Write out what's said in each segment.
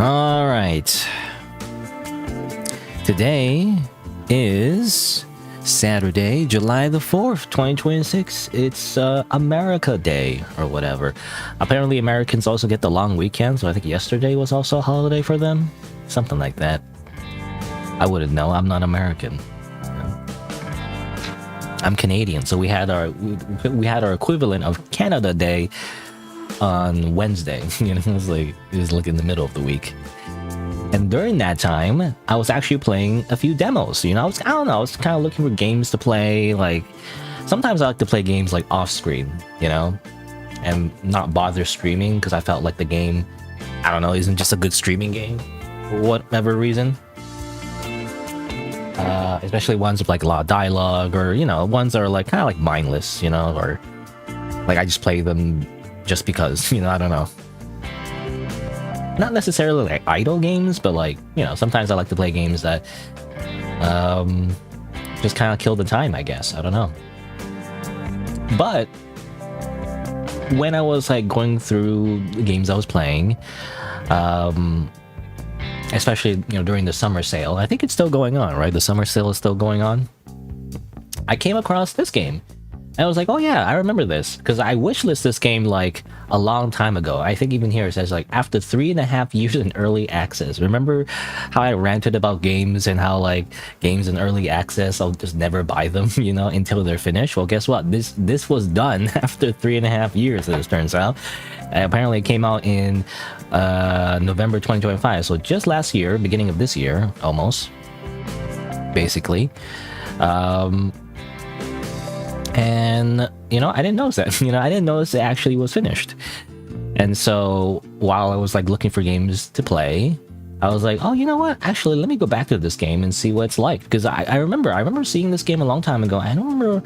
All right. Today is Saturday, July the 4th, 2026. It's America Day or whatever. Apparently Americans also get the long weekend, so I think yesterday was also a holiday for them. Something like that. I wouldn't know. I'm not American. I'm Canadian, so we had our equivalent of Canada Day on Wednesday. It was like in the middle of the week. And during that time, I was actually playing a few demos. I was kind of looking for games to play. Like, sometimes I like to play games like off screen, and not bother streaming because I felt like the game, isn't just a good streaming game for whatever reason. Especially ones with like a lot of dialogue, or ones that are like kind of like mindless, or like I just play them just because, I don't know. Not necessarily like idle games, but like, sometimes I like to play games that just kind of kill the time, I guess. I don't know. But when I was like going through the games I was playing, especially, during the summer sale, I think it's still going on, right? The summer sale is still going on. I came across this game. And I was like, oh yeah, I remember this, because I wishlisted this game like a long time ago. I think even here it says like after 3.5 years in early access. Remember how I ranted about games and how like games in early access, I'll just never buy them, until they're finished? Well, guess what? This was done after 3.5 years, as it turns out. And apparently it came out in November 2025. So just last year, beginning of this year, almost, basically. And I didn't notice that. I didn't notice it actually was finished. And so while I was like looking for games to play, I was like, oh, you know what? Actually, let me go back to this game and see what it's like. Because I remember seeing this game a long time ago. I don't remember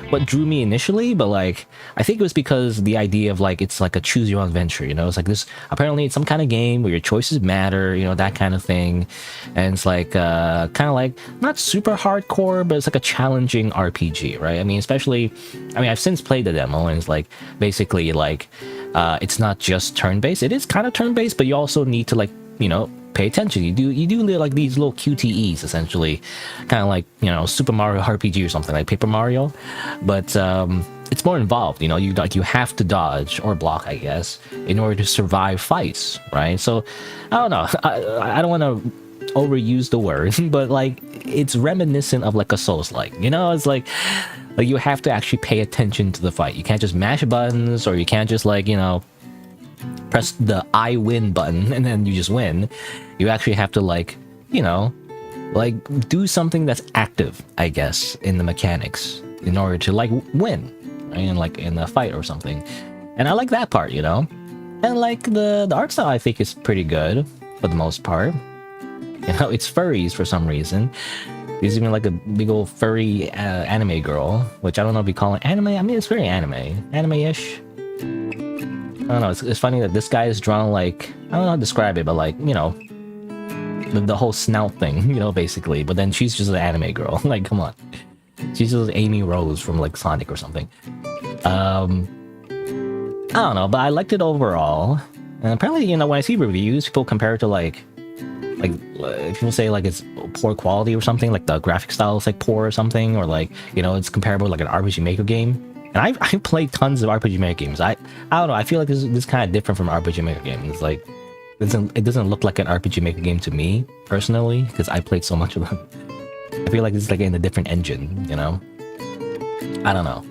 what drew me initially, but like I think it was because the idea of like it's like a choose your own adventure. It's like this. Apparently, it's some kind of game where your choices matter. That kind of thing. And it's like kind of like not super hardcore, but it's like a challenging RPG, right? I've since played the demo, and it's like basically like it's not just turn-based. It is kind of turn-based, but you also need to like pay attention. You do like these little QTEs, essentially, kind of like Super Mario RPG or something like Paper Mario, but it's more involved. You have to dodge or block, I guess, in order to survive fights, right? So I don't know. I don't want to overuse the word, but like it's reminiscent of like a Souls-like. It's like you have to actually pay attention to the fight. You can't just mash buttons, or you can't just like press the I win button and then you just win. You actually have to like do something that's active, I guess, in the mechanics in order to like win, right? And like in a fight or something. And I like that part, and like the art style I think is pretty good for the most part. It's furries for some reason. There's even like a big old furry anime girl, which I don't know if you call it anime. It's very anime-ish. I don't know, it's funny that this guy is drawn like, I don't know how to describe it, but like, the whole snout thing, basically. But then she's just an anime girl. Like, come on. She's just Amy Rose from like Sonic or something. I don't know, but I liked it overall. And apparently, when I see reviews, people compare it to like people say like it's poor quality or something, like the graphic style is like poor or something, or like, it's comparable to like an RPG Maker game. And I've played tons of RPG Maker games. I don't know. I feel like this is kind of different from RPG Maker games. Like, it doesn't look like an RPG Maker game to me personally, because I played so much of them. I feel like it's like in a different engine. I don't know.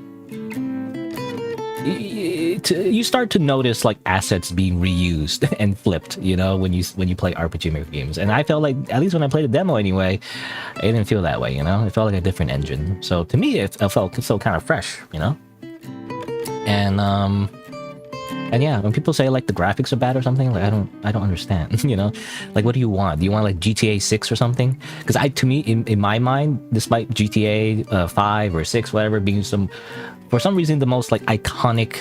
You start to notice like assets being reused and flipped. When you play RPG Maker games. And I felt like, at least when I played the demo anyway, it didn't feel that way. It felt like a different engine. So to me, it felt so kind of fresh. And yeah, when people say like the graphics are bad or something, like I don't understand. Like what do you want? Do you want like GTA 6 or something? Because to me, in my mind, despite GTA 5 or 6, whatever, being for some reason the most like iconic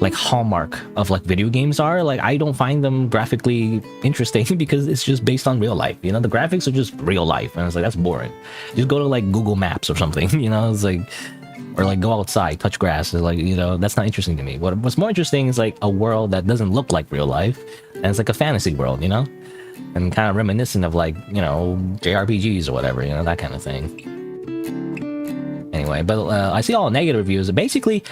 like hallmark of like video games are, like I don't find them graphically interesting because it's just based on real life. The graphics are just real life, and it's like that's boring. Just go to like Google Maps or something. It's like or like go outside, touch grass. Like, you know, that's not interesting to me. What's more interesting is like a world that doesn't look like real life, and it's like a fantasy world, you know. and kind of reminiscent of like, you know, JRPGs or whatever, you know, that kind of thing. Anyway, but I see all negative reviews. Basically,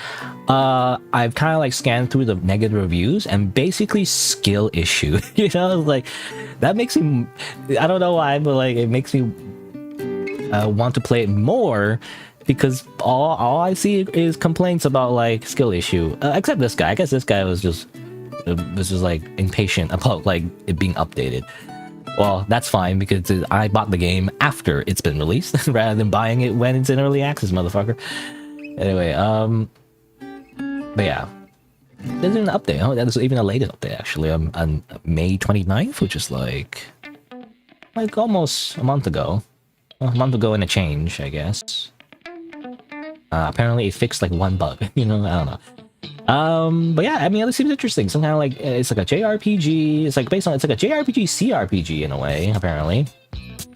I've kind of like scanned through the negative reviews, and basically skill issue. You know, like that makes me, I don't know why, but like it makes me want to play it more, because all I see is complaints about like skill issue. Except this guy. I guess this guy was just like impatient about like it being updated. Well, that's fine, because I bought the game after it's been released rather than buying it when it's in early access, motherfucker. Anyway, but yeah, there's an update. Oh, there's even a latest update actually on May 29th, which is like almost a month ago. A month ago and a change, I guess. Apparently it fixed like one bug. You know, I don't know. But yeah, I mean, it seems interesting. Some kind of like, it's like a JRPG. It's like based on, it's like a JRPG CRPG in a way, apparently.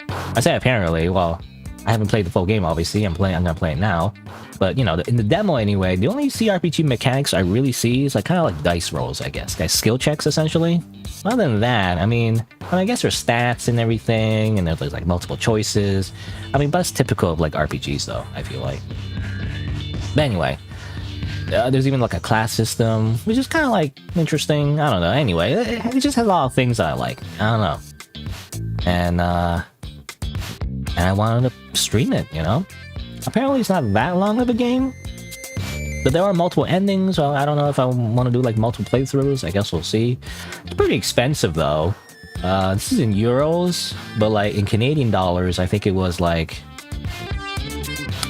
I say apparently, well, I haven't played the full game, obviously. I'm gonna play it now. But, you know, in the demo anyway, the only CRPG mechanics I really see is like kind of like dice rolls, I guess. Guys, skill checks, essentially. Other than that, I mean, I guess there's stats and everything, and there's like multiple choices. I mean, but that's typical of like RPGs, though, I feel like. But anyway. There's even like a class system, which is kind of like interesting. I don't know. Anyway, it just has a lot of things that I like. I don't know. And I wanted to stream it, you know? Apparently it's not that long of a game, but there are multiple endings, so I don't know if I want to do like multiple playthroughs. I guess we'll see. It's pretty expensive though. This is in euros, but like in Canadian dollars, I think it was like,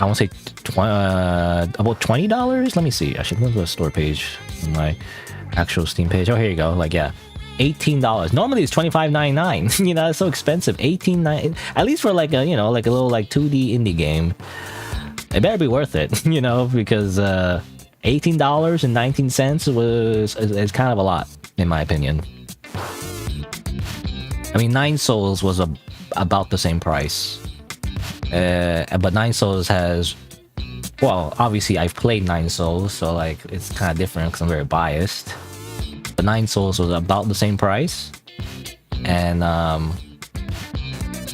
I want to say about $20. Let me see. I should go to the store page on my actual Steam page. Oh, here you go. Like, yeah, $18. Normally it's $25.99. You know, it's so expensive. $18.99, at least for like a, you know, like a little like 2D indie game. It better be worth it, you know, because $18.19 is kind of a lot, in my opinion. I mean, Nine Souls was about the same price. But Nine Souls has, well, obviously I've played Nine Souls, so like it's kind of different because I'm very biased. But Nine Souls was about the same price, and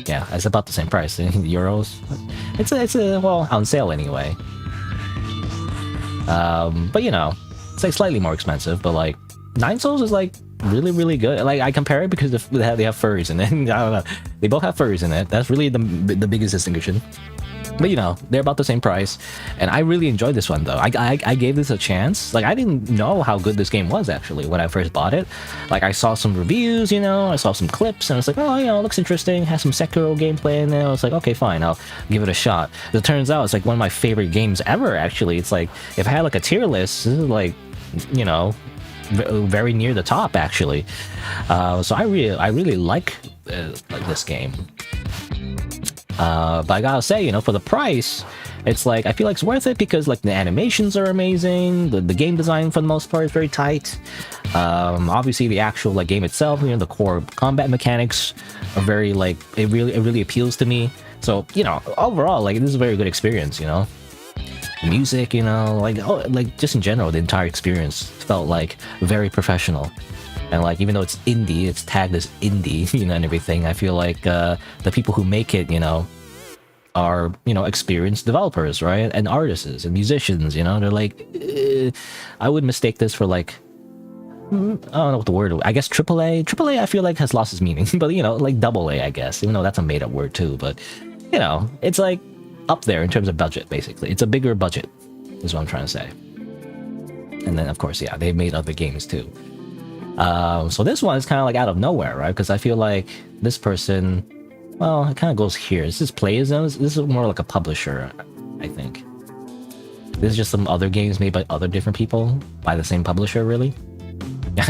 yeah, it's about the same price in euros. It's a well, on sale anyway. But you know, it's like slightly more expensive, but like Nine Souls is like really good. Like I compare it because they have furries in it. I don't know, they both have furries in it. That's really the biggest distinction. But you know, they're about the same price, and I really enjoyed this one though. I gave this a chance. Like I didn't know how good this game was actually when I first bought it. Like I saw some reviews, you know, I saw some clips, and I was like, oh, you know, it looks interesting. Has some Sekiro gameplay in there. I was like, okay, fine, I'll give it a shot. It turns out it's like one of my favorite games ever. Actually, it's like if I had like a tier list, this is like, you know, very near the top actually. So I really like this game. But I gotta say, you know, for the price, it's like I feel like it's worth it because like the animations are amazing, the game design for the most part is very tight. Obviously the actual like game itself, you know, the core combat mechanics are very like it really appeals to me. So, you know, overall, like this is a very good experience, you know. The music, you know, like just in general, the entire experience felt like very professional. And like, even though it's indie, it's tagged as indie, you know, and everything, I feel like the people who make it, you know, are, you know, experienced developers, right? And artists and musicians, you know, they're like, I would mistake this for like, I don't know what the word, I guess AAA. AAA I feel like has lost its meaning, but you know, like AA, I guess, even though that's a made up word too, but you know, it's like up there in terms of budget, basically. It's a bigger budget, is what I'm trying to say. And then, of course, yeah, they've made other games too. So this one is kind of like out of nowhere, right? Because I feel like this person, well, it kind of goes here. This is Playzones. This is more like a publisher, I think. This is just some other games made by other different people by the same publisher, really.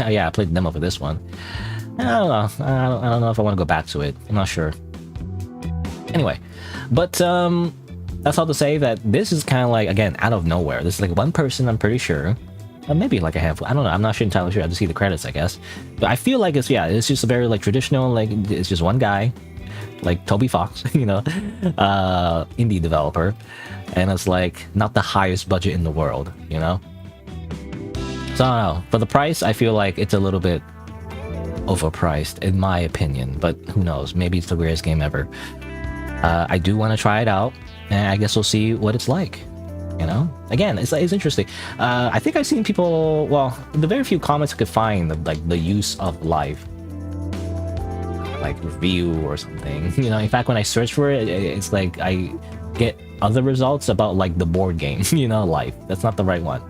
Yeah, I played the demo for this one. I don't know. I don't know if I want to go back to it. I'm not sure. Anyway, but that's all to say that this is kind of like, again, out of nowhere. This is like one person, I'm pretty sure. Maybe like a handful. I don't know. I'm not entirely sure. I have to see the credits, I guess. But I feel like it's just a very like traditional, like it's just one guy, like Toby Fox, you know, indie developer, and it's like not the highest budget in the world, you know. So I don't know. For the price, I feel like it's a little bit overpriced in my opinion, but who knows, maybe it's the weirdest game ever. I do want to try it out, and I guess we'll see what it's like. You know, again, it's interesting. I think I've seen people, well, the very few comments I could find of like the use of life, like review or something. You know, in fact, when I search for it, it's like I get other results about like the board game. You know, life. That's not the right one.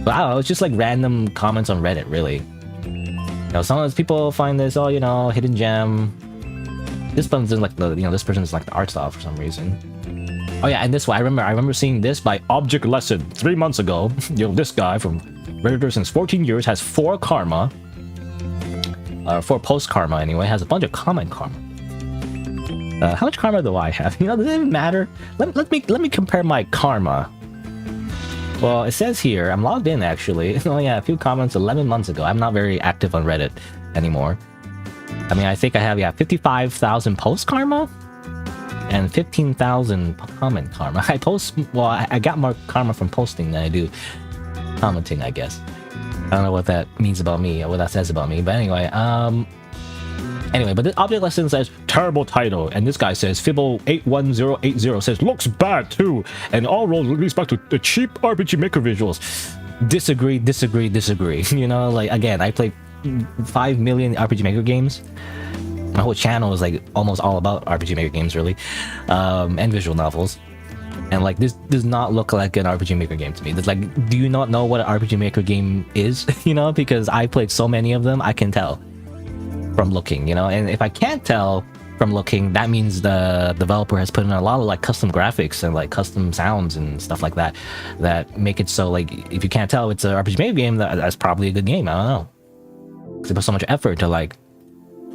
But I don't know. It's just like random comments on Reddit, really. You know, some of those people find this, oh, you know, hidden gem. This person's like the, you know, this person's like the art style for some reason. Oh yeah, and this one, I remember seeing this by Object Lesson 3 months ago. You know, this guy from Redditor since 14 years has 4 karma. 4 post karma anyway, has a bunch of comment karma. How much karma do I have? You know, does it even matter? Let me compare my karma. Well, it says here, I'm logged in actually. Oh yeah, a few comments 11 months ago. I'm not very active on Reddit anymore. I mean, I think I have, yeah, 55,000 post karma and 15,000 comment karma. I post, well, I got more karma from posting than I do commenting, I guess. I don't know what that means about me, or what that says about me, but anyway, but the Object Lesson says, terrible title, and this guy says, Fibble81080 says, looks bad too, and all roles with respect to the cheap RPG Maker visuals. Disagree. You know, like, again, I played 5 million RPG Maker games. My whole channel is like almost all about RPG Maker games, really, and visual novels. And like, this does not look like an RPG Maker game to me. It's like, do you not know what an RPG Maker game is? You know, because I played so many of them, I can tell from looking, you know. And if I can't tell from looking, that means the developer has put in a lot of like custom graphics and like custom sounds and stuff like that, that make it so like, if you can't tell it's an RPG Maker game, that's probably a good game. I don't know. They put so much effort to like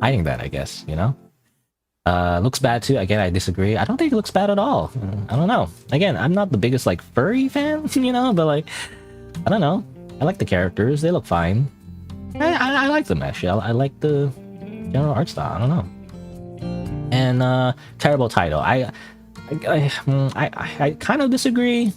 hiding that, I guess, you know. Looks bad too. Again, I disagree. I don't think it looks bad at all. I don't know. Again, I'm not the biggest like furry fan, you know, but like, I don't know. I like the characters. They look fine. I like them actually. I like the general art style. I don't know. And terrible title. I kind of disagree.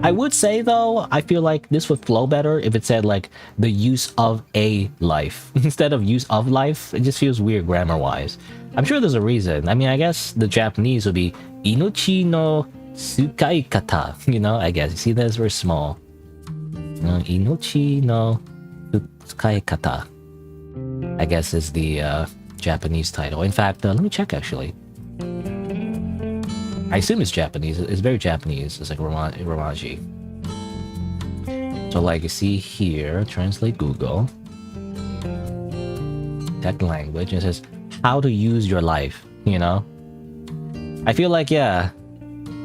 I would say though, I feel like this would flow better if it said like the use of a life instead of use of life. It just feels weird grammar wise. I'm sure there's a reason. I mean, I guess the Japanese would be inochi no tsukaikata. You know, I guess. You see, that's very small. Inochi no tsukaikata, I guess, is the Japanese title. In fact, let me check actually. I assume it's Japanese. It's very Japanese. It's like Romaji. So like you see here, translate Google. Tech language. It says how to use your life, you know? I feel like, yeah,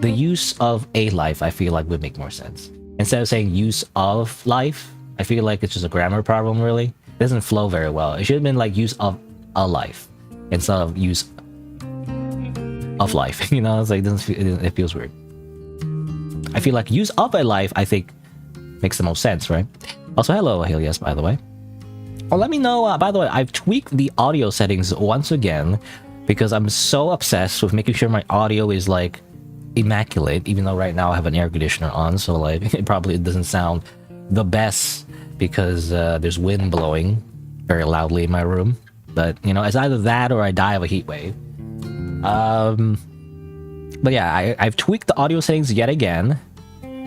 the use of a life, I feel like would make more sense. Instead of saying use of life, I feel like it's just a grammar problem, really. It doesn't flow very well. It should have been like use of a life instead of use of life, you know? It's like, it feels weird. I feel like use of a life, I think, makes the most sense, right? Also, hello, Helios, by the way. Oh, let me know, by the way, I've tweaked the audio settings once again because I'm so obsessed with making sure my audio is like immaculate, even though right now I have an air conditioner on, so like it probably doesn't sound the best because there's wind blowing very loudly in my room. But, you know, it's either that or I die of a heat wave. But yeah, I've tweaked the audio settings yet again.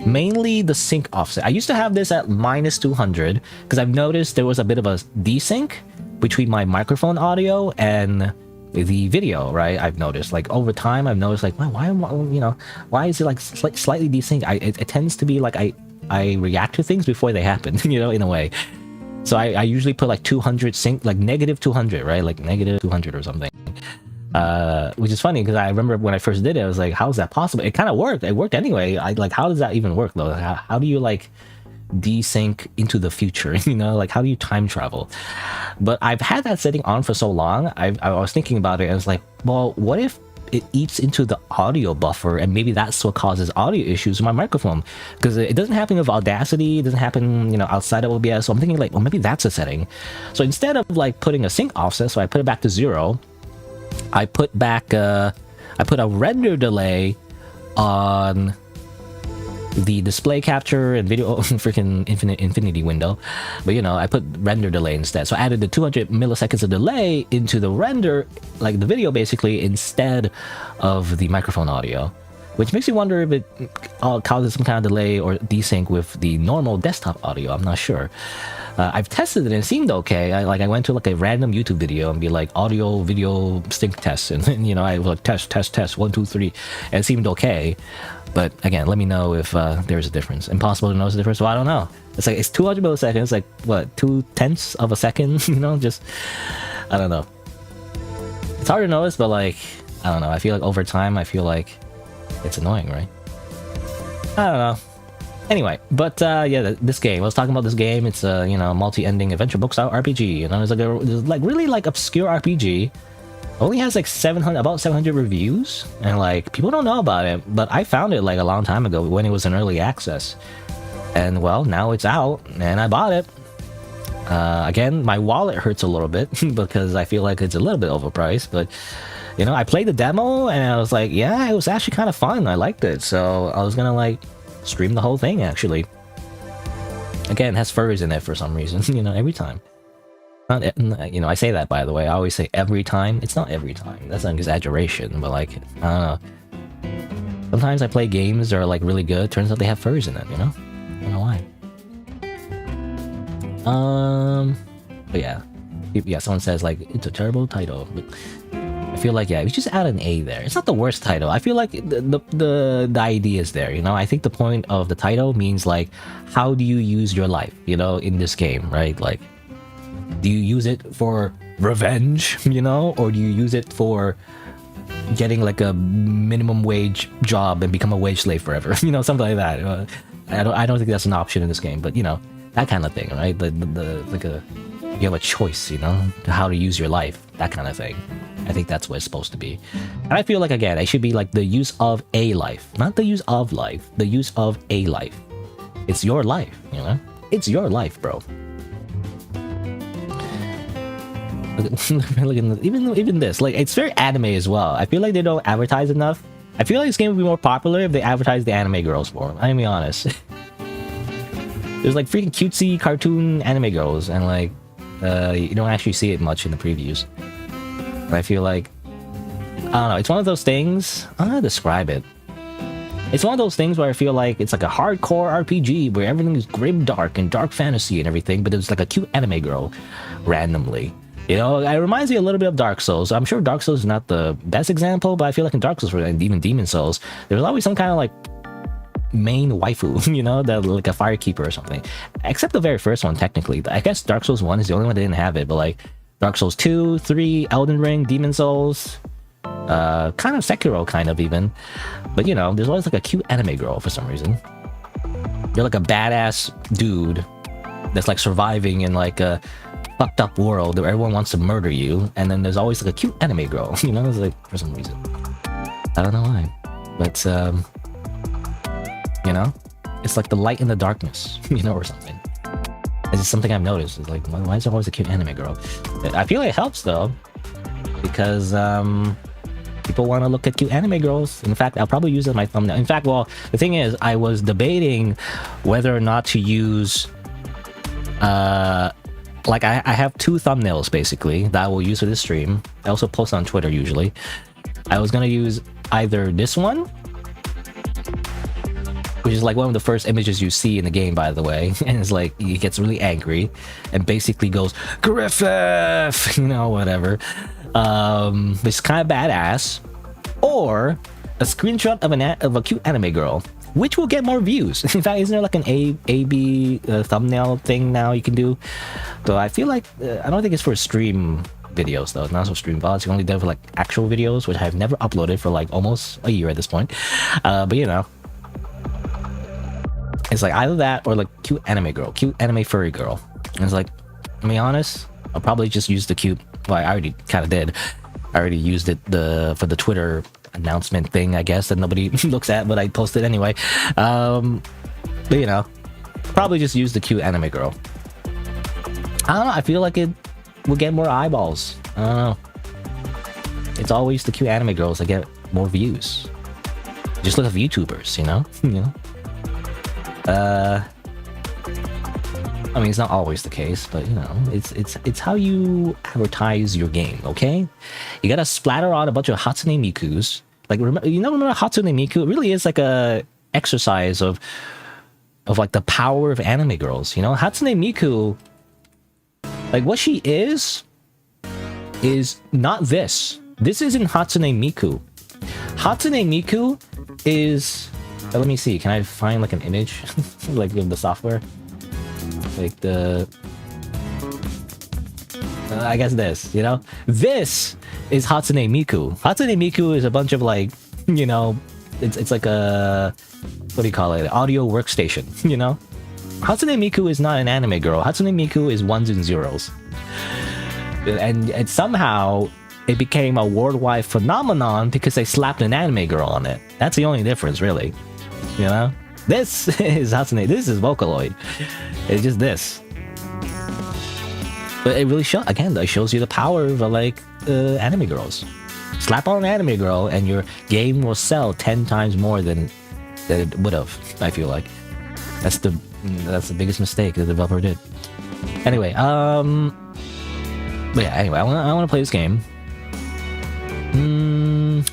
Mainly the sync offset. I used to have this at -200 because I've noticed there was a bit of a desync between my microphone audio and the video, right? I've noticed, like, over time, I've noticed, like, why is it like slightly desync? It tends to be like I react to things before they happen, you know, in a way. So I usually put like 200 sync, like -200, right? Like -200 or something. Which is funny because I remember when I first did it, I was like, how is that possible? It kind of worked. It worked anyway. How does that even work though? How do you like desync into the future? You know, like how do you time travel? But I've had that setting on for so long. I was thinking about it and I was like, well, what if it eats into the audio buffer and maybe that's what causes audio issues with my microphone? Because it doesn't happen with Audacity. It doesn't happen, you know, outside of OBS. So I'm thinking like, well, maybe that's a setting. So instead of like putting a sync offset, so I put it back to 0. I put a render delay on the display capture and video freaking infinity window, but you know, I put render delay instead. So I added the 200 milliseconds of delay into the render, like the video basically, instead of the microphone audio, which makes me wonder if it causes some kind of delay or desync with the normal desktop audio. I'm not sure. I've tested it and it seemed okay. I went to like a random YouTube video and be like audio video sync test, and then, you know, I was like test 1 2 3, and it seemed okay. But again, let me know if there's a difference. Impossible to notice the difference. Well, I don't know. It's like, it's 200 milliseconds, like what, 2/10 of a second? You know, just, I don't know. It's hard to notice, but like, I don't know. I feel like over time, I feel like it's annoying, right? I don't know. Anyway, but yeah, this game. I was talking about this game. It's a, you know, multi-ending adventure book style RPG. You know, it's like really like obscure RPG. Only has like 700, about 700 reviews, and like people don't know about it. But I found it like a long time ago when it was in early access, and well, now it's out, and I bought it. Again, my wallet hurts a little bit because I feel like it's a little bit overpriced, but you know, I played the demo and I was like, yeah, it was actually kind of fun. I liked it, so I was gonna like stream the whole thing actually. Again, it has furries in it for some reason. You know, every time. Not, you know, I say that, by the way. I always say every time. It's not every time. That's an exaggeration, but like, I don't know. Sometimes I play games that are like really good. Turns out they have furries in it, you know? I don't know why. But yeah. Yeah, someone says like, it's a terrible title. But I feel like, yeah, we just add an A there. It's not the worst title. I feel like the idea is there, you know? I think the point of the title means like, how do you use your life, you know, in this game, right? Like, do you use it for revenge, you know, or do you use it for getting like a minimum wage job and become a wage slave forever? You know, something like that. I don't think that's an option in this game, but you know, that kind of thing, right? You have a choice, you know, to how to use your life, that kind of thing. I think that's what it's supposed to be. And I feel like, again, it should be like the use of a life, not the use of life, the use of a life. It's your life, you know? It's your life, bro. Look at even this, like, it's very anime as well. I feel like they don't advertise enough. I feel like this game would be more popular if they advertised the anime girls more. I'm gonna be honest. There's like freaking cutesy cartoon anime girls, and like you don't actually see it much in the previews. But I feel like, I don't know, it's one of those things. I don't know how to describe it. It's one of those things where I feel like it's like a hardcore RPG where everything is grim dark and dark fantasy and everything, but it's like a cute anime girl randomly. You know, it reminds me a little bit of Dark Souls. I'm sure Dark Souls is not the best example, but I feel like in Dark Souls and even Demon Souls, there's always some kind of like main waifu, you know, that like a firekeeper or something. Except the very first one, technically. I guess Dark Souls 1 is the only one that didn't have it, but like Dark Souls 2, 3, Elden Ring, Demon Souls, kind of Sekiro, kind of even. But you know, there's always like a cute anime girl for some reason. You're like a badass dude that's like surviving in like a fucked up world where everyone wants to murder you, and then there's always like a cute anime girl, you know, it's like for some reason. I don't know why, but you know, it's like the light in the darkness, you know, or something. It's just something I've noticed. It's like, why is there always a cute anime girl? I feel like it helps though, because people want to look at cute anime girls. In fact, I'll probably use it as my thumbnail. In fact, well, the thing is, I was debating whether or not to use like I have two thumbnails basically that I will use for this stream. I also post on Twitter usually. I was gonna use either this one, which is like one of the first images you see in the game, by the way, and it's like he gets really angry and basically goes Griffith, you know, whatever. It's kind of badass, or a screenshot of a cute anime girl, which will get more views. In fact, isn't there like an A/B thumbnail thing now you can do? So I feel like I don't think it's for stream videos though. It's not for stream VODs. You only do it for like actual videos, which I've never uploaded for like almost a year at this point. But you know, it's like either that or like cute anime girl, cute anime furry girl. And it's like, to be honest, I'll probably just use the cute. Well, I already kind of did. I already used it for the Twitter announcement thing, I guess, that nobody looks at, but I posted anyway. But you know, probably just use the cute anime girl. I don't know, I feel like it will get more eyeballs. I don't know. It's always the cute anime girls that get more views. Just look at YouTubers, you know? You know? I mean, it's not always the case, but you know, it's how you advertise your game, okay? You gotta splatter on a bunch of Hatsune Mikus. Like, remember Hatsune Miku? It really is like a exercise of like the power of anime girls, you know? Hatsune Miku, like what she is not this. This isn't Hatsune Miku. Hatsune Miku is... let me see, can I find like an image? Like of the software? Like the... I guess this, you know? This is Hatsune Miku. Hatsune Miku is a bunch of like, you know, it's like a... what do you call it? Audio workstation, you know? Hatsune Miku is not an anime girl. Hatsune Miku is ones and zeros. And somehow it became a worldwide phenomenon because they slapped an anime girl on it. That's the only difference, really. You know? This is Hatsune. This is Vocaloid. It's just this. But it really shows, again, it shows you the power of like anime girls. Slap on an anime girl and your game will sell 10 times more than it would have, I feel like. That's the biggest mistake the developer did. Anyway, but yeah, anyway, I want to play this game.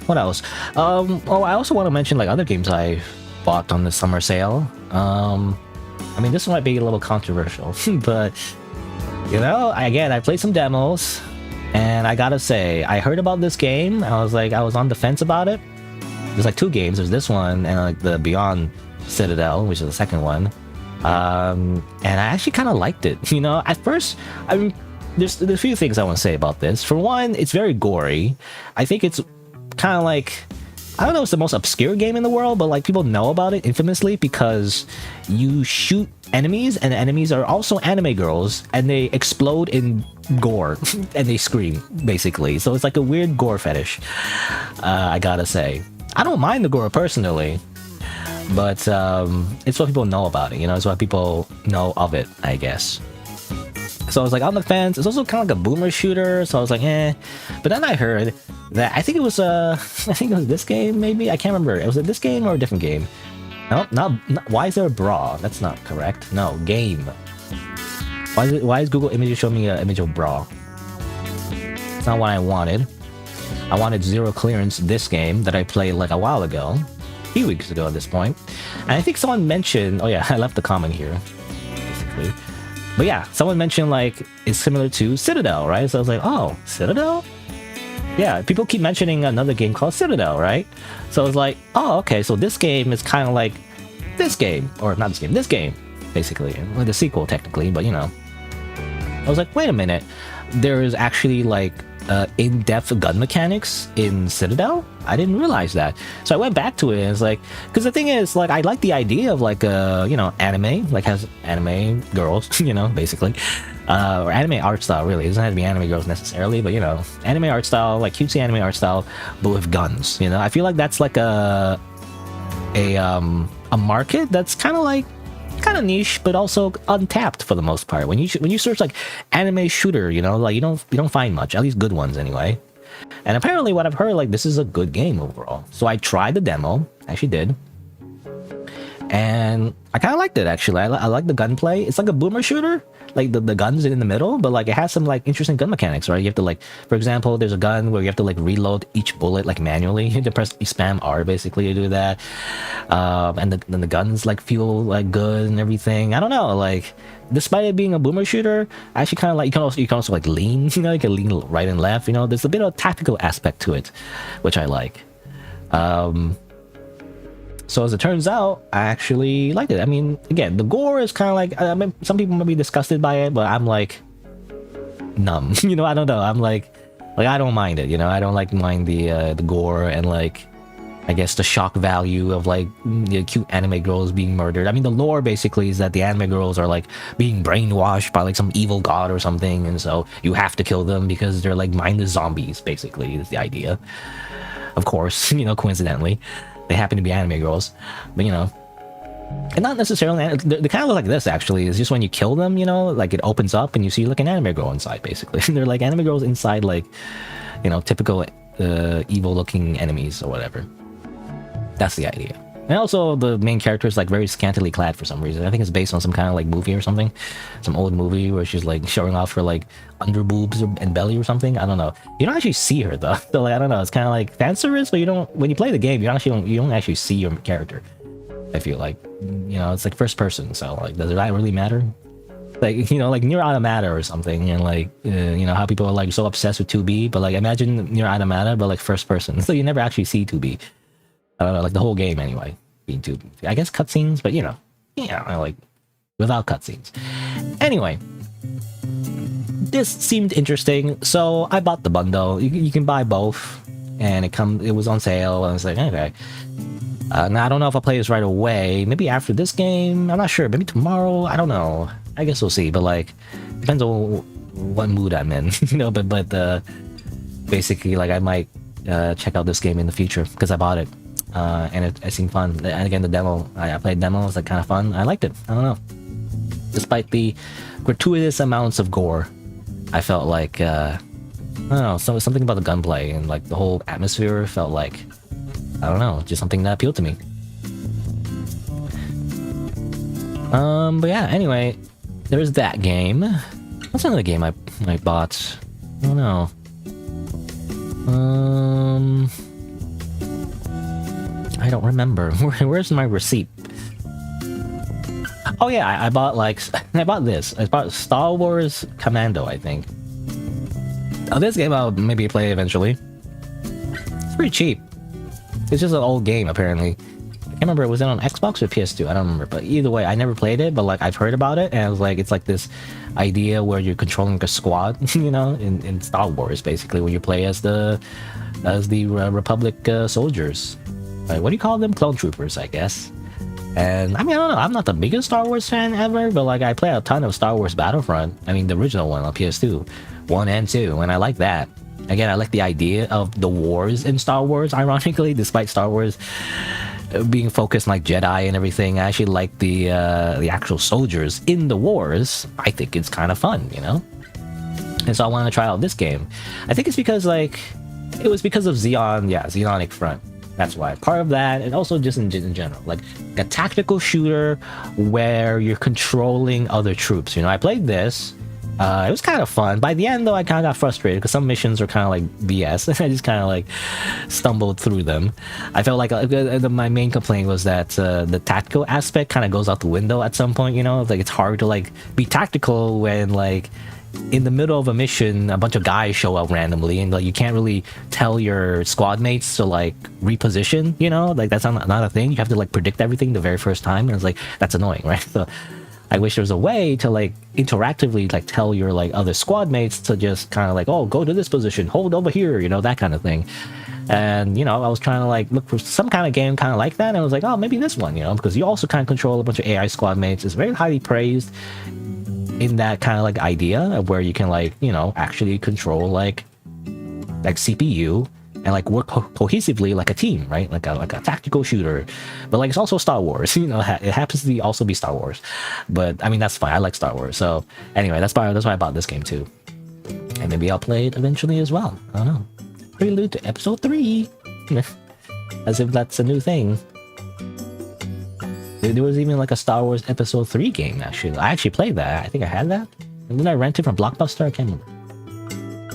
What else? Oh, I also want to mention like other games I bought on the summer sale. I mean, this might be a little controversial, but you know, I played some demos, and I gotta say, I heard about this game. I was on the fence about it. There's like two games. There's this one and like the Beyond Citadel, which is the second one. And I actually kind of liked it. You know, at first, I mean, there's a few things I want to say about this. For one, it's very gory. I think it's kind of like, I don't know if it's the most obscure game in the world, but like people know about it infamously because you shoot enemies and the enemies are also anime girls and they explode in gore and they scream, basically. So it's like a weird gore fetish, I gotta say. I don't mind the gore personally, but it's what people know about it, you know? It's what people know of it, I guess. So I was like on the fence. It's also kind of like a boomer shooter, so I was like, eh. But then I heard that I think it was this game, maybe? I can't remember. Was it this game or a different game? No, not why is there a bra? That's not correct. No, game. Why is Google Images showing me an image of bra? It's not what I wanted. I wanted Zero Clearance, this game that I played like a while ago. A few weeks ago at this point. And I think someone mentioned, oh yeah, I left a comment here, basically. But yeah, someone mentioned like it's similar to Citadel, right? So I was like, oh, Citadel? Yeah, people keep mentioning another game called Citadel, right? So I was like, oh, okay, so this game is kind of like this game, or not this game, basically. Well, the sequel, technically, but you know. I was like, wait a minute. There is actually like in-depth gun mechanics in Citadel? I didn't realize that. So I went back to it and it's like, because the thing is, like, I like the idea of like you know, anime, like has anime girls, you know, basically, or anime art style. Really, it doesn't have to be anime girls necessarily, but you know, anime art style, like cutesy anime art style, but with guns. You know, I feel like that's like a market that's kind of niche, but also untapped for the most part. When you search like anime shooter, you know, like you don't find much, at least good ones anyway. And apparently what I've heard, like this is a good game overall. So I tried the demo, I actually did, and I kind of liked it actually. I like the gunplay. It's like a boomer shooter, like the guns in the middle, but like it has some like interesting gun mechanics, right? You have to like, for example, there's a gun where you have to like reload each bullet like manually. You have to spam R basically to do that. And then the guns like feel like good and everything. I don't know, like despite it being a boomer shooter, I actually kind of like, you can also like lean, you know, you can lean right and left, you know, there's a bit of a tactical aspect to it, which I like. So as it turns out, I actually liked it. I mean, again, the gore is kind of like, I mean, some people might be disgusted by it, but I'm like numb. You know, I don't know. I'm like I don't mind it. You know, I don't like mind the gore and like, I guess the shock value of like the cute anime girls being murdered. I mean, the lore basically is that the anime girls are like being brainwashed by like some evil god or something, and so you have to kill them because they're like mindless zombies. Basically, is the idea. Of course, you know, coincidentally. They happen to be anime girls, but you know, and not necessarily, they kind of look like this actually. It's just when you kill them, you know, like it opens up and you see like an anime girl inside basically. They're like anime girls inside, like, you know, typical evil looking enemies or whatever. That's the idea. And also the main character is like very scantily clad for some reason. I think it's based on some kind of like movie or something, some old movie where she's like showing off her like under boobs and belly or something. I don't know. You don't actually see her though. So like I don't know. It's kind of like fan service, but you don't. When you play the game, you don't actually see your character. I feel like, you know, it's like first person. So like, does that really matter? Like, you know, like Near Automata or something, and like, you know, how people are like so obsessed with 2B, but like imagine Near Automata, but like first person. So you never actually see 2B. I don't know, like the whole game anyway. Being 2B. I guess cutscenes, but you know, yeah, like without cutscenes. Anyway, this seemed interesting, so I bought the bundle. You can buy both, and it was on sale, and I was like, okay. Now I don't know if I'll play this right away. Maybe after this game. I'm not sure. Maybe tomorrow. I don't know. I guess we'll see. But like, depends on what mood I'm in, you know. But basically, like I might check out this game in the future because I bought it, and it seemed fun. And again, the demo. I played demo. It's like kind of fun. I liked it. I don't know. Despite the gratuitous amounts of gore, I felt like I don't know. Something about the gunplay and like the whole atmosphere felt like, I don't know, just something that appealed to me. But yeah, anyway, there's that game. What's another game I bought? I don't know. I don't remember. Where's my receipt? Oh yeah, I bought like, I bought this. I bought Star Wars Commando, I think. Oh, this game I'll maybe play eventually. It's pretty cheap. It's just an old game, apparently. I can't remember, was it on Xbox or PS2? I don't remember, but either way, I never played it, but like I've heard about it, and I was like, it's like this idea where you're controlling a squad, you know, in Star Wars, basically, where you play as the Republic soldiers. What do you call them? Clone troopers, I guess. And I mean, I don't know, I'm not the biggest Star Wars fan ever, but like I play a ton of Star Wars Battlefront. I mean, the original one on PS2, 1 and 2, and I like that. Again, I like the idea of the wars in Star Wars, ironically, despite Star Wars being focused like Jedi and everything. I actually like the actual soldiers in the wars. I think it's kind of fun, you know? And so I wanted to try out this game. I think it's because, like, it was because of Xeonic Front. That's why. Part of that, and also just in general. Like, a tactical shooter where you're controlling other troops. You know, I played this. It was kind of fun. By the end, though, I kind of got frustrated because some missions are kind of like BS. I just kind of like stumbled through them. I felt like my main complaint was that the tactical aspect kind of goes out the window at some point, you know? Like, it's hard to like be tactical when like in the middle of a mission, a bunch of guys show up randomly and like you can't really tell your squad mates to like reposition, you know? Like, that's not a thing. You have to like predict everything the very first time, and it's like, that's annoying, right? So I wish there was a way to like interactively like tell your like other squad mates to just kind of like, oh, go to this position, hold over here, you know, that kind of thing. And you know, I was trying to like look for some kind of game kind of like that, and I was like, oh, maybe this one, you know, because you also kind of control a bunch of AI squad mates. It's very highly praised in that kind of like idea of where you can like, you know, actually control like CPU and like work cohesively like a team, right? Like a tactical shooter. But like it's also Star Wars, you know. It happens to also be Star Wars, but I mean that's fine. I like Star Wars. So anyway, that's why I bought this game too, and maybe I'll play it eventually as well. I don't know. Prelude to Episode 3, as if that's a new thing. There was even like a Star Wars Episode 3 game. Actually, I actually played that. I think I had that. And then I rented from Blockbuster. I can't remember.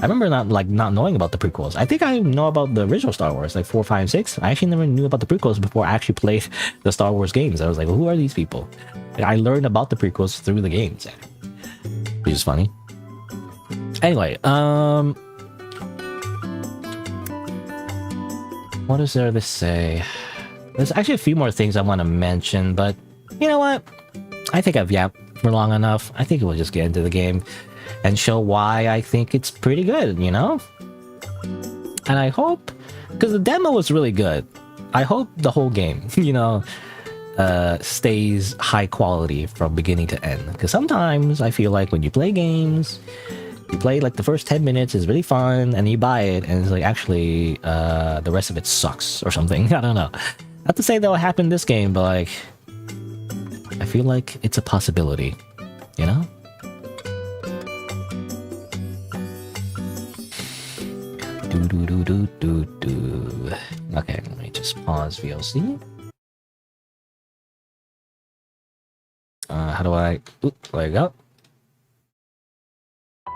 I remember not knowing about the prequels. I think I know about the original Star Wars, like 4, 5, 6. I actually never knew about the prequels before I actually played the Star Wars games. I was like, well, who are these people? And I learned about the prequels through the games, which is funny. Anyway, what is there to say? There's actually a few more things I want to mention, but you know what? I think I've yapped for long enough. I think we'll just get into the game and show why I think it's pretty good, you know? And I hope, because the demo was really good, I hope the whole game, you know, stays high quality from beginning to end. Because sometimes I feel like when you play games, you play like the first 10 minutes is really fun, and you buy it, and it's like, actually, the rest of it sucks or something. I don't know. Not to say that will happen in this game, but like, I feel like it's a possibility, you know? Okay, let me just pause VLC. How do I... Oop, there you go.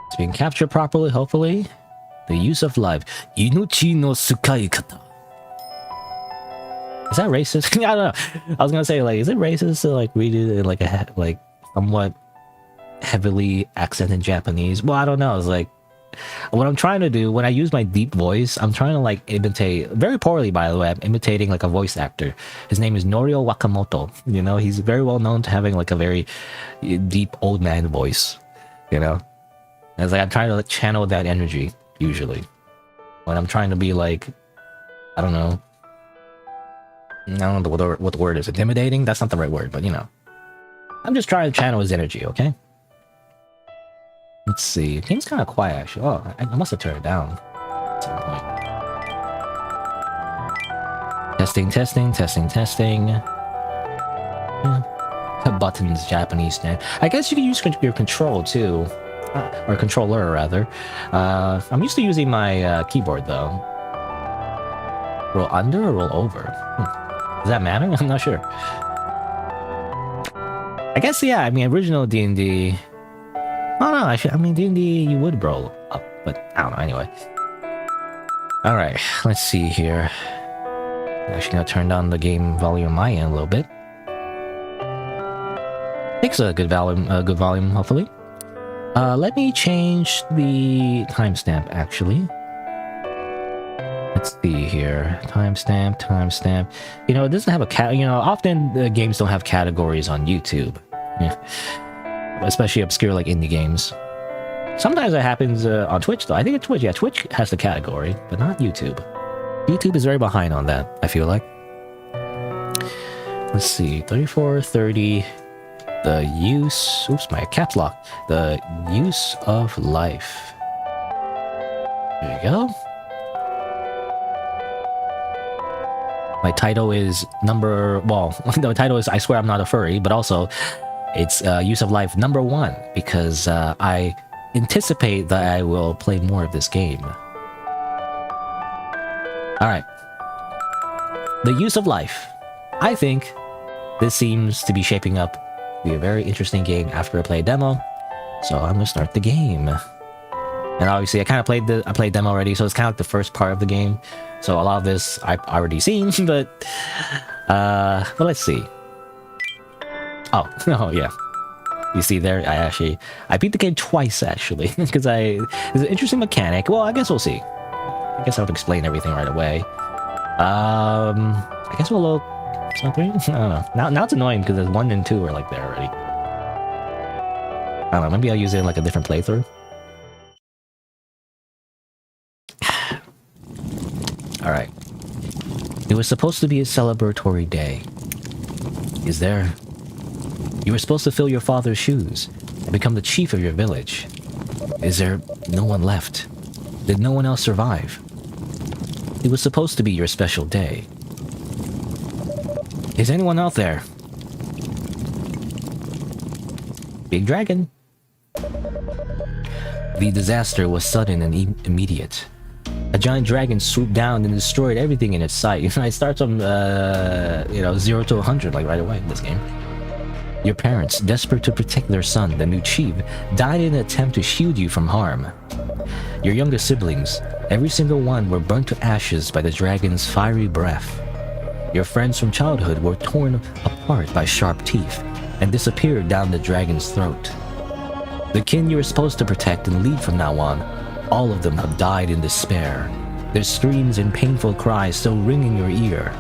It's being captured properly, hopefully. The use of life. Inochi no tsukaikata. Is that racist? I don't know. I was gonna say, like, is it racist to, like, read it in, like, a, like, somewhat heavily accented Japanese? Well, I don't know. It's like, what I'm trying to do, when I use my deep voice, I'm trying to, like, imitate, very poorly, by the way, I'm imitating, like, a voice actor. His name is Norio Wakamoto. You know, he's very well known to having, like, a very deep old man voice, you know? And it's like, I'm trying to, like, channel that energy, usually. When I'm trying to be, like, I don't know what the word is. Intimidating? That's not the right word, but, you know. I'm just trying to channel his energy, okay? Let's see. The game's kind of quiet, actually. Oh, I must have turned it down at some point. Testing, testing, testing, testing. Buttons, Japanese name. I guess you can use your control, too. Or controller, rather. I'm used to using my keyboard, though. Roll under or roll over? Does that matter? I'm not sure. I guess, yeah, I mean, original D&D... Oh no, I mean, D&D, you would roll up, but I don't know, anyway. Alright, let's see here. I'm actually gonna turn down the game volume on my end a little bit. It's a good volume, hopefully. Let me change the timestamp, actually. Let's see here. Timestamp, timestamp. You know, it doesn't have a you know, often the games don't have categories on YouTube. Yeah. Especially obscure, like, indie games. Sometimes that happens on Twitch, though. I think it's Twitch. Yeah, Twitch has the category, but not YouTube. YouTube is very behind on that, I feel like. Let's see. 3430. The use... Oops, my caps lock. The use of life. There you go. My title is number... Well, the title is I Swear I'm Not a Furry, but also... It's use of life number 1, because I anticipate that I will play more of this game. Alright. The use of life. I think this seems to be shaping up to be a very interesting game after I play a demo. So I'm gonna start the game. And obviously I kind of played demo already, so it's kind of like the first part of the game. So a lot of this I've already seen, but let's see. Oh, oh yeah. You see there, I beat the game twice, actually, because it's an interesting mechanic. Well, I guess we'll see. I guess I'll explain everything right away. I guess we'll load... It's not 3? I don't know. Now it's annoying, because there's 1 and 2 are, like, there already. I don't know, maybe I'll use it in, like, a different playthrough. Alright. It was supposed to be a celebratory day. Is there... You were supposed to fill your father's shoes and become the chief of your village. Is there no one left? Did no one else survive? It was supposed to be your special day. Is anyone out there? Big dragon. The disaster was sudden and immediate. A giant dragon swooped down and destroyed everything in its sight. It starts from, 0 to 100, like, right away in this game. Your parents, desperate to protect their son, the new chief, died in an attempt to shield you from harm. Your younger siblings, every single one, were burnt to ashes by the dragon's fiery breath. Your friends from childhood were torn apart by sharp teeth and disappeared down the dragon's throat. The kin you were supposed to protect and lead from now on, all of them have died in despair, their screams and painful cries still ring in your ear.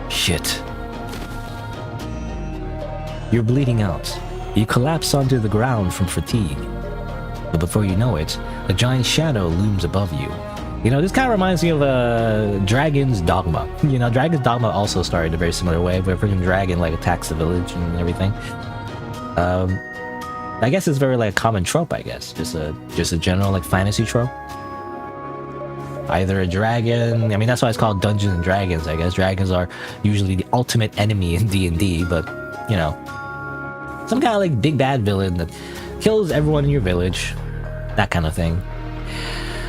Shit. You're bleeding out. You collapse onto the ground from fatigue. But before you know it, a giant shadow looms above you. You know, this kind of reminds me of Dragon's Dogma. You know, Dragon's Dogma also started in a very similar way, where a freaking dragon, like, attacks the village and everything. I guess it's very, like, a common trope, I guess. Just a general, like, fantasy trope. Either a dragon... I mean, that's why it's called Dungeons and Dragons, I guess. Dragons are usually the ultimate enemy in D&D, but, you know... Some kind of, like, big bad villain that kills everyone in your village. That kind of thing.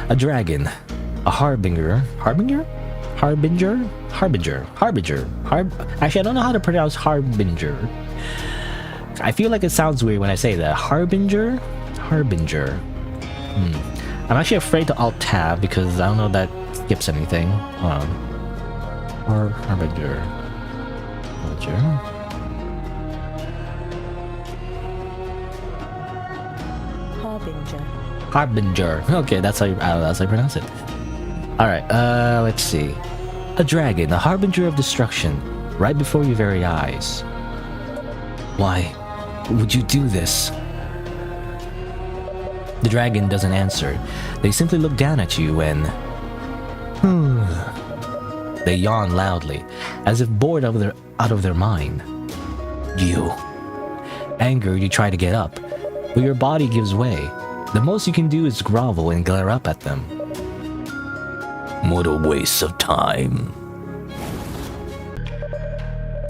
A dragon. A harbinger. Harbinger? Harbinger? Harbinger. Actually, I don't know how to pronounce Harbinger. I feel like it sounds weird when I say that. Harbinger? Harbinger. I'm actually afraid to Alt-Tab because I don't know if that skips anything. Hold on. Harbinger. Harbinger. Okay, that's how you pronounce it. Alright, let's see. A dragon, a harbinger of destruction, right before your very eyes. Why would you do this? The dragon doesn't answer. They simply look down at you and... They yawn loudly, as if bored out of their mind. You. Angered, you try to get up, but your body gives way. The most you can do is grovel and glare up at them. What a waste of time.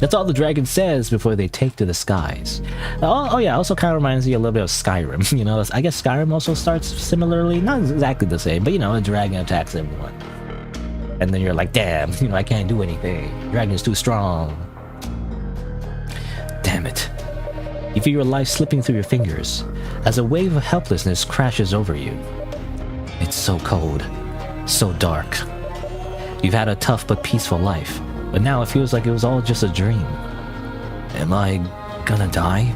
That's all the dragon says before they take to the skies. Oh yeah, also kind of reminds me a little bit of Skyrim. You know, I guess Skyrim also starts similarly, not exactly the same, but you know, a dragon attacks everyone. And then you're like, damn, you know, I can't do anything. Dragon's too strong. Damn it. You feel your life slipping through your fingers as a wave of helplessness crashes over you. It's so cold, so dark. You've had a tough but peaceful life, but now it feels like it was all just a dream. Am I gonna die?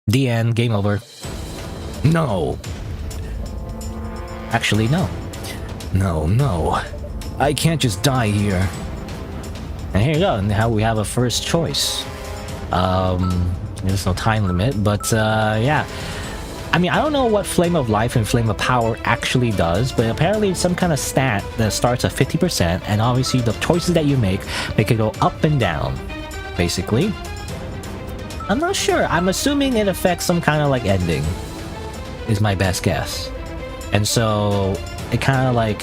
The end. Game over. No. Actually, no. No. I can't just die here. And here you go. Now we have a first choice. There's no time limit, but yeah. I mean, I don't know what Flame of Life and Flame of Power actually does, but apparently it's some kind of stat that starts at 50%, and obviously the choices that you make it go up and down, basically. I'm not sure. I'm assuming it affects some kind of like ending, is my best guess. And so it kind of like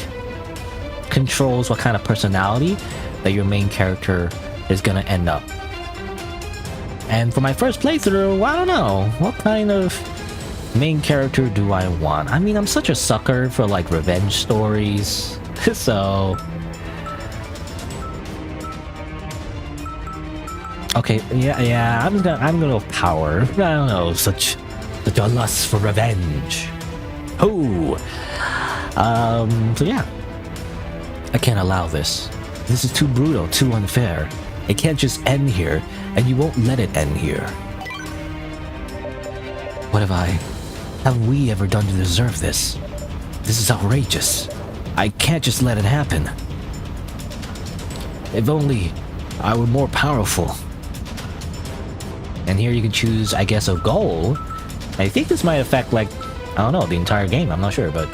controls what kind of personality that your main character is gonna end up. And for my first playthrough, I don't know, what kind of main character do I want? I mean, I'm such a sucker for like revenge stories, so... Okay, yeah, I'm gonna go power. I don't know, such a lust for revenge. Ooh. So yeah. I can't allow this. This is too brutal, too unfair. It can't just end here, and you won't let it end here. What have we ever done to deserve this? This is outrageous. I can't just let it happen. If only I were more powerful. And here you can choose, I guess, a goal. I think this might affect, like, I don't know, the entire game. I'm not sure, but...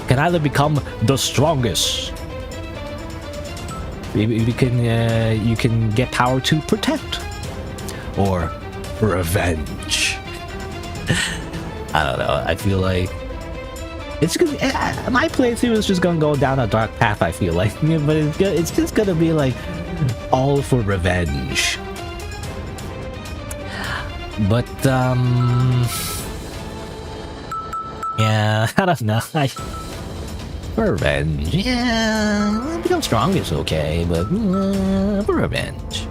Can either become the strongest. You can get power to protect. Or revenge. I don't know. I feel like it's good. My playthrough is just gonna go down a dark path. I feel like, but it's just gonna be like all for revenge. But yeah, I don't know. For revenge, yeah, become strong is okay, but for revenge.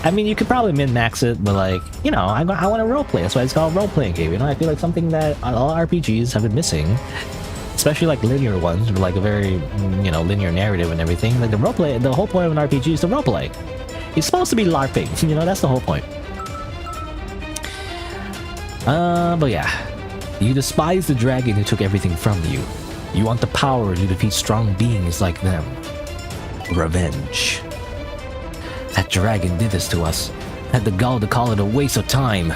I mean, you could probably min-max it, but like, you know, I want to roleplay. That's why it's called a role-playing game. You know, I feel like something that all RPGs have been missing, especially like linear ones with like a very, you know, linear narrative and everything. Like the roleplay, the whole point of an RPG is to roleplay. It's supposed to be LARPing. You know, that's the whole point. But yeah, you despise the dragon who took everything from you. You want the power to defeat strong beings like them. Revenge. That dragon did this to us. Had the gall to call it a waste of time.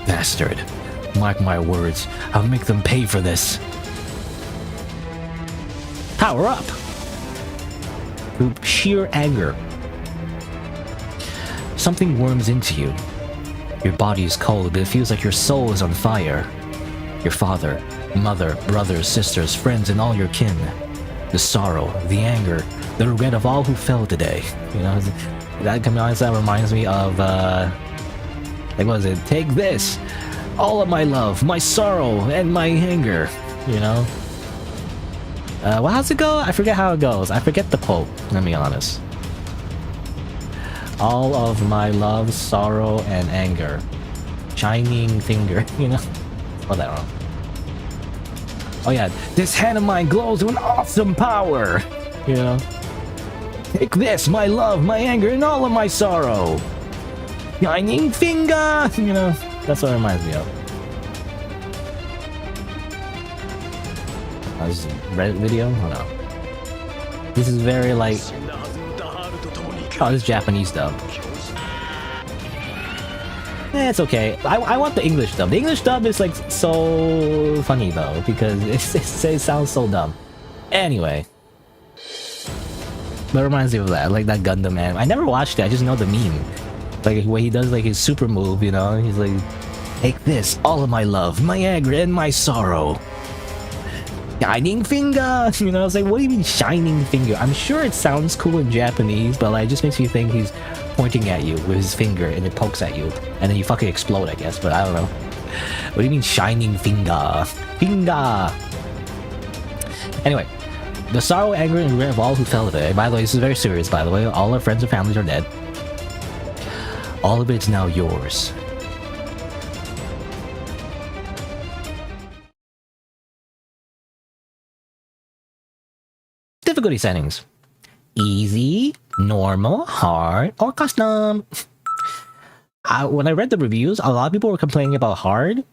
Bastard. Mark my words, I'll make them pay for this. Power up! Through sheer anger. Something worms into you. Your body is cold, but it feels like your soul is on fire. Your father, mother, brothers, sisters, friends, and all your kin. The sorrow, the anger, the regret of all who fell today. You know, that reminds me of, like, what was it? Take this! all of my love, my sorrow, and my anger. You know? Well, how's it go? I forget how it goes. I forget the quote, let me be honest. All of my love, sorrow, and anger. Shining finger, you know? Oh, that wrong. Oh yeah, this hand of mine glows with an awesome power! You know? Take this, my love, my anger, and all of my sorrow! Shining finger! You know? That's what it reminds me of. Oh, this is a Reddit video? Oh no. This is very like... Oh, this is Japanese dub. It's okay. I want the English dub. The English dub is like so funny though, because it sounds so dumb. Anyway. But it reminds me of that, like that Gundam man. I never watched it, I just know the meme. Like when he does like his super move, you know, he's like, take this, all of my love, my anger, and my sorrow. Shining finger! You know, it's like, what do you mean shining finger? I'm sure it sounds cool in Japanese, but like, it just makes you think he's pointing at you with his finger and it pokes at you. And then you fucking explode, I guess, but I don't know. What do you mean shining finger? Finger! Anyway, the sorrow, anger, and regret of all who fell today. By the way, this is very serious, by the way. All our friends and families are dead. All of it is now yours. Difficulty settings. Easy, normal, hard, or custom. When I read the reviews, a lot of people were complaining about hard.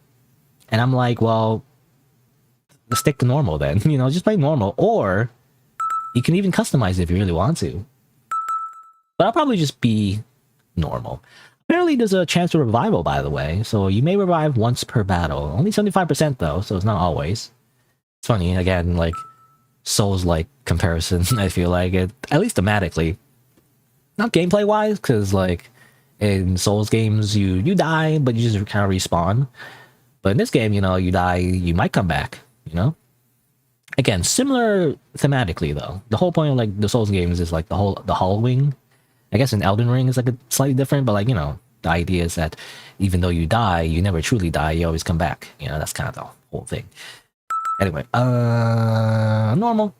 And I'm like, well, let's stick to normal then. You know, just play normal. Or you can even customize it if you really want to. But I'll probably just be normal. Apparently there's a chance for revival, by the way. So you may revive once per battle. Only 75% though, so it's not always. It's funny, again, like... Souls-like comparison, I feel like it, at least thematically. Not gameplay-wise, because like in Souls games, you die, but you just kind of respawn. But in this game, you know, you die, you might come back, you know? Again, similar thematically though. The whole point of like the Souls games is like the hollowing. I guess in Elden Ring is like a slightly different, but like, you know, the idea is that even though you die, you never truly die, you always come back. You know, that's kind of the whole thing. Anyway, normal.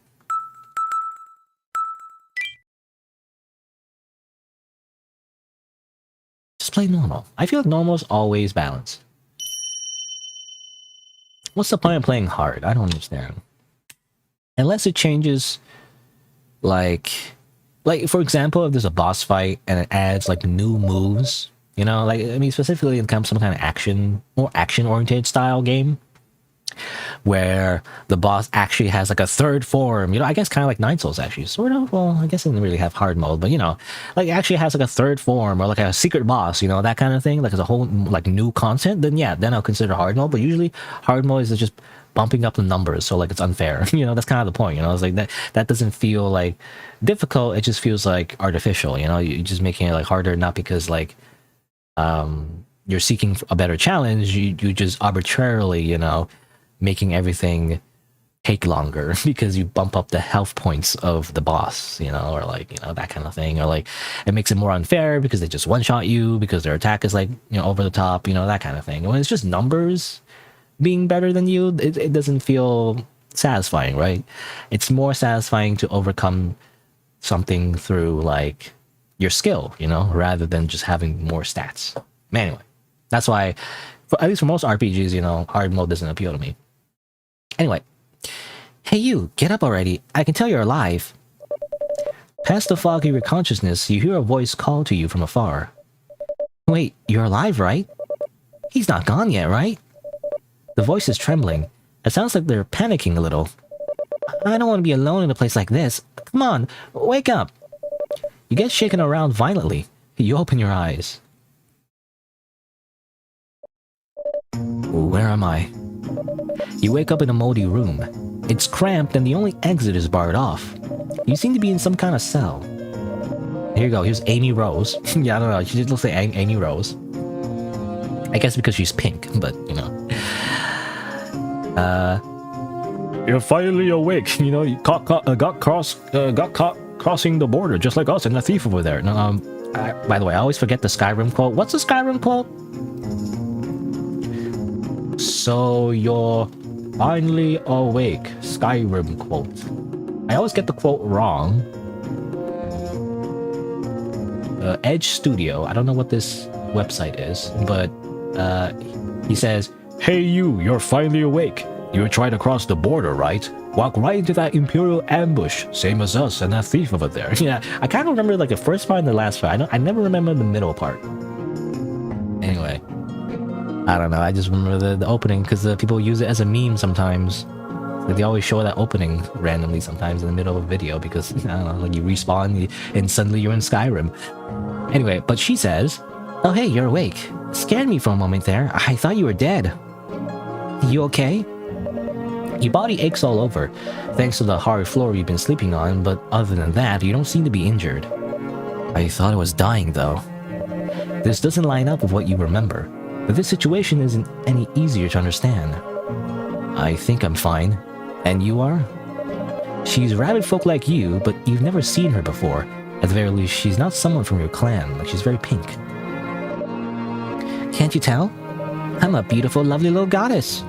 Just play normal. I feel like normal is always balanced. What's the point of playing hard? I don't understand. Unless it changes, like for example, if there's a boss fight and it adds like new moves, you know, like I mean specifically in some kind of action or action-oriented style game. Where the boss actually has like a third form, you know, I guess kind of like Nine Souls actually, sort of. Well, I guess it didn't really have hard mode, but you know, like it actually has like a third form or like a secret boss, you know, that kind of thing. Like it's a whole like new content. Then yeah, then I'll consider hard mode. But usually hard mode is just bumping up the numbers, so like it's unfair. You know, that's kind of the point. You know, it's like that doesn't feel like difficult. It just feels like artificial. You know, you're just making it like harder, not because like you're seeking a better challenge. You just arbitrarily, you know, making everything take longer because you bump up the health points of the boss, you know, or like, you know, that kind of thing. Or like it makes it more unfair because they just one-shot you because their attack is like, you know, over the top, you know, that kind of thing. When it's just numbers being better than you, it doesn't feel satisfying, right? It's more satisfying to overcome something through like your skill, you know, rather than just having more stats. Anyway, that's why, at least for most RPGs, you know, hard mode doesn't appeal to me. Anyway, hey you, get up already. I can tell you're alive. Past the fog of your consciousness, you hear a voice call to you from afar. Wait, you're alive, right? He's not gone yet, right? The voice is trembling. It sounds like they're panicking a little. I don't want to be alone in a place like this. Come on, wake up. You get shaken around violently. You open your eyes. Where am I? You wake up in a moldy room. It's cramped and the only exit is barred off. You seem to be in some kind of cell. Here you go, here's Amy Rose. Yeah, I don't know, she just looks like Amy Rose. I guess because she's pink, but, you know. You're finally awake, you know, you got caught crossing the border just like us and the thief over there. By the way, I always forget the Skyrim quote. What's the Skyrim quote? So you're finally awake. Skyrim quote. I always get the quote wrong. Edge Studio. I don't know what this website is, but he says, "Hey you, you're finally awake. You tried to cross the border, right? Walk right into that Imperial ambush, same as us and that thief over there." Yeah, I kind of remember like the first part and the last part. I never remember the middle part. Anyway, I don't know. I just remember the opening because people use it as a meme sometimes. Like they always show that opening randomly sometimes in the middle of a video because, I don't know, like you respawn and suddenly you're in Skyrim. Anyway, but she says, "Oh hey, you're awake. Scared me for a moment there. I thought you were dead. You okay? Your body aches all over, thanks to the hard floor you've been sleeping on, but other than that, you don't seem to be injured." "I thought I was dying though." "This doesn't line up with what you remember, but this situation isn't any easier to understand." "I think I'm fine. And you are?" "She's rabbit folk like you, but you've never seen her before. At the very least, she's not someone from your clan, like she's very pink." "Can't you tell? I'm a beautiful, lovely little goddess."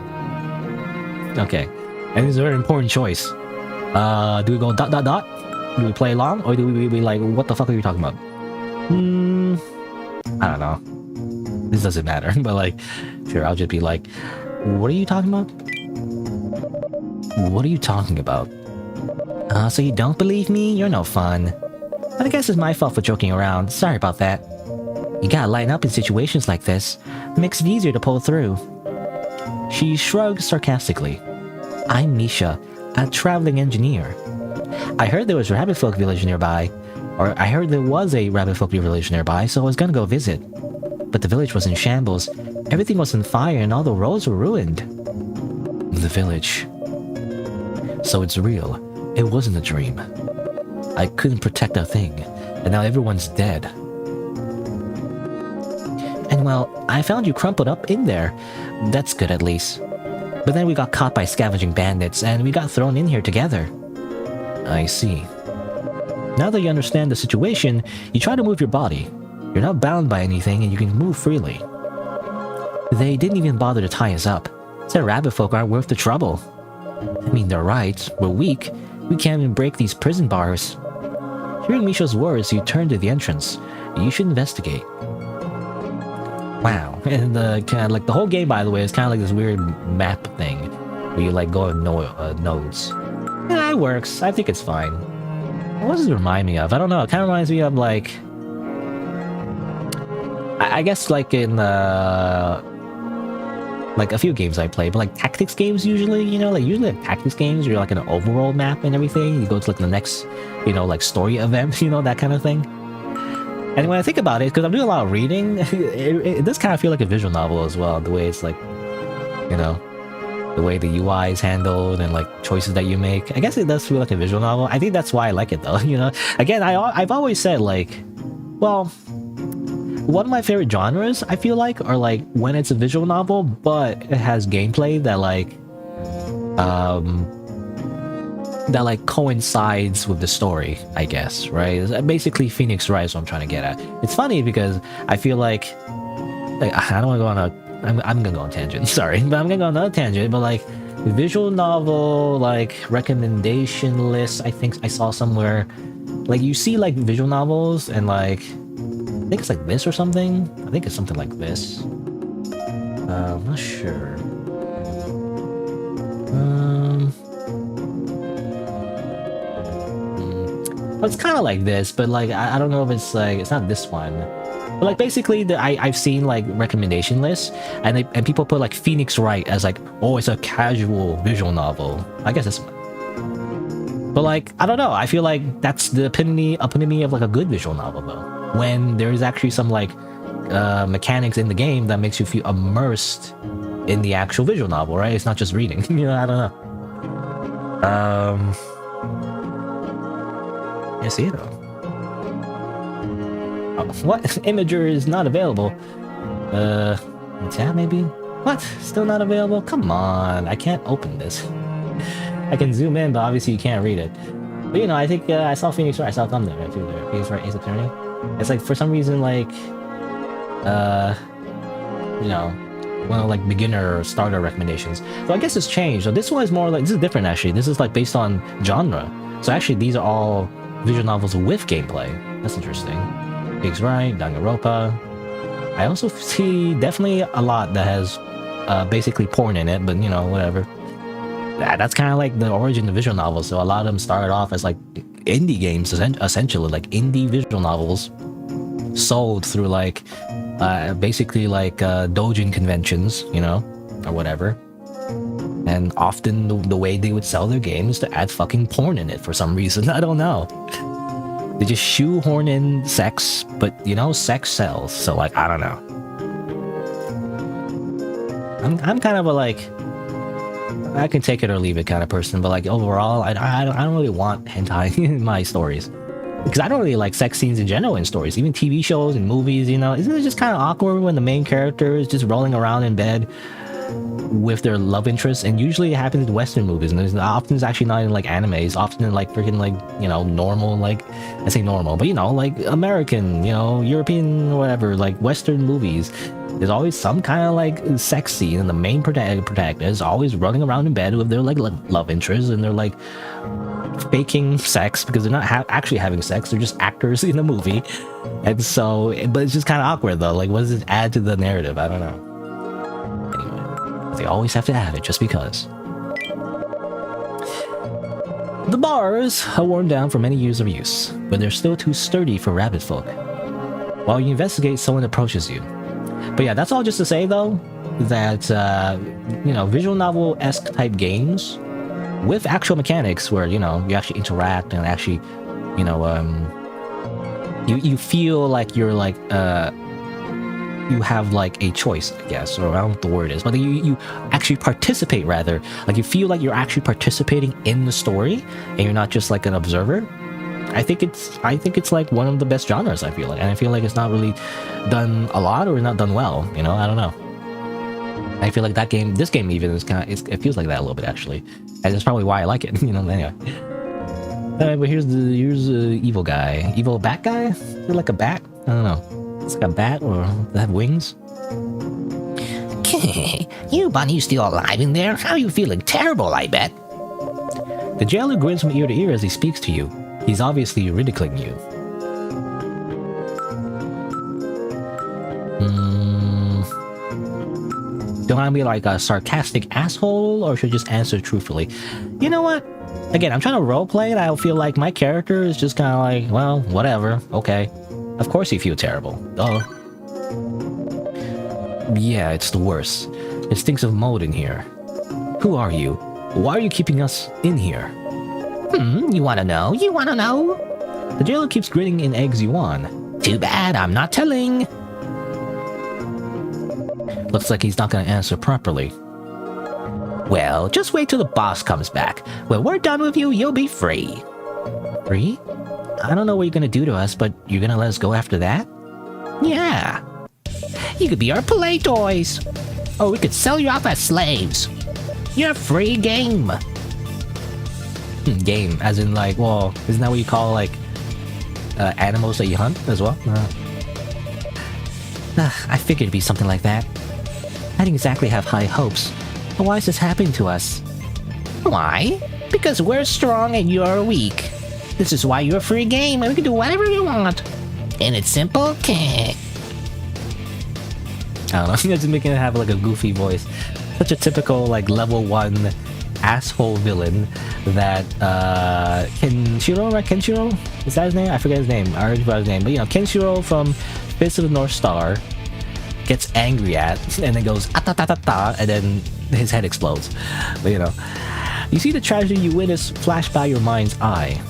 Okay, and it's a very important choice. Do we go ... Do we play along, or do we be like, what the fuck are you talking about? I don't know. This doesn't matter, but like, sure, I'll just be like, what are you talking about? What are you talking about? So you don't believe me? You're no fun. But I guess it's my fault for joking around. Sorry about that. You gotta lighten up in situations like this. It makes it easier to pull through. She shrugged sarcastically. "I'm Misha, a traveling engineer. I heard there was a rabbit folk village nearby. Or I heard there was a rabbit folk village nearby, so I was gonna go visit. But the village was in shambles. Everything was on fire and all the roads were ruined." The village. So it's real. It wasn't a dream. I couldn't protect a thing, and now everyone's dead. And well, I found you crumpled up in there. That's good at least. But then we got caught by scavenging bandits, and we got thrown in here together. I see. Now that you understand the situation, you try to move your body. You're not bound by anything, and you can move freely. They didn't even bother to tie us up. Said rabbit folk aren't worth the trouble. I mean, they're right. We're weak. We can't even break these prison bars. Hearing Misha's words, you turn to the entrance. You should investigate. Wow. And kind of like the whole game, by the way, is kind of like this weird map thing where you like go on nodes. Yeah, it works. I think it's fine. What does it remind me of? I don't know. It kind of reminds me of like, I guess like in like a few games I play, but like tactics games usually, you know, like usually like tactics games, you're like an overworld map and everything. You go to like the next, you know, like story event, you know, that kind of thing. And when I think about it, because I'm doing a lot of reading, it does kind of feel like a visual novel as well. The way it's like, you know, the way the UI is handled and like choices that you make. I guess it does feel like a visual novel. I think that's why I like it though. You know, again, I've always said like, well, one of my favorite genres, I feel like, are like when it's a visual novel, but it has gameplay that like coincides with the story, I guess, right? Basically, Phoenix Wright is what I'm trying to get at. It's funny because I feel like I don't want to go on a... I'm gonna go on a tangent, sorry, but I'm gonna go on another tangent, but like visual novel, like recommendation list, I think I saw somewhere, like you see like visual novels and like, I think it's like this or something. I think it's something like this. I'm not sure. Well, it's kind of like this, but like I don't know if it's like, it's not this one. But like basically, I've seen like recommendation lists, and people put like Phoenix Wright as like, oh, it's a casual visual novel. I guess it's. But like I don't know. I feel like that's the epitome of like a good visual novel though. When there's actually some like mechanics in the game that makes you feel immersed in the actual visual novel, right? It's not just reading. You know, I don't know. I see it though. Oh, what? Imager is not available. Tab maybe? What? Still not available? Come on, I can't open this. I can zoom in, but obviously you can't read it. But you know, I think I saw Phoenix Wright. I saw a thumbnail right through there. Phoenix Wright Ace Attorney. It's like for some reason like, you know, one of like beginner or starter recommendations. So I guess it's changed. So this one is more like, this is different actually. This is like based on genre. So actually these are all visual novels with gameplay. That's interesting. Pigs Right, Danganronpa. I also see definitely a lot that has basically porn in it, but you know, whatever. That's kind of like the origin of visual novels. So a lot of them started off as like indie games, essentially like indie visual novels sold through like basically like doujin conventions, you know, or whatever. And often the way they would sell their games is to add fucking porn in it for some reason. I don't know. They just shoehorn in sex, but you know, sex sells. So like, I don't know. I'm kind of a like, I can take it or leave it kind of person, but like overall, I don't really want hentai in my stories. Because I don't really like sex scenes in general in stories, even TV shows and movies, you know. Isn't it just kind of awkward when the main character is just rolling around in bed with their love interest? And usually it happens in Western movies, and often it's actually not in like animes, often in like freaking like, you know, normal, like, I say normal, but you know, like American, you know, European, whatever, like Western movies. There's always some kind of like sex scene, and the main protagonist is always running around in bed with their like love interest, and they're like faking sex because they're not actually having sex, they're just actors in the movie. And so, but it's just kind of awkward though, like what does it add to the narrative? I don't know. Anyway, they always have to add it just because. The bars are worn down from many years of use, but they're still too sturdy for rabbit folk. While you investigate, someone approaches you. But yeah, that's all just to say though that you know, visual novel-esque type games with actual mechanics where, you know, you actually interact and actually, you know, you feel like you're like you have like a choice, I guess, or I don't know what the word is, but you actually participate, rather, like you feel like you're actually participating in the story and you're not just like an observer. I think it's like one of the best genres, I feel like, and I feel like it's not really done a lot or not done well, you know. I don't know. I feel like this game even is kind of, it feels like that a little bit actually, and that's probably why I like it, you know. Anyway, but here's the evil guy, evil bat guy. Is it like a bat? I don't know. It's like a bat, or does it have wings? You bunny, still alive in there? How are you feeling? Terrible, I bet. The jailer grins from ear to ear as he speaks to you. He's obviously ridiculing you. Do I be like a sarcastic asshole, or should I just answer truthfully? You know what? Again, I'm trying to roleplay, and I feel like my character is just kind of like, well, whatever, okay. Of course you feel terrible. Duh. Yeah, it's the worst. It stinks of mold in here. Who are you? Why are you keeping us in here? You wanna know? You wanna know? The jailer keeps grinning and eggs you on. Too bad, I'm not telling. Looks like he's not gonna answer properly. Well, just wait till the boss comes back. When we're done with you, you'll be free. Free? I don't know what you're gonna do to us, but you're gonna let us go after that? Yeah. You could be our play toys. Or we could sell you off as slaves. You're free game. Game, as in like, well, isn't that what you call like animals that you hunt as well? I figured it'd be something like that. I didn't exactly have high hopes. But why is this happening to us? Why? Because we're strong and you're weak. This is why you're a free game and we can do whatever you want. And it's simple. I don't know, just making it have like a goofy voice. Such a typical like level 1 asshole villain that Kenshiro, right? Kenshiro? Is that his name? I forget his name. I already forgot his name. But you know, Kenshiro from Fist of the North Star gets angry at and then goes ah-ta-ta-ta-ta, and then his head explodes. But you know, you see the tragedy you witness flash by your mind's eye.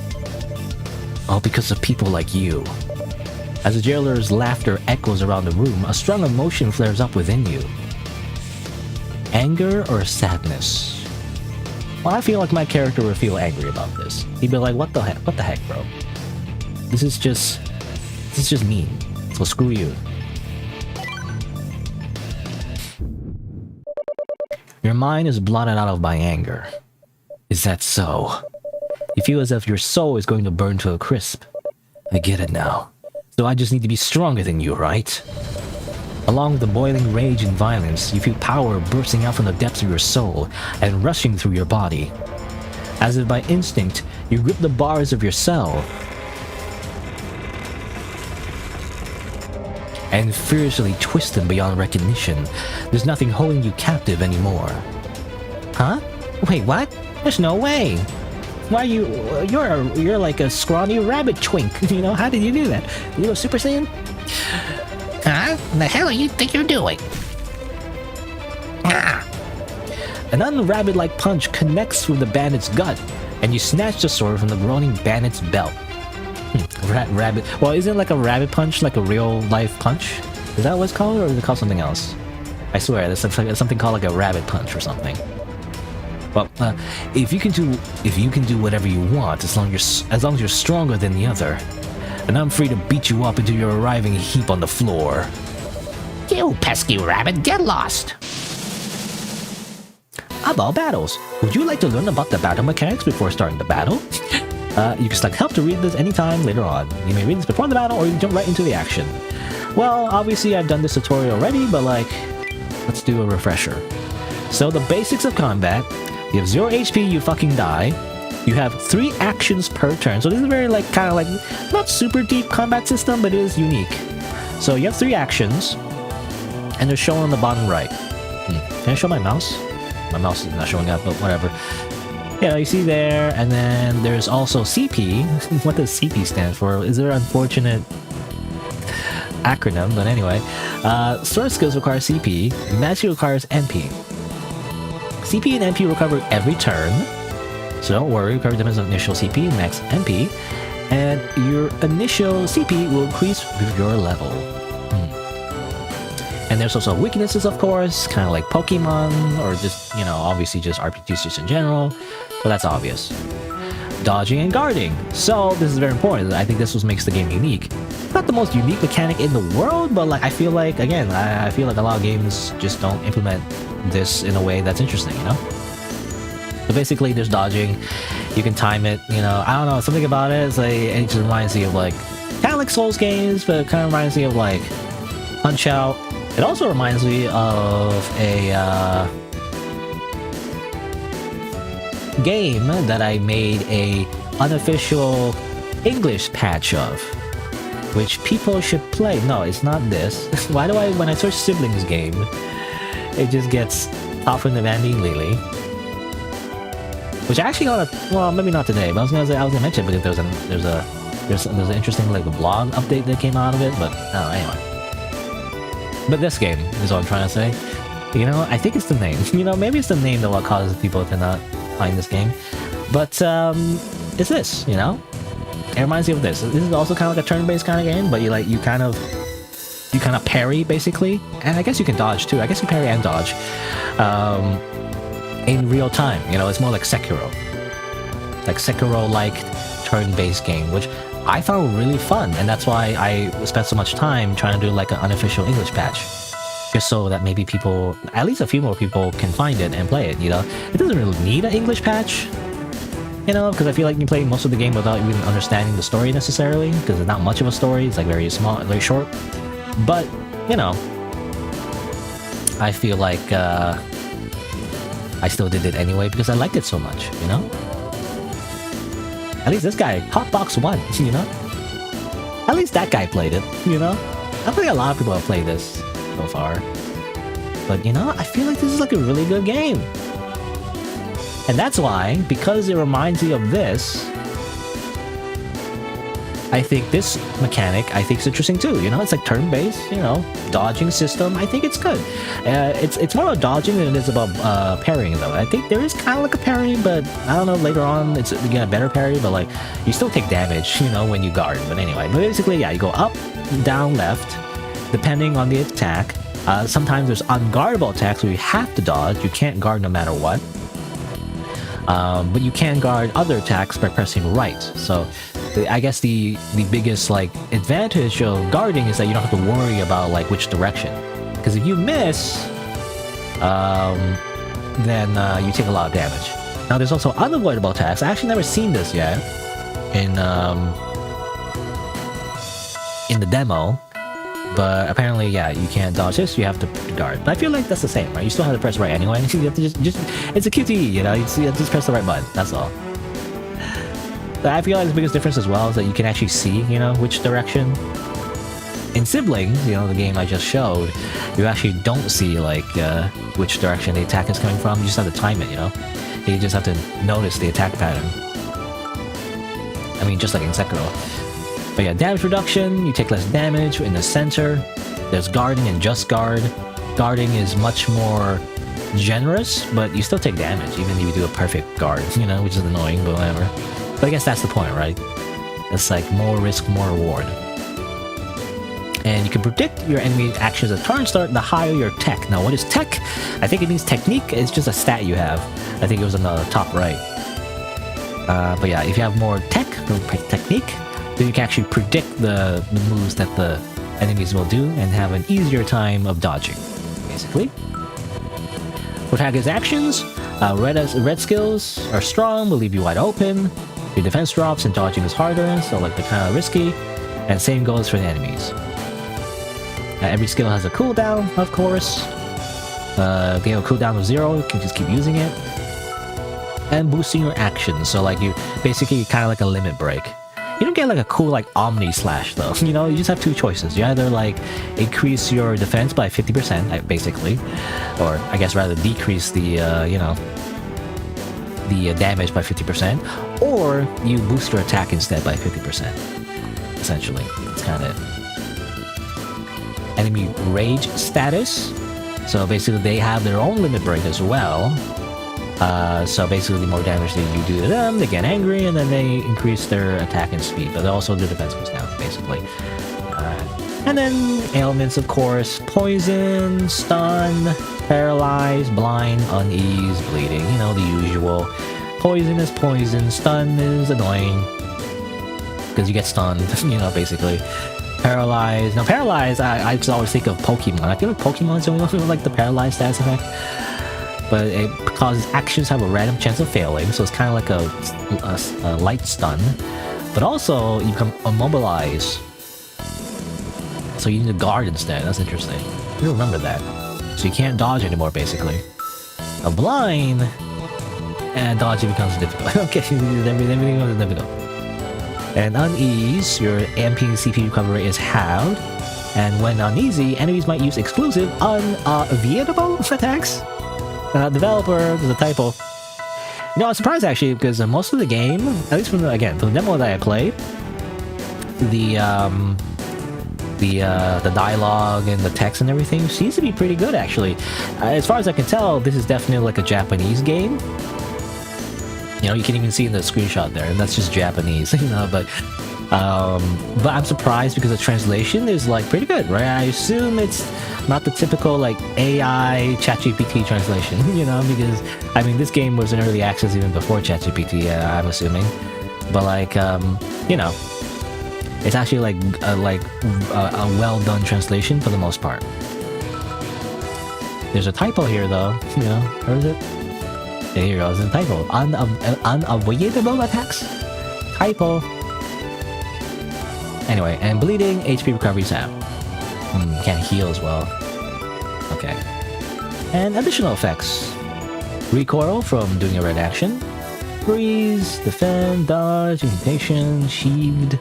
All because of people like you. As the jailer's laughter echoes around the room, a strong emotion flares up within you. Anger or sadness? Well, I feel like my character would feel angry about this. He'd be like, what the heck, bro? This is just mean. So screw you. Your mind is blotted out of by anger. Is that so? You feel as if your soul is going to burn to a crisp. I get it now. So I just need to be stronger than you, right? Along with the boiling rage and violence, you feel power bursting out from the depths of your soul and rushing through your body. As if by instinct, you grip the bars of your cell and fiercely twist them beyond recognition. There's nothing holding you captive anymore. Huh? Wait, what? There's no way. Why are you... You're like a scrawny rabbit twink. You know, how did you do that? You a Super Saiyan? Huh? The hell you think you're doing? Ah. An unrabbit-like punch connects with the bandit's gut, and you snatch the sword from the groaning bandit's belt. Rabbit... Well, isn't it like a rabbit punch like a real-life punch? Is that what it's called, or is it called something else? I swear, there's something called like a rabbit punch or something. Well, if you can do whatever you want, as long as you're stronger than the other, and I'm free to beat you up until you're arriving heap on the floor. You pesky rabbit, get lost! About battles, would you like to learn about the battle mechanics before starting the battle? You can select help to read this anytime later on. You may read this before the battle, or you can jump right into the action. Well, obviously I've done this tutorial already, but like, let's do a refresher. So the basics of combat: you have 0 HP, you fucking die. You have 3 actions per turn. So this is very like, kind of like, not super deep combat system, but it is unique. So you have 3 actions, and they're shown on the bottom right. Can I show my mouse? My mouse is not showing up, but whatever. Yeah, you see there, and then there's also CP. What does CP stand for? Is there an unfortunate acronym? But anyway, sword skills require CP, magic requires MP. CP and MP recover every turn, so don't worry, recover them as initial CP, max MP, and your initial CP will increase with your level. And there's also weaknesses, of course, kind of like Pokemon, or just, you know, obviously just RPGs just in general, so that's obvious. Dodging and guarding. So this is very important. I think this is what makes the game unique. Not the most unique mechanic in the world, but like I feel like, again, I feel like a lot of games just don't implement this in a way that's interesting, you know? So basically there's dodging, you can time it, you know, I don't know, something about it, it's like, it just reminds me of like, kind of like Souls games, but it kind of reminds me of like Punch-Out. It also reminds me of a game that I made a unofficial English patch of, which people should play. No, it's not this. Why do I, when I search siblings game, it just gets top from the Vandy lately. Which I actually got a, well, maybe not today, but I was gonna mention it because there's an interesting like a blog update that came out of it, but anyway. But this game is what I'm trying to say. You know, I think it's the name. You know, maybe it's the name that what causes people to not find this game. But it's this, you know? It reminds me of this. This is also kind of like a turn-based kind of game, but you kind of parry basically, and I guess you can dodge too. I guess you parry and dodge in real time. You know, it's more like Sekiro-like turn-based game, which I found really fun, and that's why I spent so much time trying to do like an unofficial English patch, just so that maybe people, at least a few more people, can find it and play it. You know, it doesn't really need an English patch, you know, because I feel like you can play most of the game without even understanding the story necessarily, because it's not much of a story. It's like very small, very short. But you know, I feel like I still did it anyway because I liked it so much. You know. At least this guy, Hotbox 1, you know? At least that guy played it, you know? I think a lot of people have played this so far. But, you know, I feel like this is like a really good game. And that's why, because it reminds me of this, I think this mechanic, I think is interesting too, you know? It's like turn-based, you know, dodging system. I think it's good. It's more about dodging than it is about parrying, though. I think there is kind of like a parry, but I don't know, later on you get a better parry, but like, you still take damage, you know, when you guard. But anyway, but basically, yeah, you go up, down, left, depending on the attack. Sometimes there's unguardable attacks where you have to dodge. You can't guard no matter what. But you can guard other attacks by pressing right. So I guess the biggest like advantage of guarding is that you don't have to worry about like which direction, because if you miss, then you take a lot of damage. Now there's also unavoidable attacks. I actually never seen this yet in the demo, But apparently, yeah, you can't dodge this. You have to guard. But I feel like that's the same, right? You still have to press right anyway. You have to just it's a QTE, you know. You just press the right button. That's all. But I feel like the biggest difference as well is that you can actually see, you know, which direction. In Siblings, you know, the game I just showed, you actually don't see like which direction the attack is coming from. You just have to time it, you know. You just have to notice the attack pattern. I mean, just like in Sekiro. But yeah, damage reduction, you take less damage in the center. There's guarding and just guard. Guarding is much more generous, but you still take damage, even if you do a perfect guard, you know, which is annoying, but whatever. But I guess that's the point, right? It's like more risk, more reward. And you can predict your enemy actions at turn start the higher your tech. Now, what is tech? I think it means technique. It's just a stat you have. I think it was on the top right. But yeah, if you have more tech, or technique, then you can actually predict the moves that the enemies will do and have an easier time of dodging, basically. Protagonist actions, red skills are strong, will leave you wide open. Your defense drops and dodging is harder, so like they're kind of risky. And same goes for the enemies. Every skill has a cooldown, of course. They have a cooldown of 0, you can just keep using it. And boosting your actions, so like you basically kind of like a limit break. You don't get like a cool like Omni Slash though, you know, you just have two choices. You either like increase your defense by 50%, basically, or I guess rather decrease the, you know, the damage by 50%, or you boost your attack instead by 50%, essentially. That's kind of it. Enemy Rage status, so basically they have their own limit break as well. So basically the more damage that you do to them, they get angry and then they increase their attack and speed, but also their defense goes down, basically. And then ailments, of course: poison, stun, paralyze, blind, unease, bleeding, you know, the usual. Poison is poison, stun is annoying, because you get stunned, you know, basically. Paralyze. Now, paralyze, I just always think of Pokemon. I feel like Pokemon's the only one with like the paralyze status effect. But it causes actions have a random chance of failing, so it's kind of like a light stun. But also, you can immobilize, so you need to guard instead. That's interesting. You remember that. So you can't dodge anymore, basically. A blind, and dodging becomes difficult. Okay, everything becomes difficult. And unease, your MP and CP recovery is halved. And when uneasy, enemies might use exclusive unavoidable attacks. Developer, there's a typo. You know, I'm surprised actually, because most of the game, at least from the demo that I played, the dialogue and the text and everything seems to be pretty good actually. As far as I can tell, this is definitely like a Japanese game. You know, you can even see in the screenshot there, and that's just Japanese, you know, but I'm surprised because the translation is like pretty good, right? I assume it's not the typical like AI ChatGPT translation, you know, because I mean this game was in early access even before ChatGPT, I'm assuming. But like, you know, it's actually like a well done translation for the most part. There's a typo here though, you know, where is it? Yeah, here goes the typo. Unavoidable attacks. Typo. Anyway, and bleeding, HP recovery's half. Can't heal as well. Okay. And additional effects. Recoil from doing a red action. Freeze, defend, dodge, invitation, sheathed,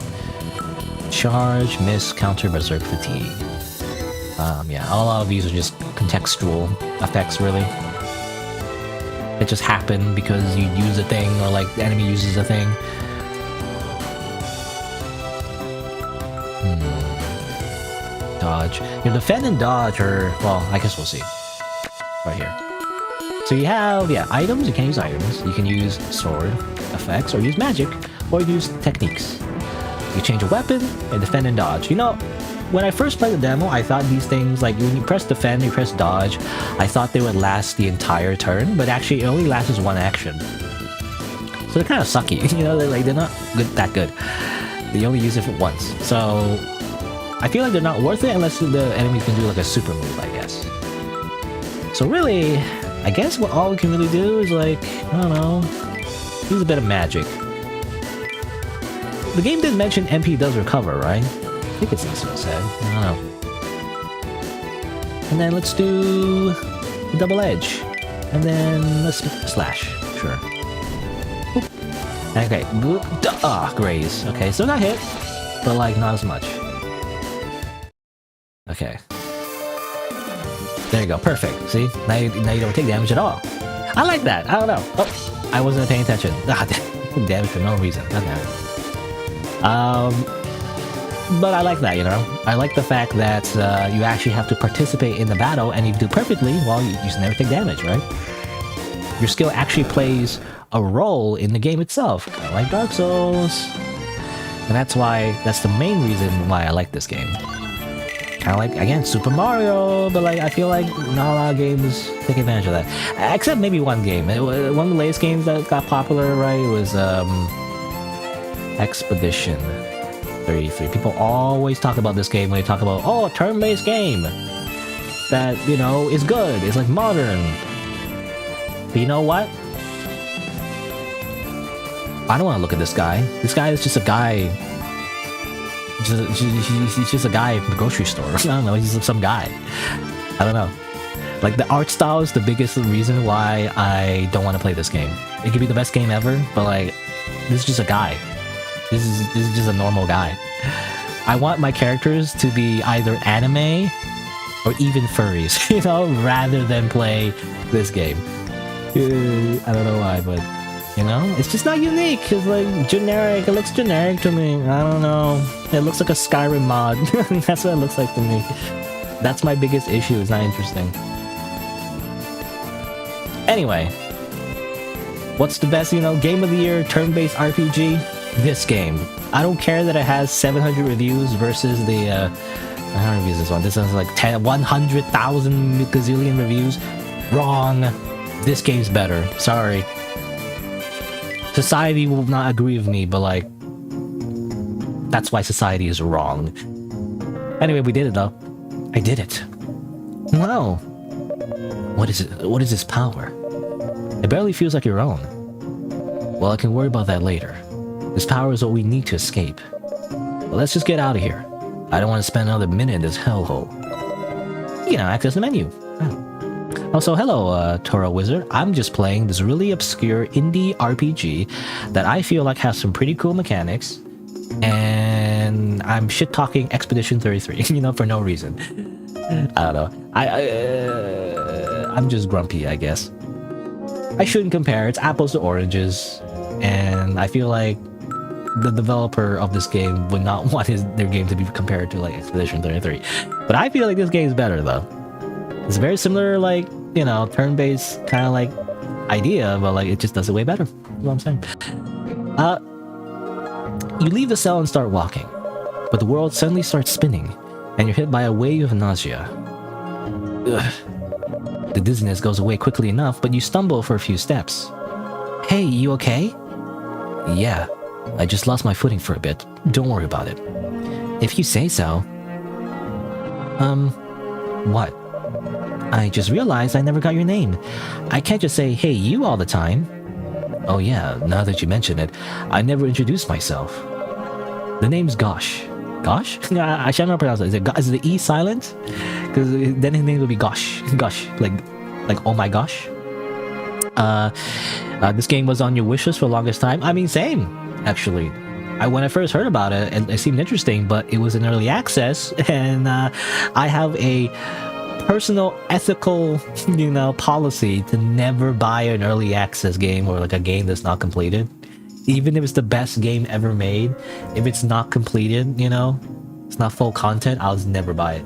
charge, miss, counter, berserk, fatigue. Yeah, a lot of these are just contextual effects, really. It just happened because you use a thing, or like the enemy uses a thing. Dodge. Your defend and dodge are, well, I guess we'll see. Right here. So you have, yeah, items. You can use items. You can use sword effects, or use magic, or use techniques. You change a weapon, and defend and dodge. You know, when I first played the demo, I thought these things, like when you press defend, you press dodge, I thought they would last the entire turn, but actually it only lasts one action. So they're kind of sucky, you know, they're not that good. They only use it for once. So I feel like they're not worth it unless the enemies can do like a super move, I guess. So really, I guess what all we can really do is like, I don't know, use a bit of magic. The game did mention MP does recover, right? I think it's what it said. I don't know. And then let's do double edge. And then let's slash. Sure. Oop. Okay. Graze. Okay, still got hit, but like not as much. Okay. There you go. Perfect. See? Now you don't take damage at all. I like that. I don't know. Oh, I wasn't paying attention. Damage for no reason. God damn it. But I like that, you know? I like the fact that you actually have to participate in the battle, and if you do perfectly, well, you just never take damage, right? Your skill actually plays a role in the game itself, kind of like Dark Souls. And that's the main reason why I like this game. Kind of like, again, Super Mario, but like I feel like not a lot of games take advantage of that. Except maybe one game. One of the latest games that got popular, right, was Expedition 33. People always talk about this game when they talk about, oh, a turn-based game that, you know, is good. It's like modern. But you know what? I don't want to look at this guy. This guy is just a guy. He's just a guy in the grocery store. I don't know. He's just some guy. I don't know. Like, the art style is the biggest reason why I don't want to play this game. It could be the best game ever, but like, this is just a guy. This is just a normal guy. I want my characters to be either anime or even furries, you know, rather than play this game. I don't know why, but you know, it's just not unique. It's like generic. It looks generic to me. I don't know. It looks like a Skyrim mod. That's what it looks like to me. That's my biggest issue. It's not interesting. Anyway, what's the best, you know, game of the year turn-based RPG? This game. I don't care that it has 700 reviews versus the how many reviews is this one? This has like 100,000 gazillion reviews. Wrong. This game's better. Sorry. Society will not agree with me, but like, that's why society is wrong. Anyway, we did it though. I did it. Wow. What is it? What is this power? It barely feels like your own. Well, I can worry about that later. This power is what we need to escape. But let's just get out of here. I don't want to spend another minute in this hellhole. You can now access the menu. Oh. Also, hello, Toro Wizard. I'm just playing this really obscure indie RPG that I feel like has some pretty cool mechanics. And I'm shit-talking Expedition 33, you know, for no reason. I don't know. I'm just grumpy, I guess. I shouldn't compare. It's apples to oranges. And I feel like the developer of this game would not want their game to be compared to like Expedition 33. But I feel like this game is better though. It's very similar, like, you know, turn-based kind of like idea, but like it just does it way better. That's what I'm saying. You leave the cell and start walking, but the world suddenly starts spinning, and you're hit by a wave of nausea. Ugh. The dizziness goes away quickly enough, but you stumble for a few steps. Hey, you okay? Yeah, I just lost my footing for a bit. Don't worry about it. If you say so. What? I just realized I never got your name. I can't just say, hey, you all the time. Oh yeah, now that you mention it, I never introduced myself. The name's Gosh. Gosh? I shall not pronounce it. Is the E silent? Because then his name would be Gosh. Gosh. Like oh my gosh. This game was on your wish list for the longest time. I mean, same, actually. When I first heard about it, it seemed interesting, but it was in early access, and I have a personal ethical, you know, policy to never buy an early access game or like a game that's not completed. Even if it's the best game ever made, if it's not completed, you know, it's not full content, I'll just never buy it.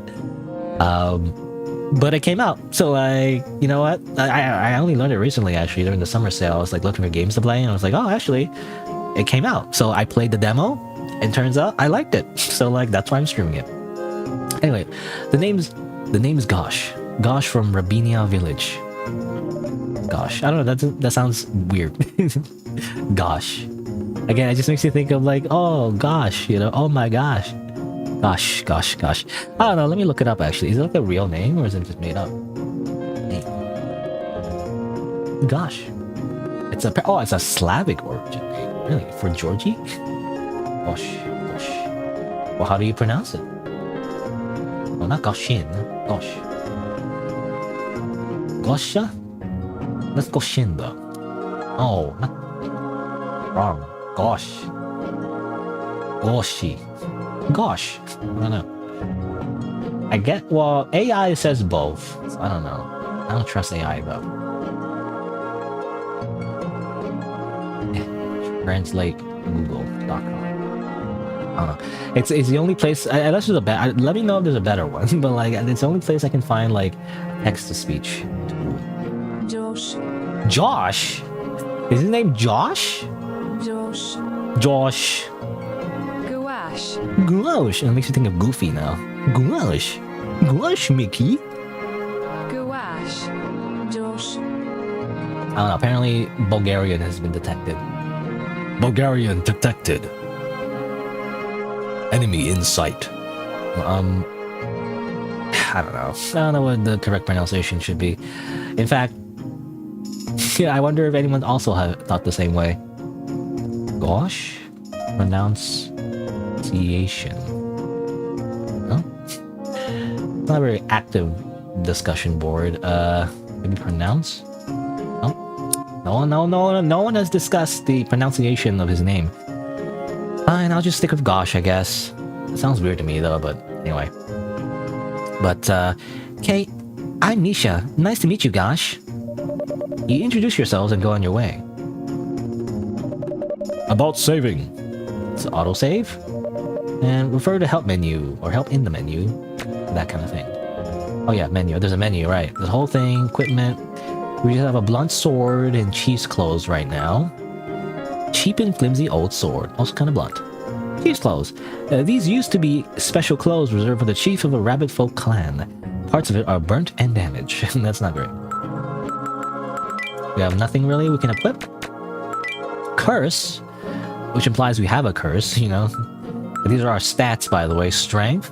But it came out, so like, you know what? I only learned it recently, actually, during the summer sale. I was like looking for games to play, and I was like, oh, actually, it came out. So I played the demo, and turns out I liked it. So like, that's why I'm streaming it. Anyway, the name's Gosh. Gosh from Rabinia Village. Gosh, I don't know, that sounds weird. Gosh. Again, it just makes you think of like, oh gosh, you know, oh my gosh. Gosh. I don't know, let me look it up actually. Is it like a real name or is it just made up? Hey. Gosh. It's a Slavic origin. Really? For Georgie? Gosh. Well, how do you pronounce it? Well, not Goshin. Gosh. Gosha? Let's go Shinda. Oh, not wrong. Gosh. Goshi. Gosh. I don't know. I get, well, AI says both. So I don't know. I don't trust AI though. Translate google.com. I don't know. It's the only place, unless there's a better, let me know if there's a better one, but like, it's the only place I can find like text-to-speech. Josh. Josh? Is his name Josh? Josh. Josh. Gouache. Gouache. It makes me think of Goofy now. Gouache. Gouache, Mickey. Gouache. Josh. I don't know. Apparently, Bulgarian has been detected. Bulgarian detected. Enemy in sight. I don't know. I don't know what the correct pronunciation should be. In fact, yeah, I wonder if anyone also thought the same way. Gosh? Pronunciation. Huh? Not a very active discussion board. Maybe pronounce? No one has discussed the pronunciation of his name. Fine, I'll just stick with Gosh, I guess. It sounds weird to me though, but anyway. But, Kate, I'm Misha. Nice to meet you, Gosh. You introduce yourselves and go on your way. About saving. It's autosave. And refer to help menu, or help in the menu. That kind of thing. Oh yeah, menu. There's a menu, right. The whole thing, equipment. We just have a blunt sword and chief's clothes right now. Cheap and flimsy old sword. Also kind of blunt. Chief's clothes. These used to be special clothes reserved for the chief of a rabbit folk clan. Parts of it are burnt and damaged. That's not great. We have nothing really we can equip. Curse, which implies we have a curse, you know. These are our stats, by the way. Strength,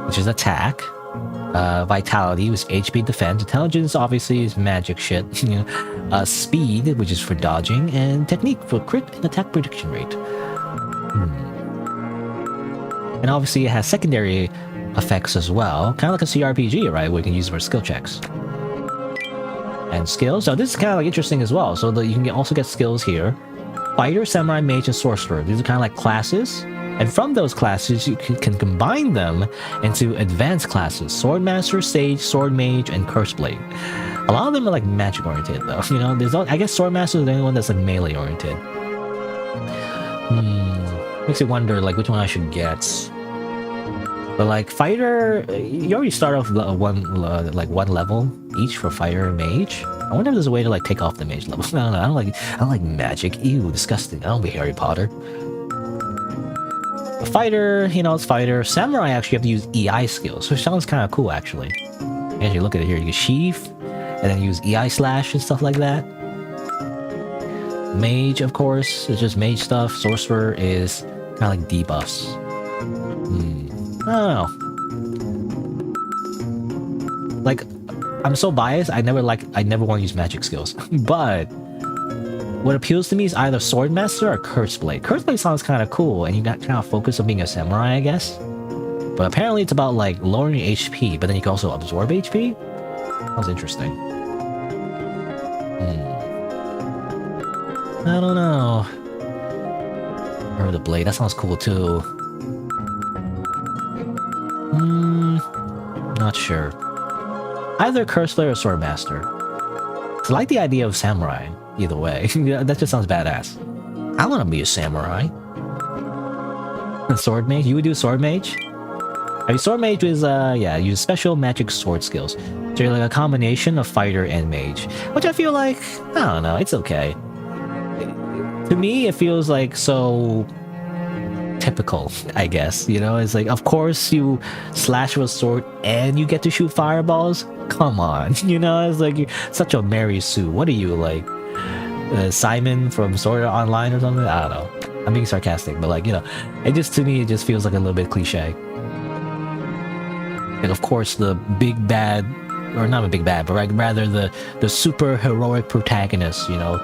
which is attack. Vitality, which is HP defense. Intelligence, obviously, is magic shit. You know. Speed, which is for dodging. And technique for crit and attack prediction rate. And obviously, it has secondary effects as well. Kind of like a CRPG, right? Where you can use it for skill checks. And skills. So this is kind of like interesting as well. So that you can also get skills here. Fighter, Samurai, Mage, and Sorcerer. These are kind of like classes. And from those classes, you can combine them into advanced classes. Swordmaster, Sage, Sword Mage, and Curse Blade. A lot of them are like magic oriented though. You know, there's I guess Swordmaster is the only one that's like melee oriented. Makes you wonder like which one I should get. But like Fighter, you already start off one level each for Fighter and Mage. I wonder if there's a way to like take off the Mage level. I don't know. I don't like magic. Ew, disgusting. I don't be Harry Potter. A Fighter, you know, it's Fighter. Samurai actually have to use EI skills, which sounds kind of cool actually. As you look at it here, you can sheath, and then use EI slash and stuff like that. Mage, of course, is just mage stuff. Sorcerer is kind of like debuffs. I don't know. Like, I'm so biased. I never want to use magic skills. But what appeals to me is either Swordmaster or Curse Blade. Curse Blade sounds kind of cool, and you got kind of focus on being a samurai, I guess. But apparently, it's about like lowering your HP, but then you can also absorb HP. Sounds interesting. I don't know. Or the blade. That sounds cool too. Not sure. Either Curse Blade or Swordmaster. I like the idea of samurai. Either way, that just sounds badass. I want to be a samurai. Sword Mage? You would do Sword Mage? I mean, Sword Mage is, yeah, use special magic sword skills. So you're like a combination of fighter and mage. Which I feel like, I don't know, it's okay. To me, it feels like so typical, I guess. You know, it's like, of course you slash with a sword and you get to shoot fireballs? Come on, you know, it's like you're such a Mary Sue. What are you, like, Simon from Sword Art Online or something? I don't know. I'm being sarcastic, but like, you know, it just, to me, it just feels like a little bit cliche. And of course, the big bad, or not a big bad, but rather the super heroic protagonist, you know,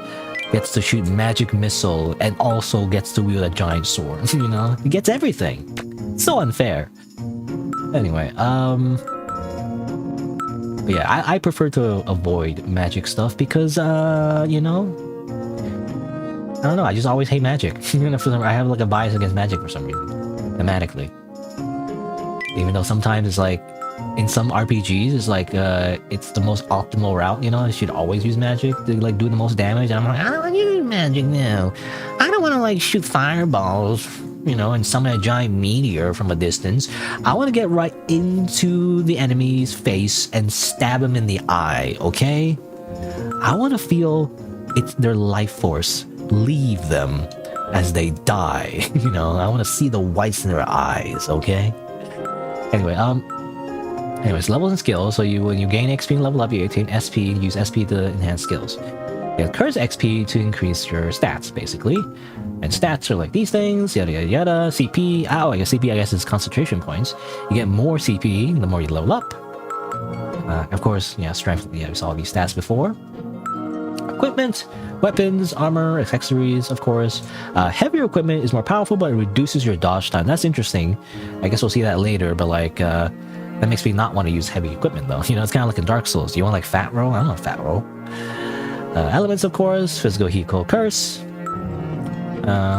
gets to shoot magic missile and also gets to wield a giant sword, you know? He gets everything. So unfair. Anyway, But yeah, I prefer to avoid magic stuff because, you know, I don't know. I just always hate magic. I have like a bias against magic for some reason, thematically. Even though sometimes it's like, in some RPGs, it's like, it's the most optimal route, you know? You should always use magic to like do the most damage. And I'm like, I don't want to use magic now. I don't want to like shoot fireballs, you know, and summon a giant meteor from a distance. I want to get right into the enemy's face and stab him in the eye, okay? I want to feel it's their life force leave them as they die, you know? I want to see the whites in their eyes, okay? Anyway, anyways, levels and skills. So when you gain XP and level up, you attain SP and use SP to enhance skills. You get curse XP to increase your stats, basically. And stats are like these things, yada yada yada. CP, I guess CP, I guess, is concentration points. You get more CP the more you level up. Of course, yeah, strength. Yeah, we saw these stats before. Equipment, weapons, armor, accessories, of course. Heavier equipment is more powerful, but it reduces your dodge time. That's interesting. I guess we'll see that later, but like, that makes me not want to use heavy equipment though. You know, it's kind of like in Dark Souls. You want like fat roll? I don't want fat roll. Elements, of course. Physical, heat, cold, curse.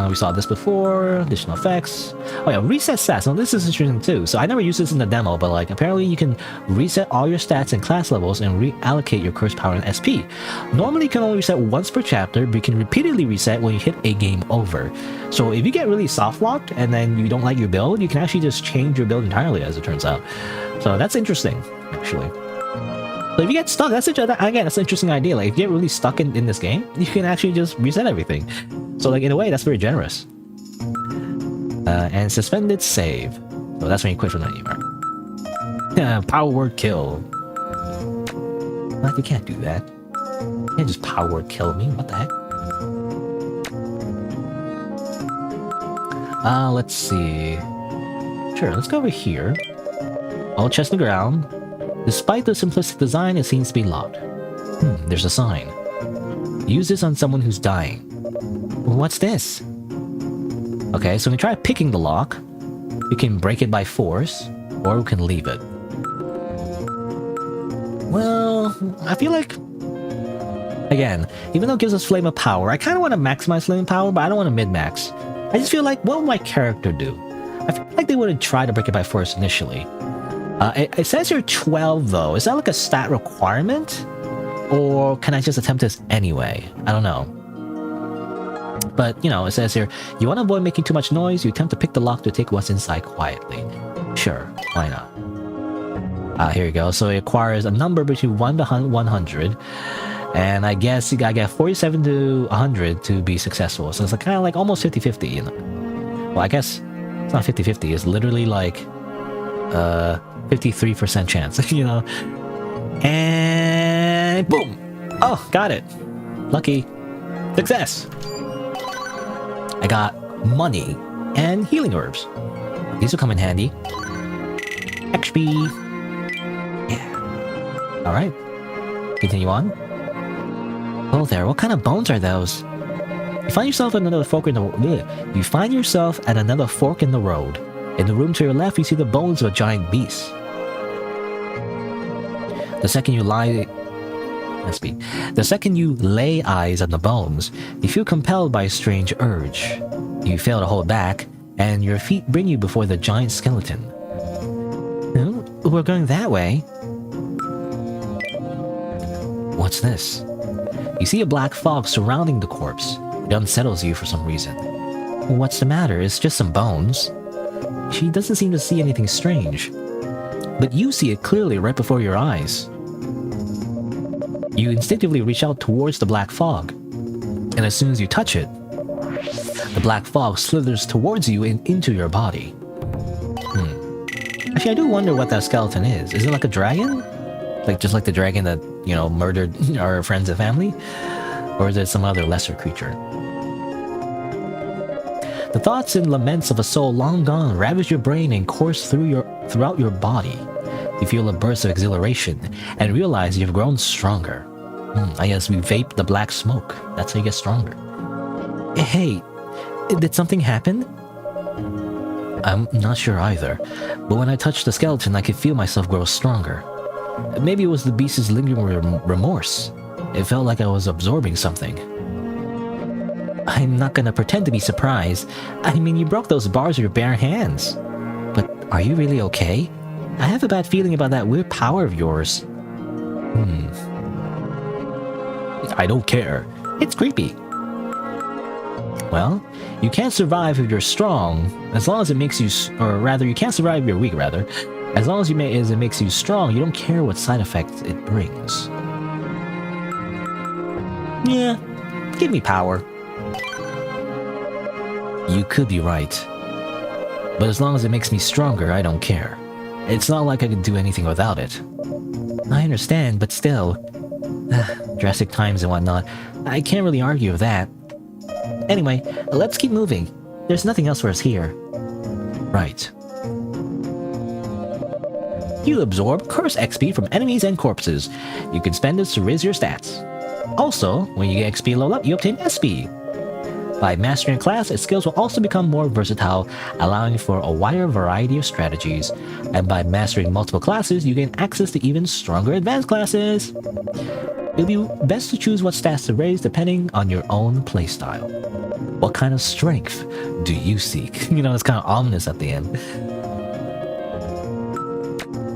We saw this before. Additional effects. Oh yeah, reset stats. Now this is interesting too. So I never used this in the demo, but like apparently you can reset all your stats and class levels and reallocate your curse power and SP. Normally you can only reset once per chapter, but you can repeatedly reset when you hit a game over. So if you get really soft locked and then you don't like your build, you can actually just change your build entirely, as it turns out. So that's interesting, actually. So if you get stuck, that's an interesting idea. Like if you get really stuck in this game, you can actually just reset everything. So like in a way, that's very generous. And suspended save. So that's when you quit from that anymore. Power word kill. Like you can't do that. You can't just power word kill me. What the heck? Let's see. Sure, let's go over here. All chest on the ground. Despite the simplistic design, it seems to be locked. There's a sign. Use this on someone who's dying. What's this? Okay, so we try picking the lock. We can break it by force, or we can leave it. Well, I feel like... Again, even though it gives us Flame of Power, I kind of want to maximize Flame of Power, but I don't want to min-max. I just feel like, what would my character do? I feel like they wouldn't try to break it by force initially. It says here 12 though. Is that like a stat requirement? Or can I just attempt this anyway? I don't know. But, you know, it says here, you want to avoid making too much noise, you attempt to pick the lock to take what's inside quietly. Sure, why not? Here you go. So it requires a number between 1 to 100. And I guess you gotta get 47 to 100 to be successful. So it's like, kind of like almost 50-50, you know? Well, I guess it's not 50-50. It's literally like... 53% chance, you know? And boom! Oh, got it. Lucky. Success! I got money and healing herbs. These will come in handy. XP. Yeah. Alright. Continue on. Oh there, what kind of bones are those? You find yourself at another fork in the road. In the room to your left, you see the bones of a giant beast. The second you lay eyes on the bones, you feel compelled by a strange urge. You fail to hold back, and your feet bring you before the giant skeleton. Oh, we're going that way. What's this? You see a black fog surrounding the corpse. It unsettles you for some reason. What's the matter? It's just some bones. She doesn't seem to see anything strange. But you see it clearly right before your eyes. You instinctively reach out towards the black fog. And as soon as you touch it, the black fog slithers towards you and into your body. Actually, I do wonder what that skeleton is. Is it like a dragon? Like just like the dragon that, you know, murdered our friends and family? Or is it some other lesser creature? The thoughts and laments of a soul long gone ravage your brain and course throughout your body. You feel a burst of exhilaration and realize you've grown stronger. I guess we vape the black smoke. That's how you get stronger. Hey, did something happen? I'm not sure either, but when I touched the skeleton, I could feel myself grow stronger. Maybe it was the beast's lingering remorse. It felt like I was absorbing something. I'm not gonna pretend to be surprised. I mean, you broke those bars with your bare hands. But are you really okay? I have a bad feeling about that weird power of yours. I don't care. It's creepy. Well, you can't survive if you're strong, as long as it makes you, or rather, you can't survive if you're weak, rather. As long as it makes you strong, you don't care what side effects it brings. Yeah, give me power. You could be right. But as long as it makes me stronger, I don't care. It's not like I could do anything without it. I understand, but still. Drastic times and whatnot. I can't really argue with that. Anyway, let's keep moving. There's nothing else for us here. Right. You absorb curse XP from enemies and corpses. You can spend this to raise your stats. Also, when you get XP level up, you obtain SP. By mastering a class, its skills will also become more versatile, allowing for a wider variety of strategies. And by mastering multiple classes, you gain access to even stronger advanced classes. It'll be best to choose what stats to raise depending on your own playstyle. What kind of strength do you seek? You know, it's kind of ominous at the end.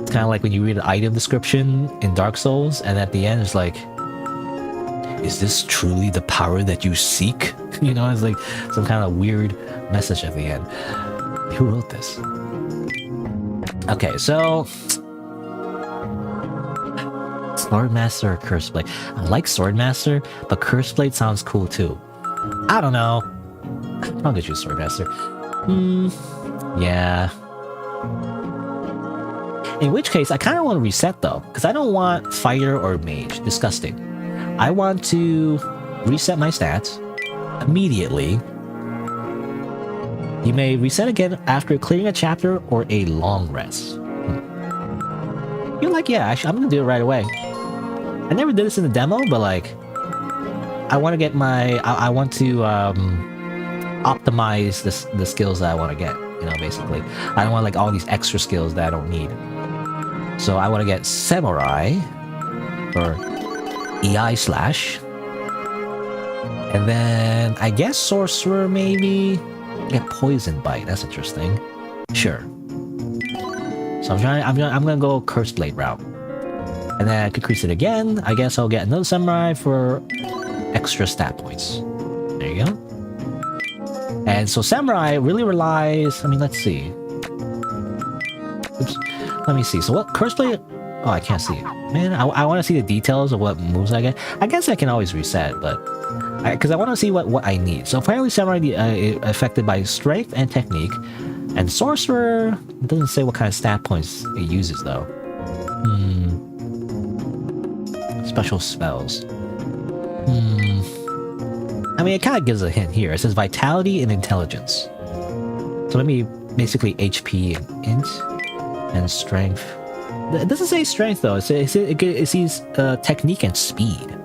It's kind of like when you read an item description in Dark Souls, and at the end it's like, is this truly the power that you seek? You know, it's like some kind of weird message at the end. Who wrote this? Okay, so Swordmaster or Curseblade? I like Swordmaster, but Curseblade sounds cool too. I don't know. I'll get you Swordmaster. Yeah. In which case, I kind of want to reset though, because I don't want Fighter or Mage. Disgusting. I want to reset my stats immediately. You may reset again after clearing a chapter or a long rest. You're like, yeah, actually, I'm gonna do it right away. I never did this in the demo, but like, I want to get my, I want to optimize the skills that I want to get. You know, basically, I don't want like all these extra skills that I don't need. So I want to get Samurai or EI slash, and then I guess Sorcerer maybe. Get Poison Bite. That's interesting. Sure. So I'm gonna go Curse Blade route, and then I could increase it again. I guess I'll get another Samurai for extra stat points. There you go. And so Samurai really relies. I mean, let's see. Oops. Let me see. So what Curse Blade? Oh, I can't see it. Man, I want to see the details of what moves I get. I guess I can always reset, but because I want to see what I need. So apparently Samurai affected by strength and technique, and Sorcerer doesn't say what kind of stat points it uses though. Special spells. I mean, it kind of gives a hint here. It says Vitality and Intelligence. So maybe basically HP and Int and Strength. It doesn't say Strength though. It sees Technique and Speed.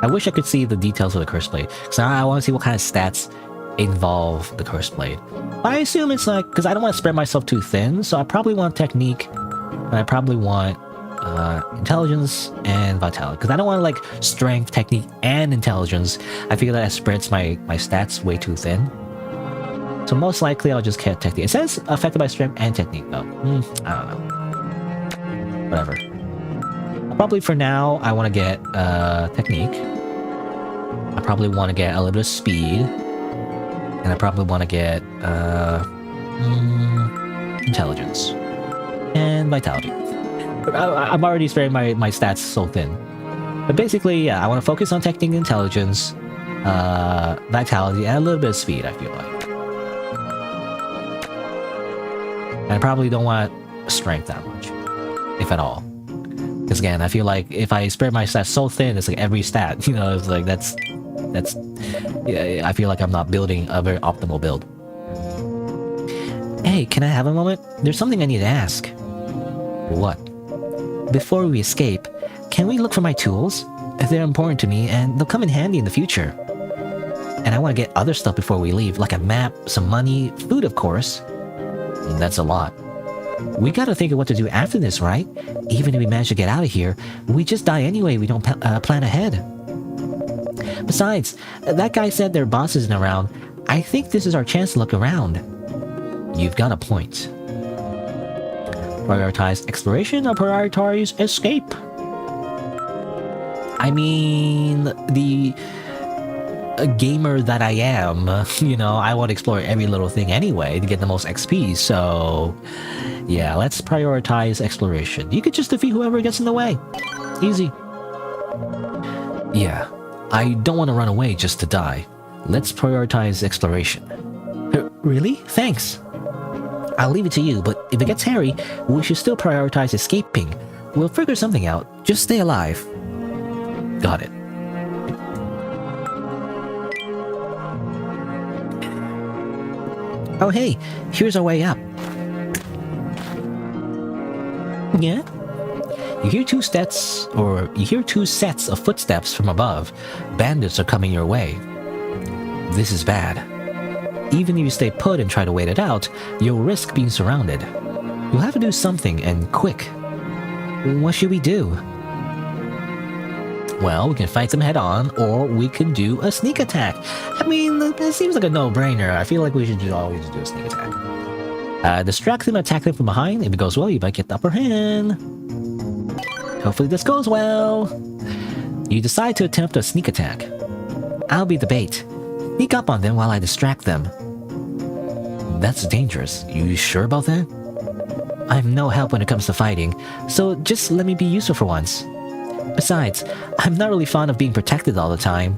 I wish I could see the details of the Curse Blade, because I want to see what kind of stats involve the Curse Blade. But I assume it's like, because I don't want to spread myself too thin, so I probably want Technique, and I probably want Intelligence and Vitality, because I don't want like Strength, Technique, and Intelligence. I feel that spreads my stats way too thin. So most likely I'll just get Technique. It says affected by Strength and Technique though. I don't know. Whatever. Probably for now, I want to get Technique. I probably want to get a little bit of Speed. And I probably want to get Intelligence. And Vitality. I'm already spreading my stats so thin. But basically, yeah, I want to focus on Technique, Intelligence, Vitality, and a little bit of Speed, I feel like. And I probably don't want Strength that much, if at all. Because again, I feel like if I spread my stats so thin, it's like every stat, you know, it's like that's yeah, I feel like I'm not building a very optimal build. Hey, can I have a moment? There's something I need to ask. What? Before we escape, can we look for my tools? They're important to me and they'll come in handy in the future. And I want to get other stuff before we leave, like a map, some money, food, of course. And that's a lot. We gotta think of what to do after this, right? Even if we manage to get out of here, we just die anyway. We don't plan ahead. Besides, that guy said their boss isn't around. I think this is our chance to look around. You've got a point. Prioritize exploration or prioritize escape? I mean, the gamer that I am, you know, I want to explore every little thing anyway to get the most XP, so yeah, let's prioritize exploration. You could just defeat whoever gets in the way. Easy. Yeah, I don't want to run away just to die. Let's prioritize exploration. Really? Thanks. I'll leave it to you, but if it gets hairy, we should still prioritize escaping. We'll figure something out. Just stay alive. Got it. Oh hey, here's our way up. Yeah? You hear two sets of footsteps from above. Bandits are coming your way. This is bad. Even if you stay put and try to wait it out, you'll risk being surrounded. You'll have to do something, and quick. What should we do? Well, we can fight them head on, or we can do a sneak attack. I mean, it seems like a no-brainer. I feel like we should always do a sneak attack. Distract them, attack them from behind. If it goes well, you might get the upper hand. Hopefully this goes well. You decide to attempt a sneak attack. I'll be the bait. Sneak up on them while I distract them. That's dangerous. You sure about that? I'm no help when it comes to fighting, so just let me be useful for once. Besides, I'm not really fond of being protected all the time.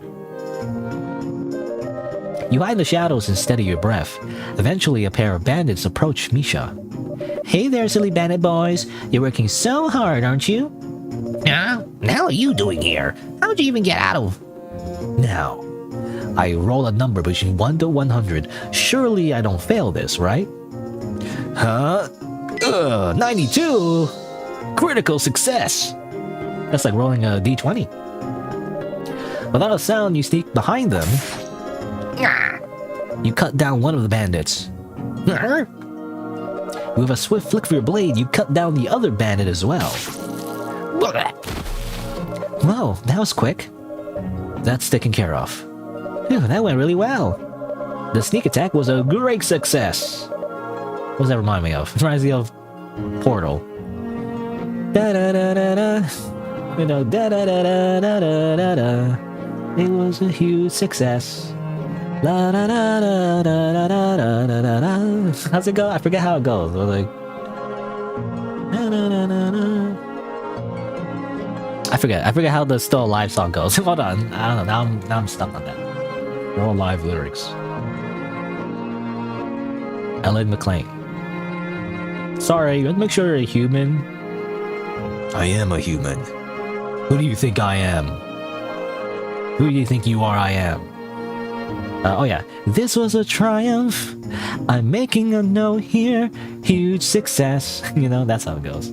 You hide in the shadows instead of your breath. Eventually, a pair of bandits approach Misha. Hey there, silly bandit boys. You're working so hard, aren't you? What the hell are you doing here? How'd you even get out of... Now, I roll a number between 1 to 100. Surely I don't fail this, right? Huh? 92! Critical success! That's like rolling a d20. Without a sound, you sneak behind them. You cut down one of the bandits. With a swift flick of your blade, you cut down the other bandit as well. Whoa, that was quick. That's taken care of. Phew, that went really well. The sneak attack was a great success. What does that remind me of? It reminds me of Portal. Da da da da da. You know, da da da da da da da. It was a huge success. La da da da da da da da da da. How's it go? I forget how it goes. We're like, na na na na na. I forget how the Still Alive song goes. Hold on, I don't know. Now I'm stuck on that. Still Alive lyrics. Ellen McLean. Sorry, you have to make sure you're a human. I am a human. Who do you think I am? Who do you think you are? I am. Oh yeah, this was a triumph. I'm making a note here. Huge success. You know, that's how it goes.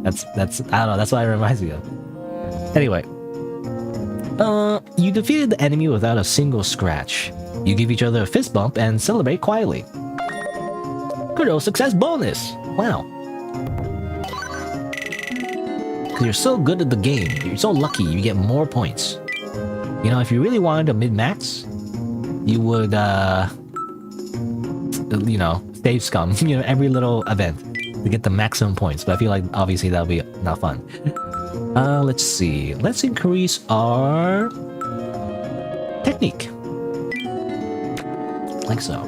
That's I don't know. That's what it reminds me of. Anyway, you defeated the enemy without a single scratch. You give each other a fist bump and celebrate quietly. Critical success bonus. Wow. Because you're so good at the game, you're so lucky, you get more points. You know, if you really wanted to mid-max, you would, you know, save scum, you know, every little event to get the maximum points. But I feel like, obviously, that'll be not fun. Let's see. Let's increase our technique. Like so.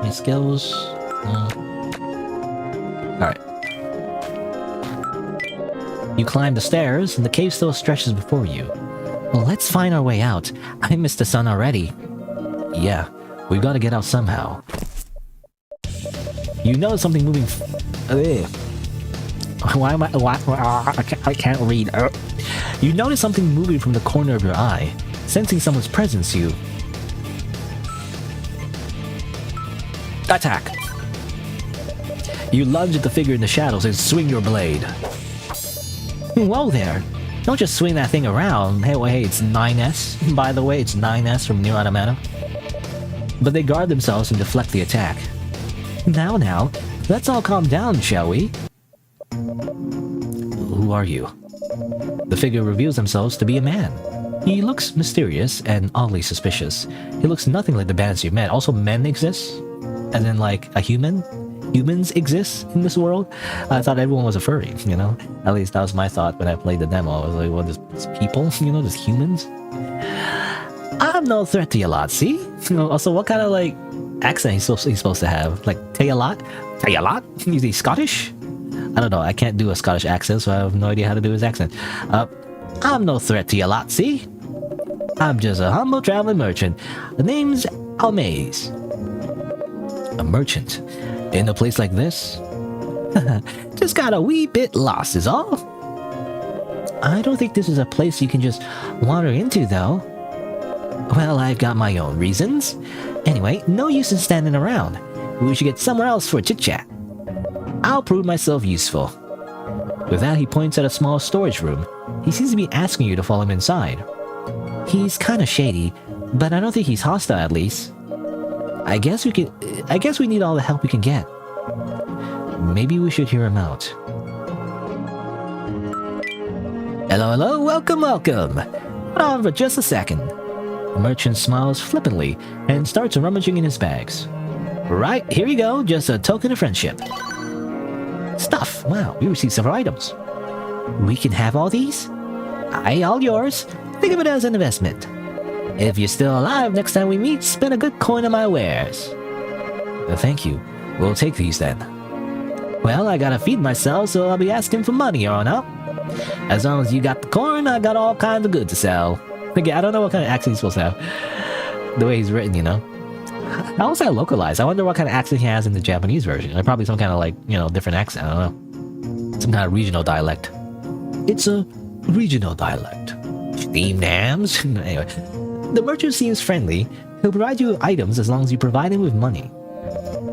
My skills. Alright. You climb the stairs, and the cave still stretches before you. Well, let's find our way out. I missed the sun already. Yeah, we've got to get out somehow. You notice something moving. Why am I? I can't read. You notice something moving from the corner of your eye. Sensing someone's presence, you attack. You lunge at the figure in the shadows and swing your blade. Whoa there! Don't just swing that thing around. Hey, well, hey, it's 9S. By the way, it's 9S from Nier Automata. But they guard themselves and deflect the attack. Now, let's all calm down, shall we? Who are you? The figure reveals themselves to be a man. He looks mysterious and oddly suspicious. He looks nothing like the bands you've met. Also, men exist? And then, like, a human? Humans exist in this world? I thought everyone was a furry, you know? At least that was my thought when I played the demo. I was like, well, there's people, you know, there's humans? I'm no threat to your lot, see? You know, also, what kind of, like, accent he's supposed to have? Like, tell you a lot? Tell you a lot? Is he Scottish? I don't know, I can't do a Scottish accent, so I have no idea how to do his accent. I'm no threat to your lot, see? I'm just a humble traveling merchant. The name's Almaze. A merchant? In a place like this? Just got a wee bit lost is all. I don't think this is a place you can just wander into, though. Well, I've got my own reasons. Anyway, no use in standing around. We should get somewhere else for a chit-chat. I'll prove myself useful. With that, he points at a small storage room. He seems to be asking you to follow him inside. He's kinda shady, but I don't think he's hostile at least. I guess we need all the help we can get. Maybe we should hear him out. Hello, welcome. Hold on for just a second. The merchant smiles flippantly and starts rummaging in his bags. Right, here you go, just a token of friendship. Stuff, wow, we received several items. We can have all these? Aye, all yours. Think of it as an investment. If you're still alive next time we meet, spend a good coin on my wares. Thank you. We'll take these then. Well, I gotta feed myself, so I'll be asking for money here on out. As long as you got the coin, I got all kinds of good to sell. Again, I don't know what kind of accent he's supposed to have. The way he's written, you know. How was that localized? I wonder what kind of accent he has in the Japanese version. Like, probably some kind of, like, you know, different accent. I don't know. Some kind of regional dialect. It's a regional dialect. Steamed hams? Anyway. The merchant seems friendly. He'll provide you with items as long as you provide him with money.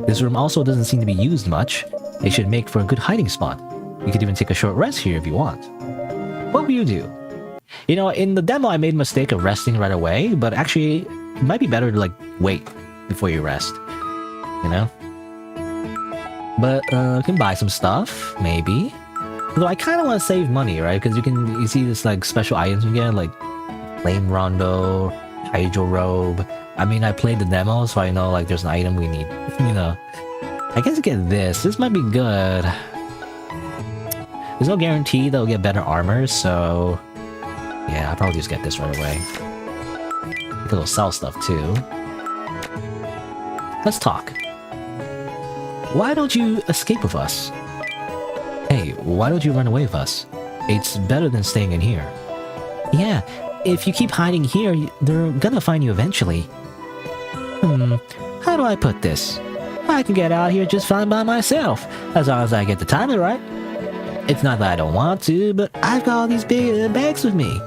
This room also doesn't seem to be used much. It should make for a good hiding spot. You could even take a short rest here if you want. What will you do? You know, in the demo I made a mistake of resting right away, but actually it might be better to like wait before you rest. You know? But you can buy some stuff, maybe. Though I kind of want to save money, right? Because you see this like special items you get, like Flame Rondo, Hydro Robe. I mean, I played the demo, so I know like there's an item we need. You know, I guess I get this. This might be good. There's no guarantee that we'll get better armor, so yeah, I'll probably just get this right away. It'll sell stuff too. Let's talk. Why don't you escape with us? Hey, why don't you run away with us? It's better than staying in here. Yeah, if you keep hiding here, they're gonna find you eventually. How do I put this? I can get out here just fine by myself, as long as I get the timing right. It's not that I don't want to, but I've got all these big bags with me.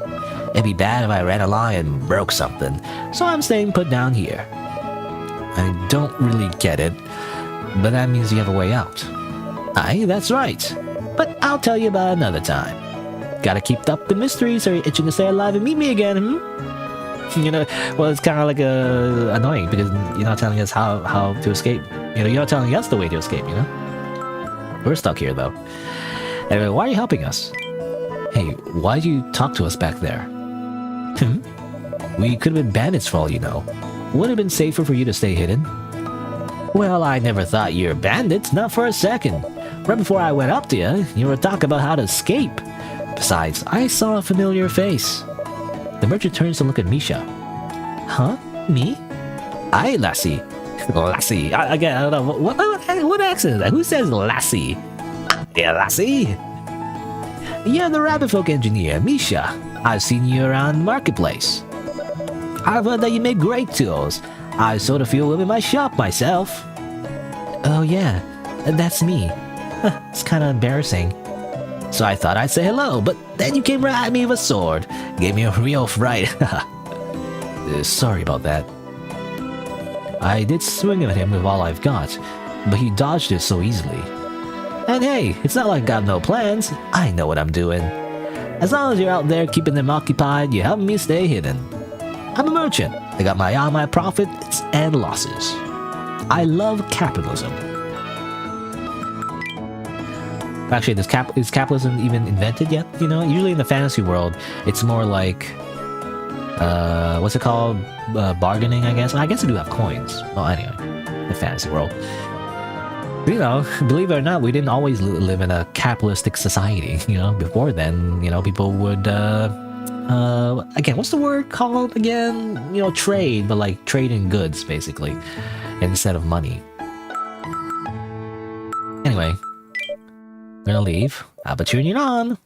It'd be bad if I ran along and broke something, so I'm staying put down here. I don't really get it, but that means you have a way out. Aye, that's right. But I'll tell you about another time. Gotta keep up the mystery so you're itching to stay alive and meet me again, You know, well, it's kind of like annoying because you're not telling us how to escape. You know, you're not telling us the way to escape, you know? We're stuck here, though. Anyway, why are you helping us? Hey, why'd you talk to us back there? We could have been bandits for all you know. Would it have been safer for you to stay hidden? Well, I never thought you were bandits, not for a second. Right before I went up to you, you were talking about how to escape. Besides, I saw a familiar face. The merchant turns to look at Misha. Huh? Me? Aye, lassie. Lassie. Again, I don't know. What accent is that? Who says lassie? Yeah, lassie. You're the rabbit folk engineer, Misha. I've seen you around the marketplace. I've heard that you make great tools. I sort of feel them in my shop myself. Oh yeah, that's me. It's kind of embarrassing. So I thought I'd say hello, but then you came right at me with a sword. Gave me a real fright. Sorry about that. I did swing at him with all I've got, but he dodged it so easily. And hey, it's not like I got no plans. I know what I'm doing. As long as you're out there keeping them occupied, you help me stay hidden. I'm a merchant. I got my eye on my profits and losses. I love capitalism. Actually, is capitalism even invented yet? You know, usually in the fantasy world, it's more like, what's it called? Bargaining, I guess. I guess they do have coins. Well, anyway, the fantasy world. You know, believe it or not, we didn't always live in a capitalistic society. You know, before then, you know, people would, again, what's the word called again? You know, trade, but like trade in goods, basically, instead of money. Anyway, we're gonna leave. But turn it on.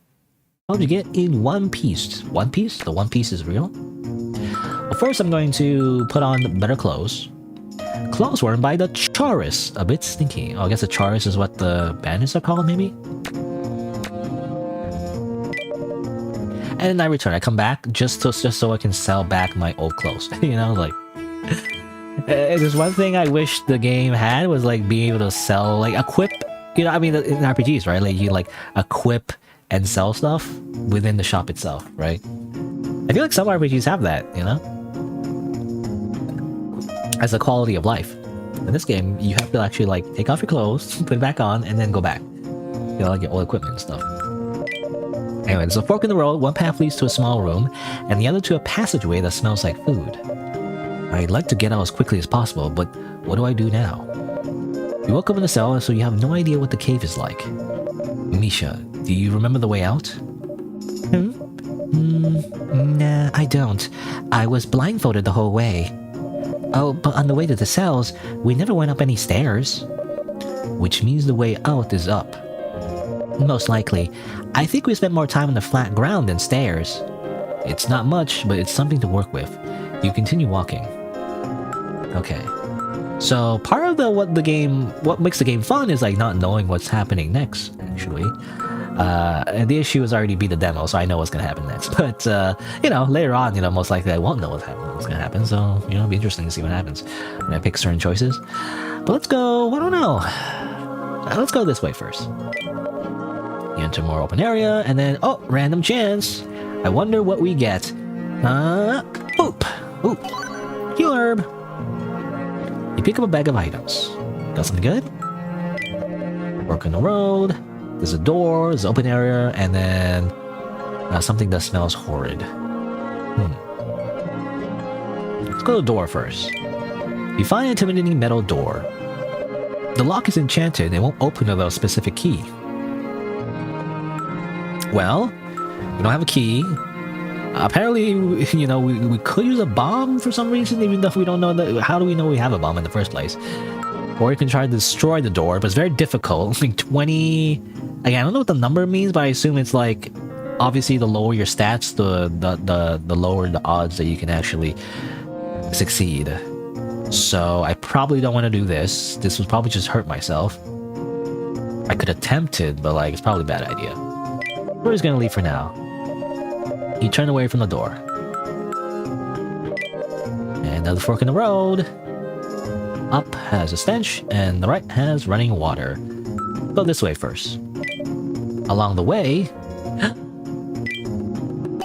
How'd you get in one piece? One Piece? The One Piece is real? Well, first I'm going to put on better clothes. Clothes worn by the Charis. A bit stinky. Oh, I guess the Charis is what the bandits are called, maybe? And then I return. I come back just so I can sell back my old clothes. You know, like... there's one thing I wish the game had was, like, being able to sell, like, equip... You know, I mean, in RPGs, right? Like, you, like, equip and sell stuff within the shop itself, right? I feel like some RPGs have that, you know? As a quality of life. In this game, you have to actually, like, take off your clothes, put it back on, and then go back. You know, like, your old equipment and stuff. Anyway, there's a fork in the road. One path leads to a small room, and the other to a passageway that smells like food. I'd like to get out as quickly as possible, but what do I do now? You woke up in the cell, so you have no idea what the cave is like. Misha, do you remember the way out? Nah, I don't. I was blindfolded the whole way. Oh, but on the way to the cells, we never went up any stairs. Which means the way out is up. Most likely. I think we spent more time on the flat ground than stairs. It's not much, but it's something to work with. You continue walking. Okay. So part of what makes the game fun is like not knowing what's happening next, actually. And the issue is I already beat the demo, so I know what's gonna happen next. But you know, later on, you know, most likely I won't know what's gonna happen. So you know, it'll be interesting to see what happens when I pick certain choices. But let's go. I don't know. Let's go this way first. You enter more open area, and then random chance. I wonder what we get. Oop. Heal herb. You pick up a bag of items. Got something good? Work on the road. There's a door, there's an open area, and then something that smells horrid. Let's go to the door first. You find an intimidating metal door. The lock is enchanted and won't open without a specific key. Well, we don't have a key. Apparently, you know, we could use a bomb for some reason, even though we don't know that. How do we know we have a bomb in the first place? Or you can try to destroy the door, but it's very difficult. Like 20... Again, I don't know what the number means, but I assume it's like... Obviously, the lower your stats, the lower the odds that you can actually succeed. So, I probably don't want to do this. This would probably just hurt myself. I could attempt it, but like, it's probably a bad idea. We're just gonna leave for now. You turn away from the door. And another fork in the road. Up has a stench, and the right has running water. Go this way first. Along the way...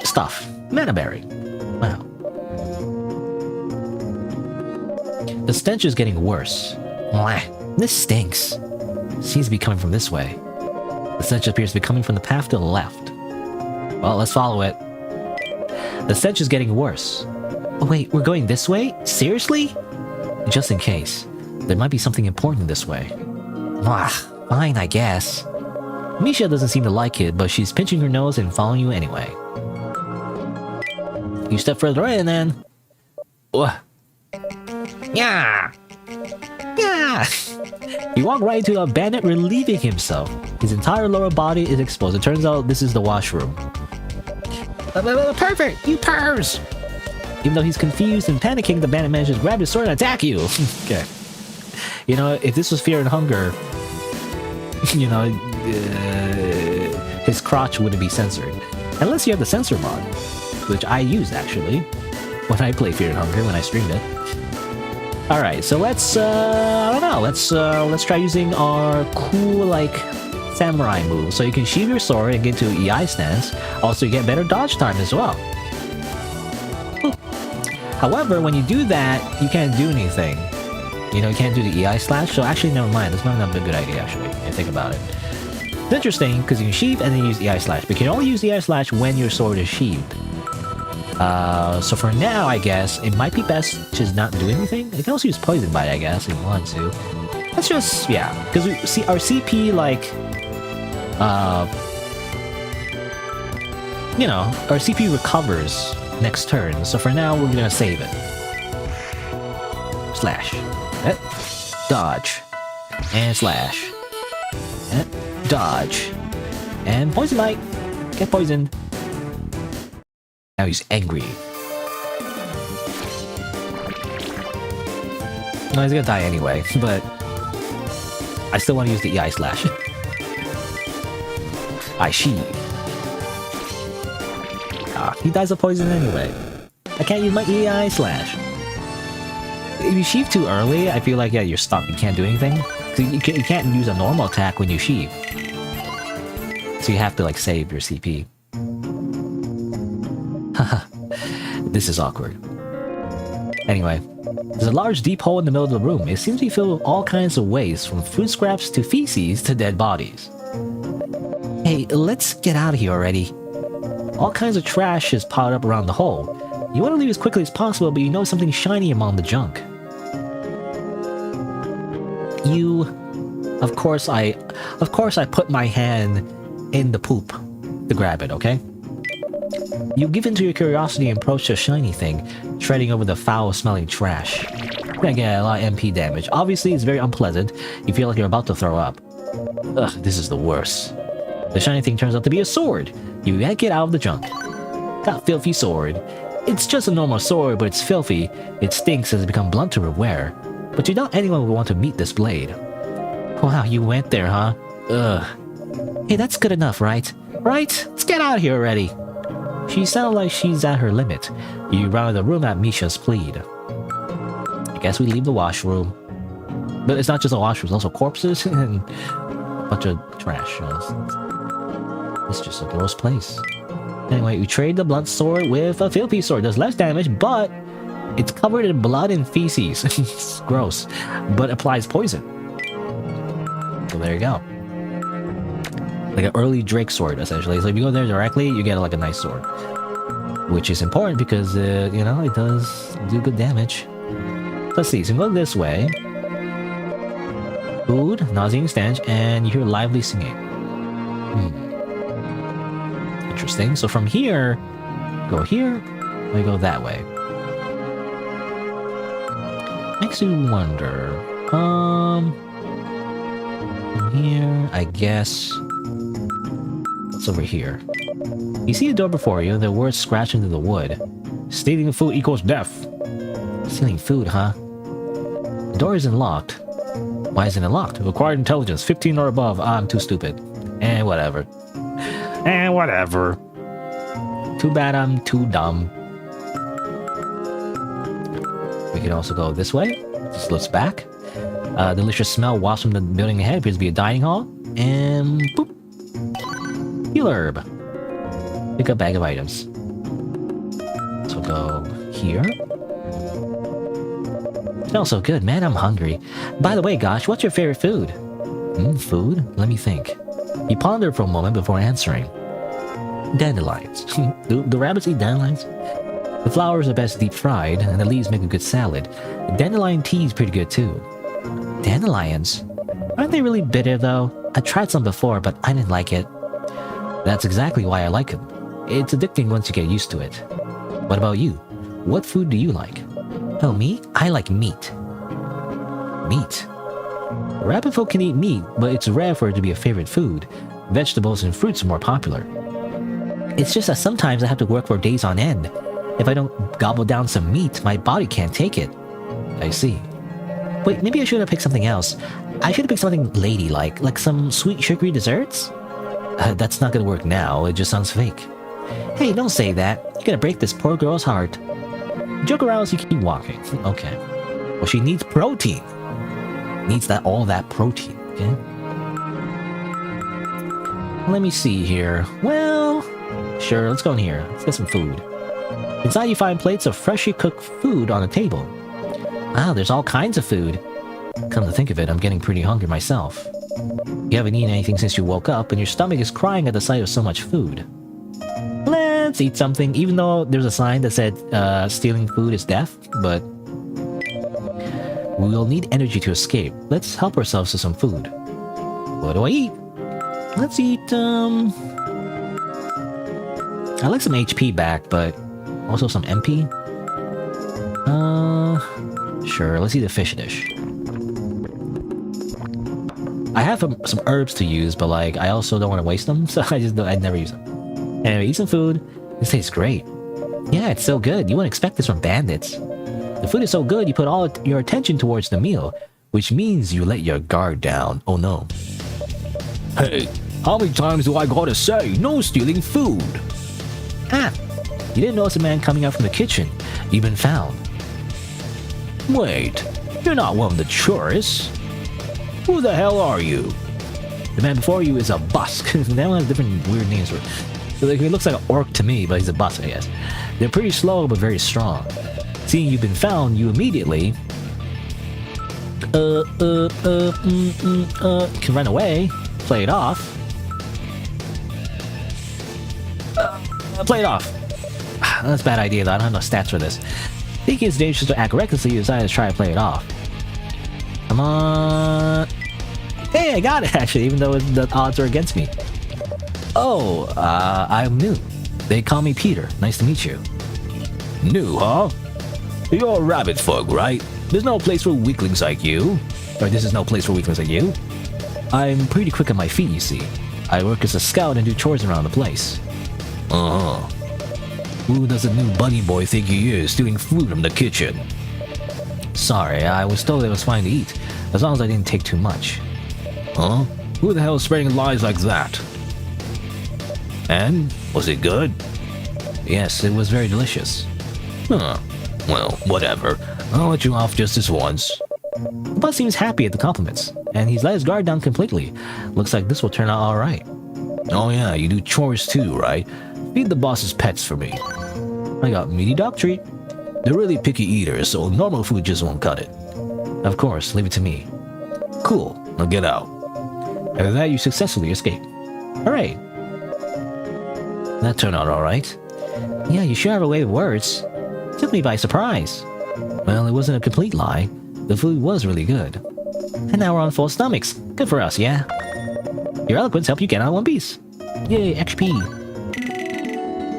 Stuff. Mana berry. Wow. The stench is getting worse. Mwah, this stinks. Seems to be coming from this way. The stench appears to be coming from the path to the left. Well, let's follow it. The stench is getting worse. Oh wait, we're going this way? Seriously? Just in case. There might be something important this way. Fine, I guess. Misha doesn't seem to like it, but she's pinching her nose and following you anyway. You step further in and... Yeah! You walk right into a bandit relieving himself. His entire lower body is exposed. It turns out this is the washroom. Perfect! You purrs! Even though he's confused and panicking, the bandit manages to grab his sword and attack you. Okay. You know, if this was Fear and Hunger, you know, his crotch wouldn't be censored. Unless you have the censor mod, which I used actually when I played Fear and Hunger when I streamed it. Alright, so let's, I don't know, let's try using our cool, like, samurai move, so you can sheathe your sword and get to EI stance. Also, you get better dodge time as well. However, when you do that, you can't do anything. You know, you can't do the EI slash, so actually, never mind. That's not a good idea, actually, if you think about it. It's interesting, because you can sheathe and then use EI slash, but you can only use EI slash when your sword is sheathed. So for now, I guess, it might be best to just not do anything. You can also use Poison Bite, I guess, if you want to. Let's just, yeah, because we see our CP, like, you know, our CP recovers next turn. So for now, we're gonna save it. Slash. Dodge. And slash. Dodge. And Poison Bite. Get poisoned. Now he's angry. No, he's gonna die anyway, but I still want to use the EI slash. I sheathe. Ah, he dies of poison anyway. I can't use my EI slash. If you sheathe too early, I feel like, yeah, you're stuck. You can't do anything. You can't use a normal attack when you sheathe. So you have to, like, save your CP. Haha. This is awkward. Anyway, there's a large deep hole in the middle of the room. It seems to be filled with all kinds of waste, from food scraps to feces to dead bodies. Hey, let's get out of here already. All kinds of trash is piled up around the hole. You want to leave as quickly as possible, but you know something shiny among the junk. Of course I put my hand in the poop to grab it, okay? You give in to your curiosity and approach the shiny thing, treading over the foul-smelling trash. You're gonna get a lot of MP damage. Obviously, it's very unpleasant. You feel like you're about to throw up. Ugh, this is the worst. The shiny thing turns out to be a sword. You yank it out of the junk. That filthy sword. It's just a normal sword, but it's filthy. It stinks as it's become blunt to wear. But you doubt anyone would want to meet this blade. Wow, you went there, huh? Ugh. Hey, that's good enough, right? Right? Let's get out of here already. She sounded like she's at her limit. You rounded the room at Misha's plead. I guess we leave the washroom. But it's not just a washroom, it's also corpses and a bunch of trash. It's just a gross place. Anyway, we trade the blunt sword with a filthy sword. Does less damage, but it's covered in blood and feces. It's gross, but applies poison. So there you go. Like an early Drake sword, essentially. So if you go there directly, you get like a nice sword. Which is important because, you know, it does do good damage. Let's see, so you go this way. Food, nauseating stench, and you hear lively singing. Interesting. So from here, go here, we go that way. Makes you wonder. From here, I guess. What's over here? You see a door before you, and the words scratch into the wood. Stealing food equals death. Stealing food, huh? The door isn't locked. Why isn't it locked? Required intelligence, 15 or above. I'm too stupid. And whatever. And whatever. Too bad I'm too dumb. We can also go this way. Just looks back. Delicious smell wafts from the building ahead. Appears to be a dining hall. And boop. Heal herb. Pick up bag of items. So go here. Smells so good, man. I'm hungry. By the way, Gosh, what's your favorite food? Food? Let me think. He pondered for a moment before answering. Dandelions. Do rabbits eat dandelions? The flowers are best deep fried, and the leaves make a good salad. Dandelion tea is pretty good too. Dandelions? Aren't they really bitter though? I tried some before, but I didn't like it. That's exactly why I like them. It's addicting once you get used to it. What about you? What food do you like? Oh, me? I like meat. Meat? Rabbit folk can eat meat, but it's rare for it to be a favorite food. Vegetables and fruits are more popular. It's just that sometimes I have to work for days on end. If I don't gobble down some meat, my body can't take it. I see. Wait, maybe I should have picked something else. I should have picked something ladylike, like some sweet sugary desserts? That's not gonna work now, it just sounds fake. Hey, don't say that. You're gonna break this poor girl's heart. Joke around as you keep walking. Okay. Well, she needs protein. Needs all that protein, okay? Let me see here. Well, sure, let's go in here. Let's get some food. Inside you find plates of freshly cooked food on the table. Wow, there's all kinds of food. Come to think of it, I'm getting pretty hungry myself. You haven't eaten anything since you woke up, and your stomach is crying at the sight of so much food. Let's eat something, even though there's a sign that said stealing food is death, but we'll need energy to escape. Let's help ourselves to some food. What do I eat? Let's eat, I like some HP back, but also some MP. Sure, let's eat a fish dish. I have some herbs to use, but like, I also don't want to waste them, so I'd never use them. Anyway, eat some food. This tastes great. Yeah, it's so good. You wouldn't expect this from bandits. The food is so good, you put all your attention towards the meal, which means you let your guard down. Oh no. Hey, how many times do I gotta say no stealing food? Ah, you didn't notice a man coming out from the kitchen. You've been found. Wait, you're not one of the tourists. Who the hell are you? The man before you is a busk. They all have different weird names for it. So like, he looks like an orc to me, but he's a busk, I guess. They're pretty slow, but very strong. Seeing you've been found, you immediately can run away, play it off. Play it off. That's a bad idea, though. I don't have no stats for this. Thinking it's dangerous to act recklessly, you decided to try to play it off. Come on. Hey, I got it, actually, even though the odds are against me. Oh, I'm new. They call me Peter. Nice to meet you. New, huh? You're a rabbit folk, right? There's no place for weaklings like you. Or this is no place for weaklings like you. I'm pretty quick on my feet, you see. I work as a scout and do chores around the place. Uh-huh. Who does the new bunny boy think he is, stealing food from the kitchen? Sorry, I was told it was fine to eat, as long as I didn't take too much. Huh? Who the hell is spreading lies like that? And? Was it good? Yes, it was very delicious. Huh. Well, whatever. I'll let you off just this once. The boss seems happy at the compliments, and he's let his guard down completely. Looks like this will turn out alright. Oh yeah, you do chores too, right? Feed the boss's pets for me. I got meaty dog treat. They're really picky eaters, so normal food just won't cut it. Of course, leave it to me. Cool, now get out. After that, you successfully escape. Hooray! That turned out alright. Yeah, you sure have a way of words. Took me by surprise. Well, it wasn't a complete lie. The food was really good. And now we're on full stomachs. Good for us, yeah? Your eloquence helped you get out of one piece. Yay, XP.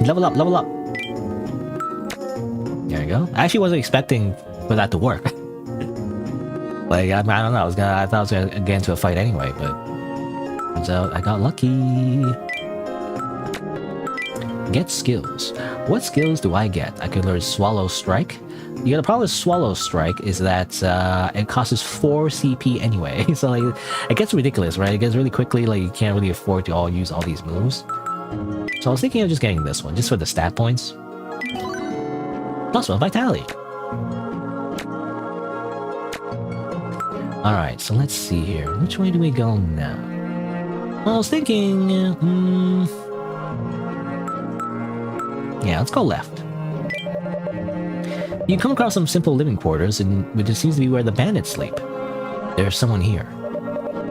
Level up, level up. There you go. I actually wasn't expecting for that to work. Like, I don't know. I thought I was gonna get into a fight anyway, but turns out I got lucky. Get skills. What skills do I get? I could learn Swallow Strike. Yeah, the problem with Swallow Strike is that it costs 4 CP anyway. So like, it gets ridiculous, right? It gets really quickly, like you can't really afford to use all these moves. So I was thinking of just getting this one, just for the stat points. +1 Vitality. Alright, so let's see here. Which way do we go now? Well, I was thinking... yeah, let's go left. You come across some simple living quarters, which seems to be where the bandits sleep. There's someone here.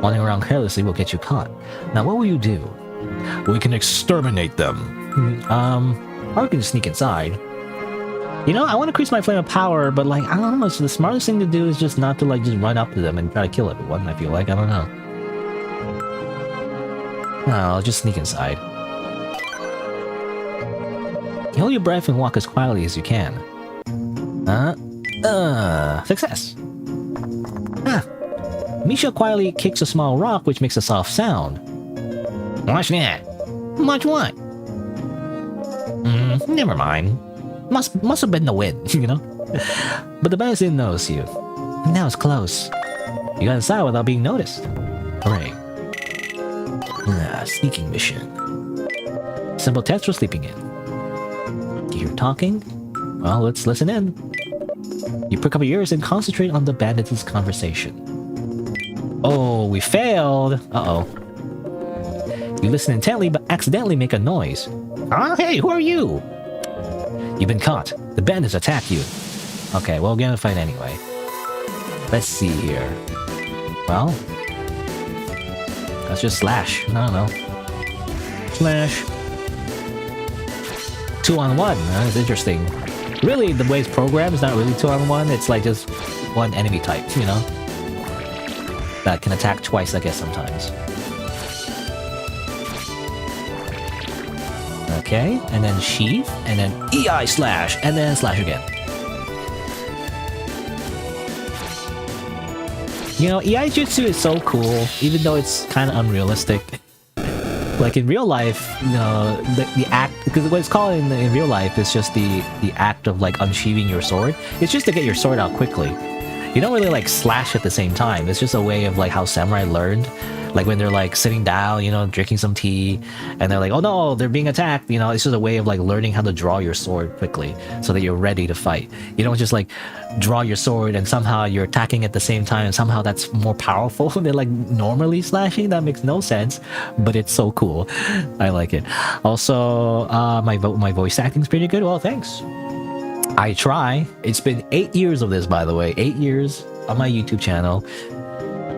Wandering around carelessly will get you caught. Now, what will you do? We can exterminate them. Or we can sneak inside. You know, I want to increase my flame of power, but like, I don't know, so the smartest thing to do is just not to like, just run up to them and try to kill everyone, I feel like, I don't know. No, I'll just sneak inside. Hold your breath and walk as quietly as you can. Success! Misha quietly kicks a small rock, which makes a soft sound. Watch that. Watch what? Never mind. Must have been the wind, you know? But the bandits didn't notice you. Now it's close. You got inside without being noticed. Hooray. Sneaking mission. Simple test for sleeping in. Do you hear talking? Well, let's listen in. You prick up your ears and concentrate on the bandits' conversation. Oh, we failed! Uh-oh. You listen intently but accidentally make a noise. Ah, hey, who are you? You've been caught. The bandits attack you. Okay, well, we're gonna fight anyway. Let's see here. Well, let's just slash. I don't know. Slash. 2-on-1. That's interesting. Really, the way it's programmed is not really 2-on-1. It's like just one enemy type, you know? That can attack twice, I guess, sometimes. Okay, and then sheath, and then EI slash, and then slash again. You know, EI Jutsu is so cool, even though it's kind of unrealistic. Like in real life, you know, the act, because what it's called in real life is just the act of like unsheathing your sword. It's just to get your sword out quickly. You don't really like slash at the same time. It's just a way of like how samurai learned. Like when they're like sitting down, you know, drinking some tea, and they're like, oh no, they're being attacked. You know, it's just a way of like learning how to draw your sword quickly so that you're ready to fight. You don't just like draw your sword and somehow you're attacking at the same time and somehow that's more powerful than like normally slashing. That makes no sense, but it's so cool. I like it. Also, my voice acting's pretty good. Well, thanks. I try. It's been 8 years of this, by the way. 8 years on my YouTube channel.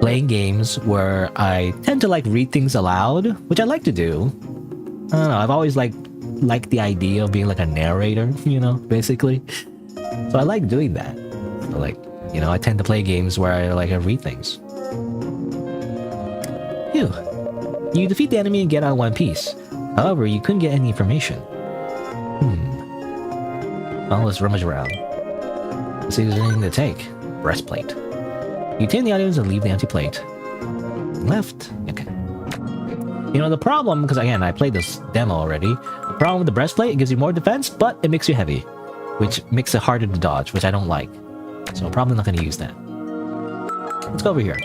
Playing games where I tend to like read things aloud, which I like to do. I don't know, I've always liked the idea of being like a narrator, you know, basically. So I like doing that. So, like, you know, I tend to play games where I read things. Phew. You defeat the enemy and get out in one piece. However, you couldn't get any information. Well, let's rummage around. Let's see if there's anything to take. Breastplate. You tame the items and leave the empty plate. Left. Okay. You know, the problem, because again, I played this demo already. The problem with the breastplate, it gives you more defense, but it makes you heavy, which makes it harder to dodge, which I don't like. So I'm probably not going to use that. Let's go over here.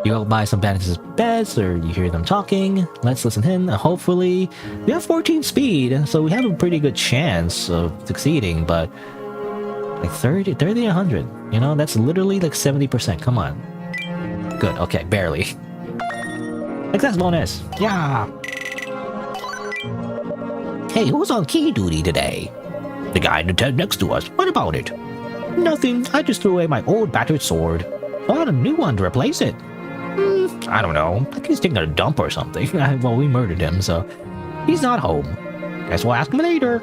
You go by some bandits' beds, or you hear them talking. Let's listen in. Hopefully, we have 14 speed, so we have a pretty good chance of succeeding, but like 30, 100. You know, that's literally like 70%. Come on. Good. Okay, barely. Success bonus. Yeah. Hey, who's on key duty today? The guy in the tent next to us. What about it? Nothing. I just threw away my old battered sword. Bought a new one to replace it. I don't know. I think he's taking a dump or something. Well, we murdered him, so He's not home. Guess we'll ask him later.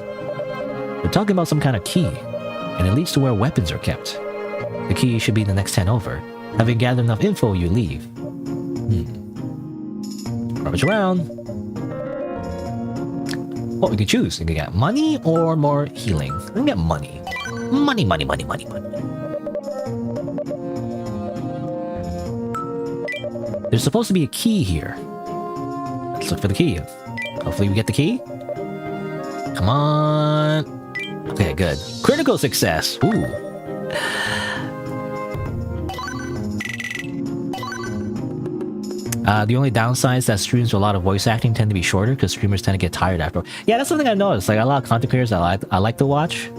We're talking about some kind of key, and it leads to where weapons are kept. The key should be the next 10 over. Having gathered enough info, you leave. Rummage around. What we can choose. You can get money or more healing. We can get money. Money, money, money, money, money. There's supposed to be a key here. Let's look for the key. Hopefully we get the key. Come on. Okay, good. Critical success. Ooh. The only downside is that streams with a lot of voice acting tend to be shorter because streamers tend to get tired after. Yeah, that's something I've noticed. Like a lot of content creators I like to watch,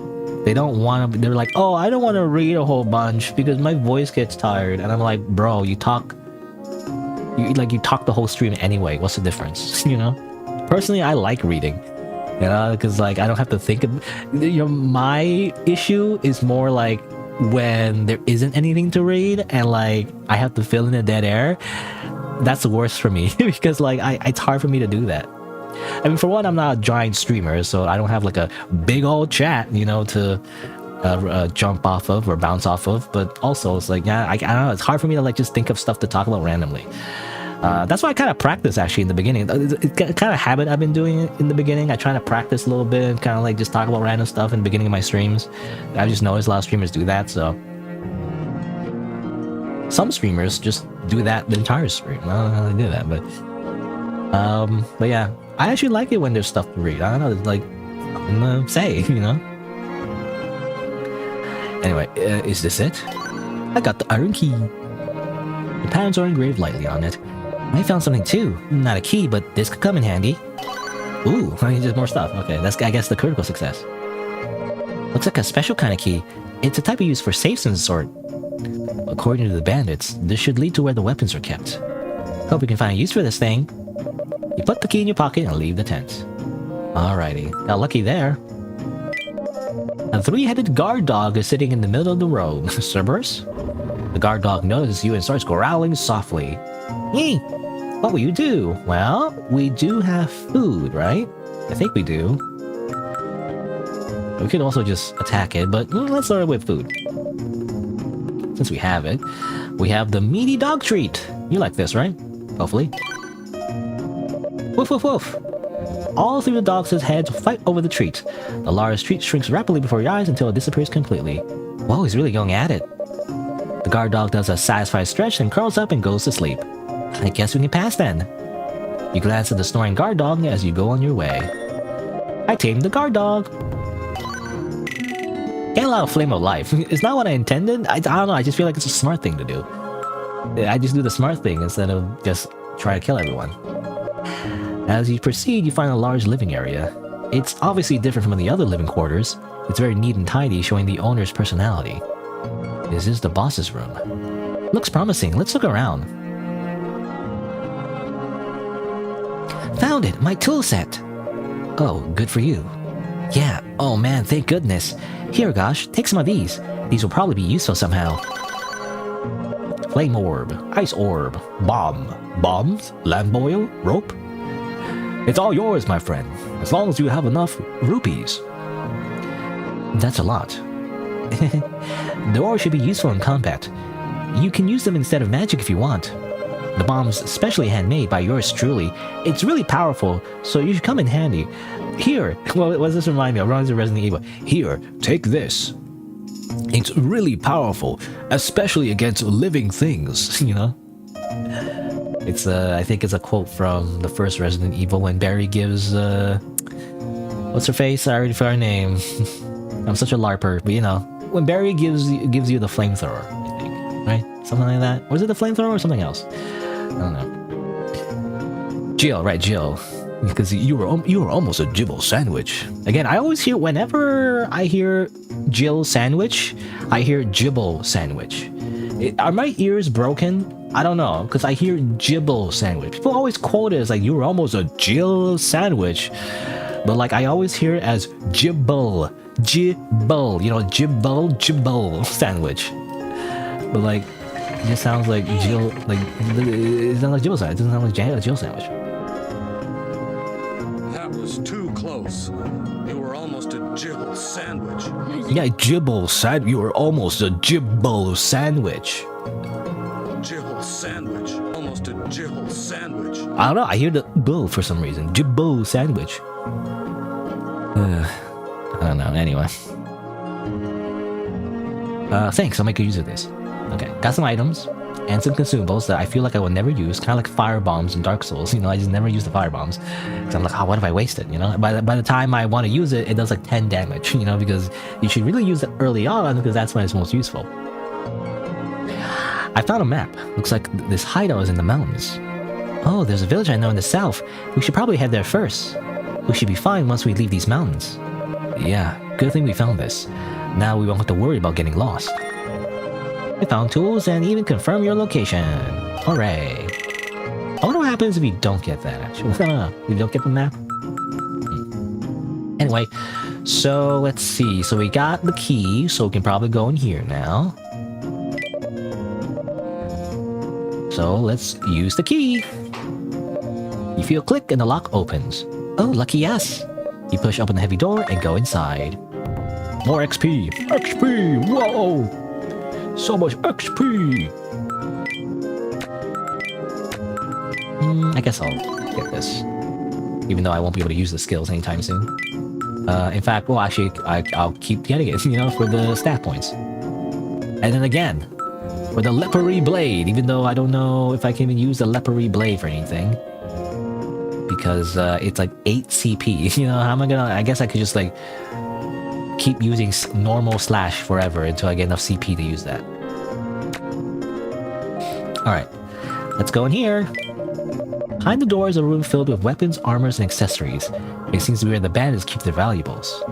they don't want to. They're like, oh, I don't want to read a whole bunch because my voice gets tired. And I'm like, bro, you talk the whole stream anyway. What's the difference? You know. Personally, I like reading. You know, because like I don't have to think of. You know, my issue is more like when there isn't anything to read and like I have to fill in the dead air. That's the worst for me because like it's hard for me to do that. I mean, for one, I'm not a giant streamer, so I don't have like a big old chat, you know, to jump off of or bounce off of. But also, it's like, yeah, I don't know. It's hard for me to like just think of stuff to talk about randomly. That's why I kind of practice actually in the beginning. It's kind of habit I've been doing in the beginning. I try to practice a little bit and kind of like just talk about random stuff in the beginning of my streams. I just noticed a lot of streamers do that, so. Some streamers just do that the entire stream. I don't know how they do that, but yeah, I actually like it when there's stuff to read. I don't know, it's like I'm gonna say, you know. Anyway, is this it? I got the iron key. The patterns are engraved lightly on it. I found something too. Not a key, but this could come in handy. Ooh, I need just more stuff. Okay, that's I guess the critical success. Looks like a special kind of key. It's a type of use for safes and sort. According to the bandits, this should lead to where the weapons are kept. Hope we can find a use for this thing. You put the key in your pocket and leave the tent. Alrighty, got lucky there. A three-headed guard dog is sitting in the middle of the road. Cerberus? The guard dog notices you and starts growling softly. Hey, what will you do? Well, we do have food, right? I think we do. We could also just attack it, but let's start with food. Since we have it, we have the meaty dog treat. You like this, right? Hopefully. Woof woof woof. All three of the dogs' heads fight over the treat. The large treat shrinks rapidly before your eyes until it disappears completely. Whoa, he's really going at it. The guard dog does a satisfied stretch and curls up and goes to sleep. I guess we can pass then. You glance at the snoring guard dog as you go on your way. I tamed the guard dog. Get a lot of flame of life. It's not what I intended. I don't know, I just feel like it's a smart thing to do. I just do the smart thing instead of just try to kill everyone. As you proceed, you find a large living area. It's obviously different from the other living quarters. It's very neat and tidy, showing the owner's personality. This is the boss's room. Looks promising. Let's look around. Found it! My tool set! Oh, good for you. Yeah, oh man, thank goodness. Here, Gosh, take some of these. These will probably be useful somehow. Flame orb, ice orb, bomb, bombs, lamp oil, rope. It's all yours, my friend, as long as you have enough rupees. That's a lot. The ore should be useful in combat. You can use them instead of magic if you want. The bomb's specially handmade by yours truly. It's really powerful, so you should come in handy. Here, well, what does this remind me of? Reminds me of Resident Evil. Here, take this. It's really powerful, especially against living things, you know? It's, I think it's a quote from the first Resident Evil when Barry gives, what's her face? I already forgot her name. I'm such a LARPer, but you know, when Barry gives you the flamethrower, I think, right? Something like that. Was it the flamethrower or something else? I don't know. Jill, right, Jill. Because you were almost a Jibble sandwich. Again, I always hear, whenever I hear Jill sandwich, I hear Jibble sandwich. Are my ears broken? I don't know, because I hear Jibble sandwich. People always quote it as like, you were almost a Jill sandwich. But like, I always hear it as Jibble. Jibble. You know, Jibble sandwich. But like, it just sounds like Jill, like, it sounds like Jibble sandwich. It doesn't sound like Jill sandwich. That was too close. You were almost a Jibble sandwich. Yeah, Jibble sandwich. You were almost a Jibble sandwich. Jibble sandwich. Almost a Jibble sandwich. I don't know. I hear the bull for some reason. Jibble sandwich. I don't know. Anyway. Thanks. I'll make a use of this. Okay. Got some items and some consumables that I feel like I will never use. Kind of like fire bombs in Dark Souls. You know, I just never use the fire bombs. Because I'm like, oh, what if I waste it? You know, by the time I want to use it, it does like 10 damage. You know, because you should really use it early on because that's when it's most useful. I found a map. Looks like this hideout is in the mountains. Oh, there's a village I know in the south. We should probably head there first. We should be fine once we leave these mountains. Yeah, good thing we found this. Now we won't have to worry about getting lost. I found tools and even confirmed your location. Hooray. I wonder what happens if you don't get that, actually. I don't know. If you don't get the map? Anyway, so let's see. So we got the key, so we can probably go in here now. So let's use the key. You feel a click and the lock opens. Oh, lucky yes. You push open the heavy door and go inside. More XP. XP! Whoa! So much XP! I guess I'll get this. Even though I won't be able to use the skills anytime soon. In fact, well actually, I'll keep getting it, you know, for the stat points. And then again, for the lepery blade, even though I don't know if I can even use the lepery blade for anything. Because it's like 8 CP, you know, how am I gonna, I guess I could just like keep using normal slash forever until I get enough CP to use that. Alright, let's go in here. Behind the door is a room filled with weapons, armors, and accessories. It seems to be where the bandits keep their valuables.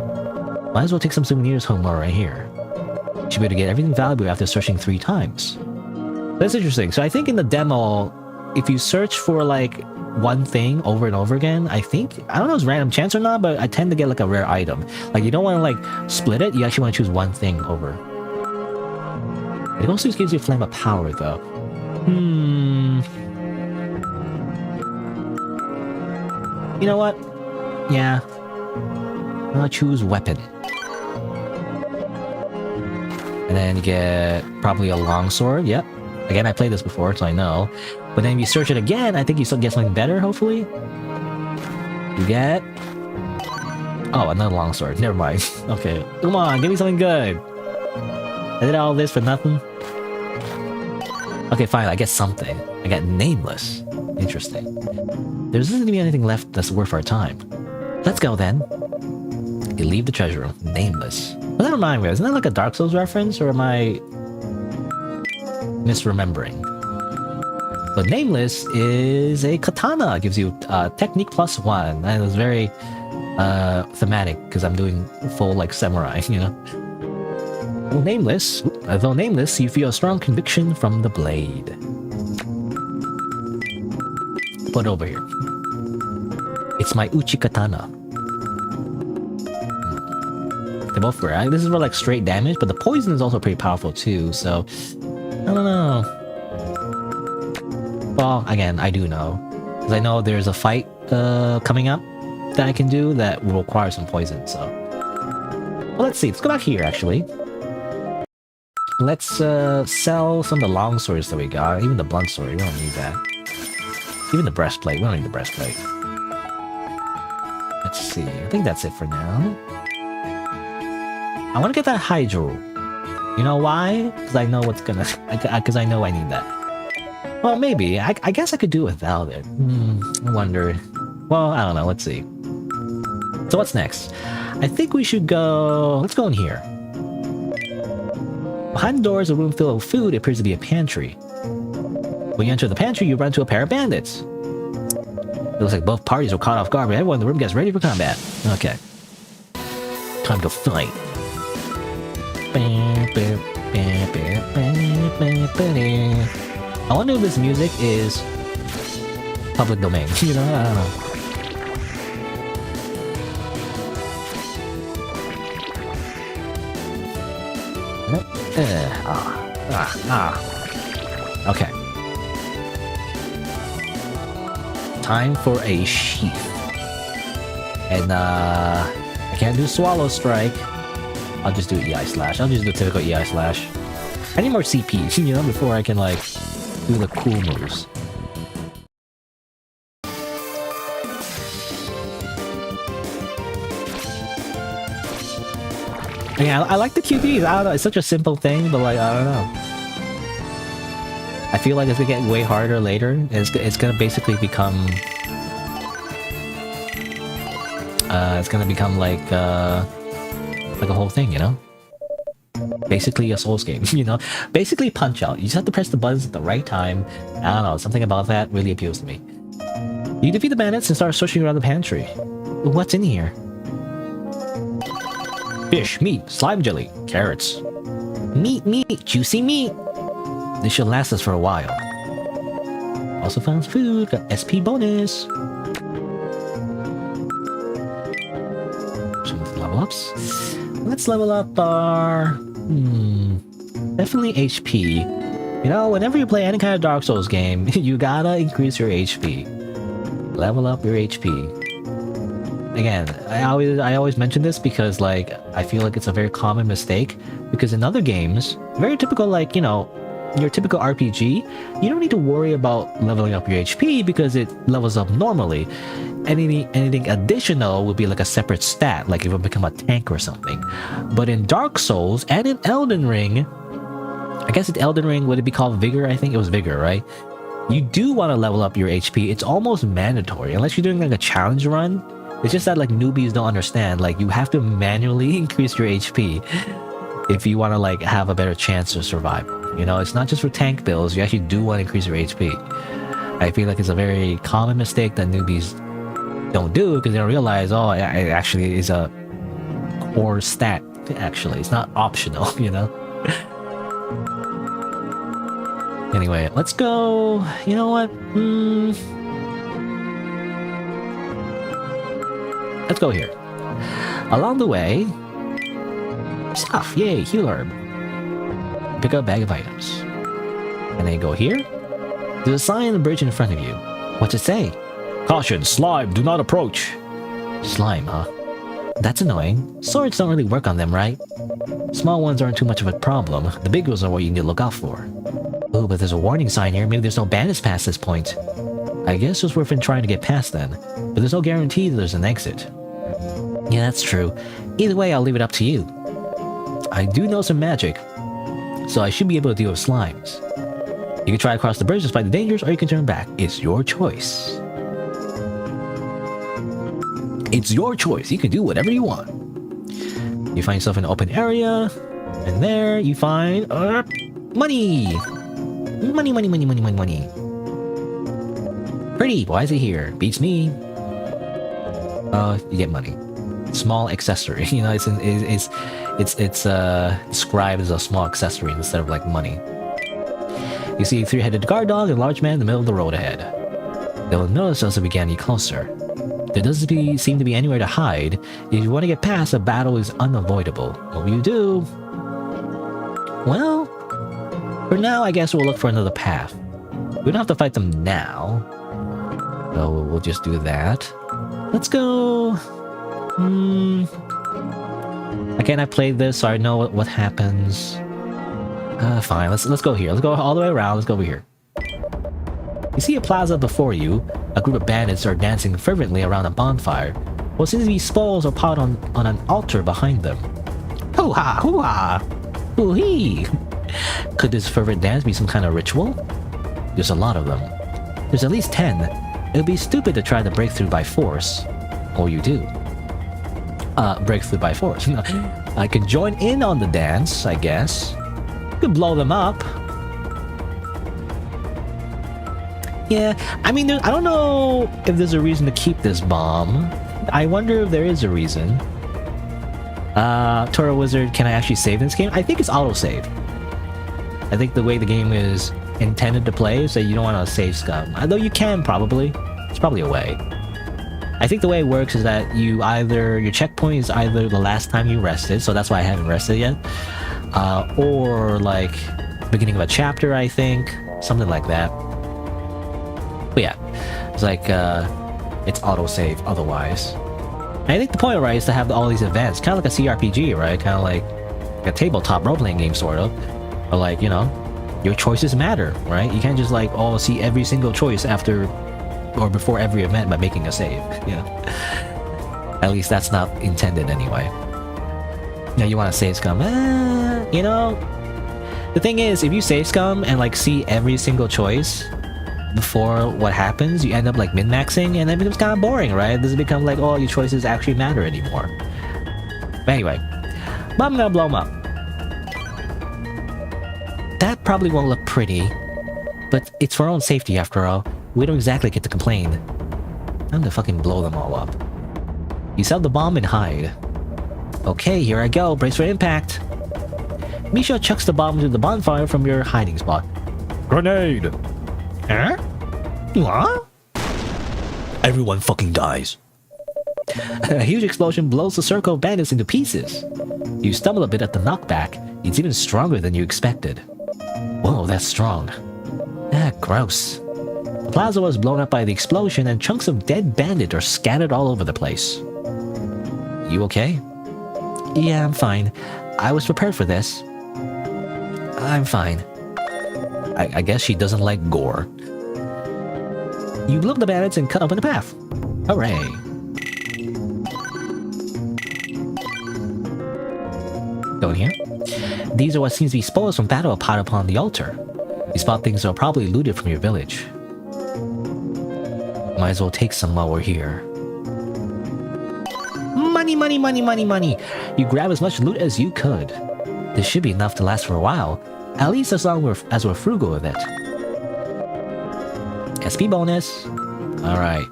Might as well take some souvenirs home while we're right here. You should be able to get everything valuable after searching 3 times. That's interesting. So I think in the demo, if you search for like one thing over and over again, I think, I don't know if it's random chance or not, but I tend to get like a rare item. Like you don't want to like split it, you actually want to choose one thing over. It also gives you Flame of Power though. You know what? Yeah. I'm gonna choose Weapon. And then you get probably a longsword. Yep. Again, I played this before, so I know. But then if you search it again, I think you still get something better, hopefully. You get... Oh, another longsword. Never mind. Okay. Come on, give me something good. I did all this for nothing. Okay, fine. I get something. I get Nameless. Interesting. There doesn't seem to be anything left that's worth our time. Let's go then. You leave the treasure room. Nameless. What does that remind me of? Isn't that like a Dark Souls reference, or am I misremembering? But Nameless is a katana. It gives you technique +1. And it's very thematic because I'm doing full like samurai, you know. Though nameless, you feel a strong conviction from the blade. Put over here. It's my Uchi katana. They're both rare. This is for like straight damage, but the poison is also pretty powerful too, so I don't know. Well, again, I do know. Because I know there's a fight coming up that I can do that will require some poison, so... Well, let's see. Let's go back here, actually. Let's sell some of the long swords that we got. Even the blunt sword, we don't need that. Even the breastplate, we don't need the breastplate. Let's see. I think that's it for now. I want to get that Hydro. You know why? Because I know what's gonna... Because I know I need that. Well, maybe. I guess I could do without it. I wonder. Well, I don't know. Let's see. So what's next? I think we should go... Let's go in here. Behind the door is a room filled with food. It appears to be a pantry. When you enter the pantry, you run into a pair of bandits. It looks like both parties were caught off guard, but everyone in the room gets ready for combat. Okay. Time to fight. I wonder if this music is public domain. You know, I don't know. Okay. Time for a sheath. And I can't do Swallow Strike. I'll just do EI Slash. I'll just do typical EI Slash. I need more CP, you know, before I can like do the cool moves. Yeah, I like the QBs. I don't know. It's such a simple thing, but like, I don't know. I feel like it's gonna get way harder later. And it's gonna basically become... it's gonna become like a whole thing, you know? Basically a Souls game, you know? Basically Punch-Out. You just have to press the buttons at the right time. I don't know, something about that really appeals to me. You defeat the bandits and start searching around the pantry. What's in here? Fish, meat, slime jelly, carrots. Meat, juicy meat! This should last us for a while. Also found food, got SP bonus. Some level ups. Let's level up our... definitely HP. You know, whenever you play any kind of Dark Souls game, you gotta increase your HP. Level up your HP. Again, I always mention this because, like, I feel like it's a very common mistake. Because in other games, very typical, like, you know, your typical RPG, you don't need to worry about leveling up your HP because it levels up normally. Anything additional would be like a separate stat, like if you become a tank or something. But in Dark Souls and in Elden Ring, I guess in Elden Ring, would it be called Vigor? I think it was Vigor, right? You do want to level up your HP. It's almost mandatory, unless you're doing like a challenge run. It's just that like newbies don't understand, like you have to manually increase your HP if you want to like have a better chance of survival. You know, it's not just for tank builds, you actually do want to increase your HP. I feel like it's a very common mistake that newbies don't do because they don't realize, oh, it actually is a core stat, actually. It's not optional, you know? Anyway, let's go... You know what? let's go here. Along the way, stuff. Yay, heal herb. Pick up a bag of items. And then go here. There's a sign on the bridge in front of you. What's it say? Caution, slime, do not approach. Slime, huh? That's annoying. Swords don't really work on them, right? Small ones aren't too much of a problem. The big ones are what you need to look out for. Oh, but there's a warning sign here. Maybe there's no bandits past this point. I guess it's worth trying to get past then. But there's no guarantee that there's an exit. Yeah, that's true. Either way, I'll leave it up to you. I do know some magic, so I should be able to deal with slimes. You can try across the bridge despite the dangers, or you can turn back. It's your choice. It's your choice. You can do whatever you want. You find yourself in an open area, and there you find money. Money, money, money, money, money, money. Pretty. Why is it here? Beats me. You get money. Small accessory. You know, it's described as a small accessory instead of like money. You see a three-headed guard dog and a large man in the middle of the road ahead. They'll notice as we get any closer. There doesn't seem to be anywhere to hide. If you want to get past, a battle is unavoidable. What will you do? Well, for now, I guess we'll look for another path. We don't have to fight them now. So we'll just do that. Let's go... Again, I played this, so I know what happens. Fine, let's go here. Let's go all the way around. Let's go over here. You see a plaza before you. A group of bandits are dancing fervently around a bonfire. What seems to be spoils are piled on an altar behind them. Hoo-ha! Hoo-ha! Hoo-hee! Could this fervent dance be some kind of ritual? There's a lot of them. There's at least 10. It would be stupid to try to break through by force. Or you do. Break through by force. I could join in on the dance, I guess. Could blow them up. Yeah, I mean, I don't know if there's a reason to keep this bomb. I wonder if there is a reason. Toro Wizard, can I actually save this game? I think it's autosave. I think the way the game is intended to play is that you don't want to save scum. Although you can probably. It's probably a way. I think the way it works is that your checkpoint is either the last time you rested, so that's why I haven't rested yet, or like beginning of a chapter, I think, something like that. But yeah, it's like it's autosave otherwise. And I think the point, right, is to have all these events, kind of like a CRPG, right? Kind of like a tabletop role-playing game, sort of. But like, you know, your choices matter, right? You can't just like see every single choice after or before every event by making a save, you know. At least that's not intended anyway. Now you want to save scum, you know. The thing is, if you save scum and like see every single choice before what happens, you end up like min-maxing, and then it becomes kind of boring, right? It doesn't become like, oh, your choices actually matter anymore. But anyway, but I'm gonna blow them up. That probably won't look pretty, but it's for our own safety after all. We don't exactly get to complain. I'm gonna fucking blow them all up. You sell the bomb and hide. Okay, here I go. Brace for impact. Misha chucks the bomb into the bonfire from your hiding spot. Grenade! Huh? What? Everyone fucking dies. A huge explosion blows the circle of bandits into pieces. You stumble a bit at the knockback. It's even stronger than you expected. Whoa, that's strong. Gross. The plaza was blown up by the explosion, and chunks of dead bandit are scattered all over the place. You okay? Yeah, I'm fine. I was prepared for this. I'm fine. I guess she doesn't like gore. You blow up the bandits and cut open the path. Hooray. Go in here. These are what seems to be spoils from battle piled upon the altar. You spot things that are probably looted from your village. Might as well take some while we're here. Money, money, money, money, money! You grab as much loot as you could. This should be enough to last for a while, at least as long as we're frugal with it. SP bonus. Alright.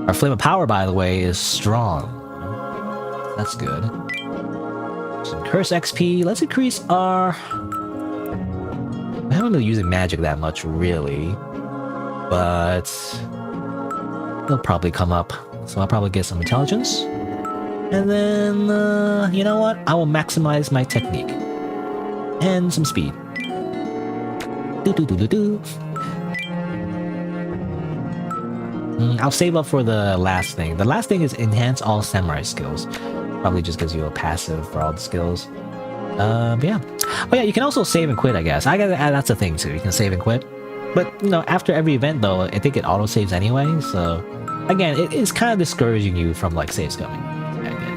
Our Flame of Power, by the way, is strong. That's good. Some Curse XP. Let's increase our... I haven't been using magic that much, really. But... they'll probably come up so I'll probably get some intelligence. And then, you know what? I will maximize my technique. And some speed. Do. I'll save up for the last thing. The last thing is enhance all samurai skills. Probably just gives you a passive for all the skills. But yeah. Oh yeah, you can also save and quit, I guess. That's a thing too. You can save and quit. But, you know, after every event though, I think it auto-saves anyway. So, again, it is kind of discouraging you from, like, save scumming.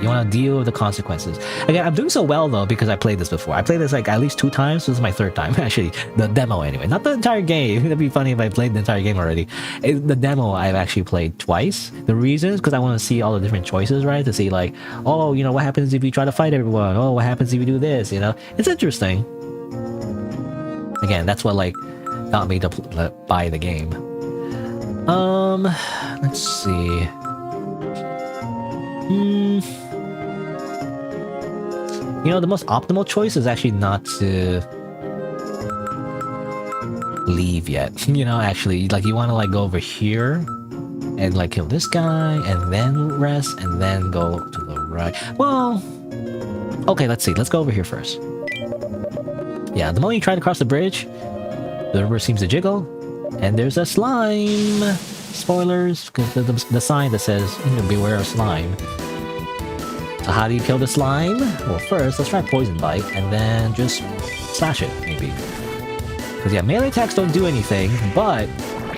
You want to deal with the consequences. Again, I'm doing so well though because I played this before. I played this like at least 2 times. This is my 3rd time actually. The demo anyway, not the entire game. It'd be funny if I played the entire game already. The demo I've actually played twice. The reason is because I want to see all the different choices, right? To see like, oh, you know, what happens if you try to fight everyone? Oh, what happens if you do this? You know, it's interesting. Again, that's what like got me to buy the game. Let's see. You know, the most optimal choice is actually not to leave yet. You know, actually, like you want to like go over here and like kill this guy and then rest and then go to the right. Well, okay, let's see. Let's go over here first. Yeah, the moment you try to cross the bridge, the river seems to jiggle and there's a slime. Spoilers, because the sign that says, you know, beware of slime. So how do you kill the slime? Well, first, let's try Poison Bite, and then just slash it, maybe. Because yeah, melee attacks don't do anything, but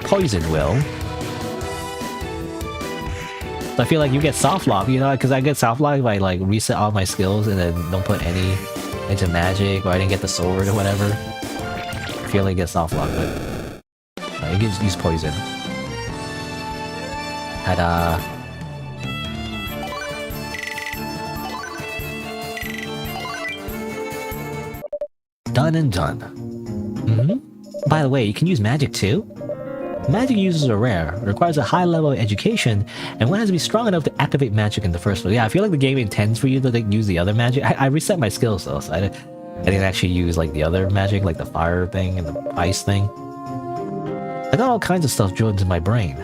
Poison will. So I feel like you get soft lock, you know, because I get soft lock if I like reset all my skills and then don't put any into magic, or I didn't get the sword or whatever. I feel like it gets soft lock, but you can use Poison. Ta-da! Done and done. By the way, you can use magic too? Magic uses are rare, requires a high level of education, and one has to be strong enough to activate magic in the first place. Yeah, I feel like the game intends for you to like, use the other magic. I reset my skills though, so I didn't actually use like the other magic, like the fire thing and the ice thing. I got all kinds of stuff drilled into my brain.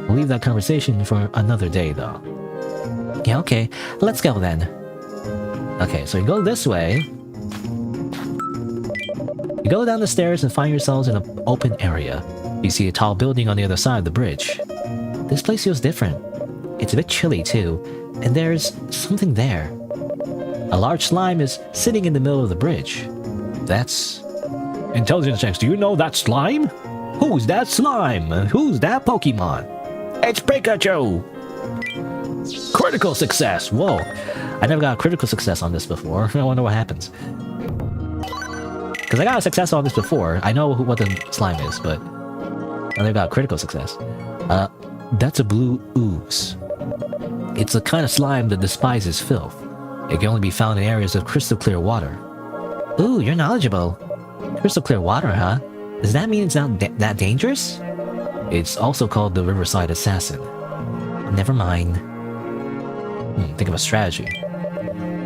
We'll leave that conversation for another day though. Yeah, okay, let's go then. Okay, so you go this way. You go down the stairs and find yourselves in an open area. You see a tall building on the other side of the bridge. This place feels different. It's a bit chilly too, and there's something there. A large slime is sitting in the middle of the bridge. That's... Intelligence checks, do you know that slime? Who's that slime? Who's that Pokemon? It's Pikachu! Critical success! Whoa, I never got a critical success on this before. I wonder what happens. Because I got a success on this before. I know what the slime is, but I never got a critical success. That's a blue ooze. It's the kind of slime that despises filth. It can only be found in areas of crystal clear water. Ooh, you're knowledgeable. Crystal clear water, huh? Does that mean it's not that dangerous? It's also called the Riverside Assassin. Never mind. Think of a strategy.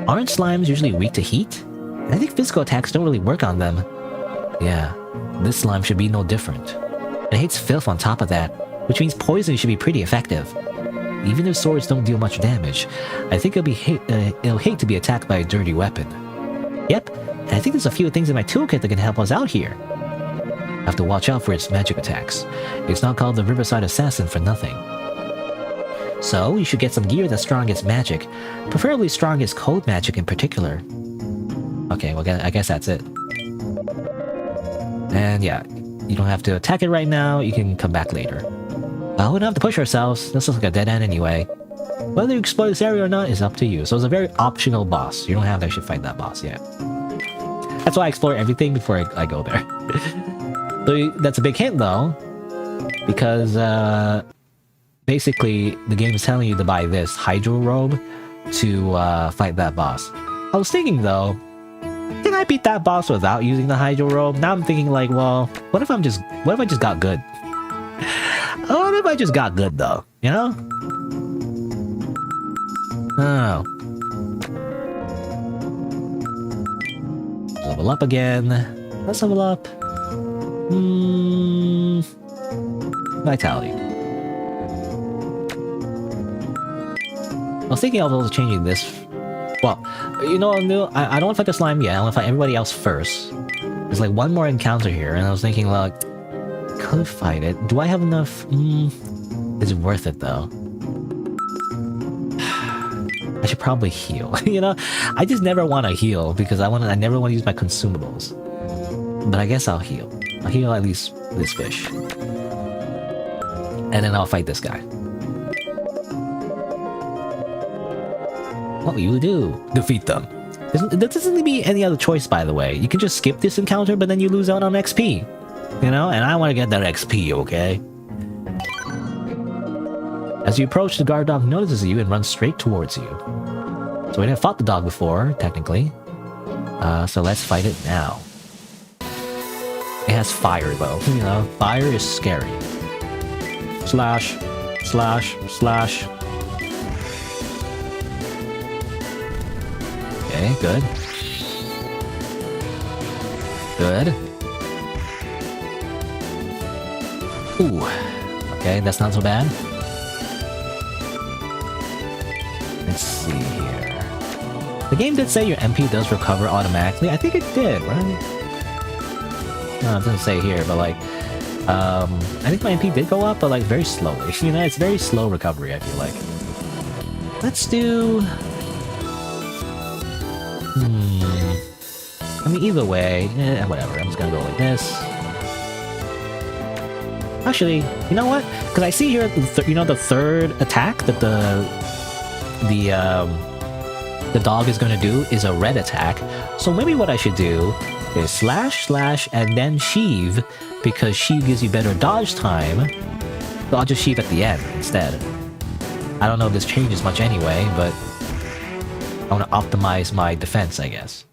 Aren't slimes usually weak to heat? I think physical attacks don't really work on them. Yeah, this slime should be no different. It hates filth on top of that, which means poison should be pretty effective. Even if swords don't deal much damage, I think it'll hate to be attacked by a dirty weapon. Yep, and I think there's a few things in my toolkit that can help us out here. I have to watch out for its magic attacks. It's not called the Riverside Assassin for nothing. So, you should get some gear that's strong against magic, preferably strong against cold magic in particular. Okay, well, I guess that's it. And yeah, you don't have to attack it right now, you can come back later. We don't have to push ourselves, this looks like a dead end anyway. Whether you explore this area or not is up to you, so it's a very optional boss. You don't have to actually fight that boss yet. That's why I explore everything before I go there. So that's a big hint though, because basically the game is telling you to buy this Hydro Robe to fight that boss. I was thinking though, can I beat that boss without using the Hydro Robe? Now I'm thinking like, well, what if I just got good? What if I just got good though, you know? Oh. Level up again. Let's level up. Vitality. was thinking of also changing this. Well, you know, no, I don't want to fight the slime yet. I want to fight everybody else first. There's like one more encounter here, and I was thinking, like, could fight it. Do I have enough? Is it worth it though? I should probably heal. You know, I just never want to heal because I never want to use my consumables. But I guess I'll heal. I'll heal at least this fish, and then I'll fight this guy. What will you do? Defeat them. There doesn't be any other choice, by the way. You can just skip this encounter, but then you lose out on XP. You know, and I want to get that XP, okay? As you approach, the guard dog notices you and runs straight towards you. So we didn't fought the dog before, technically. So let's fight it now. It has fire, though. You know, fire is scary. Slash, slash, slash. Okay, good. Good. Ooh. Okay, that's not so bad. Let's see here. The game did say your MP does recover automatically. I think it did, right? No, it doesn't say here, but like... I think my MP did go up, but like very slowly. You know, it's very slow recovery, I feel like. Let's do... I mean, either way, whatever. I'm just gonna go like this. Actually, you know what? Because I see here, you know, the third attack that the dog is gonna do is a red attack. So maybe what I should do is slash, slash, and then sheave, because sheave gives you better dodge time. So I'll just sheave at the end instead. I don't know if this changes much anyway, but I want to optimize my defense, I guess.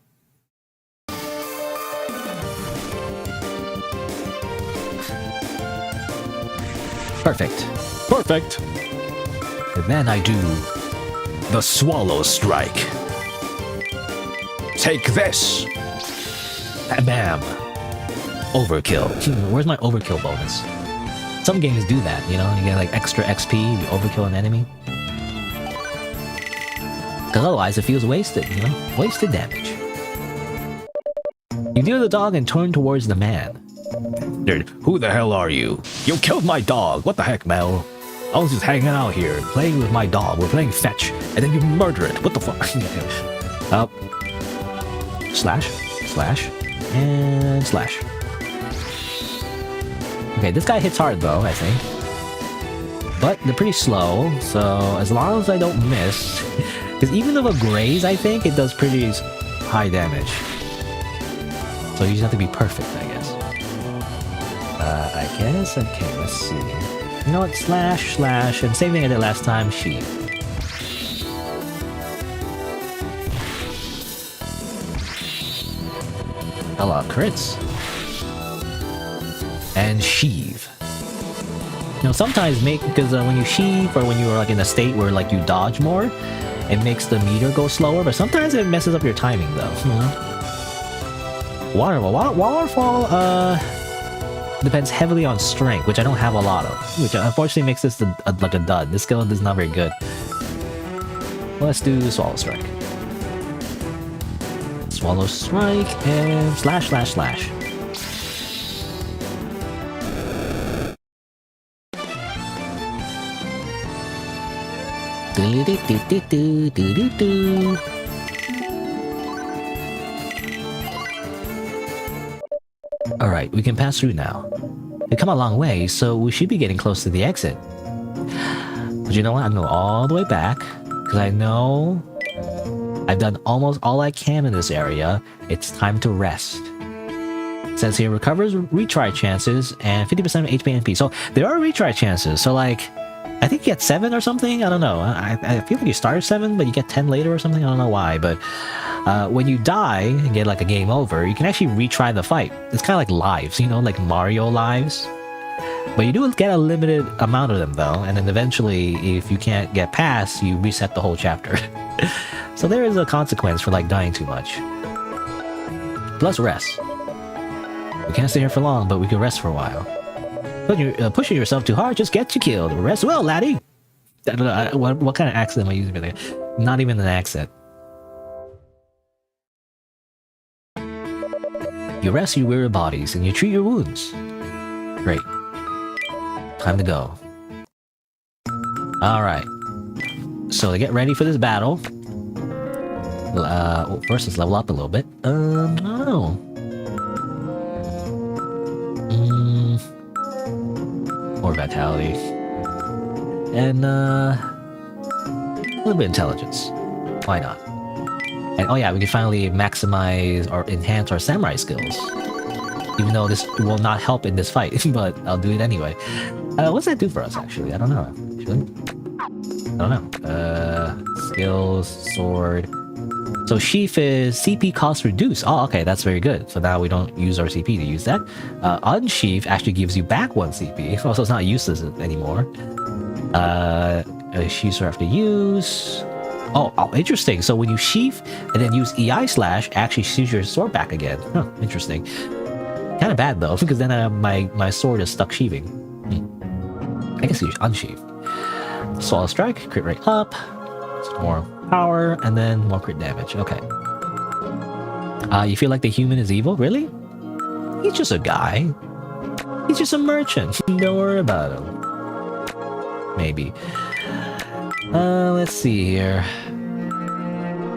Perfect. Perfect! And then I do the Swallow Strike. Take this! Bam! Overkill. Where's my overkill bonus? Some games do that, you know? You get like extra XP if you overkill an enemy. Because otherwise it feels wasted, you know? Wasted damage. You deal the dog and turn towards the man. Dude, who the hell are you? You killed my dog! What the heck, Mel? I was just hanging out here, playing with my dog. We're playing fetch, and then you murder it. What the fuck? Slash, slash, and slash. Okay, this guy hits hard though, I think. But they're pretty slow, so as long as I don't miss... Because even though a graze, I think, it does pretty high damage. So you just have to be perfect, I guess. Okay, let's see. You know what? Slash, slash, and same thing I did last time, sheave. A lot of crits. And sheave. You know, sometimes because when you sheave, or when you're like in a state where like you dodge more, it makes the meter go slower, but sometimes it messes up your timing though. Waterfall, depends heavily on strength, which I don't have a lot of, which unfortunately makes this like a dud. This skill is not very good. Well, let's do Swallow Strike. Swallow Strike and slash, slash, slash. Alright, we can pass through now. We've come a long way, so we should be getting close to the exit. But you know what? I'm going all the way back, because I know I've done almost all I can in this area. It's time to rest. It says here, recovers retry chances and 50% of HP and MP. So there are retry chances, so like... I think you get 7 or something? I don't know. I feel like you start at 7, but you get 10 later or something? I don't know why, but... when you die and get like a game over, you can actually retry the fight. It's kind of like lives, you know, like Mario lives. But you do get a limited amount of them though, and then eventually, if you can't get past, you reset the whole chapter. So there is a consequence for like dying too much. Plus rest. We can't stay here for long, but we can rest for a while. Pushing yourself too hard just gets you killed. Rest well, laddie! I don't know, what kind of accent am I using? There? Not even an accent. You rest your weary bodies and you treat your wounds. Great. Time to go. Alright. So to get ready for this battle, first let's level up a little bit. I don't know. More vitality. And a little bit of intelligence. Why not? And oh yeah, we can finally maximize or enhance our samurai skills. Even though this will not help in this fight, but I'll do it anyway. What's that do for us actually? I don't know. Actually, I don't know. Skills, sword. So sheath is CP cost reduced. Oh, okay, that's very good. So now we don't use our CP to use that. Unsheath actually gives you back 1 CP. Also, it's not useless anymore. Sheaths are after use. Oh, interesting. So when you sheath and then use EI slash, actually shoots your sword back again. Huh, interesting. Kind of bad though, because then my sword is stuck sheathing. I guess you unsheath. Swallow strike, crit rate up, some more power, and then more crit damage. Okay. You feel like the human is evil? Really? He's just a guy. He's just a merchant. Don't worry about him. Maybe. Let's see here.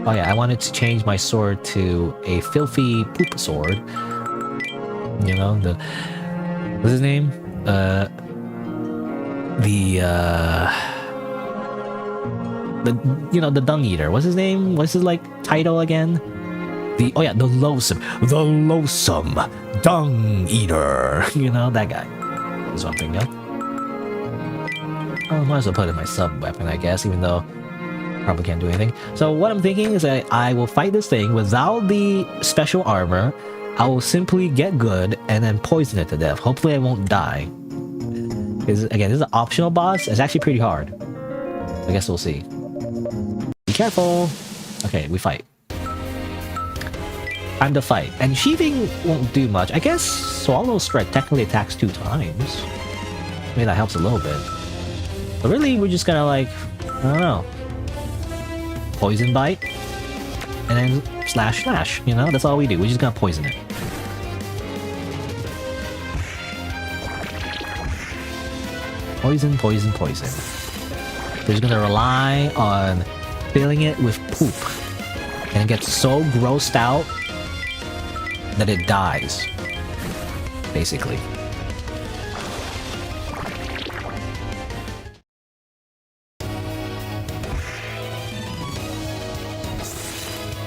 Oh yeah, I wanted to change my sword to a filthy poop sword. You know, what's his name? The dung eater. What's his name? What's his title again? The loathsome dung eater. You know, that guy. Is what I'm thinking of. I might as well put in my sub weapon, I guess, even though probably can't do anything. So what I'm thinking is that I will fight this thing without the special armor. I will simply get good and then poison it to death. Hopefully I won't die. Because again, this is an optional boss. It's actually pretty hard. I guess we'll see. Be careful. Okay, we fight. Time to fight. And sheathing won't do much. I guess Swallow Strike technically attacks 2 times. Maybe that helps a little bit. But really, we're just gonna I don't know. Poison bite. And then slash, you know? That's all we do. We're just gonna poison it. Poison. We're just gonna rely on filling it with poop. And it gets so grossed out that it dies. Basically.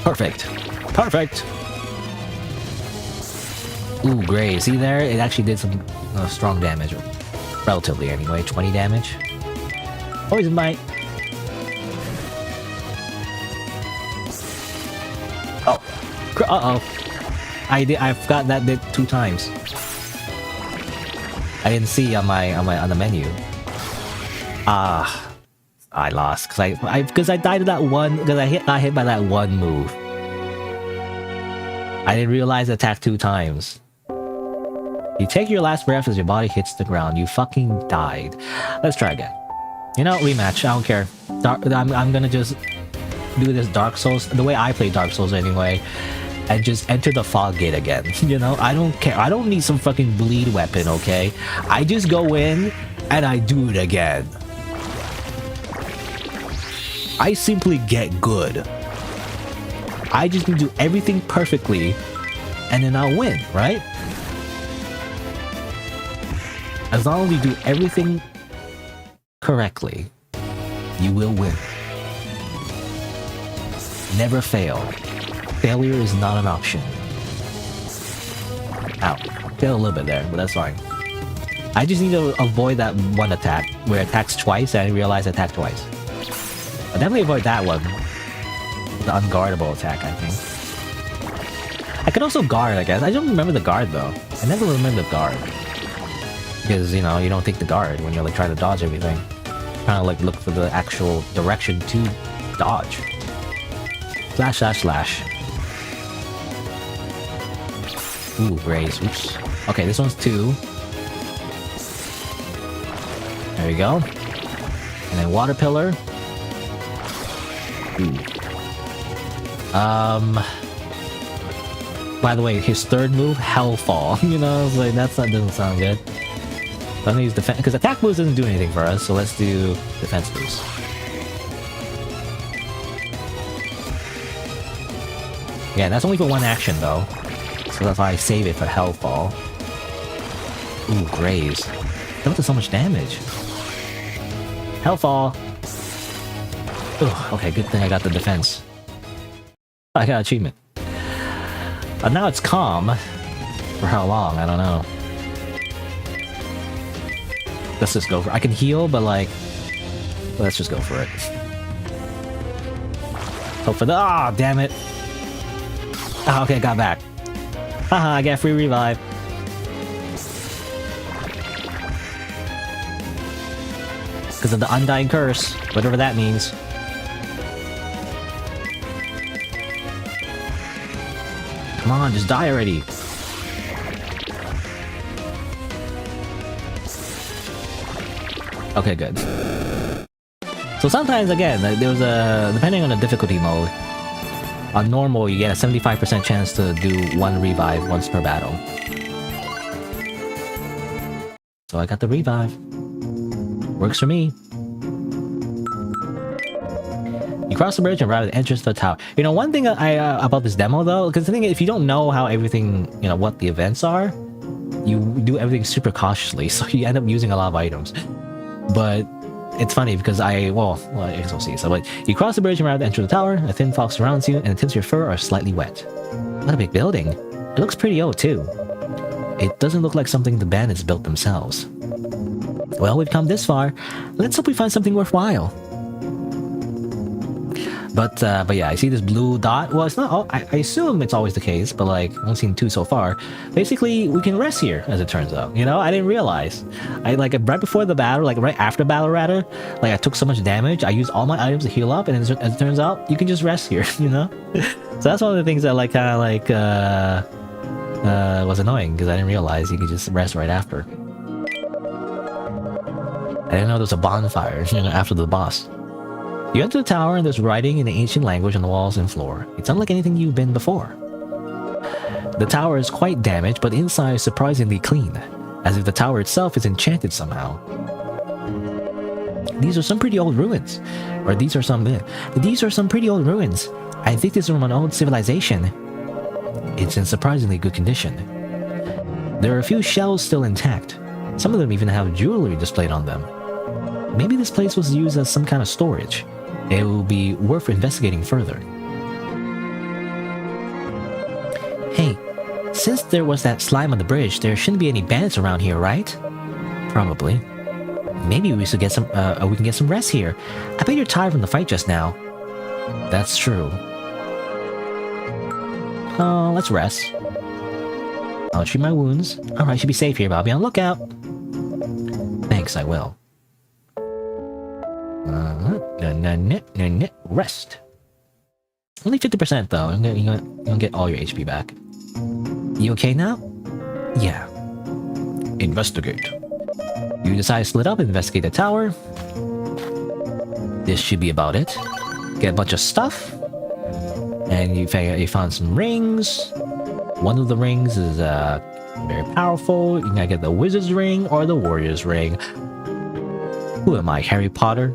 Perfect. Ooh, great. See there? It actually did some strong damage. Relatively, anyway. 20 damage. Poison bite. Oh. Uh-oh. I forgot that did 2 times. I didn't see on the menu. I lost because I died to that one because I got hit by that one move. I didn't realize it attacked 2 times. You take your last breath as your body hits the ground. You fucking died. Let's try again. You know, rematch. I don't care. I'm gonna just do this Dark Souls the way I play Dark Souls anyway, and just enter the fog gate again. You know, I don't care. I don't need some fucking bleed weapon. Okay, I just go in and I do it again. I simply get good. I just need to do everything perfectly, and then I'll win, right? As long as you do everything correctly, you will win. Never fail. Failure is not an option. Ow. Failed a little bit there, but that's fine. I just need to avoid that one attack, where it attacks twice and I realize I attacked twice. I'll definitely avoid that one. The unguardable attack, I think. I could also guard, I guess. I don't remember the guard, though. I never remember the guard. Because, you know, you don't take the guard when you're, trying to dodge everything. Kind of, look for the actual direction to dodge. Slash. Ooh, raise. Oops. Okay, this one's 2. There we go. And then water pillar. Ooh. By the way, his third move, Hellfall. You know, it's like that doesn't sound good. Let me use defense because attack boost doesn't do anything for us. So let's do defense boost. Yeah, that's only for one action though. So if I save it for Hellfall. Ooh, Graze. That does so much damage. Hellfall. Ugh, okay, good thing I got the defense. I got achievement. But now it's calm. For how long? I don't know. Let's just go for it. I can heal, but like... Let's just go for it. Hope for the... Ah, damn it. Ah, okay, got back. Haha, I get free revive. Because of the Undying Curse. Whatever that means. Come on, just die already. Okay, good. So sometimes, again, there's a... Depending on the difficulty mode, on normal, you get a 75% chance to do one revive once per battle. So I got the revive. Works for me. You cross the bridge and arrive at the entrance to the tower. You know, one thing about this demo though, because the thing is, if you don't know how everything, you know, what the events are, you do everything super cautiously, so you end up using a lot of items. But it's funny because well, I guess we'll see. So, but you cross the bridge and arrive at the entrance of the tower. A thin fog surrounds you, and the tips of your fur are slightly wet. What a big building! It looks pretty old too. It doesn't look like something the bandits built themselves. Well, we've come this far. Let's hope we find something worthwhile. But yeah, I see this blue dot. Well, it's not. Oh, I assume it's always the case, but like I've only seen 2 so far. Basically, we can rest here, as it turns out. You know, I didn't realize. I like right before the battle, like right after battle rather. Like I took so much damage, I used all my items to heal up, and as it turns out, you can just rest here. You know, so that's one of the things that like kind of like was annoying because I didn't realize you could just rest right after. I didn't know there was a bonfire, you know, after the boss. You enter the tower and there's writing in the ancient language on the walls and floor. It's unlike anything you've been before. The tower is quite damaged, but inside is surprisingly clean, as if the tower itself is enchanted somehow. These are some pretty old ruins. These are some pretty old ruins. I think this is from an old civilization. It's in surprisingly good condition. There are a few shells still intact. Some of them even have jewelry displayed on them. Maybe this place was used as some kind of storage. It will be worth investigating further. Hey, since there was that slime on the bridge, there shouldn't be any bandits around here, right? Probably. Maybe we should get some. We can get some rest here. I bet you're tired from the fight just now. That's true. Let's rest. I'll treat my wounds. Alright, I should be safe here, but I'll be on lookout. Thanks, I will. Rest. Only 50% though. You're gonna get all your HP back. You okay now? Yeah. Investigate. You decide to split up and investigate the tower. This should be about it. Get a bunch of stuff. And you found some rings. One of the rings is very powerful. You gotta get the wizard's ring or the warrior's ring. Who am I, Harry Potter?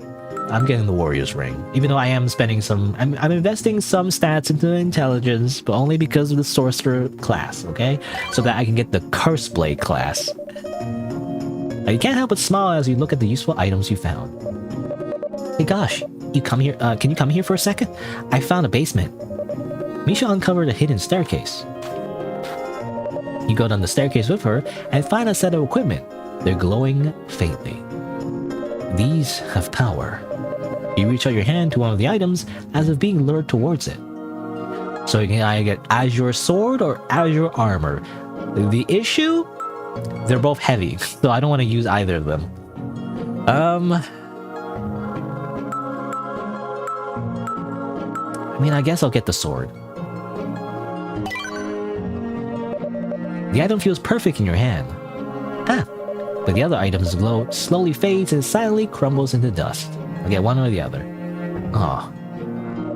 I'm getting the warrior's ring. Even though I am spending some... I'm investing some stats into intelligence, but only because of the sorcerer class, okay? So that I can get the curse blade class. Now, you can't help but smile as you look at the useful items you found. Hey gosh, you come here. Can you come here for a second? I found a basement. Misha uncovered a hidden staircase. You go down the staircase with her and find a set of equipment. They're glowing faintly. These have power. You reach out your hand to one of the items as if being lured towards it. So you can either get Azure Sword or Azure Armor. The issue? They're both heavy, so I don't want to use either of them. I mean, I guess I'll get the sword. The item feels perfect in your hand. Ah, but the other item's glow slowly fades and silently crumbles into dust. I'll get one or the other. Oh.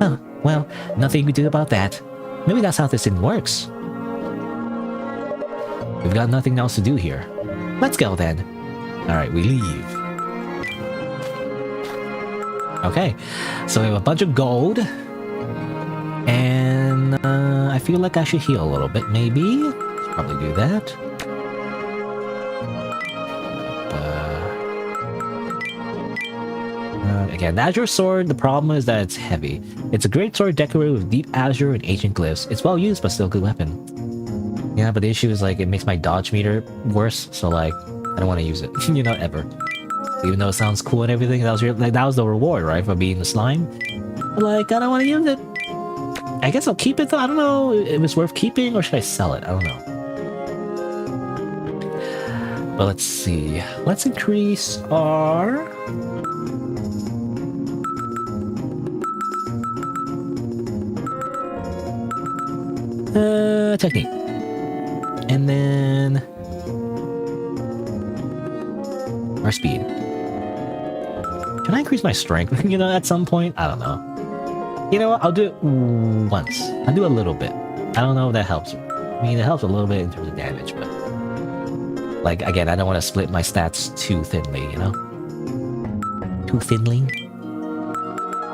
Oh, well, nothing you can do about that. Maybe that's how this thing works. We've got nothing else to do here. Let's go then. Alright, we leave. Okay, so we have a bunch of gold. And I feel like I should heal a little bit, maybe? Let's probably do that. Again, the Azure Sword, the problem is that it's heavy. It's a great sword decorated with deep azure and ancient glyphs. It's well used, but still a good weapon. Yeah, but the issue is like it makes my dodge meter worse, so like I don't want to use it, you know, ever. Even though it sounds cool and everything, that was the reward, right, for being the slime. But like I don't want to use it. I guess I'll keep it though. I don't know if it's worth keeping or should I sell it. I don't know. But let's see. Let's increase our technique. And then our speed. Can I increase my strength, you know, at some point? I don't know. You know what? I'll do it once. I'll do a little bit. I don't know if that helps. I mean, it helps a little bit in terms of damage, but like, again, I don't want to split my stats too thinly, you know? Too thinly?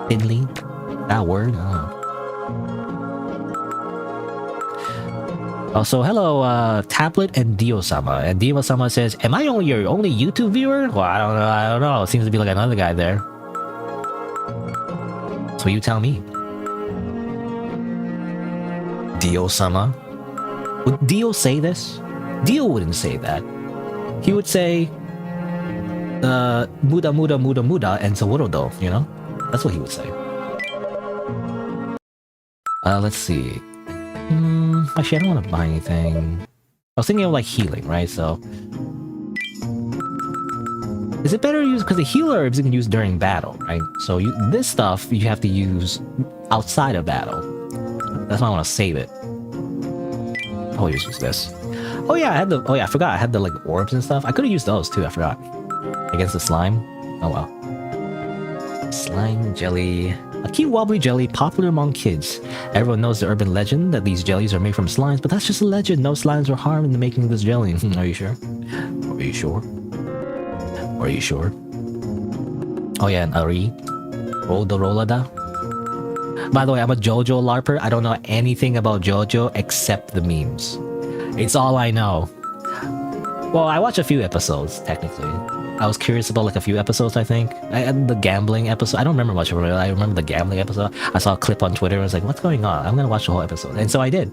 Thinly? That word? I don't know. Also, hello, Tablet and Dio-sama. And Dio-sama says, am I only your only YouTube viewer? Well, I don't know. It seems to be like another guy there. So you tell me. Dio-sama? Would Dio say this? Dio wouldn't say that. He would say, muda muda muda muda and saworodo, you know? That's what he would say. Let's see. Actually, I don't want to buy anything. I was thinking of like healing, right? So, is it better to use because the healer is can use during battle, right? So this stuff you have to use outside of battle. That's why I want to save it. I'll use this. Oh yeah, I had the. Oh yeah, I forgot. I had the like orbs and stuff. I could have used those too. I forgot. Against the slime. Oh well. Slime jelly. A cute wobbly jelly popular among kids. Everyone knows the urban legend that these jellies are made from slimes, but that's just a legend. No slimes were harmed in the making of this jelly. Are you sure? Are you sure? Are you sure? Oh yeah, and Ari. Rodorolada. By the way, I'm a JoJo LARPer. I don't know anything about JoJo except the memes. It's all I know. Well, I watched a few episodes, technically. I was curious about like a few episodes, I think. The gambling episode. I don't remember much of it. I remember the gambling episode. I saw a clip on Twitter and I was like, what's going on? I'm going to watch the whole episode. And so I did.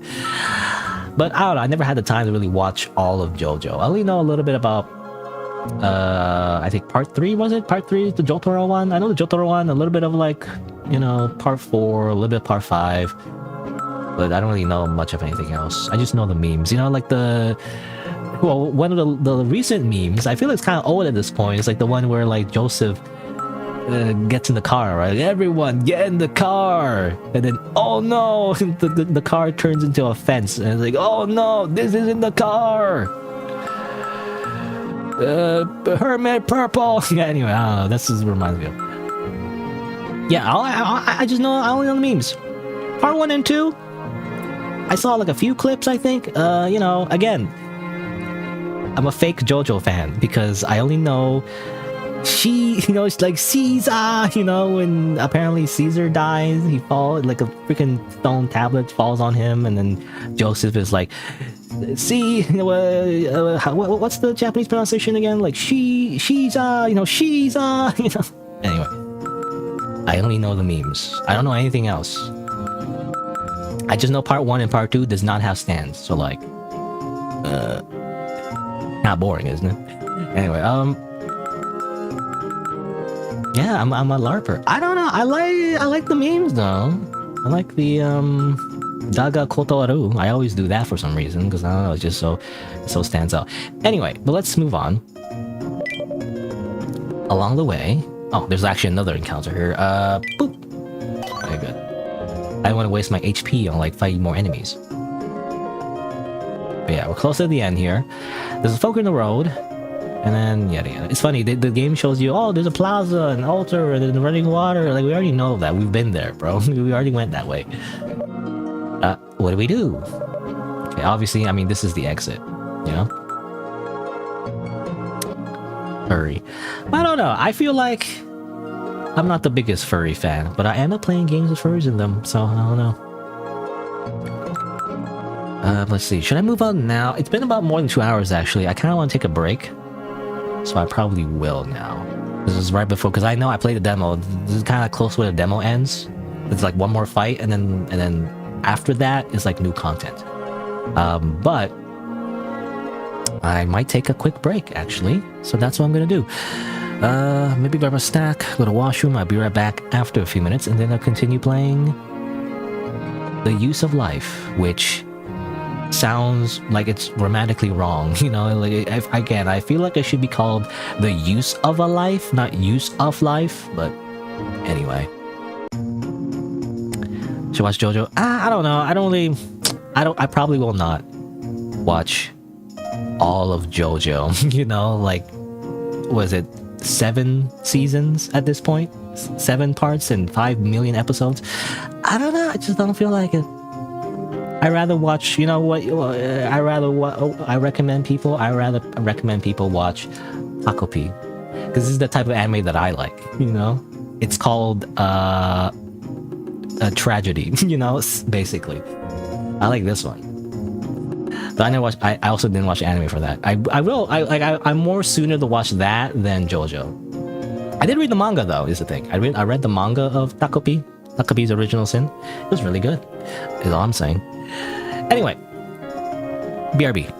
But I don't know. I never had the time to really watch all of JoJo. I only know a little bit about, I think part 3, was it? Part 3 is the Jotaro one. I know the Jotaro one. A little bit of like, you know, part 4, a little bit of part 5. But I don't really know much of anything else. I just know the memes. You know, like the... Well, one of the recent memes, I feel it's kind of old at this point. It's like the one where like Joseph gets in the car, right? Everyone get in the car, and then oh no, the car turns into a fence, and it's like oh no, this is in the car. Hermit purple. Yeah. Anyway, I don't know. This is reminds me of. Yeah, I just know I only know the memes. Part 1 and 2. I saw like a few clips. I think. You know, again. I'm a fake JoJo fan because I only know you know, it's like Caesar, you know, when apparently Caesar dies, he falls, like a freaking stone tablet falls on him, and then Joseph is like, see, you know, what's the Japanese pronunciation again? Like, Shiza, you know, Shiza, you know. Anyway, I only know the memes. I don't know anything else. I just know part 1 and part 2 does not have stands, so like, not boring, isn't it? Anyway, yeah, I'm a LARPer. I don't know. I like the memes though. I like the Daga Kotoaru. I always do that for some reason because I don't know. It's just so stands out. Anyway, but let's move on. Along the way, oh, there's actually another encounter here. Boop. Very good. I don't want to waste my HP on like fighting more enemies. But yeah, we're close to the end here. There's a fork in the road. And then yada yada. It's funny, the game shows you, oh, there's a plaza, an altar, and then running water. Like, we already know that. We've been there, bro. We already went that way. What do we do? Okay, obviously, I mean, this is the exit, you know? Furry. I don't know. I feel like I'm not the biggest furry fan, but I end up playing games with furries in them, so I don't know. Let's see. Should I move on now? It's been about more than 2 hours, actually. I kind of want to take a break, so I probably will now. This is right before, because I know I played the demo. This is kind of close where the demo ends. It's like one more fight, and then after that is like new content. But I might take a quick break, actually. So that's what I'm gonna do. Maybe grab a snack, go to washroom. I'll be right back after a few minutes, and then I'll continue playing The Use of Life, which sounds like it's grammatically wrong. You know, like, again, I feel like it should be called The Use of a Life, not Use of Life. But anyway, should watch JoJo? I don't know. I probably will not watch all of JoJo. You know, like, was it 7 seasons at this point? 7 parts and 5 million episodes? I don't know. I just don't feel like it. I rather watch, you know what? I recommend people watch Takopi, because this is the type of anime that I like. You know, it's called a tragedy. You know, basically, I like this one. But I never watch. I also didn't watch anime for that. I will. I'm more sooner to watch that than JoJo. I did read the manga though. Is the thing. I read the manga of Takopi's Original Sin. It was really good. Is all I'm saying. Anyway, BRB.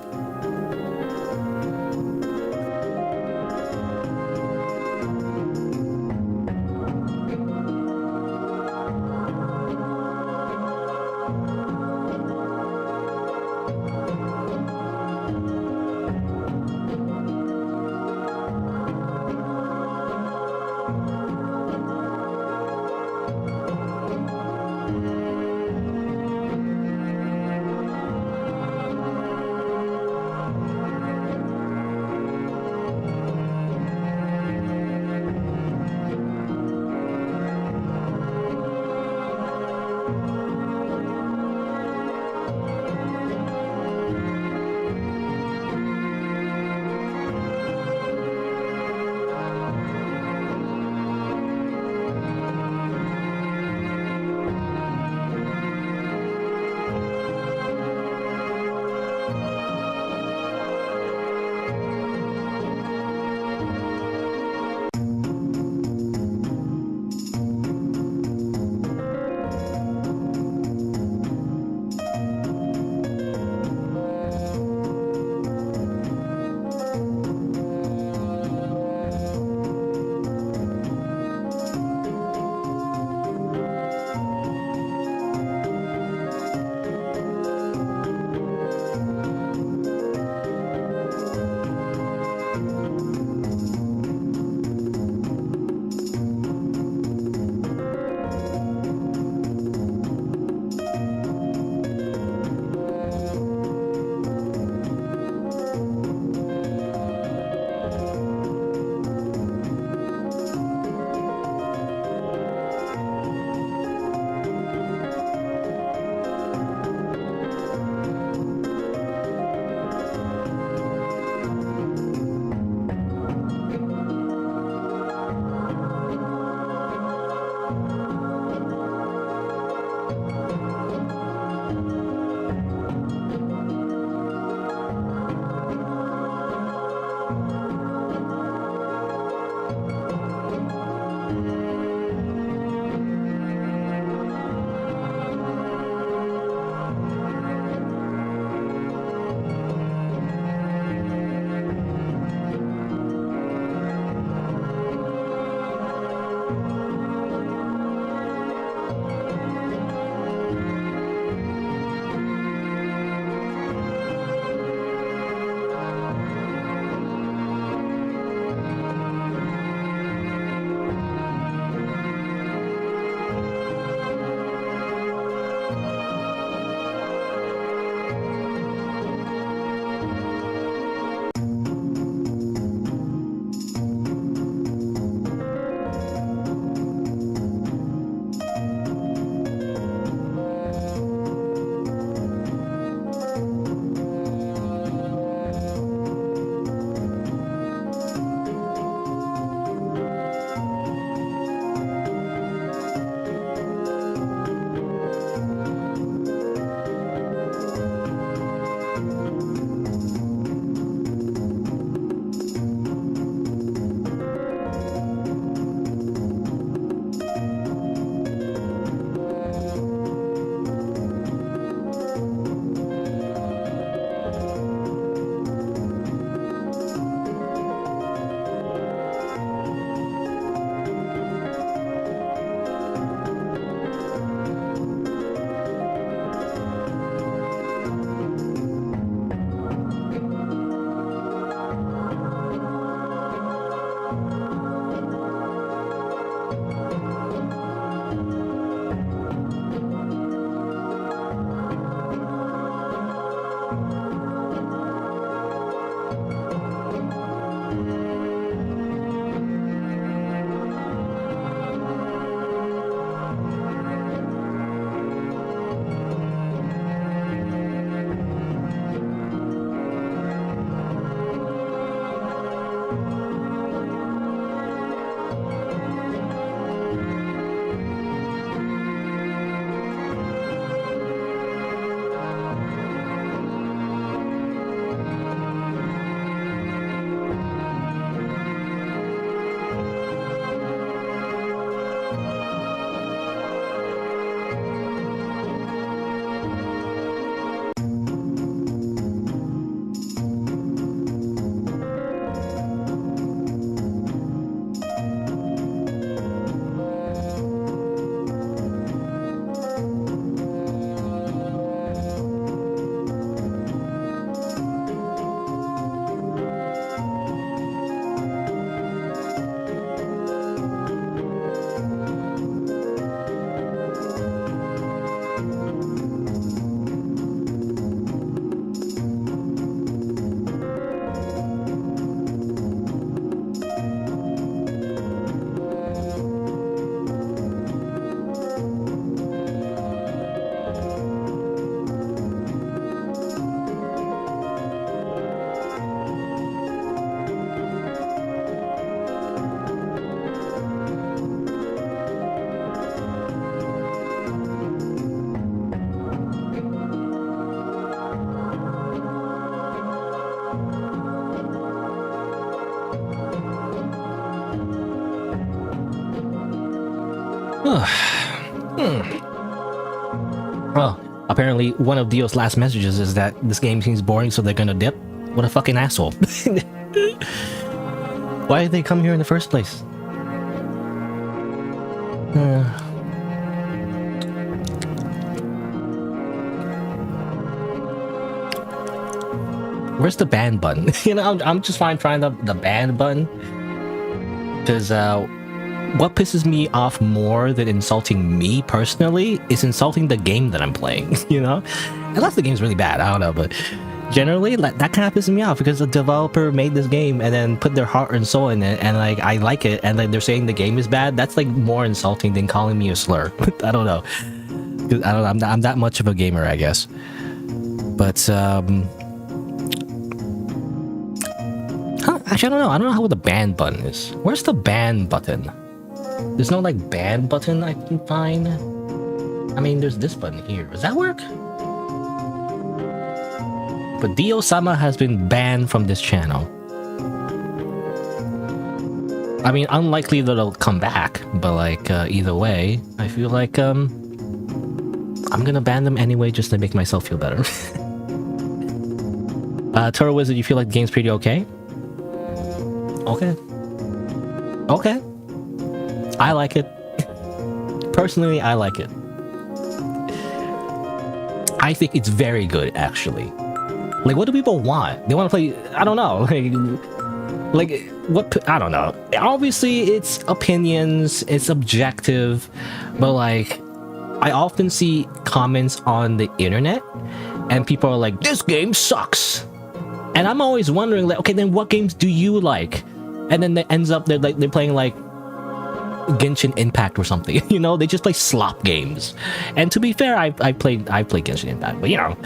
Well, apparently one of Dio's last messages is that this game seems boring, so they're gonna dip. What a fucking asshole. Why did they come here in the first place? Where's the ban button? You know, I'm just trying the ban button. Because what pisses me off more than insulting me personally is insulting the game that I'm playing, you know? Unless the game's really bad, I don't know, but generally that kind of pisses me off because the developer made this game and then put their heart and soul in it, and like I like it, and like they're saying the game is bad. That's like more insulting than calling me a slur. I don't know. I don't know. I'm that much of a gamer, I guess. But actually, I don't know. I don't know how the ban button is. Where's the ban button? There's no like ban button I can find. I mean, there's this button here. Does that work? But Dio-sama has been banned from this channel. I mean, unlikely that it'll come back, but like either way, I feel like I'm gonna ban them anyway just to make myself feel better. Toro Wizard, you feel like the game's pretty okay? Okay. Okay. I like it. Personally, I like it. I think it's very good, actually. Like, what do people want? They want to play... I don't know. Like, what... I don't know. Obviously, it's opinions. It's objective. But, like, I often see comments on the internet, and people are like, this game sucks. And I'm always wondering, like, okay, then what games do you like? And then it ends up they're playing like Genshin Impact or something. You know, they just play slop games. And to be fair, I played Genshin Impact, but you know,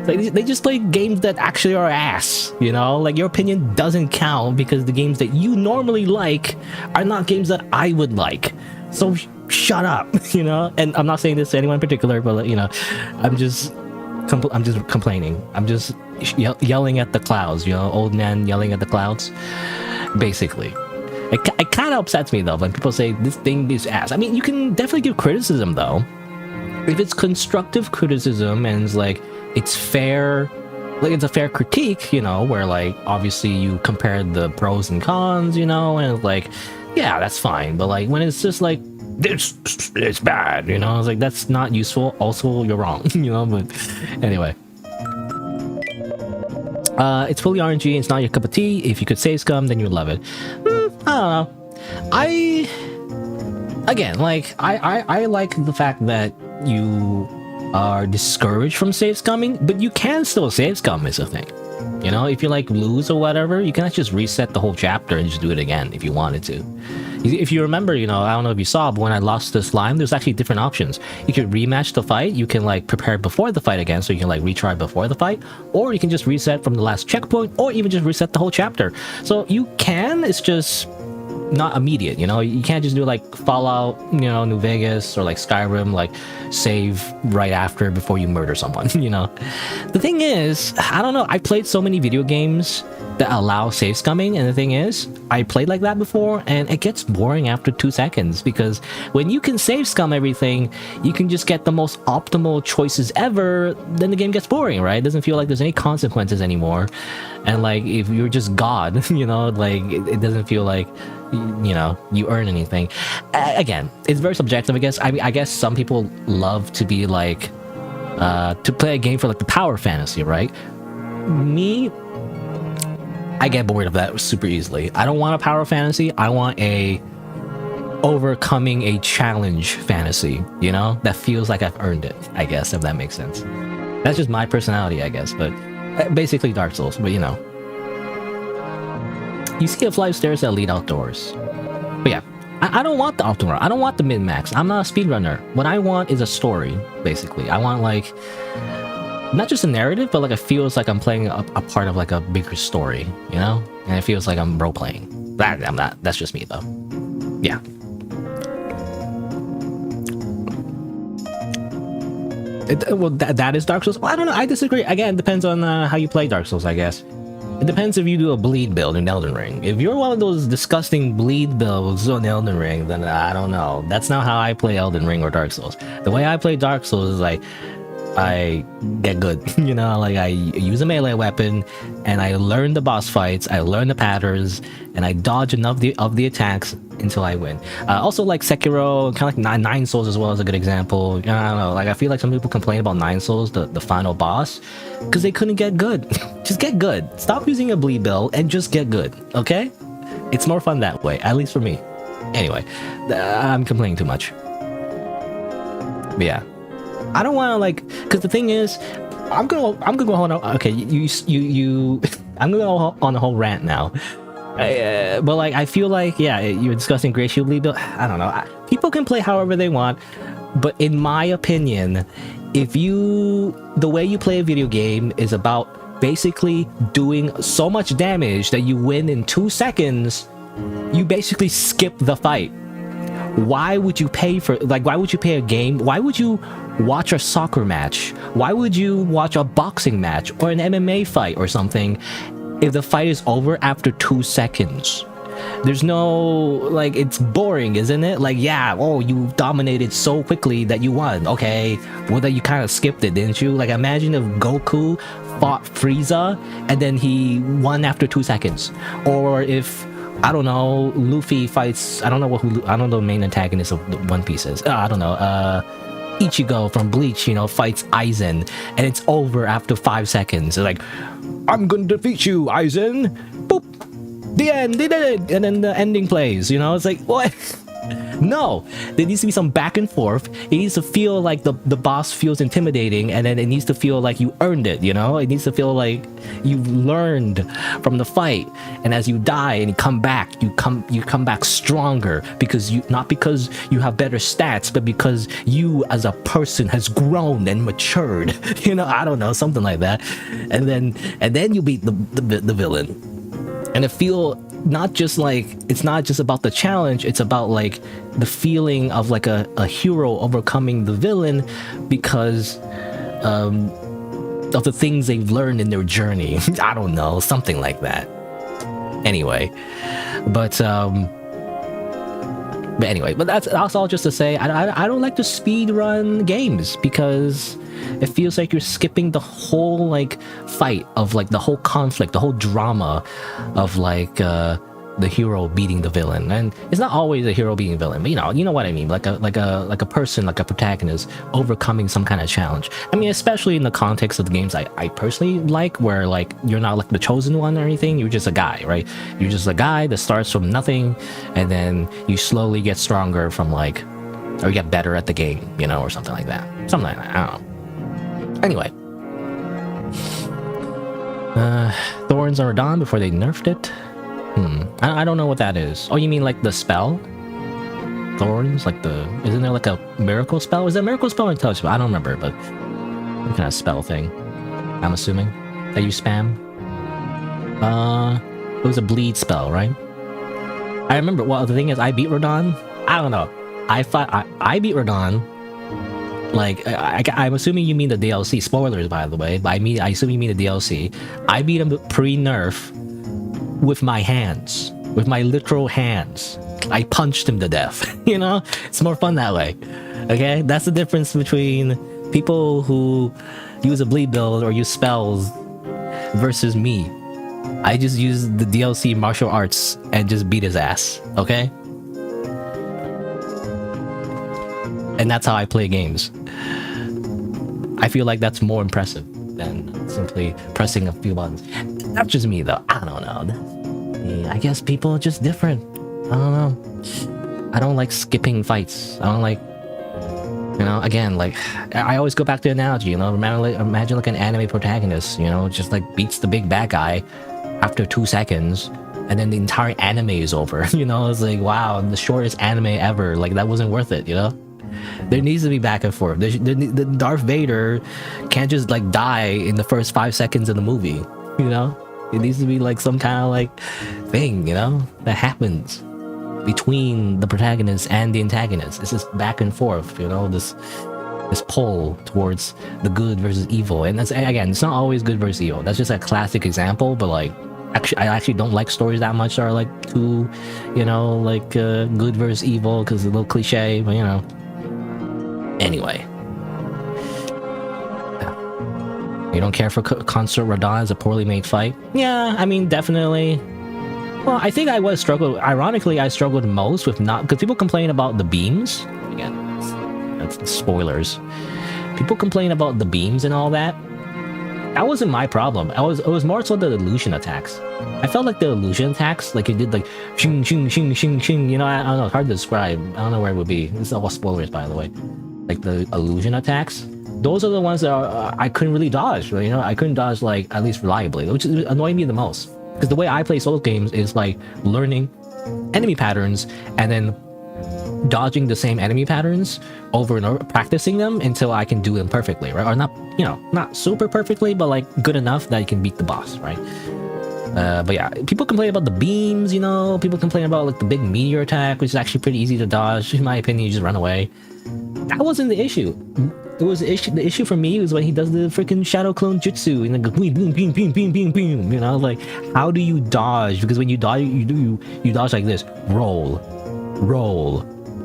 they just play games that actually are ass. You know, like your opinion doesn't count because the games that you normally like are not games that I would like. So shut up. You know, and I'm not saying this to anyone in particular, but you know, I'm just complaining. I'm just yelling at the clouds. You know, old man yelling at the clouds. Basically, it kind of upsets me though when people say this thing is ass. I mean, you can definitely give criticism though, if it's constructive criticism and it's like it's fair, like it's a fair critique, you know, where like obviously you compare the pros and cons, you know, and like yeah, that's fine. But like when it's just like this, it's bad, you know, it's like that's not useful. Also, you're wrong, you know. But anyway. It's fully RNG, it's not your cup of tea. If you could save scum, then you'd love it. I don't know. Again, like, I like the fact that you are discouraged from save scumming, but you can still save scum is a thing. You know, if you like lose or whatever, you can just reset the whole chapter and just do it again if you wanted to. If you remember, you know, I don't know if you saw, but when I lost the slime, there's actually different options. You can rematch the fight, you can like prepare before the fight again, so you can like retry before the fight, or you can just reset from the last checkpoint, or even just reset the whole chapter. So you can, it's just not immediate, you know. You can't just do like Fallout, you know, New Vegas, or like Skyrim, like save right after before you murder someone. You know, the thing is, I don't know, I played so many video games that allow save scumming, and the thing is, I played like that before and it gets boring after 2 seconds, because when you can save scum everything, you can just get the most optimal choices ever, then the game gets boring, right? It doesn't feel like there's any consequences anymore. And like if you're just God, you know, like it doesn't feel like, you know, you earn anything. Again, it's very subjective, I guess. I guess some people love to be like to play a game for like the power fantasy, right? Me, I get bored of that super easily. I don't want a power fantasy. I want a overcoming a challenge fantasy, you know, that feels like I've earned it, I guess, if that makes sense. That's just my personality, I guess, but basically Dark Souls, but you know. You see a flight of stairs that lead outdoors. But yeah, I don't want the optimal run. I don't want the min-max. I'm not a speedrunner. What I want is a story, basically. I want like, not just a narrative, but like it feels like I'm playing a part of like a bigger story, you know? And it feels like I'm role-playing. I'm not. That's just me, though. Yeah. Well, that is Dark Souls. Well, I don't know. I disagree. Again, it depends on how you play Dark Souls, I guess. It depends if you do a bleed build in Elden Ring. If you're one of those disgusting bleed builds on Elden Ring, then I don't know. That's not how I play Elden Ring or Dark Souls. The way I play Dark Souls is like, I get good, you know, like I use a melee weapon and I learn the boss fights, I learn the patterns, and I dodge enough of the attacks until I win. Also like Sekiro, kind of like Nine Souls as well is a good example. I don't know, like I feel like some people complain about Nine Souls, the final boss, because they couldn't get good. Just get good. Stop using a bleed build and just get good, okay? It's more fun that way, at least for me. Anyway, I'm complaining too much. But yeah. I don't want to like, because the thing is, I'm gonna go on. Okay, you I'm gonna go on a whole rant now. But like, I feel like, yeah, you're discussing Gray Shield Bleed build. I don't know. People can play however they want, but in my opinion, if the way you play a video game is about basically doing so much damage that you win in 2 seconds, you basically skip the fight. Why would you pay for, like, why would you pay a game? Why would you watch a soccer match? Why would you watch a boxing match or an MMA fight or something if the fight is over after 2 seconds? There's no, like, it's boring, isn't it? Like, yeah, oh, you dominated so quickly that you won. Okay, well, then you kind of skipped it, didn't you? Like, imagine if Goku fought Frieza and then he won after 2 seconds. Or if, I don't know, Luffy fights, I don't know the main antagonist of One Piece is. I don't know, Ichigo from Bleach, you know, fights Aizen, and it's over after 5 seconds. They're like, I'm gonna defeat you, Aizen! Boop! The end, they did it! And then the ending plays, you know? It's like, what? No! There needs to be some back and forth. It needs to feel like the boss feels intimidating, and then it needs to feel like you earned it, you know? It needs to feel like you've learned from the fight, and as you die and you come back, you come back stronger, because not because you have better stats, but because you as a person has grown and matured. You know, I don't know, something like that. And then you beat the villain. And it feel not just like, it's not just about the challenge, it's about like the feeling of like a hero overcoming the villain because of the things they've learned in their journey. I don't know, something like that. Anyway, but anyway, but that's all just to say, I don't like to speed run games because it feels like you're skipping the whole like fight of like the whole conflict, the whole drama of like the hero beating the villain. And it's not always a hero beating a villain, but you know what I mean, like a person, like a protagonist overcoming some kind of challenge. I mean, especially in the context of the games I personally like, where like you're not like the chosen one or anything, you're just a guy, right? You're just a guy that starts from nothing and then you slowly get stronger from like, or you get better at the game, you know, or something like that. Something like that, I don't know. Anyway, Thorns are Dawn before they nerfed it. I don't know what that is. Oh, you mean like the spell? Thorns, like isn't there like a miracle spell? Is that a miracle spell or touch spell? I don't remember, but some kind of spell thing, I'm assuming, that you spam. It was a bleed spell, right? I remember, well, the thing is, I beat Radon. I don't know. I beat Radon. Like, I'm assuming you mean the DLC. Spoilers, by the way. But I assume you mean the DLC. I beat him pre-nerf with my hands. With my literal hands. I punched him to death. You know? It's more fun that way. Okay? That's the difference between people who use a bleed build or use spells versus me. I just use the DLC martial arts and just beat his ass. Okay? And that's how I play games. I feel like that's more impressive than simply pressing a few buttons. That's just me, though. I don't know. I guess people are just different. I don't know. I don't like skipping fights. I don't like, you know, again, like, I always go back to the analogy, you know, imagine like an anime protagonist, you know, just like beats the big bad guy after 2 seconds, and then the entire anime is over. You know, it's like, wow, the shortest anime ever. Like, that wasn't worth it, you know? There needs to be back and forth. The Darth Vader can't just like die in the first 5 seconds of the movie, you know? It needs to be like some kind of like thing, you know, that happens between the protagonist and the antagonist. It's just back and forth, you know, this pull towards the good versus evil. And that's, again, it's not always good versus evil. That's just a classic example, but like, I actually don't like stories that much that are like too, you know, like good versus evil, because it's a little cliche, but you know. Anyway. You don't care for Concert Radon as a poorly made fight? Yeah, I mean, definitely. Well, I think I ironically, I struggled most with not, because people complain about the beams. Again, that's spoilers. People complain about the beams and all that. That wasn't my problem. It was more so the illusion attacks. I felt like the illusion attacks, like it did like shing shing shing shing shing. You know, I don't know, it's hard to describe. I don't know where it would be. This is all spoilers, by the way. Like the illusion attacks. Those are the ones that I couldn't really dodge. You know, I couldn't dodge like at least reliably, which annoyed me the most. Because the way I play solo games is like learning enemy patterns and then dodging the same enemy patterns over and over, practicing them until I can do them perfectly, right? Or not, you know, not super perfectly, but like good enough that you can beat the boss, right? But yeah, people complain about the beams, you know, people complain about like the big meteor attack, which is actually pretty easy to dodge. In my opinion, you just run away. That wasn't the issue. It was the issue for me was when he does the freaking shadow clone jutsu and then go boom, boom, boom, boom, boom, boom, boom. You know, like how do you dodge? Because when you dodge, you dodge like this: roll, roll,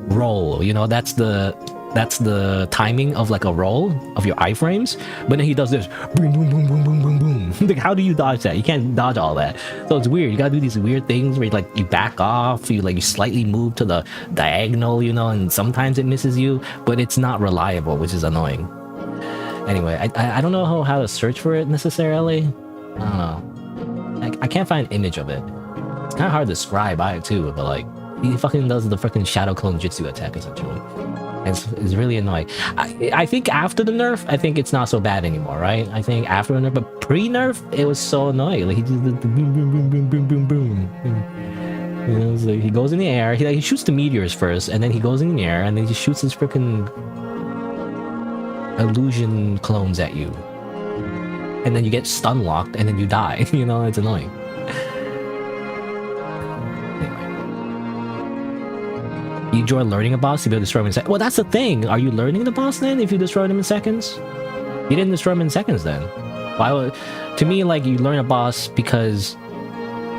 roll. You know, that's the timing of like a roll of your iframes. But then he does this: boom, boom, boom, boom, boom, boom, boom. Like how do you dodge that? You can't dodge all that. So it's weird. You gotta do these weird things where you back off, you slightly move to the diagonal, you know, and sometimes it misses you, but it's not reliable, which is annoying. Anyway, I don't know how to search for it necessarily. I don't know. I can't find an image of it. It's kind of hard to describe by it too, but like he fucking does the freaking shadow clone jutsu attack essentially. It's really annoying. I think after the nerf, I think it's not so bad anymore, right? I think after the nerf, but pre-nerf, it was so annoying. Like he did the boom, boom, boom, boom, boom, boom, boom. You know, it's like he goes in the air. He shoots the meteors first, and then he goes in the air, and then he shoots his freaking illusion clones at you, and then you get stun locked, and then you die. You know, it's annoying. You enjoy learning a boss, you'll destroy him in seconds. Well, that's the thing. Are you learning the boss then if you destroy him in seconds? You didn't destroy him in seconds then. Why would, to me, like, you learn a boss because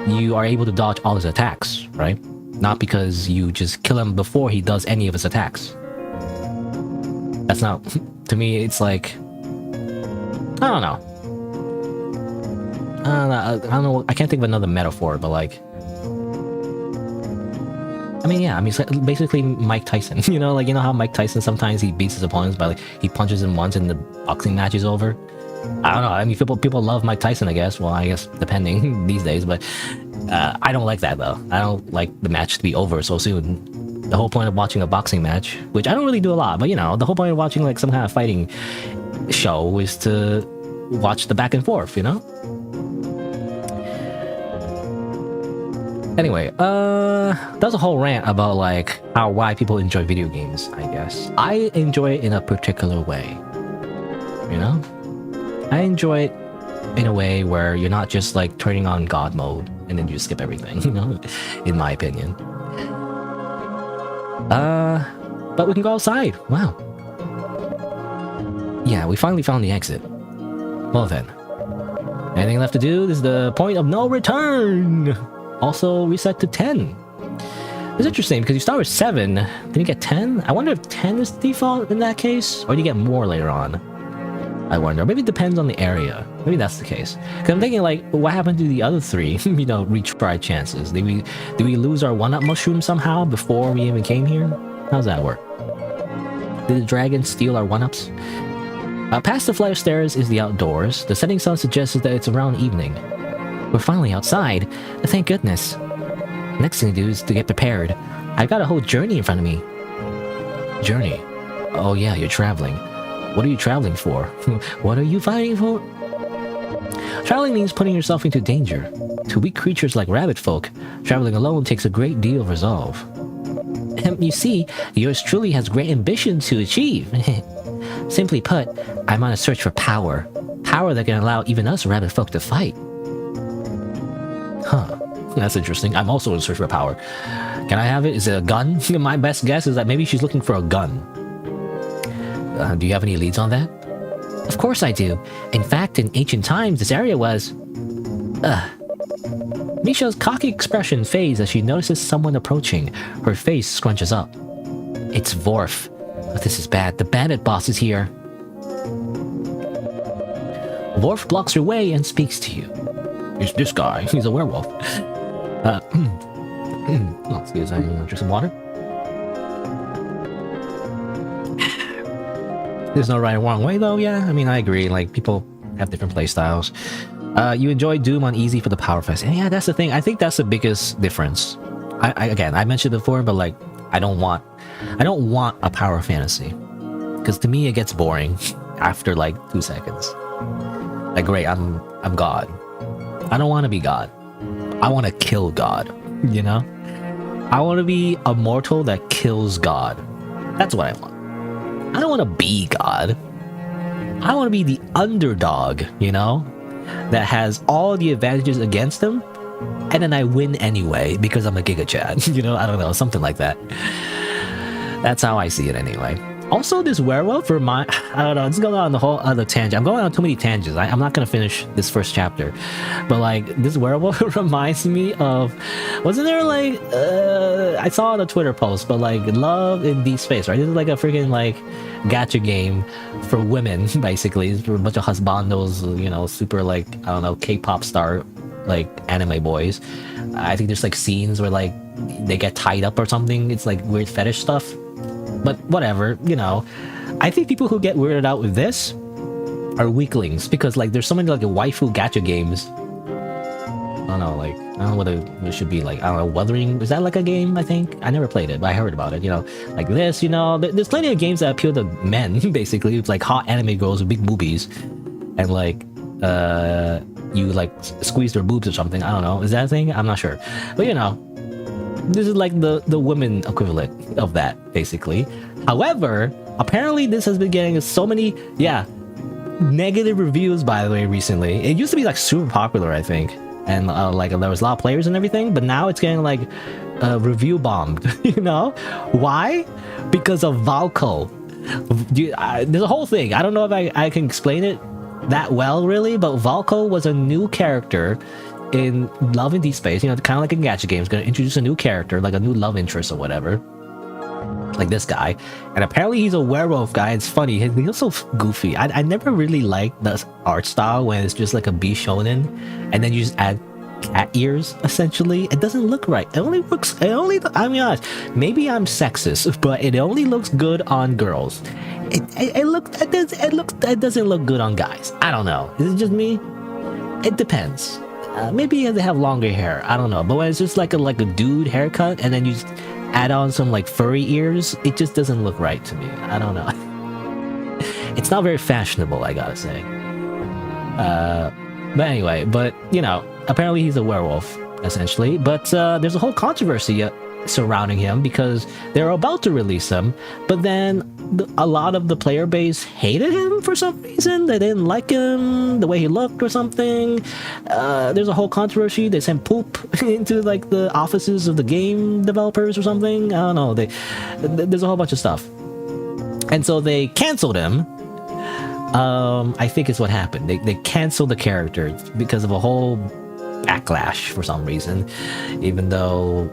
you are able to dodge all his attacks, right? Not because you just kill him before he does any of his attacks. That's not... To me, it's like... I don't know. I don't know. I can't think of another metaphor, but like... I mean, yeah, it's like basically Mike Tyson. You know, like, you know how Mike Tyson sometimes he beats his opponents by like he punches him once and the boxing match is over. I don't know. I mean, people love Mike Tyson, I guess. Well, I guess depending these days, but I don't like that though. I don't like the match to be over so soon. The whole point of watching a boxing match, which I don't really do a lot, but you know, the whole point of watching like some kind of fighting show is to watch the back and forth, you know? Anyway, that's a whole rant about like why people enjoy video games, I guess. I enjoy it in a particular way, you know? I enjoy it in a way where you're not just like turning on God mode and then you skip everything, you know? In my opinion. But we can go outside. Wow. Yeah, we finally found the exit. Well then. Anything left to do? This is the point of no return! Also reset to 10. It's interesting because you start with 7, then you get 10. I wonder if 10 is default in that case, or do you get more later on? I wonder. Maybe it depends on the area. Maybe that's the case. Because I'm thinking like, what happened to the other 3? You know, retry chances. Did we lose our 1-up mushroom somehow before we even came here? How's that work? Did the dragon steal our 1-ups? Past the flight of stairs is the outdoors. The setting sun suggests that it's around evening. We're finally outside. Thank goodness. Next thing to do is to get prepared. I've got a whole journey in front of me. Journey? Oh yeah, you're traveling. What are you traveling for? What are you fighting for? Traveling means putting yourself into danger. To weak creatures like rabbit folk, traveling alone takes a great deal of resolve. You see, yours truly has great ambition to achieve. Simply put, I'm on a search for power. Power that can allow even us rabbit folk to fight. Huh. That's interesting. I'm also in search for power. Can I have it? Is it a gun? My best guess is that maybe she's looking for a gun. Do you have any leads on that? Of course I do. In fact, in ancient times, this area was... Misha's cocky expression fades as she notices someone approaching. Her face scrunches up. It's Vorf. Oh, this is bad. The bandit boss is here. Vorf blocks her way and speaks to you. It's this guy. He's a werewolf. Oh, excuse me. Drink some water. There's no right or wrong way, though. Yeah, I mean, I agree. Like, people have different play styles. You enjoy Doom on easy for the power fest. And yeah, that's the thing. I think that's the biggest difference. Again, I mentioned it before, but like, I don't want a power fantasy, because to me it gets boring after like 2 seconds. Like, great, I'm God. I don't want to be God. I want to kill God. You know, I want to be a mortal that kills God. That's what I want. I don't want to be God. I want to be the underdog, you know, that has all the advantages against him, and then I win anyway because I'm a Giga Chad. You know, I don't know, something like that. That's how I see it anyway. Also, this werewolf I don't know, it's going on the whole other tangent. I'm going on too many tangents. I'm not going to finish this first chapter. But like, this werewolf reminds me of, wasn't there like, I saw on a Twitter post, but like, Love in Deep Space, right? This is like a freaking like gacha game for women, basically. It's for a bunch of husbandos, you know, super like, I don't know, K-pop star, like anime boys. I think there's like scenes where like, they get tied up or something. It's like weird fetish stuff. But whatever, you know, I think people who get weirded out with this are weaklings, because like there's so many like waifu gacha games. I don't know, like, I don't know what it should be like. I don't know, Wuthering, is that like a game? I think I never played it, but I heard about it. You know, like this, you know, there's plenty of games that appeal to men. Basically, it's like hot anime girls with big boobies, and like you like squeeze their boobs or something. I don't know, is that a thing? I'm not sure, but you know, this is like the women equivalent of that, basically. However, apparently this has been getting so many, negative reviews, by the way, recently. It used to be like super popular, I think, and like there was a lot of players and everything, but now it's getting like review bombed. You know why? Because of Valko. There's a whole thing. I don't know if I can explain it that well, really, but Valko was a new character in Love in Deep Space, you know, kind of like in gacha games, gonna introduce a new character, like a new love interest or whatever, like this guy, and apparently he's a werewolf guy. It's funny, he's so goofy. I never really liked the art style when it's just like a B shonen, and then you just add cat ears, essentially. It doesn't look right. I mean, honest, maybe I'm sexist, but it only looks good on girls. It doesn't look good on guys. I don't know. Is it just me? It depends. Maybe they have longer hair, I don't know, but when it's just like a dude haircut and then you just add on some like furry ears, it just doesn't look right to me. I don't know. It's not very fashionable, I gotta say. But anyway, but you know, apparently he's a werewolf, essentially, but there's a whole controversy surrounding him because they're about to release him, but then a lot of the player base hated him for some reason. They didn't like him, the way he looked or something. There's a whole controversy. They sent poop into like the offices of the game developers or something. I don't know. There's a whole bunch of stuff, and so they canceled him. I think is what happened. They canceled the character because of a whole backlash for some reason, even though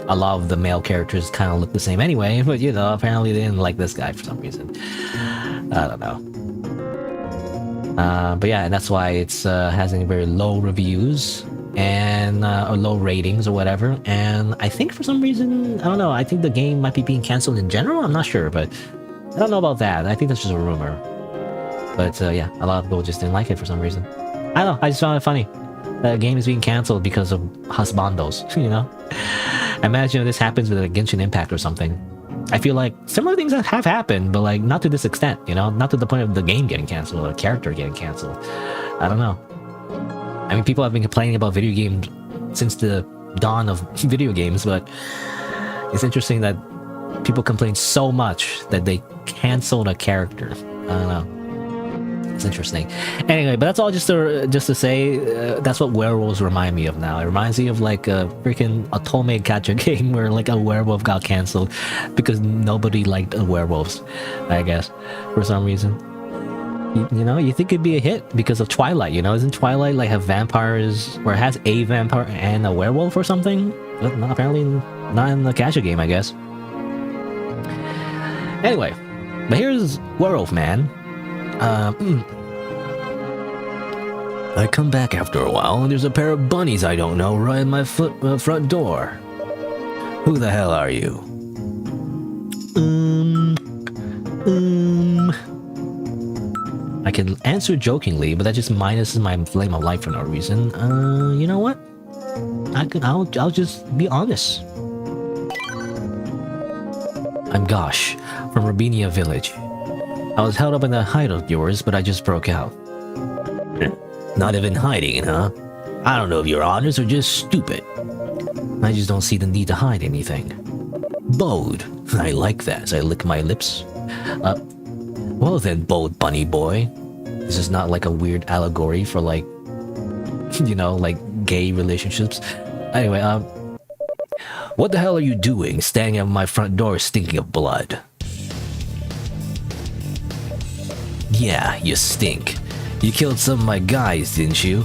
a lot of the male characters kind of look the same anyway, but you know, apparently they didn't like this guy for some reason. I don't know. But yeah, and that's why it's having very low reviews and or low ratings or whatever. And I think for some reason, I don't know, I think the game might be being canceled in general. I'm not sure, but I don't know about that. I think that's just a rumor. But yeah, a lot of people just didn't like it for some reason. I don't know, I just found it funny. The game is being canceled because of husbandos, you know? Imagine if this happens with a Genshin Impact or something. I feel like similar things have happened, but like not to this extent, you know? Not to the point of the game getting canceled or a character getting canceled. I don't know. I mean, people have been complaining about video games since the dawn of video games, but it's interesting that people complain so much that they canceled a character. I don't know. It's interesting. Anyway, but that's all just to say that's what werewolves remind me of now. It reminds me of like a freaking Otome gacha game where like a werewolf got cancelled because nobody liked werewolves, I guess, for some reason. You know, you think it'd be a hit because of Twilight, you know? Isn't Twilight like have vampires, or has a vampire and a werewolf or something? But not, apparently not in the gacha game, I guess. Anyway, but here's Werewolf Man. I come back after a while, and there's a pair of bunnies I don't know right at my front door. Who the hell are you? I can answer jokingly, but that just minuses my flame of life for no reason. You know what? I'll just be honest. I'm Gosh, from Rubinia Village. I was held up in that hideout of yours, but I just broke out. Not even hiding, huh? I don't know if you're honest or just stupid. I just don't see the need to hide anything. Bold. I like that as I lick my lips. Well then, bold bunny boy. This is not like a weird allegory for like, you know, like gay relationships. Anyway, what the hell are you doing standing at my front door stinking of blood? Yeah, you stink. You killed some of my guys, didn't you?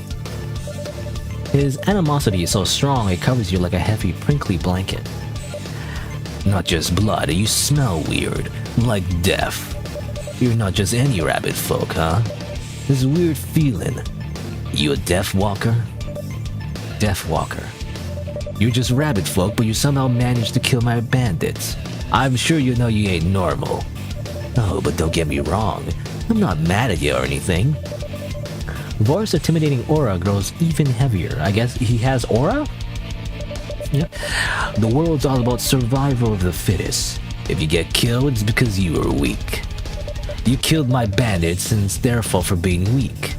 His animosity is so strong it covers you like a heavy, prickly blanket. Not just blood, you smell weird, like death. You're not just any rabbit folk, huh? This weird feeling. You a death walker? Death walker. You're just rabbit folk, but you somehow managed to kill my bandits. I'm sure you know you ain't normal. Oh, but don't get me wrong. I'm not mad at you or anything. Vor's intimidating aura grows even heavier. I guess he has aura? Yeah. The world's all about survival of the fittest. If you get killed, it's because you were weak. You killed my bandits and it's their fault for being weak.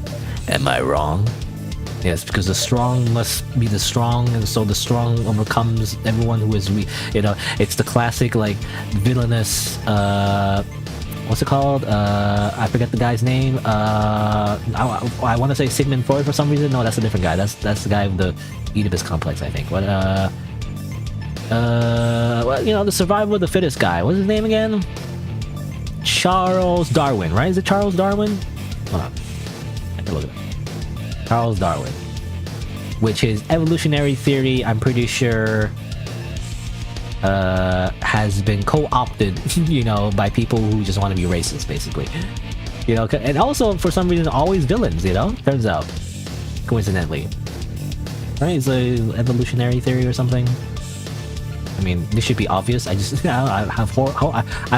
Am I wrong? Yes, because the strong must be the strong, and so the strong overcomes everyone who is weak. You know, it's the classic, like, villainous, what's it called? I forget the guy's name. I want to say Sigmund Freud for some reason. No, that's a different guy. That's the guy with the Oedipus complex, I think. What, well, you know, the survival of the fittest guy. What's his name again? Charles Darwin, right? Is it Charles Darwin? Hold on. I can look it up. Charles Darwin. Which his evolutionary theory, I'm pretty sure, has been co-opted, you know, by people who just want to be racist, basically. You know, and also, for some reason, always villains, you know? Turns out. Coincidentally. Right? It's a evolutionary theory or something. I mean, this should be obvious. I have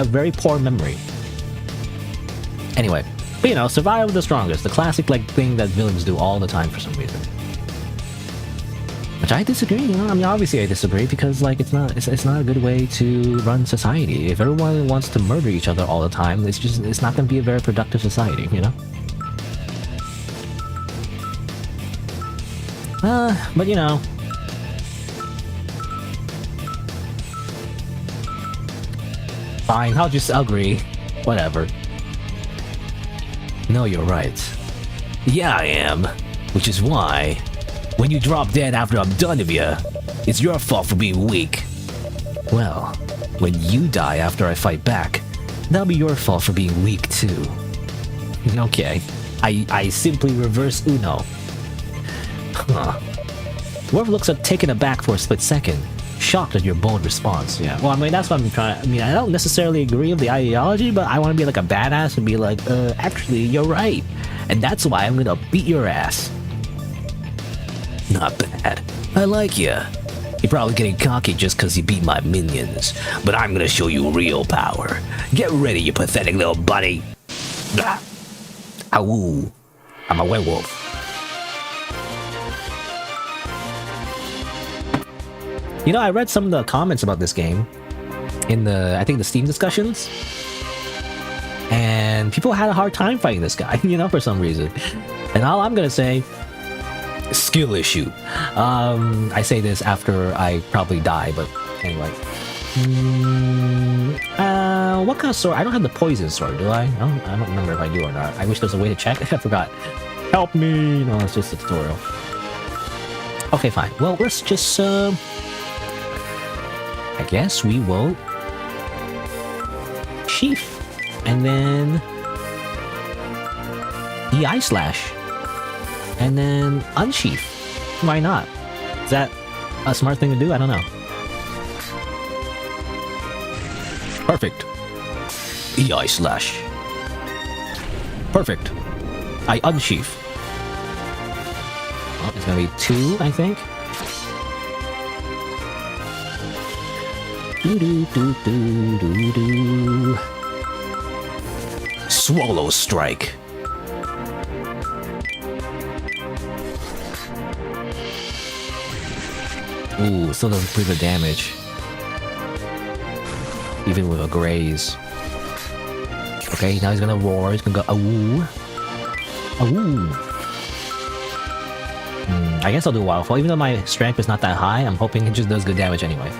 very poor memory. Anyway, but you know, survival of the strongest, the classic like thing that villains do all the time for some reason. Which I disagree. You know, I mean, obviously I disagree because like it's not a good way to run society. If everyone wants to murder each other all the time, it's not going to be a very productive society. You know. But you know. Fine, I'll just agree. Whatever. No, you're right. Yeah, I am. Which is why, when you drop dead after I'm done with you, it's your fault for being weak. Well, when you die after I fight back, that'll be your fault for being weak too. Okay. I simply reverse Uno. Huh. Worf looks taken aback for a split second. Shocked at your bold response. Yeah. Well, I mean, that's what I'm trying. I mean, I don't necessarily agree with the ideology, but I want to be like a badass and be like, actually, you're right. And that's why I'm gonna beat your ass. Not bad. I like ya. You're probably getting cocky just because you beat my minions. But I'm gonna show you real power. Get ready, you pathetic little bunny. Ow. I'm a werewolf. You know, I read some of the comments about this game in I think the Steam discussions, and people had a hard time fighting this guy, you know, for some reason. And all I'm gonna say, skill issue. I say this after I probably die, but anyway. What kind of sword? I don't have the poison sword, do I? I don't remember if I do or not. I wish there was a way to check. I forgot. Help me! No, it's just a tutorial. Okay, fine. Well, let's just I guess we will sheath, and then EI Slash. And then unsheath. Why not? Is that a smart thing to do? I don't know. Perfect. EI Slash. Perfect. I unsheath. Oh, it's gonna be 2, I think. Do. Swallow Strike. Ooh, still does pretty good damage. Even with a graze. Okay, now he's gonna roar. He's gonna go awoo. Awoo. I guess I'll do Wildfall. Even though my strength is not that high, I'm hoping it just does good damage anyway.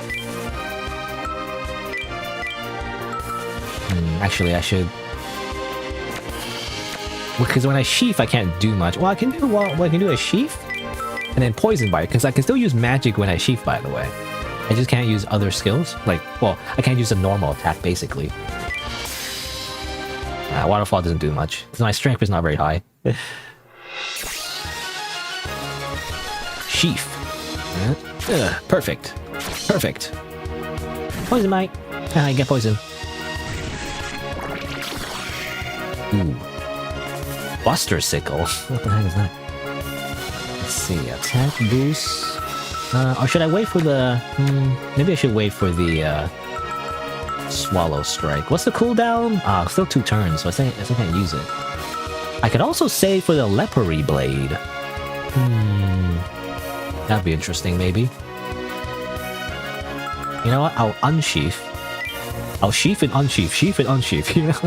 Actually, I should... Because when I sheath, I can't do much. Well, I can do a sheath and then poison bite, because I can still use magic when I sheath, by the way. I just can't use other skills. Like, well, I can't use a normal attack, basically. Waterfall doesn't do much, because my strength is not very high. Sheath. Perfect. Perfect. Poison bite. I get poison. Ooh. Buster Sickle. What the heck is that? Let's see. Attack boost. Or should I wait for the... maybe I should wait for the Swallow Strike. What's the cooldown? Still 2 turns, so I still can't use it. I could also save for the Lepery Blade. That'd be interesting, maybe. You know what? I'll unsheath. I'll sheath and unsheath. Sheath and unsheath. You know?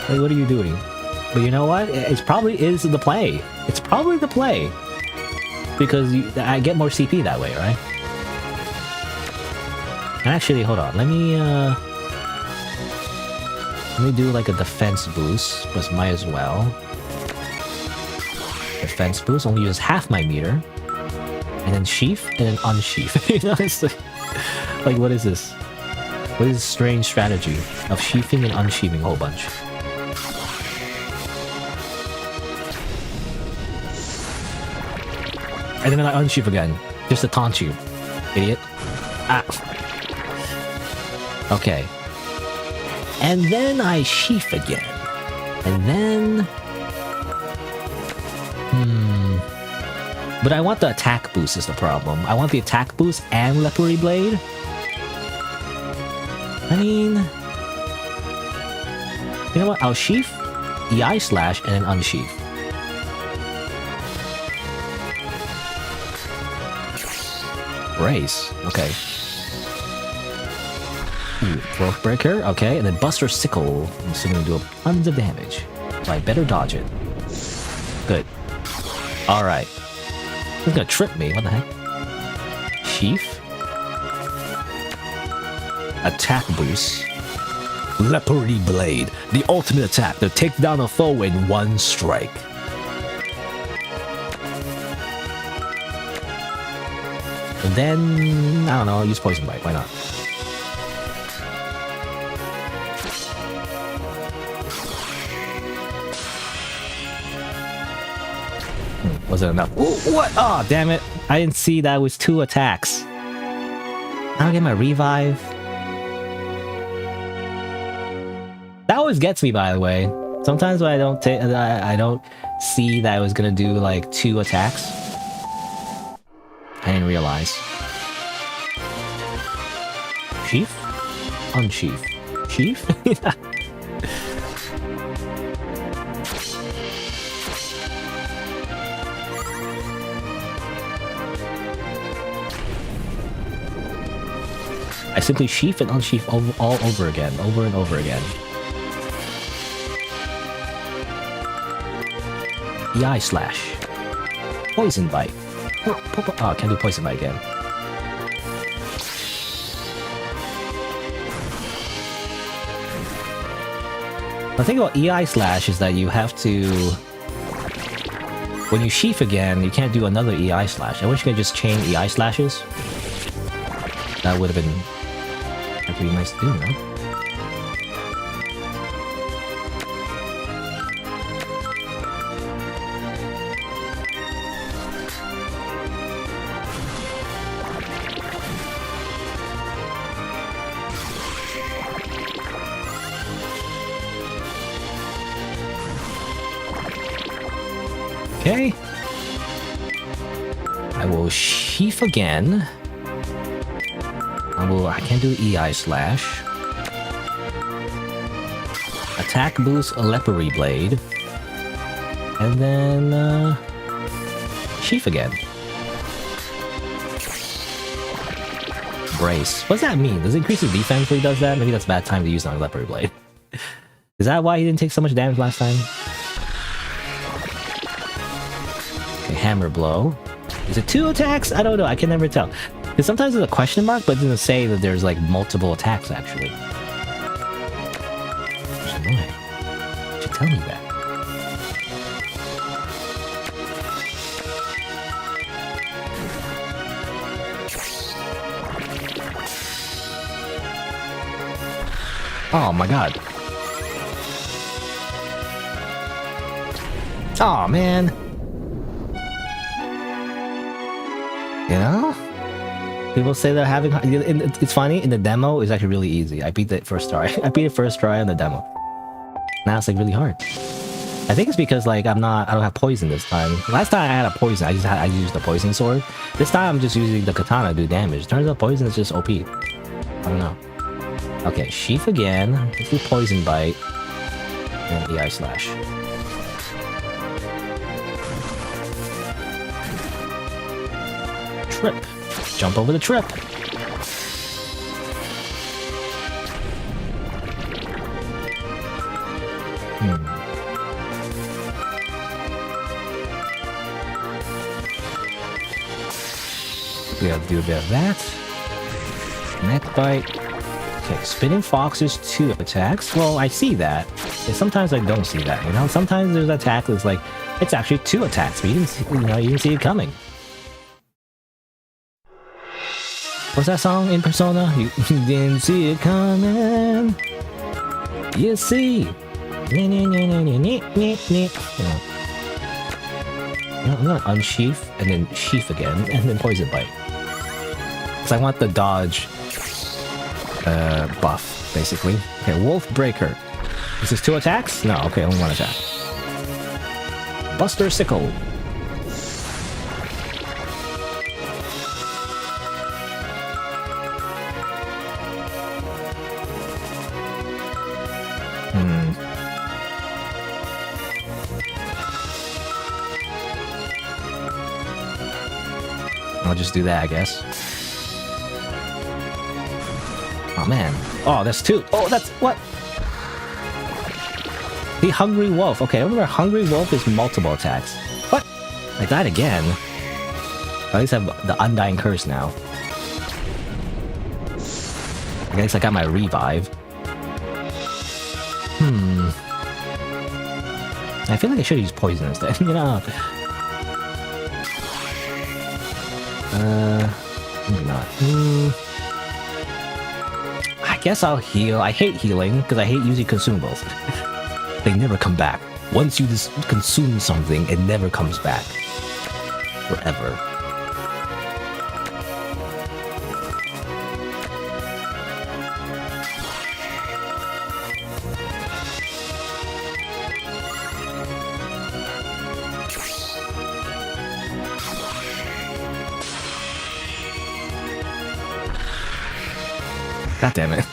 Like, what are you doing? But you know what? It probably is the play. It's probably the play. Because I get more CP that way, right? Actually, hold on. Let me do like a defense boost, but might as well. Defense boost only uses half my meter. And then sheath, and then unsheath. You know, it's like, what is this? What is this strange strategy of sheathing and unsheathing a whole bunch? And then I unsheath again, just to taunt you, idiot. Okay. And then I sheath again. And then... But I want the attack boost is the problem. I want the attack boost and Lepery Blade. I mean... You know what? I'll sheath, EI Slash, and then unsheath. Race. Okay. Growth Breaker. Okay, and then Buster Sickle. I'm assuming to do tons of damage. So I better dodge it. Good. Alright. It's gonna trip me. What the heck? Sheath. Attack boost. Lepery Blade. The ultimate attack to take down a foe in one strike. And then, I don't know, I'll use Poison Bite. Why not? Wasn't enough. Ooh, what? Oh, damn it. I didn't see that was 2 attacks. Now I get my revive. That always gets me, by the way. Sometimes when I don't see that I was gonna do like 2 attacks. I didn't realize. Sheath? Unsheath. Sheath? I simply sheath and unsheath all over again, over and over again. EI Slash. Poison Bite. Oh, I can't do Poison Bite again. The thing about EI Slash is that you have to... When you sheath again, you can't do another EI Slash. I wish you could just chain EI Slashes. That would have been... That'd be nice to do, no? Okay. I will sheath again. I can't do EI slash. Attack boost a lepery blade. And then sheath again. Brace. What does that mean? Does it increase his defense when he does that? Maybe that's a bad time to use on a lepery blade. Is that why he didn't take so much damage last time? Okay, hammer blow. Is it 2 attacks? I don't know. I can never tell. Because sometimes there's a question mark, but it doesn't say that there's like multiple attacks actually. Which is annoying. You should tell me that. Oh my god. Oh man. You know? People say they're having... It's funny, in the demo, it's actually really easy. I beat the first try. I beat it first try on the demo. Now it's like really hard. I think it's because like I don't have poison this time. Last time I had a poison, I used the poison sword. This time I'm just using the katana to do damage. Turns out poison is just OP. I don't know. Okay, sheath again. Let's do poison bite. And EI slash. Trip. Jump over the trip. We have to do a bit of that. Neck bite. Okay, spinning fox is 2 attacks. Well, I see that. And sometimes I don't see that, you know? Sometimes there's an attack that's like, it's actually 2 attacks, but you didn't see, you didn't see it coming. What's that song in Persona? You didn't see it coming. You see. I'm gonna unsheath and then sheath again and then poison bite. Because I want the dodge buff, basically. Okay, wolf breaker. Is this 2 attacks? No, okay, only 1 attack. Buster sickle. I'll just do that, I guess. Oh man. Oh, that's 2. Oh, that's what? The hungry wolf. Okay, I remember hungry wolf is multiple attacks. What? I died again. At least I have the undying curse now. I guess I got my revive. I feel like I should use poison instead, you know? Maybe not. I guess I'll heal. I hate healing because I hate using consumables. They never come back. Once you just consume something, it never comes back. Forever. God damn it.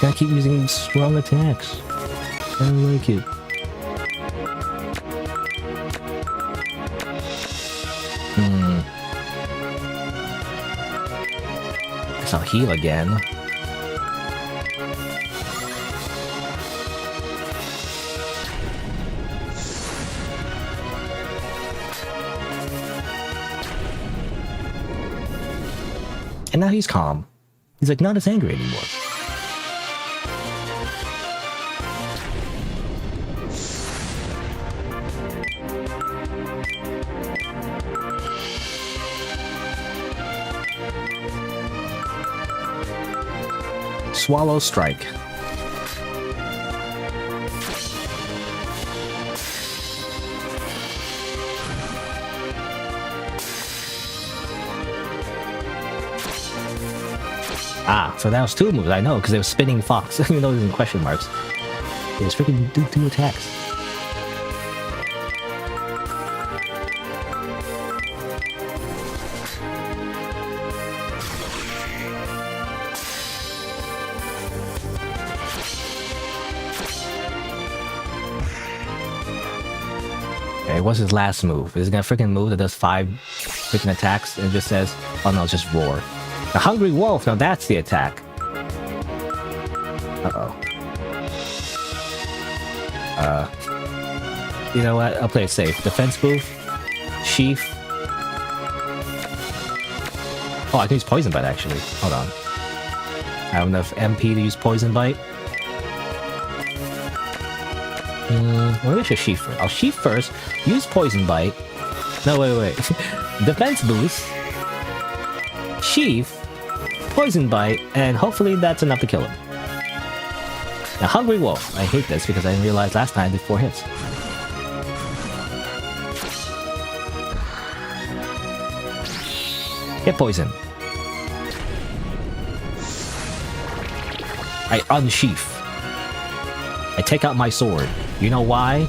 Gotta keep using strong attacks. I don't like it. Guess I'll heal again. And now he's calm. He's like not as angry anymore. Swallow strike. Ah, so that was 2 moves, I know, because it was spinning fox, even though it was in question marks. It was freaking do 2 attacks. Okay, what's his last move? Is it gonna freaking move that does 5 freaking attacks and just says, oh no, it's just roar. The Hungry Wolf, now that's the attack. Uh-oh. You know what? I'll play it safe. Defense move. Sheath. Oh, I can use Poison Bite actually. Hold on. I have enough MP to use Poison Bite. Maybe I should Sheath first. I'll Sheath first, use Poison Bite. No, wait. Defense boost. Sheath. Poison Bite, and hopefully that's enough to kill him. Now, Hungry Wolf. I hate this because I didn't realize last time I did 4 hits. Get poison. I unsheath. I take out my sword. You know why?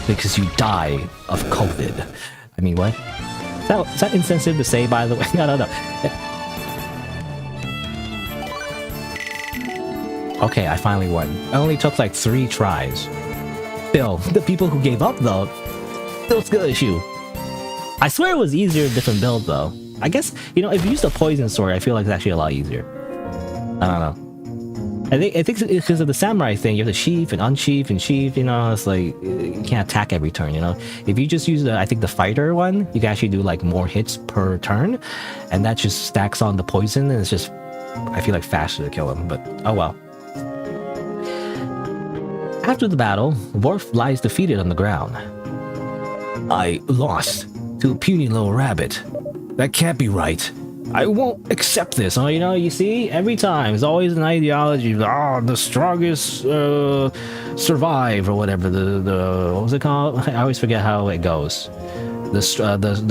Because you die of COVID. I mean, what? Is that insensitive to say, by the way? No. Okay, I finally won. It only took like 3 tries. Still, the people who gave up though, still skill issue. I swear it was easier in different build though. I guess, you know, if you use a poison sword, I feel like it's actually a lot easier. I don't know. I think it's because of the samurai thing. You have to sheath and unsheath and sheath, you know, it's like, you can't attack every turn, you know? If you just use I think the fighter one, you can actually do like more hits per turn, and that just stacks on the poison, and it's just, I feel like faster to kill him, but oh well. After the battle, Worf lies defeated on the ground. I lost to a puny little rabbit. That can't be right. I won't accept this. Oh, you know, you see, every time it's always an ideology. The strongest survive or whatever. The what was it called? I always forget how it goes. The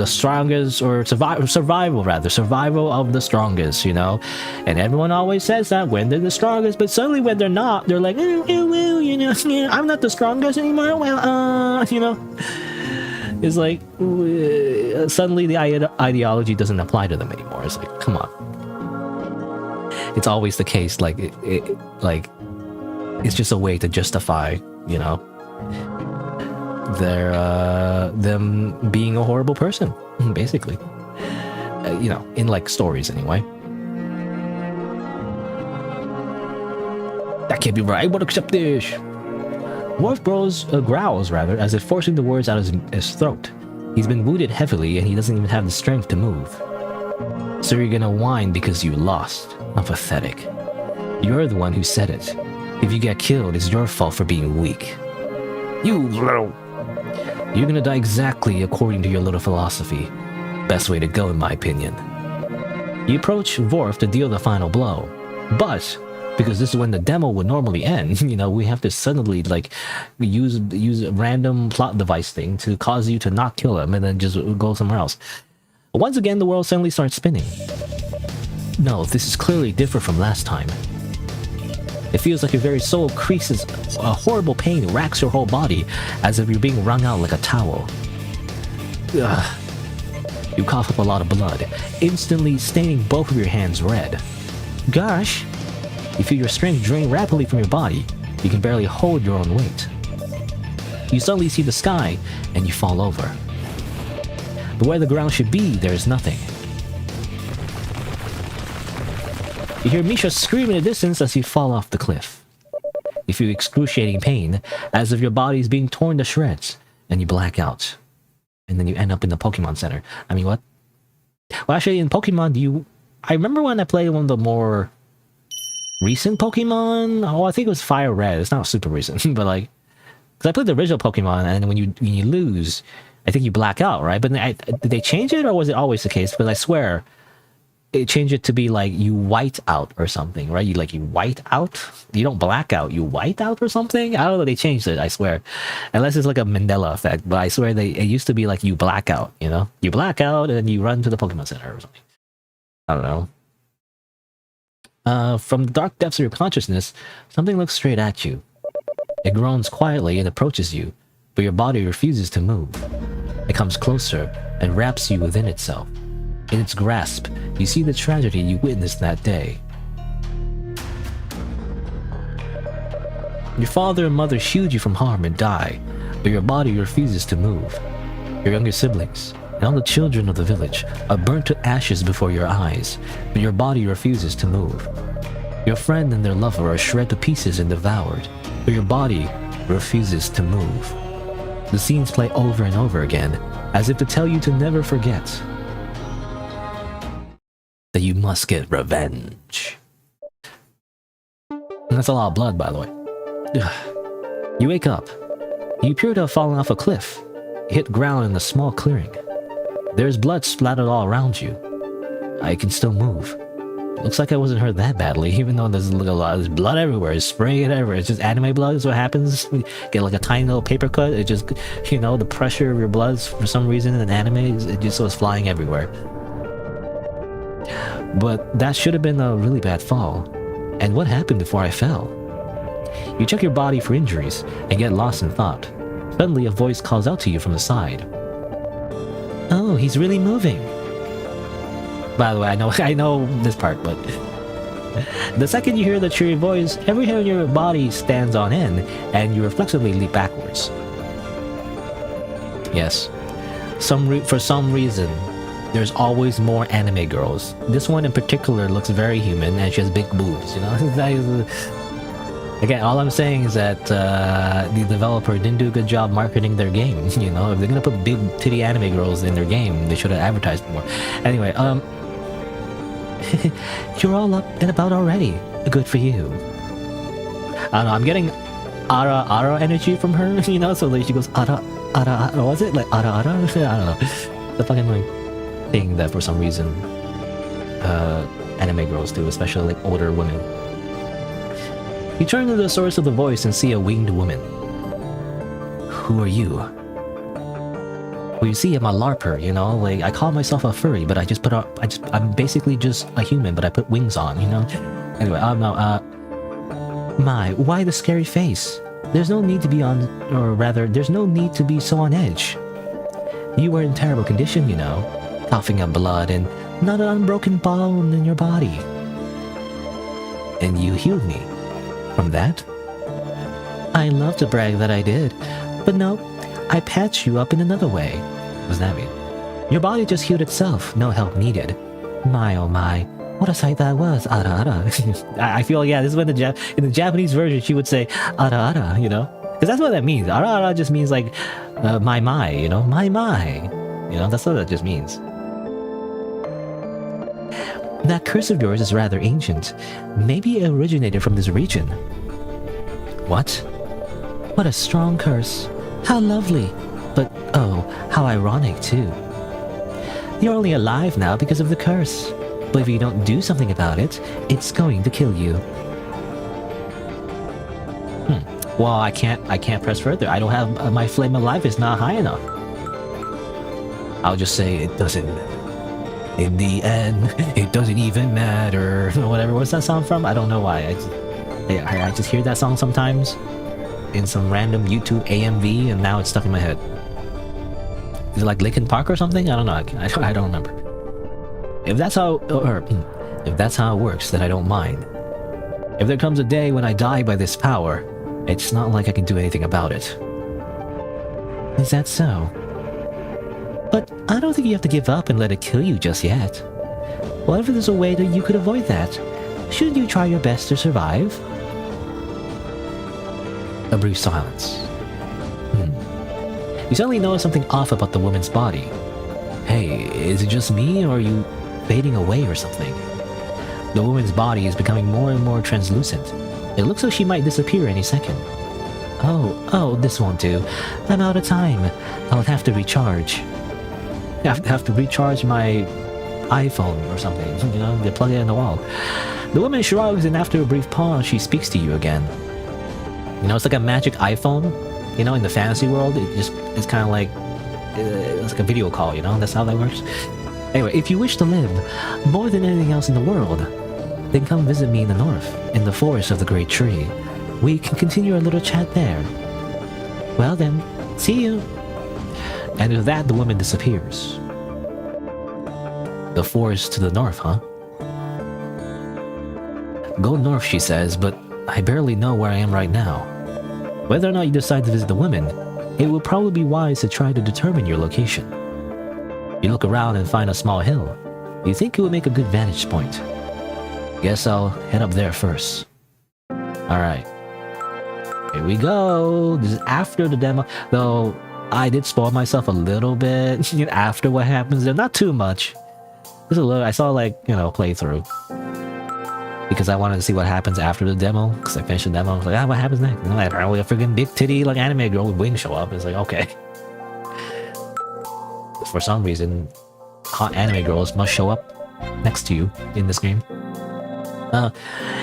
strongest, or survival of the strongest. You know, and everyone always says that when they're the strongest, but suddenly when they're not, they're like, you know, I'm not the strongest anymore. Well, you know. It's like, suddenly the ideology doesn't apply to them anymore. It's like, come on. It's always the case, like, it's just a way to justify, you know, them being a horrible person, basically. You know, in, like, stories anyway. That can't be right, I won't accept this! Worf growls, as if forcing the words out of his throat. He's been wounded heavily and he doesn't even have the strength to move. So you're gonna whine because you lost. How pathetic. You're the one who said it. If you get killed, it's your fault for being weak. You're gonna die exactly according to your little philosophy. Best way to go, in my opinion. You approach Worf to deal the final blow, but because this is when the demo would normally end, you know, we have to suddenly, like, use a random plot device thing to cause you to not kill him and then just go somewhere else. But once again, the world suddenly starts spinning. No, this is clearly different from last time. It feels like your very soul creases, a horrible pain racks your whole body, as if you're being wrung out like a towel. Ugh. You cough up a lot of blood, instantly staining both of your hands red. Gosh! You feel your strength drain rapidly from your body. You can barely hold your own weight. You suddenly see the sky, and you fall over. But where the ground should be, there is nothing. You hear Misha scream in the distance as you fall off the cliff. You feel excruciating pain, as if your body is being torn to shreds, and you black out. And then you end up in the Pokemon Center. I mean, what? Well, actually, in Pokemon, I remember when I played one of the more recent Pokemon. Oh, I think it was Fire Red. It's not super recent, but like, because I played the original Pokemon, and when you lose, I think you black out, right? But did they change it, or was it always the case? Because I swear, it changed it to be like you white out or something, right? You white out. You don't black out. You white out or something. I don't know. They changed it. I swear, unless it's like a Mandela effect. But I swear it used to be like you black out. You know, you black out and then you run to the Pokemon Center or something. I don't know. From the dark depths of your consciousness, something looks straight at you. It groans quietly and approaches you, but your body refuses to move. It comes closer and wraps you within itself. In its grasp, you see the tragedy you witnessed that day. Your father and mother shield you from harm and die, but your body refuses to move. Your younger siblings and all the children of the village are burnt to ashes before your eyes, but your body refuses to move. Your friend and their lover are shred to pieces and devoured, but your body refuses to move. The scenes play over and over again, as if to tell you to never forget that you must get revenge. And that's a lot of blood, by the way. Ugh. You wake up. You appear to have fallen off a cliff. You hit ground in a small clearing. There's blood splattered all around you. I can still move. Looks like I wasn't hurt that badly, even though there's there's blood everywhere. It's spraying everywhere. It's just anime blood is what happens. You get like a tiny little paper cut. It just, you know, the pressure of your blood for some reason in anime, it just was flying everywhere. But that should have been a really bad fall. And what happened before I fell? You check your body for injuries and get lost in thought. Suddenly a voice calls out to you from the side. Oh, he's really moving. By the way, I know this part, but the second you hear the cheery voice, every hair in your body stands on end, and you reflexively leap backwards. Yes, for some reason, there's always more anime girls. This one in particular looks very human, and she has big boobs. You know, again, all I'm saying is that the developer didn't do a good job marketing their game. You know, if they're gonna put big titty anime girls in their game, they should have advertised more. Anyway, you're all up and about already. Good for you. I don't know, I'm getting ara energy from her, you know, so like she goes ara, was it? Like ara? I don't know. The fucking like thing that for some reason anime girls do, especially like older women. You turn to the source of the voice and see a winged woman. Who are you? Well, you see, I'm a LARPer, you know, like I call myself a furry, but I'm basically just a human, but I put wings on, you know. Anyway, my, why the scary face? There's no need to be on, or rather, there's no need to be so on edge. You were in terrible condition, you know, coughing up blood and not an unbroken bone in your body. And you healed me from that. I love to brag that I did, but no, I patched you up in another way. What does that mean? Your body just healed itself, no help needed. My oh my, what a sight that was, ara ara. I feel, yeah, this is when in the Japanese version she would say ara ara, you know? Because that's what that means. Ara ara just means like, my, you know? My. You know, that's what that just means. That curse of yours is rather ancient. Maybe it originated from this region. What? What a strong curse. How lovely. But, oh, how ironic, too. You're only alive now because of the curse. But if you don't do something about it, it's going to kill you. Well, I can't press further. I don't have, my flame of life is not high enough. I'll just say it doesn't. In the end, it doesn't even matter. Whatever. What's that song from? I don't know why. I just hear that song sometimes in some random YouTube AMV, and now it's stuck in my head. Is it like Linkin Park or something? I don't know. I don't remember. If that's how it works, then I don't mind. If there comes a day when I die by this power, it's not like I can do anything about it. Is that so? But I don't think you have to give up and let it kill you just yet. What if there's a way that you could avoid that? Shouldn't you try your best to survive? A brief silence. You suddenly notice something off about the woman's body. Hey, is it just me, or are you fading away or something? The woman's body is becoming more and more translucent. It looks like she might disappear any second. Oh, this won't do. I'm out of time. I'll have to recharge. I have to recharge my iPhone or something, you know, they plug it in the wall. The woman shrugs, and after a brief pause, she speaks to you again. You know, it's like a magic iPhone, you know, in the fantasy world. It's kind of like, it's like a video call, you know, that's how that works. Anyway, if you wish to live more than anything else in the world, Then come visit me in the north, in the forest of the great tree. We can continue our little chat there. Well then, see you. And with that, the woman disappears. The forest to the north, huh? Go north, she says, but I barely know where I am right now. Whether or not you decide to visit the women, it will probably be wise to try to determine your location. You look around and find a small hill. You think it would make a good vantage point. Guess I'll head up there first. Alright. Here we go. This is after the demo. Though, I did spoil myself a little bit after what happens there. Not too much. Just a little. I saw like, playthrough. Because I wanted to see what happens after the demo. Because I finished the demo. I was like, what happens next? And apparently a freaking big titty like anime girl with wings show up. It's like, okay. For some reason, hot anime girls must show up next to you in this game.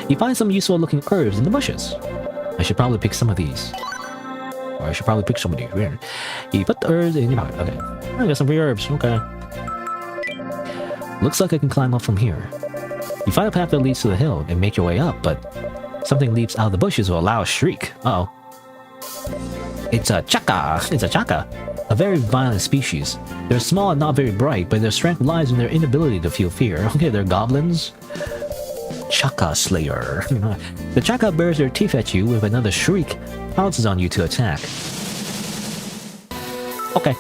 You find some useful looking herbs in the bushes. I should probably pick some of these. Or I should probably pick some of these. Weird. You put the herbs in your pocket. Okay. I got some free herbs. Okay. Looks like I can climb up from here. You find a path that leads to the hill and make your way up, but something leaps out of the bushes with a loud shriek. Uh-oh. It's a chaka. It's a chaka. A very violent species. They're small and not very bright, but their strength lies in their inability to feel fear. Okay, they're goblins. Chaka Slayer. The chaka bares their teeth at you with another shriek, pounces on you to attack. Okay.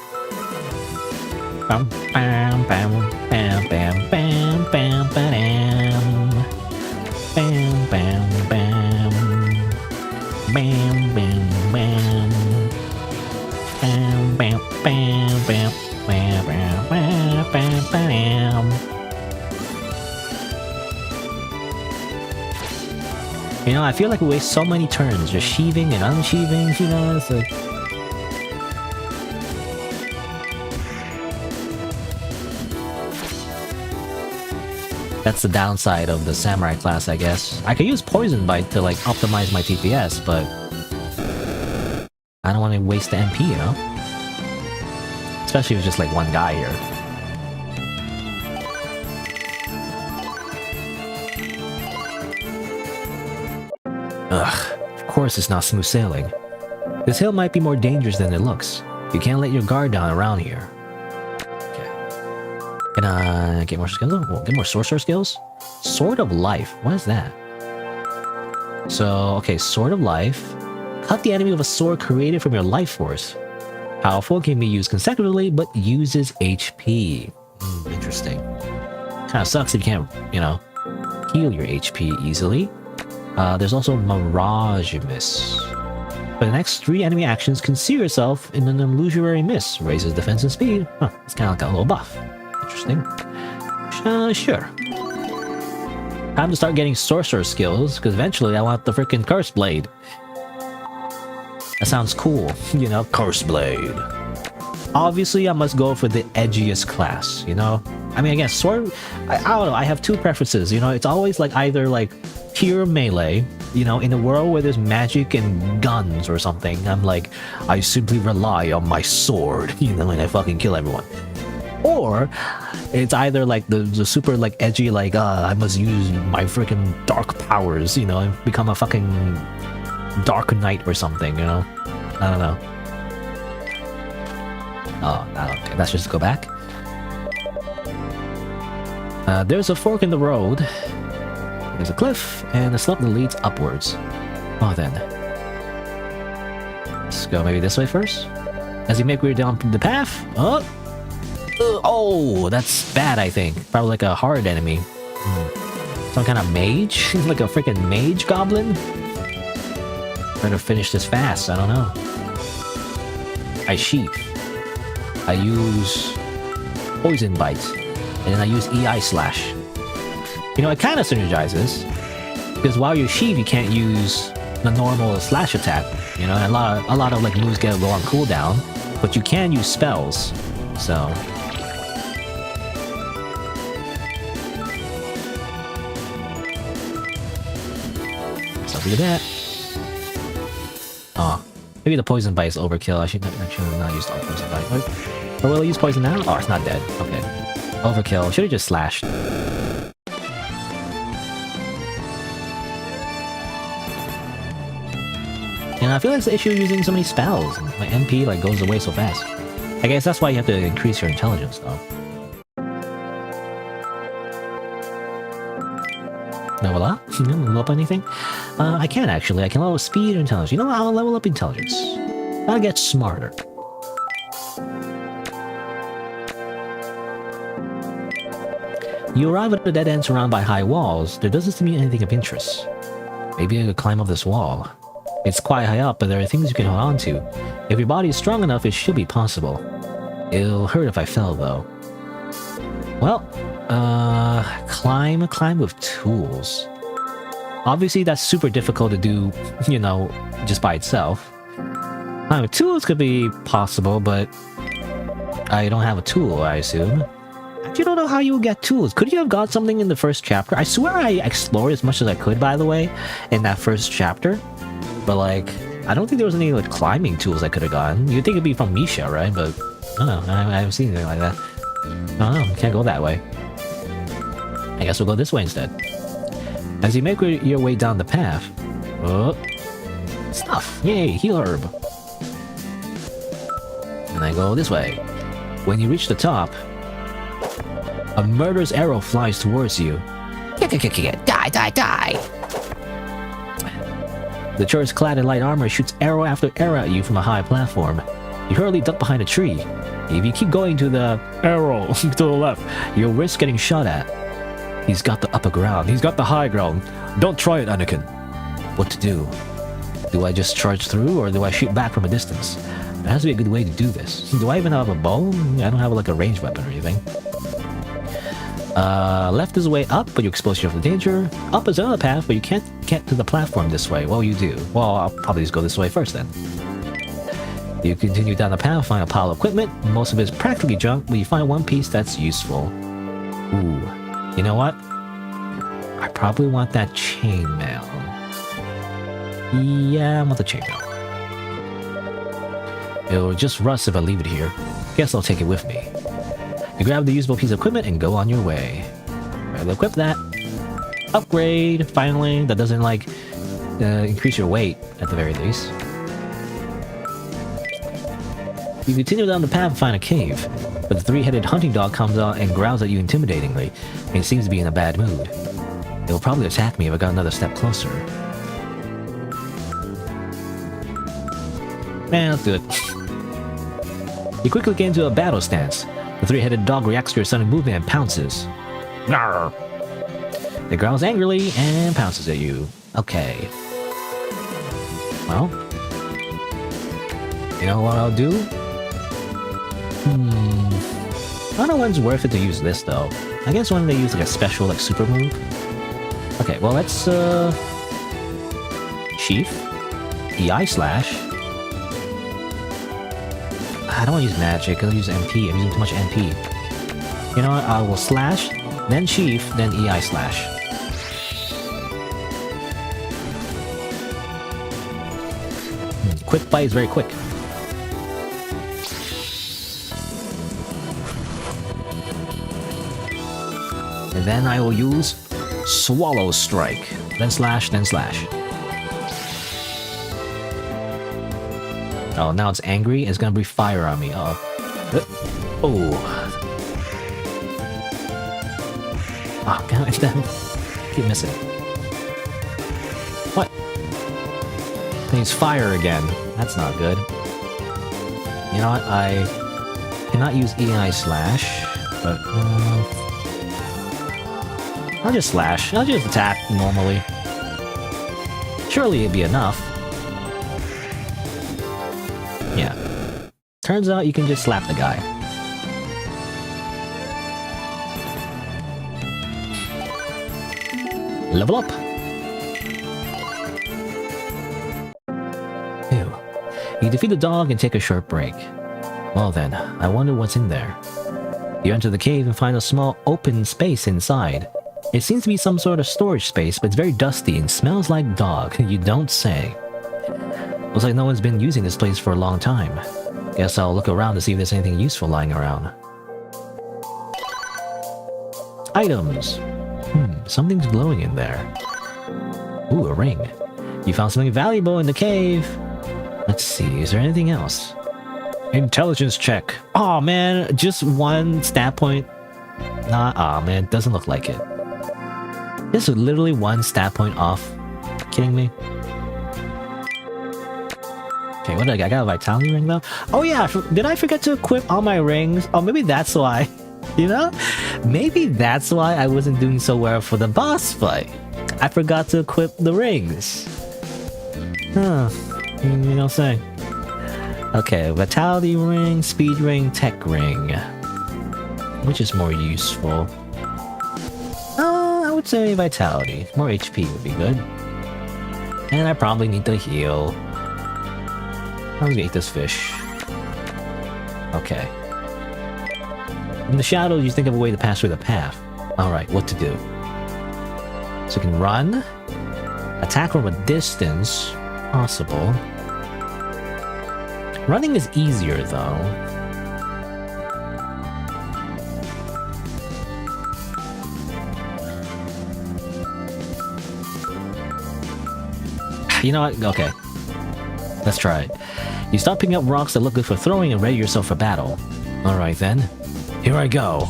Bam bam bam bam bam bam bam bam bam bam bam bam bam bam. Bam, bam, bam, bam, bam, bam, bam, bam. I feel like we waste so many turns just sheaving and unsheaving, it's like... That's the downside of the samurai class, I guess. I could use Poison Bite to, like, optimize my TPS, but... I don't want to waste the MP, Especially if it's just like one guy here. Ugh, of course it's not smooth sailing. This hill might be more dangerous than it looks. You can't let your guard down around here. Okay. Can I get more skills? Oh, get more sorcerer skills? Sword of Life. What is that? So, okay, Sword of Life. Cut the enemy with a sword created from your life force. Powerful, can be used consecutively, but uses HP. Interesting. Kinda sucks if you can't, heal your HP easily. There's also Mirage Miss. For the next 3 enemy actions, conceal yourself in an illusory mist. Raises defense and speed. Huh, it's kinda like a little buff. Interesting. Sure. Time to start getting sorcerer skills, because eventually I want the freaking Curse Blade. That sounds cool, Curse Blade. Obviously, I must go for the edgiest class, I mean, again, sword... I don't know, I have 2 preferences, It's always, like, either, like, pure melee, in a world where there's magic and guns or something. I'm like, I simply rely on my sword, and I fucking kill everyone. Or, it's either, like, the super, like, edgy, like, I must use my freaking dark powers, and become a fucking... Dark Knight or something, I don't know. Oh, okay, let's just go back. There's a fork in the road. There's a cliff, and a slope that leads upwards. Oh, then. Let's go maybe this way first. As you make your way down the path. Oh, that's bad, I think. Probably like a hard enemy. Some kind of mage? Like a freaking mage goblin? Trying to finish this fast, I don't know. I sheath. I use Poison Bite. And then I use EI Slash. It kind of synergizes. Because while you sheath, you can't use the normal slash attack. And a lot of like moves go on cooldown. But you can use spells. So... Something like that. Oh, maybe the Poison Bite is overkill. I should not use the Poison Bite. Or will I use Poison now? Oh, it's not dead. Okay. Overkill. Should have just slashed. And I feel like it's the issue using so many spells. My MP like goes away so fast. I guess that's why you have to increase your intelligence though. Level up? Level up anything? I can actually. I can level speed or intelligence. You know what? I'll level up intelligence. I'll get smarter. You arrive at a dead end surrounded by high walls. There doesn't seem to be anything of interest. Maybe I could climb up this wall. It's quite high up, but there are things you can hold on to. If your body is strong enough, it should be possible. It'll hurt if I fell, though. Well, climb with tools. Obviously, that's super difficult to do, you know, just by itself. Climb with tools could be possible, but I don't have a tool, I assume. You don't know how you would get tools. Could you have got something in the first chapter? I swear I explored as much as I could, by the way, in that first chapter. But, like, I don't think there was any, like, climbing tools I could have gotten. You'd think it'd be from Misha, right? But, I don't know. I haven't seen anything like that. I don't know. Can't go that way. I guess we'll go this way instead. As you make your way down the path... Oh, stuff! Yay! Heal herb! And then go this way. When you reach the top... a murderous arrow flies towards you. Die, die, die! The church clad in light armor shoots arrow after arrow at you from a high platform. You hurriedly duck behind a tree. If you keep going to the arrow to the left, you'll risk getting shot at. He's got the upper ground. He's got the high ground. Don't try it, Anakin. What to do? Do I just charge through or do I shoot back from a distance? There has to be a good way to do this. Do I even have a bow? I don't have like a ranged weapon or anything. Left is the way up, but you expose yourself to danger. Up is another path, but you can't get to the platform this way. Well, you do. Well, I'll probably just go this way first then. You continue down the path, find a pile of equipment. Most of it is practically junk, but you find one piece that's useful. Ooh. You know what? I probably want that chainmail. Yeah, I want the chainmail. It'll just rust if I leave it here. Guess I'll take it with me. You grab the usable piece of equipment and go on your way. I'll equip that. Upgrade, finally. That doesn't, like, increase your weight, at the very least. You continue down the path and find a cave, but the three-headed hunting dog comes out and growls at you intimidatingly, and he seems to be in a bad mood. It will probably attack me if I got another step closer. Man, let's do it. You quickly get into a battle stance. The three-headed dog reacts to your sudden movement and pounces. Gnarr! It growls angrily and pounces at you. Okay. Well, you know what I'll do? I don't know when's worth it to use this though. I guess when they use like a special like super move. Okay, well let's Sheath. EI slash. I don't want to use magic, I'll use MP. I'm using too much MP. You know what? I will slash, then sheath, then EI slash. Quick bite is very quick. And then I will use Swallow Strike. Then slash, then slash. Oh, now it's angry. It's gonna breathe fire on me. Uh-oh. Oh. Oh, god, I keep missing. What? Things fire again. That's not good. You know what? I cannot use EI slash, but I'll just slash. I'll just attack normally. Surely it'd be enough. Yeah. Turns out you can just slap the guy. Level up! Ew. You defeat the dog and take a short break. Well then, I wonder what's in there. You enter the cave and find a small open space inside. It seems to be some sort of storage space, but it's very dusty and smells like dog. You don't say. Looks like no one's been using this place for a long time. Guess I'll look around to see if there's anything useful lying around. Items. Something's glowing in there. Ooh, a ring. You found something valuable in the cave. Let's see, is there anything else? Intelligence check. Oh man, just one stat point. Nah, oh man, doesn't look like it. This is literally one stat point off. Kidding me? Okay, what did I get? I got a vitality ring though. Oh yeah, did I forget to equip all my rings? Oh, maybe that's why. You know? Maybe that's why I wasn't doing so well for the boss fight. I forgot to equip the rings. Huh. You know what I'm saying? Okay, vitality ring, speed ring, tech ring. Which is more useful? I would say vitality. More HP would be good. And I probably need to heal. I'm gonna eat this fish. Okay. In the shadows, you think of a way to pass through the path. Alright, what to do? So you can run. Attack from a distance. Possible. Running is easier though. You know what? Okay. Let's try it. You start picking up rocks that look good for throwing and ready yourself for battle. Alright then. Here I go.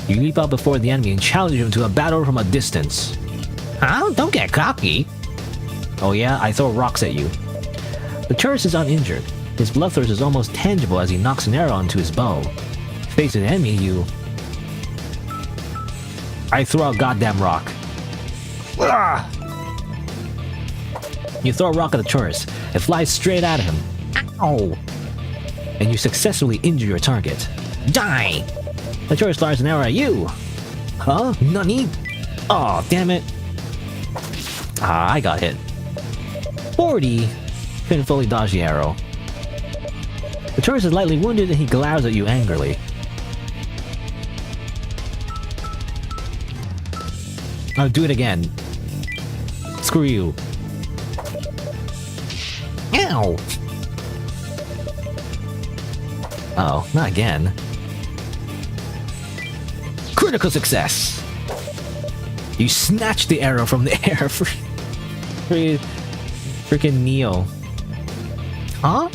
You leap out before the enemy and challenge him to a battle from a distance. Huh? Don't get cocky. Oh yeah? I throw rocks at you. The tourist is uninjured. His bloodthirst is almost tangible as he knocks an arrow into his bow. Face an enemy, you... I throw a goddamn rock. Ah! You throw a rock at the tourist. It flies straight at him. Ow! And you successfully injure your target. Die! The tourist fires an arrow at you. Huh? Nani? Oh, damn it. Ah, I got hit. 40. Couldn't fully dodge the arrow. The tourist is lightly wounded and he glowers at you angrily. I'll do it again. Screw you. Ow! Uh-oh, not again. Critical success! You snatch the arrow from the air. Freaking Neo. Huh?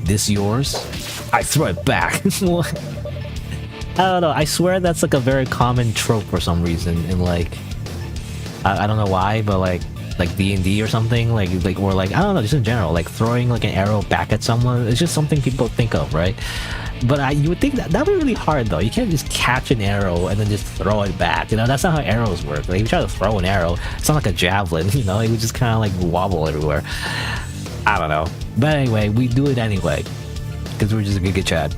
This yours? I throw it back. What? I don't know. I swear that's like a very common trope for some reason in like I don't know why, but like D&D or something, like or like I don't know, just in general, like throwing like an arrow back at someone. It's just something people think of, right? But you would think that would be really hard though. You can't just catch an arrow and then just throw it back. You know, that's not how arrows work. Like if you try to throw an arrow, it's not like a javelin. You know, it would just kind of like wobble everywhere. I don't know. But anyway, we do it anyway because we're just a good Chad.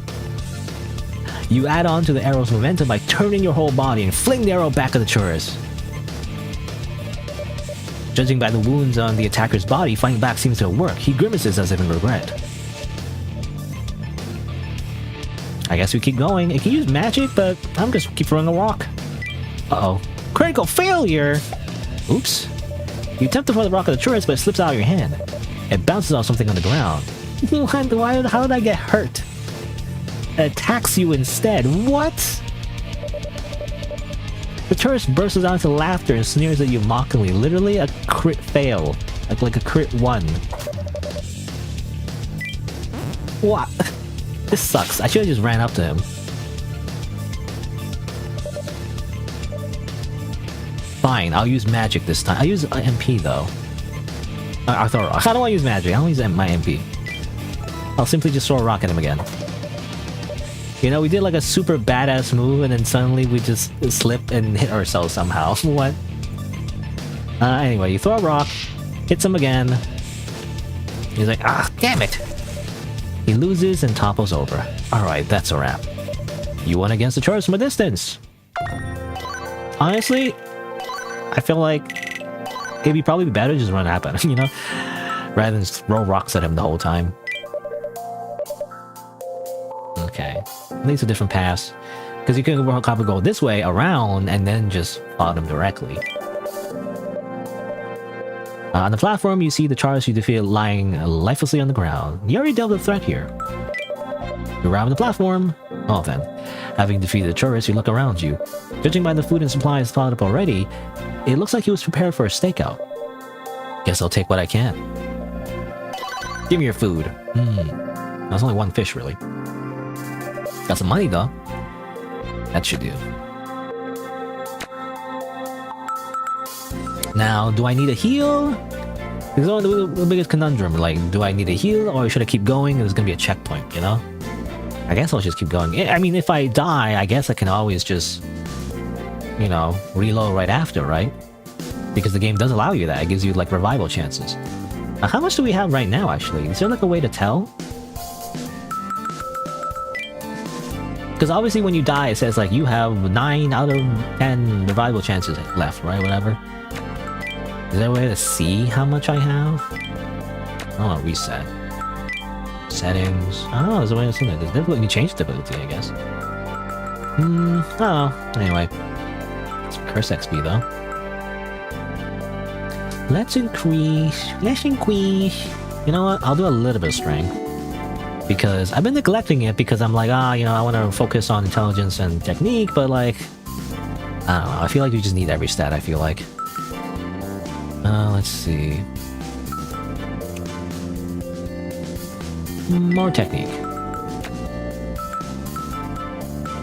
You add on to the arrow's momentum by turning your whole body and fling the arrow back at the tourist. Judging by the wounds on the attacker's body, fighting back seems to have worked. He grimaces as if in regret. I guess we keep going. It can use magic, but I'm just keep throwing a rock. Uh-oh. Critical failure! Oops. You attempt to throw the rock at the tourist, but it slips out of your hand. It bounces off something on the ground. How did I get hurt? It attacks you instead. What? The tourist bursts out into laughter and sneers at you mockingly. Literally a crit fail. Like a crit 1. What? This sucks. I should have just ran up to him. Fine, I'll use magic this time. I'll use MP though. I don't want to use magic. I don't use my MP. I'll simply just throw a rock at him again. You know, we did like a super badass move and then suddenly we just slip and hit ourselves somehow. What? Anyway, you throw a rock, hits him again. He's like, ah, damn it. He loses and topples over. Alright, that's a wrap. You won against the tourist from a distance. Honestly, I feel like it'd probably be better to just run at him, you know? Rather than throw rocks at him the whole time. Okay. Leads to different paths. Because you can probably go this way, around, and then just follow them directly. On the platform, you see the Charles you defeated lying lifelessly on the ground. You already dealt with the threat here. You arrive on the platform. Oh then. Having defeated the tourist, you look around you. Judging by the food and supplies thought up already, it looks like he was prepared for a stakeout. Guess I'll take what I can. Give me your food. That's only one fish, really. Got some money, though. That should do. Now, do I need a heal? It's the biggest conundrum. Like, do I need a heal or should I keep going? There's gonna be a checkpoint, you know? I guess I'll just keep going. I mean, if I die, I guess I can always just, you know, reload right after, right? Because the game does allow you that. It gives you, like, revival chances. How much do we have right now, actually? Is there, like, a way to tell? Because obviously when you die, it says, like, you have 9 out of 10 revival chances left, right? Whatever. Is there a way to see how much I have? I don't know, reset. Settings. I don't know, there's a way to see that. There's definitely you change difficulty, I guess. I don't know. Anyway. It's curse XP though. Let's increase. You know what? I'll do a little bit of strength. Because I've been neglecting it because I'm like, you know, I want to focus on intelligence and technique, but like, I don't know. I feel like you just need every stat, I feel like. Let's see. More technique.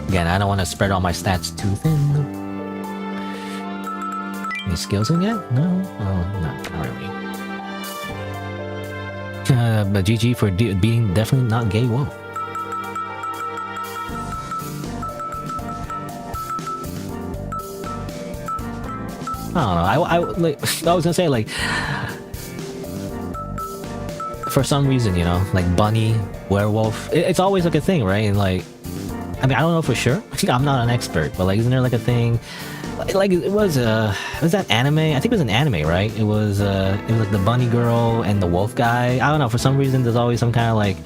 Again, I don't want to spread all my stats too thin. Any skills in yet? No? Oh, no, not really. But GG for being definitely not gay wolf. I don't know. I was gonna say, like, for some reason, you know, like bunny, werewolf, it's always like a thing, right? And like, I mean, I don't know for sure. I'm not an expert, but like, isn't there like a thing? Like it was that anime? I think it was an anime, right? It was like the bunny girl and the wolf guy. I don't know. For some reason, there's always some kind of like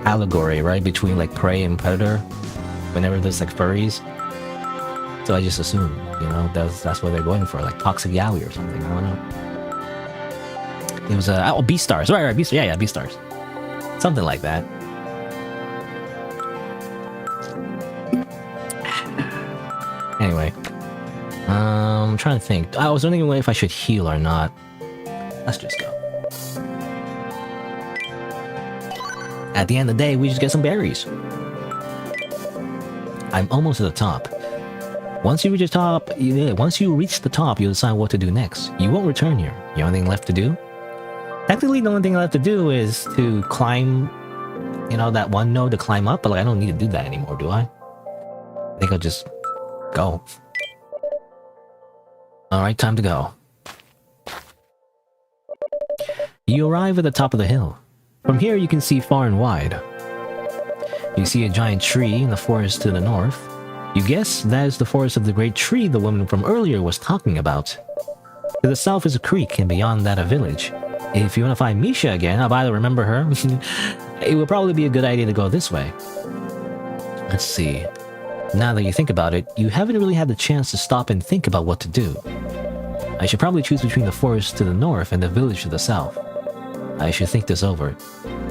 allegory, right, between like prey and predator. Whenever there's like furries, so I just assume, you know, that's what they're going for, like toxic yaoi or something. I don't know. It was Beastars, right? Beastars, yeah, Beastars, something like that. Anyway. I'm trying to think. I was wondering if I should heal or not. Let's just go. At the end of the day, we just get some berries. I'm almost at the top. Once you reach the top, you'll decide what to do next. You won't return here. The only thing left to do? Technically, the only thing left to do is to climb, you know, that one node to climb up, but like, I don't need to do that anymore, do I? I think I'll just go. Alright, time to go. You arrive at the top of the hill. From here you can see far and wide. You see a giant tree in the forest to the north. You guess that is the forest of the great tree the woman from earlier was talking about. To the south is a creek, and beyond that a village. If you want to find Misha again, I'll either remember her. It would probably be a good idea to go this way. Let's see. Now that you think about it, you haven't really had the chance to stop and think about what to do. I should probably choose between the forest to the north and the village to the south. I should think this over.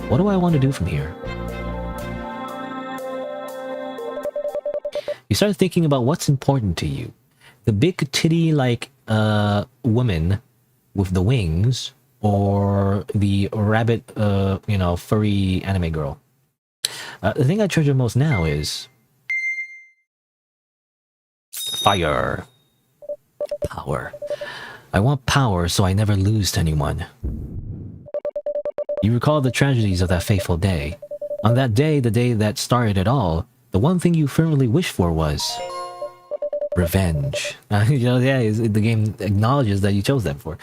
What do I want to do from here? You start thinking about what's important to you. The big titty like woman with the wings, or the rabbit you know, furry anime girl. The thing I treasure most now is fire. Power. I want power so I never lose to anyone. You recall the tragedies of that fateful day. On that day, the day that started it all, the one thing you firmly wished for was revenge. You know, yeah, the game acknowledges that you chose that for.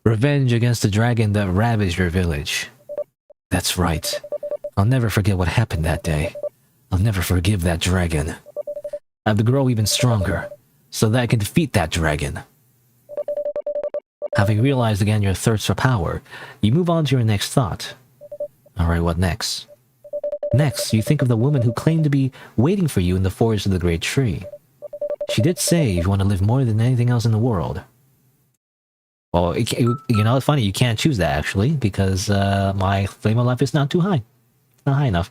Revenge against the dragon that ravaged your village. That's right. I'll never forget what happened that day. I'll never forgive that dragon. I have to grow even stronger, so that I can defeat that dragon. Having realized again your thirst for power, you move on to your next thought. Alright, what next? Next, you think of the woman who claimed to be waiting for you in the forest of the great tree. She did say you want to live more than anything else in the world. Well, you know, it's funny, you can't choose that actually, because my flame of life is not too high. It's not high enough.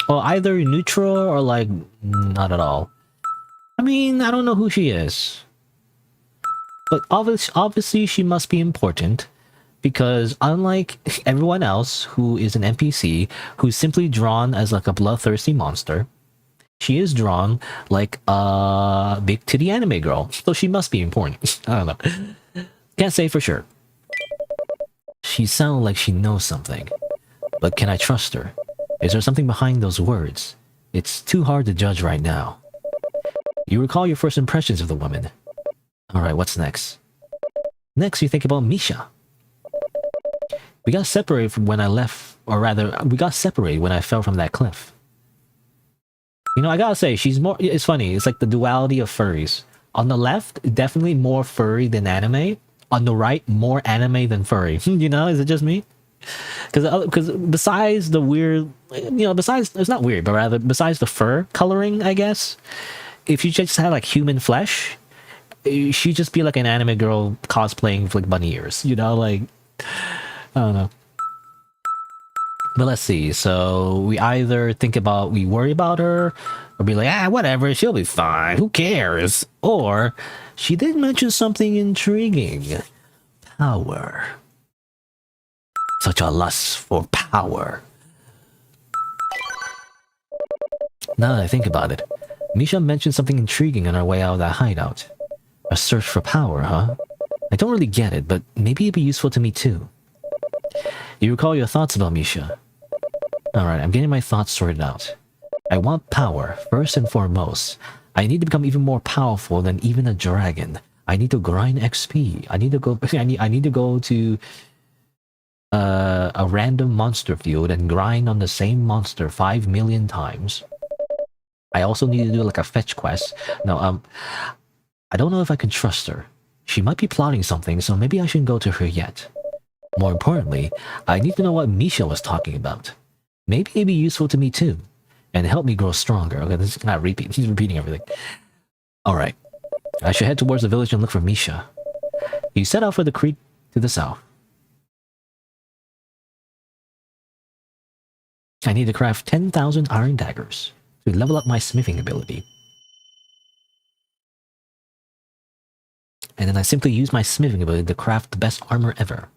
Well, either neutral or like not at all. I mean, I don't know who she is. But obviously she must be important. Because unlike everyone else who is an NPC, who's simply drawn as like a bloodthirsty monster, she is drawn like a big titty anime girl. So she must be important. I don't know. Can't say for sure. She sounds like she knows something. But can I trust her? Is there something behind those words? It's too hard to judge right now. You recall your first impressions of the woman. Alright, what's next? Next, you think about Misha. We got separated from when I left, or rather, we got separated when I fell from that cliff. You know, I gotta say, she's more... It's funny, it's like the duality of furries. On the left, definitely more furry than anime. On the right, more anime than furry. You know, is it just me? Because besides the weird... You know, besides... It's not weird, but rather, besides the fur coloring, I guess, if you just had, like, human flesh, she'd just be like an anime girl cosplaying with, like, bunny ears. You know, like... I don't know. But let's see. So we either we worry about her, or be like, whatever, she'll be fine. Who cares? Or she did mention something intriguing. Power. Such a lust for power. Now that I think about it, Misha mentioned something intriguing on our way out of that hideout. A search for power, huh? I don't really get it, but maybe it'd be useful to me too. You recall your thoughts about Misha? Alright, I'm getting my thoughts sorted out. I want power, first and foremost. I need to become even more powerful than even a dragon. I need to grind XP. I need to go I need to go to a random monster field and grind on the same monster 5 million times. I also need to do like a fetch quest. No, I don't know if I can trust her. She might be plotting something, so maybe I shouldn't go to her yet. More importantly, I need to know what Misha was talking about. Maybe it'd be useful to me too, and help me grow stronger. Okay, this is not repeat. He's repeating everything. Alright, I should head towards the village and look for Misha. You set out for the creek to the south. I need to craft 10,000 iron daggers to level up my smithing ability. And then I simply use my smithing ability to craft the best armor ever.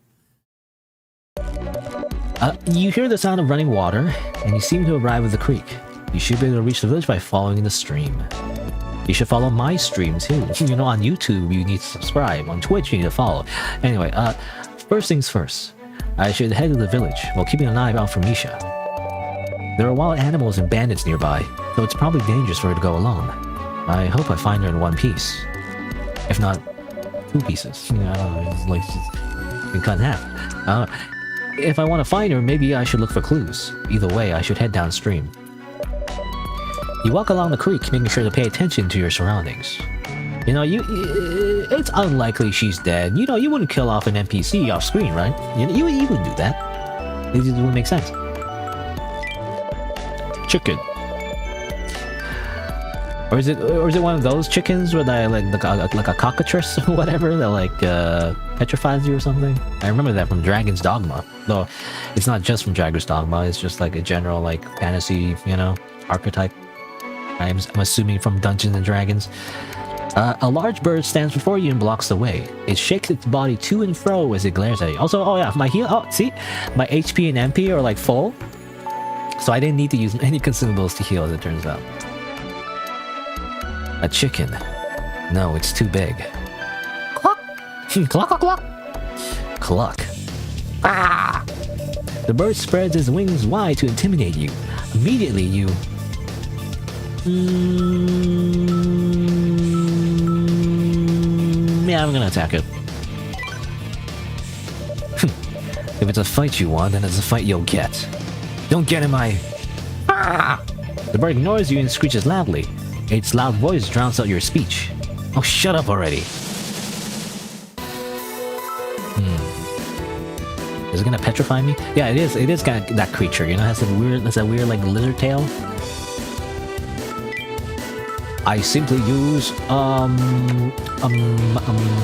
You hear the sound of running water, and you seem to arrive at the creek. You should be able to reach the village by following the stream. You should follow my stream too. You know, on YouTube you need to subscribe, on Twitch you need to follow. Anyway, first things first. I should head to the village, while keeping an eye out for Misha. There are wild animals and bandits nearby, so it's probably dangerous for her to go alone. I hope I find her in one piece. If not, 2 pieces. You know, it's like, it's been cut in half. If I want to find her, maybe I should look for clues. Either way, I should head downstream. You walk along the creek, making sure to pay attention to your surroundings. You know, it's unlikely she's dead. You know, you wouldn't kill off an NPC off screen, right? You wouldn't do that. It just wouldn't make sense. Chicken. Or is it one of those chickens where they like a cockatrice or whatever that like petrifies you or something? I remember that from Dragon's Dogma. Though it's not just from Dragon's Dogma, it's just like a general like fantasy, you know, archetype. I'm assuming from Dungeons and Dragons. A large bird stands before you and blocks the way. It shakes its body to and fro as it glares at you. Also, oh yeah, my heal. Oh, see, my HP and MP are like full, so I didn't need to use any consumables to heal, as it turns out. A chicken. No, it's too big. Cluck! Cluck, cluck, cluck! Cluck. Ah! The bird spreads its wings wide to intimidate you. Immediately, you... Yeah, I'm gonna attack it. If it's a fight you want, then it's a fight you'll get. Don't get in my... Ah! The bird ignores you and screeches loudly. Its loud voice drowns out your speech. Oh, shut up already. Is it gonna petrify me? Yeah, it is. It is kind of that creature. You know, it has a weird like lizard tail. I simply use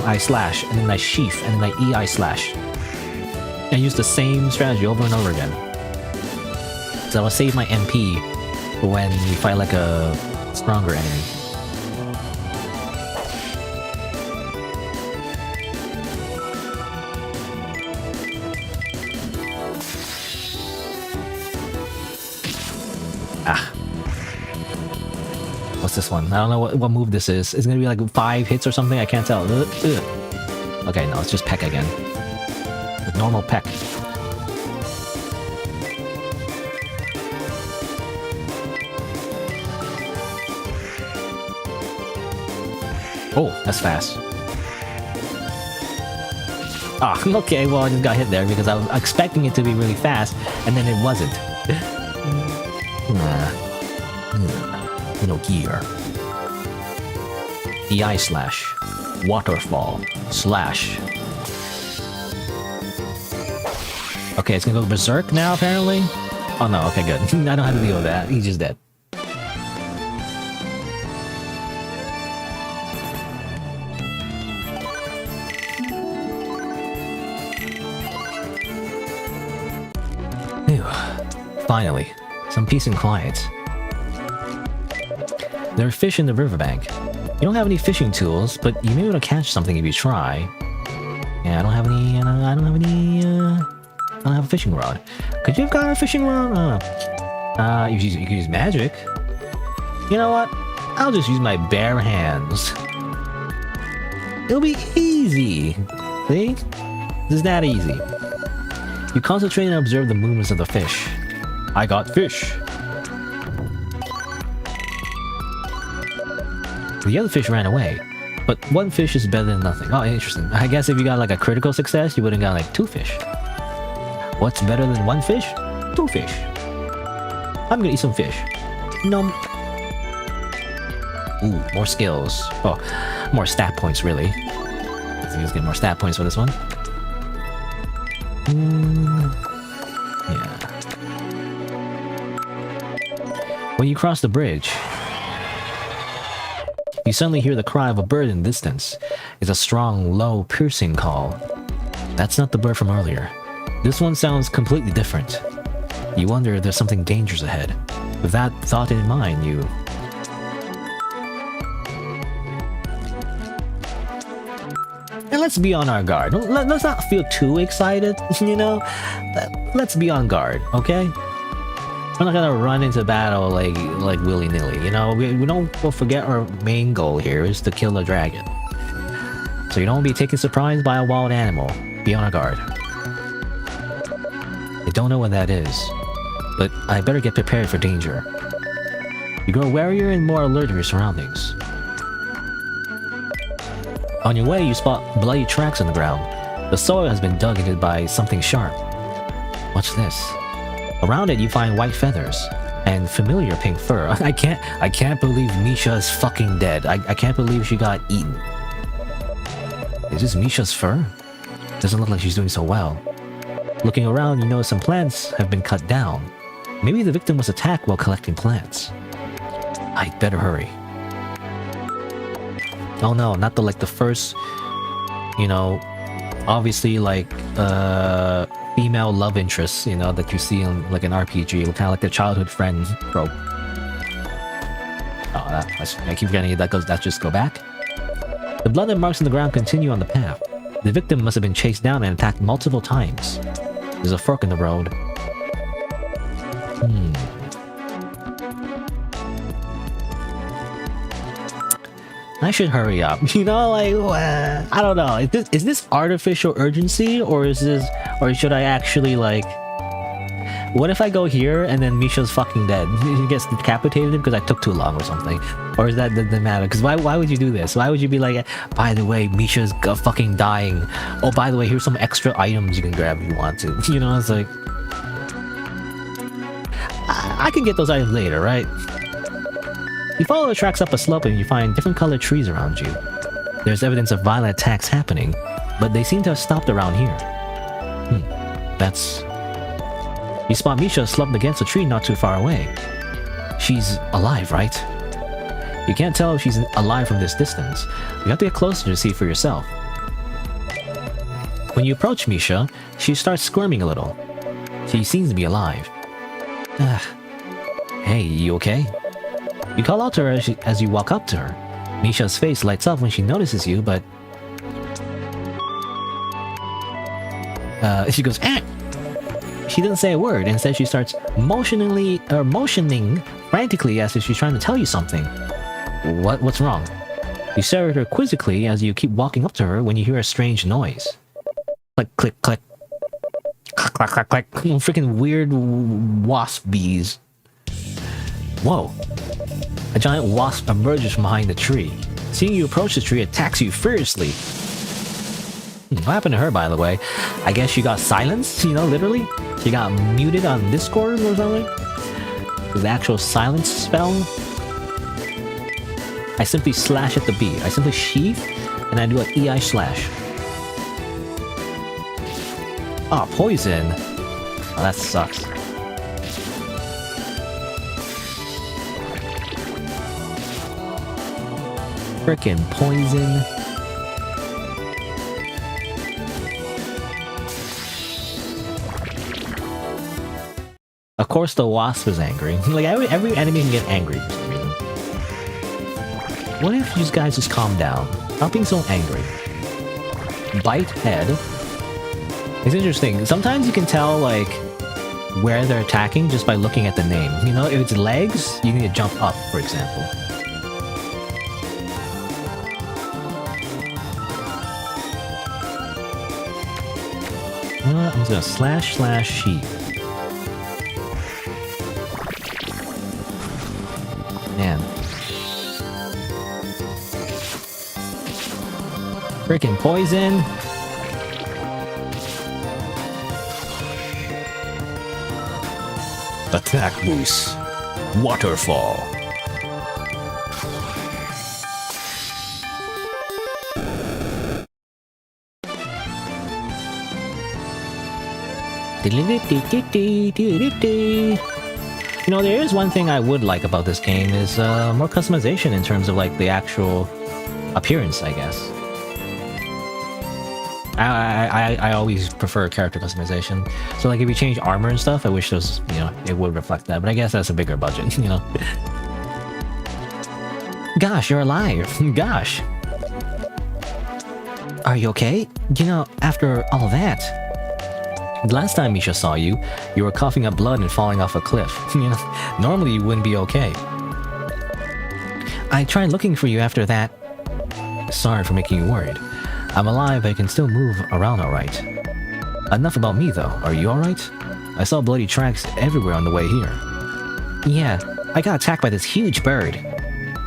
I slash, and then I sheath, and then I I slash. I use the same strategy over and over again. So I'll save my MP for when you fight like a stronger enemy. What's this one? I don't know what move this is. It's gonna be like 5 hits or something. I can't tell. Ugh. Okay, no, it's just peck again. With normal peck. Oh, that's fast. Ah, okay, well I just got hit there because I was expecting it to be really fast, and then it wasn't. No gear. DI slash. Waterfall. Slash. Okay, it's gonna go berserk now apparently? Oh no, okay good. I don't have to deal with that. He's just dead. Finally, some peace and quiet. There are fish in the riverbank. You don't have any fishing tools, but you may be able to catch something if you try. Yeah, I don't have any. I don't have a fishing rod. Could you have got a fishing rod? You could use magic. You know what? I'll just use my bare hands. It'll be easy. See? It's that easy. You concentrate and observe the movements of the fish. I got fish. The other fish ran away, but one fish is better than nothing. Oh, interesting. I guess if you got like a critical success, you would've got like 2 fish. What's better than 1 fish? 2 fish. I'm gonna eat some fish. Nom. Ooh, more skills. Oh, more stat points, really. Let's get more stat points for this one. Yeah. When you cross the bridge, you suddenly hear the cry of a bird in the distance. It's a strong, low, piercing call. That's not the bird from earlier. This one sounds completely different. You wonder if there's something dangerous ahead. With that thought in mind, you... And let's be on our guard. Let's not feel too excited, you know? Let's be on guard, okay? We're not gonna run into battle like willy-nilly, you know? We don't forget our main goal here is to kill the dragon. So you don't be taken surprised by a wild animal. Be on our guard. I don't know what that is, but I better get prepared for danger. You grow warier and more alert of your surroundings. On your way, you spot bloody tracks on the ground. The soil has been dug into by something sharp. What's this? Around it, you find white feathers and familiar pink fur. I can't believe Misha's fucking dead. I can't believe she got eaten. Is this Misha's fur? Doesn't look like she's doing so well. Looking around, you notice some plants have been cut down. Maybe the victim was attacked while collecting plants. I'd better hurry. Oh no, not the first, you know, obviously like female love interests, you know, that you see in like an RPG, kind of like the childhood friend trope. Oh, I keep forgetting that just go back. The blood marks on the ground continue on the path. The victim must have been chased down and attacked multiple times. There's a fork in the road. I should hurry up. You know, like, I don't know. Is this artificial urgency, or should I actually, like... What if I go here and then Misha's fucking dead? He gets decapitated because I took too long or something. Or is that doesn't matter? Because why would you do this? Why would you be like, by the way, Misha's fucking dying. Oh, by the way, here's some extra items you can grab if you want to. You know, it's like... I can get those items later, right? You follow the tracks up a slope and you find different colored trees around you. There's evidence of violent attacks happening, but they seem to have stopped around here. That's... You spot Misha slumped against a tree not too far away. She's alive, right? You can't tell if she's alive from this distance. You have to get closer to see for yourself. When you approach Misha, she starts squirming a little. She seems to be alive. Hey, you okay? You call out to her as you walk up to her. Misha's face lights up when she notices you, but... she goes, eh! She doesn't say a word. Instead, she starts motioning frantically as if she's trying to tell you something. What's wrong? You stare at her quizzically as you keep walking up to her when you hear a strange noise. Click, click, click. Click, click, click, click. Freaking weird wasp bees. Whoa. A giant wasp emerges from behind the tree. Seeing you approach the tree, it attacks you furiously. What happened to her, by the way? I guess she got silenced, you know, literally? She got muted on Discord or something? The actual silence spell? I simply slash at the bee. I simply sheath, and I do an EI slash. Ah, poison. Oh, that sucks. Frickin' poison. Of course the wasp is angry. Like, every enemy can get angry for some reason. What if you guys just calm down? Stop being so angry. Bite head. It's interesting. Sometimes you can tell, like, where they're attacking just by looking at the name. You know, if it's legs, you need to jump up, for example. I'm just gonna slash sheep. Man. Freaking poison. Attack Moose. Waterfall. You know, there is one thing I would like about this game is more customization in terms of like the actual appearance, I guess. I always prefer character customization. So like if you change armor and stuff, I wish those, you know, it would reflect that. But I guess that's a bigger budget, you know. Gosh, you're alive. Gosh. Are you okay? You know, after all that, the last time Misha saw you, you were coughing up blood and falling off a cliff. You know, normally you wouldn't be okay. I tried looking for you after that. Sorry for making you worried. I'm alive, I can still move around alright. Enough about me though, are you alright? I saw bloody tracks everywhere on the way here. Yeah, I got attacked by this huge bird.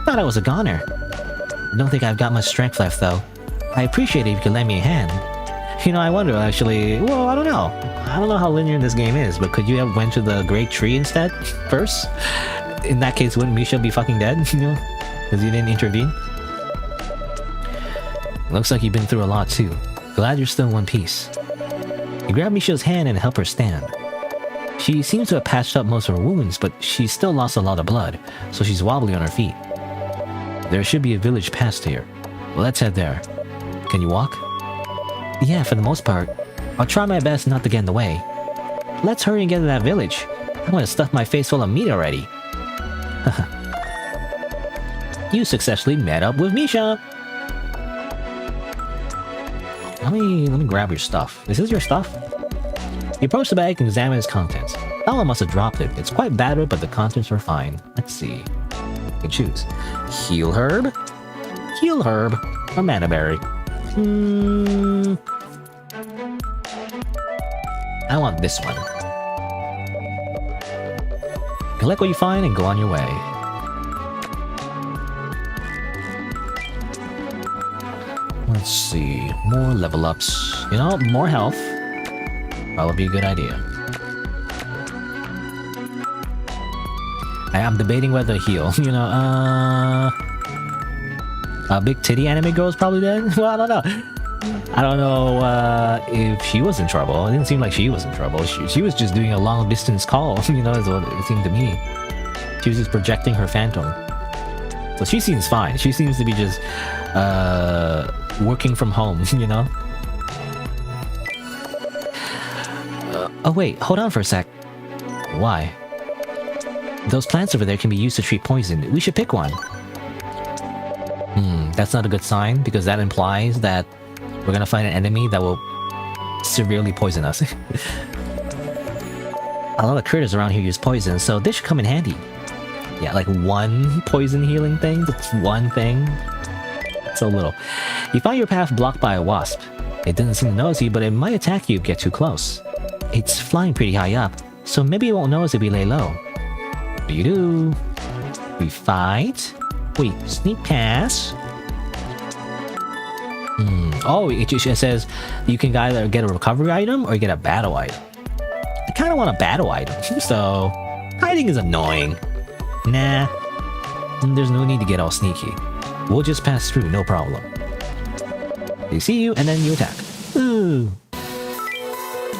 Thought I was a goner. Don't think I've got much strength left though. I appreciate it if you could lend me a hand. You know, I wonder actually, well, I don't know. I don't know how linear this game is, but could you have went to the great tree instead? First? In that case, wouldn't Misha be fucking dead? You know? Because you didn't intervene? Looks like you've been through a lot too. Glad you're still in one piece. You grab Misha's hand and help her stand. She seems to have patched up most of her wounds, but she's still lost a lot of blood, so she's wobbly on her feet. There should be a village past here. Let's head there. Can you walk? Yeah, for the most part. I'll try my best not to get in the way. Let's hurry and get to that village. I'm gonna stuff my face full of meat already. You successfully met up with Misha. Let me grab your stuff. Is this your stuff? You approach the bag and examine its contents. Someone must have dropped it. It's quite battered, but the contents are fine. Let's see. You can choose. Heal herb, or mana berry. I want this one. Collect what you find and go on your way. Let's see. More level ups. You know, more health. Probably be a good idea. I'm debating whether to heal. You know, a big titty anime girl is probably dead? Well, I don't know. I don't know if she was in trouble. It didn't seem like she was in trouble. She was just doing a long distance call, you know, is what it seemed to me. She was just projecting her phantom. So she seems fine. She seems to be just working from home, you know? Oh wait, hold on for a sec. Why? Those plants over there can be used to treat poison. We should pick one. That's not a good sign, because that implies that we're gonna find an enemy that will severely poison us. A lot of critters around here use poison, so this should come in handy. Yeah, like one poison healing thing. That's one thing. So little. You find your path blocked by a wasp. It doesn't seem to notice you, but it might attack you if you get too close. It's flying pretty high up, so maybe it won't notice if we lay low. What do you do? We fight. Wait, sneak pass. Oh, it says you can either get a recovery item or get a battle item. I kind of want a battle item, so hiding is annoying. Nah, there's no need to get all sneaky. We'll just pass through, no problem. They see you and then you attack. Ooh.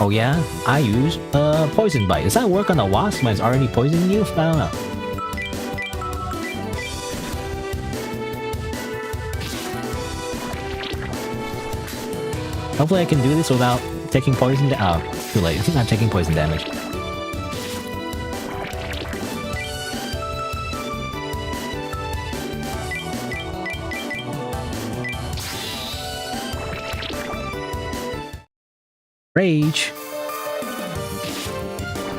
Oh yeah, I use poison bite. Does that work on the wasp when it's already poisoning you? I don't know. Hopefully I can do this without taking poison damage. Oh, too late. I'm taking poison damage. Rage.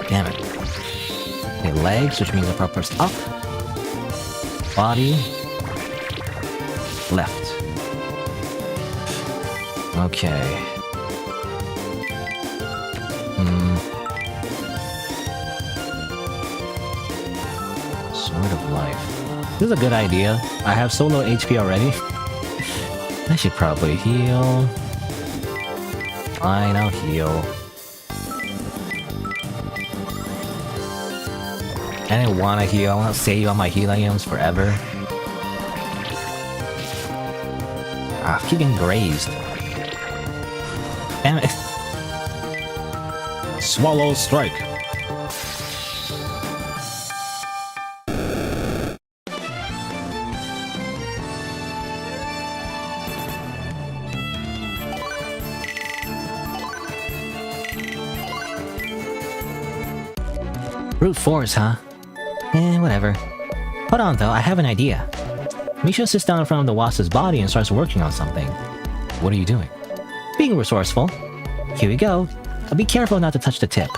Damn it. Okay, legs, which means the proper's up. Body. Left. Okay. Sword of Life. This is a good idea. I have so low HP already. I should probably heal. Fine, I'll heal. I didn't want to heal. I want to save all my healing items forever. Ah, I keep getting grazed. Damn it. Swallow strike. Brute force, huh? Whatever. Hold on though, I have an idea. Misha sits down in front of the wasp's body and starts working on something. What are you doing? Being resourceful. Here we go. But be careful not to touch the tip.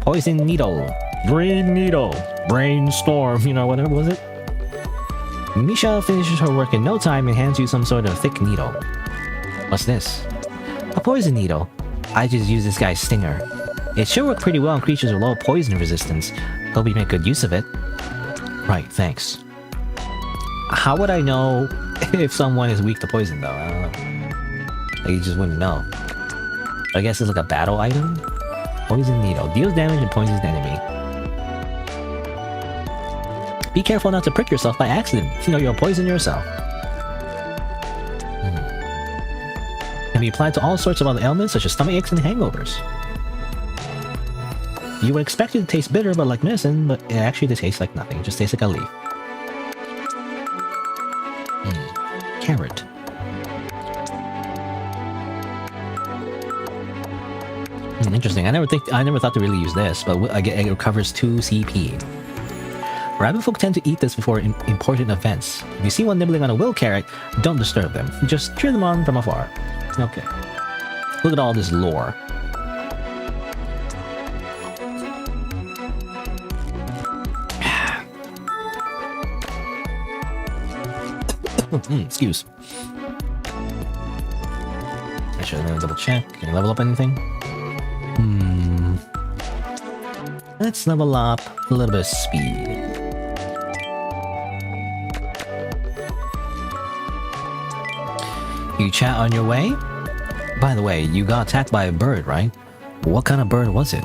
Poison needle. Green needle. Brainstorm. You know, whatever was it? Misha finishes her work in no time and hands you some sort of thick needle. What's this? A poison needle. I just used this guy's stinger. It should work pretty well on creatures with low poison resistance. Hope you make good use of it. Right, thanks. How would I know if someone is weak to poison though? I don't know. Like, you just wouldn't know. I guess it's like a battle item? Poison needle. Deals damage and poisons the enemy. Be careful not to prick yourself by accident. You know, you'll poison yourself. Can be applied to all sorts of other ailments such as stomach aches and hangovers. You would expect it to taste bitter, but like medicine, but it actually tastes like nothing. It just tastes like a leaf. Carrot. Interesting. I never thought to really use this, but it recovers 2 CP. Rabbit folk tend to eat this before important events. If you see one nibbling on a will carrot, don't disturb them. Just cheer them on from afar. Okay. Look at all this lore. Excuse. I should have double check. Can you level up anything? Let's level up a little bit of speed. You chat on your way? By the way, you got attacked by a bird, right? What kind of bird was it?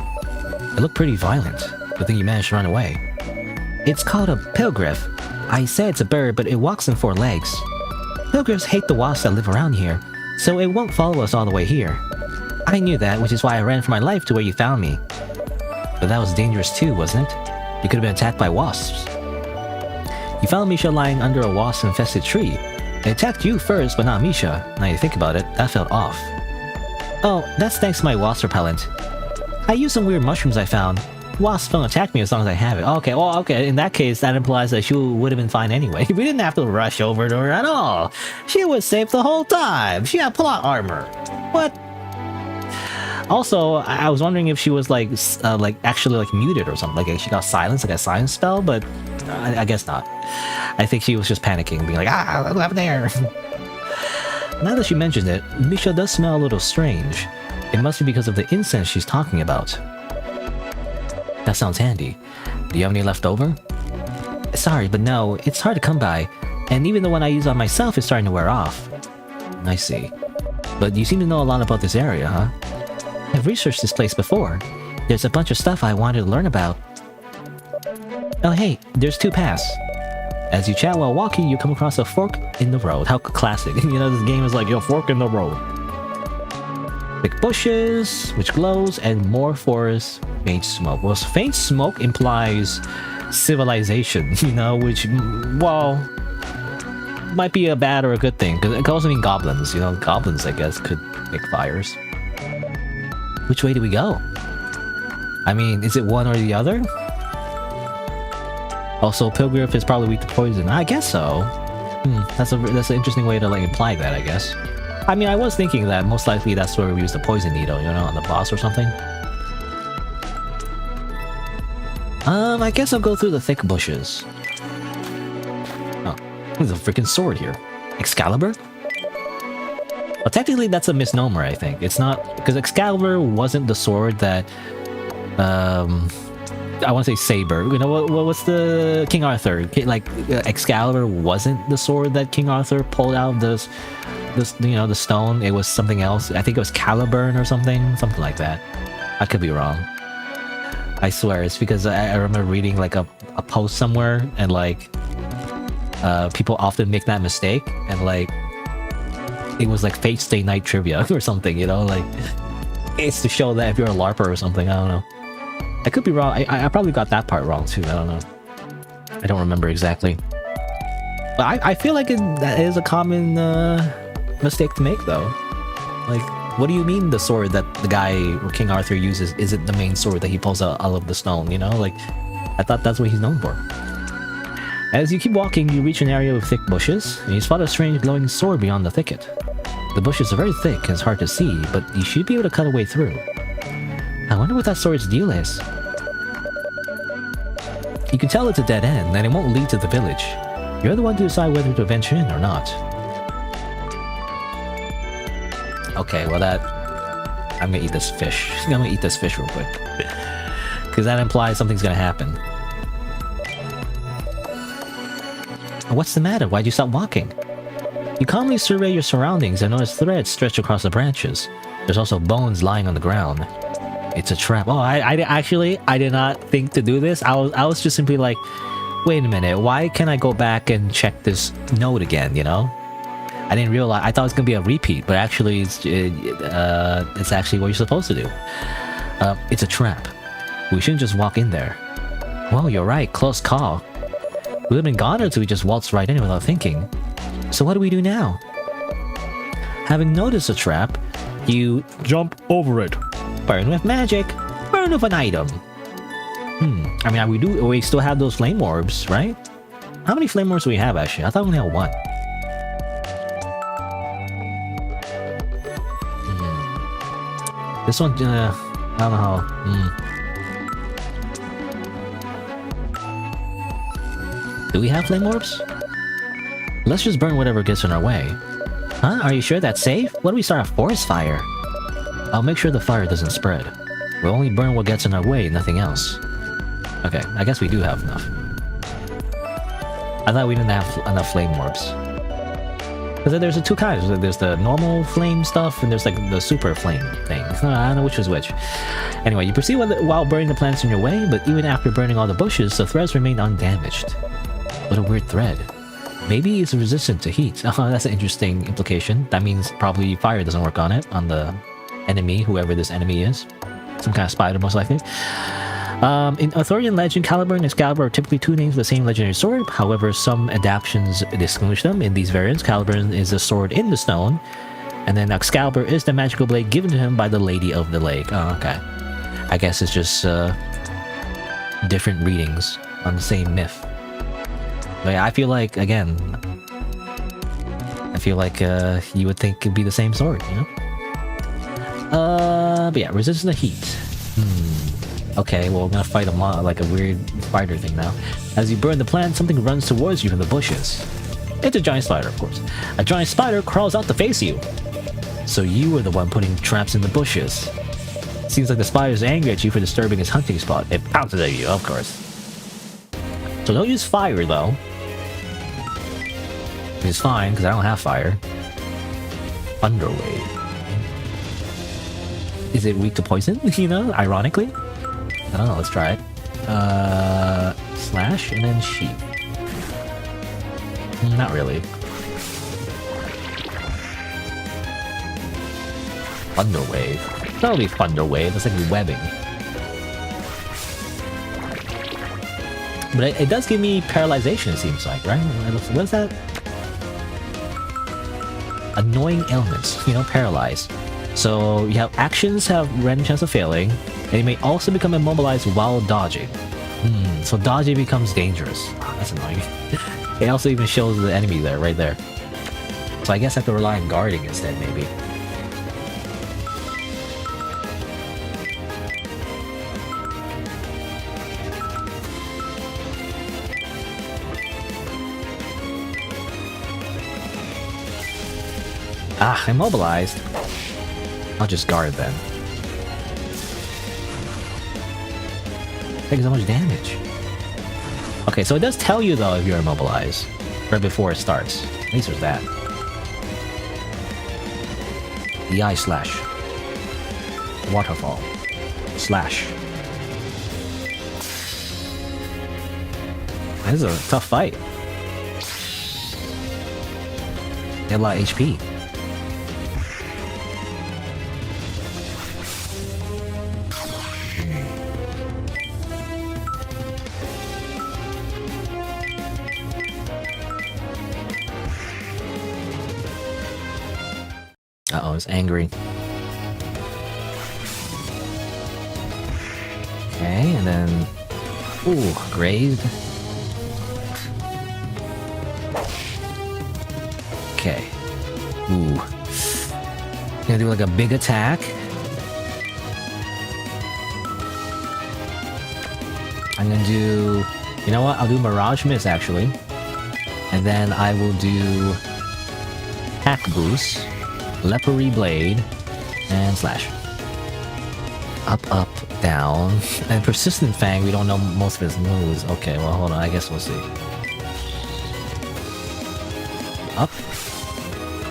It looked pretty violent. Good thing you managed to run away. It's called a pilgriff. I say it's a bird, but it walks on 4 legs. Pilgrims hate the wasps that live around here, so it won't follow us all the way here. I knew that, which is why I ran for my life to where you found me. But that was dangerous too, wasn't it? You could have been attacked by wasps. You found Misha lying under a wasp-infested tree. It attacked you first, but not Misha. Now you think about it, that felt off. Oh, that's thanks to my wasp repellent. I used some weird mushrooms I found. Wasps don't attack me as long as I have it. Okay, well, okay, in that case, that implies that she would have been fine anyway. We didn't have to rush over to her at all. She was safe the whole time. She had plot armor. What? Also, I was wondering if she was like actually like muted or something, like she got silenced, like a silence spell, but I guess not. I think she was just panicking, being like, ah, what happened there? Now that she mentioned it, Misha does smell a little strange. It must be because of the incense she's talking about. That sounds handy. Do you have any left over? Sorry, but no, it's hard to come by, and even the one I use on myself is starting to wear off. I see. But you seem to know a lot about this area, huh? I've researched this place before. There's a bunch of stuff I wanted to learn about. Oh hey, there's 2 paths. As you chat while walking, you come across a fork in the road. How classic. You know, this game is like, yo, fork in the road. Thick bushes, which glows, and more forest, faint smoke. Well, faint smoke implies civilization, you know, which, well, might be a bad or a good thing, because it could also mean goblins, you know, goblins, I guess, could make fires. Which way do we go? I mean, is it one or the other? Also, Pilgriff is probably weak to poison. I guess so. That's an interesting way to like imply that, I guess. I mean, I was thinking that most likely that's where we use the poison needle, you know, on the boss or something. I guess I'll go through the thick bushes. Oh, there's a freaking sword here. Excalibur? Well, technically that's a misnomer, I think. It's not, because Excalibur wasn't the sword that, I want to say saber. You know, what's the King Arthur? Like, Excalibur wasn't the sword that King Arthur pulled out of this, you know, the stone. It was something else. I think it was Caliburn or something like that. I could be wrong. I swear, it's because I remember reading like a post somewhere, and like people often make that mistake, and like it was like Fate Stay Night trivia or something, you know, like it's to show that if you're a LARPer or something. I don't know. I could be wrong. I probably got that part wrong too. I don't know. I don't remember exactly. But I feel like that is a common mistake to make, though. Like, what do you mean the sword that the guy or King Arthur uses isn't the main sword that he pulls out of the stone, you know? Like, I thought that's what he's known for. As you keep walking, you reach an area with thick bushes, and you spot a strange glowing sword beyond the thicket. The bushes are very thick and it's hard to see, but you should be able to cut a way through. I wonder what that sword's deal is. You can tell it's a dead end, and it won't lead to the village. You're the one to decide whether to venture in or not. Okay, well I'm gonna eat this fish. I'm gonna eat this fish real quick. Because that implies something's gonna happen. What's the matter? Why'd you stop walking? You calmly survey your surroundings and notice threads stretched across the branches. There's also bones lying on the ground. It's a trap. Oh, I did not think to do this. I was just simply like, wait a minute, why can't I go back and check this note again, you know? I didn't realize, I thought it was gonna be a repeat, but actually it's actually what you're supposed to do. It's a trap. We shouldn't just walk in there. Well, you're right, close call. We would have been gone until we just waltzed right in without thinking. So what do we do now? Having noticed a trap, you jump over it. Burn with magic. Burn with an item. I mean, we still have those flame orbs, right? How many flame orbs do we have, actually? I thought we only had one. This one, I don't know how. Do we have flame orbs? Let's just burn whatever gets in our way. Huh? Are you sure that's safe? What if we start a forest fire? I'll make sure the fire doesn't spread. We'll only burn what gets in our way, nothing else. Okay, I guess we do have enough. I thought we didn't have enough flame orbs. Because there's the 2 kinds. There's the normal flame stuff, and there's like the super flame thing. I don't know which was which. Anyway, you proceed while burning the plants in your way, but even after burning all the bushes, the threads remain undamaged. What a weird thread. Maybe it's resistant to heat. Oh, that's an interesting implication. That means probably fire doesn't work on it, on the enemy, whoever this enemy is. Some kind of spider, most likely. In Arthurian legend, Caliburn and Excalibur are typically 2 names of the same legendary sword. However, some adaptations distinguish them. In these variants, Caliburn is the sword in the stone, and then Excalibur is the magical blade given to him by the Lady of the Lake. Oh, okay. I guess it's just different readings on the same myth. But yeah, I feel like, again, you would think it'd be the same sword, you know? But yeah, resistant to heat. Okay, well, we're gonna fight like a weird spider thing now. As you burn the plant, something runs towards you from the bushes. It's a giant spider, of course. A giant spider crawls out to face you. So you were the one putting traps in the bushes. Seems like the spider's angry at you for disturbing its hunting spot. It pounces at you, of course. So don't use fire, though. Which is fine, because I don't have fire. Thunder Wave. Is it weak to poison? You know, ironically? I don't know, let's try it. Slash and then sheep. Not really. Thunder Wave. That'll be Thunder Wave, it's like webbing. But it does give me paralyzation, it seems like, right? What is that? Annoying ailments, you know, paralyzed. So you have actions have random chance of failing, and you may also become immobilized while dodging. So dodging becomes dangerous. Oh, that's annoying. It also even shows the enemy there, right there. So I guess I have to rely on guarding instead, maybe. Ah, immobilized. I'll just guard then. Takes so much damage. Okay, so it does tell you though if you're immobilized. Right before it starts. At least there's that. The eye slash. Waterfall. Slash. This is a tough fight. They have a lot of HP. Uh-oh, it's angry. Okay, and then... Ooh, grazed. Okay. Ooh. Gonna do like a big attack. I'm gonna do... You know what? I'll do Mirage Miss, actually. And then I will do... Hack Boost. Lepery Blade, and Slash. Up, up, down. And Persistent Fang, we don't know most of his moves. Okay, well, hold on, I guess we'll see. Up.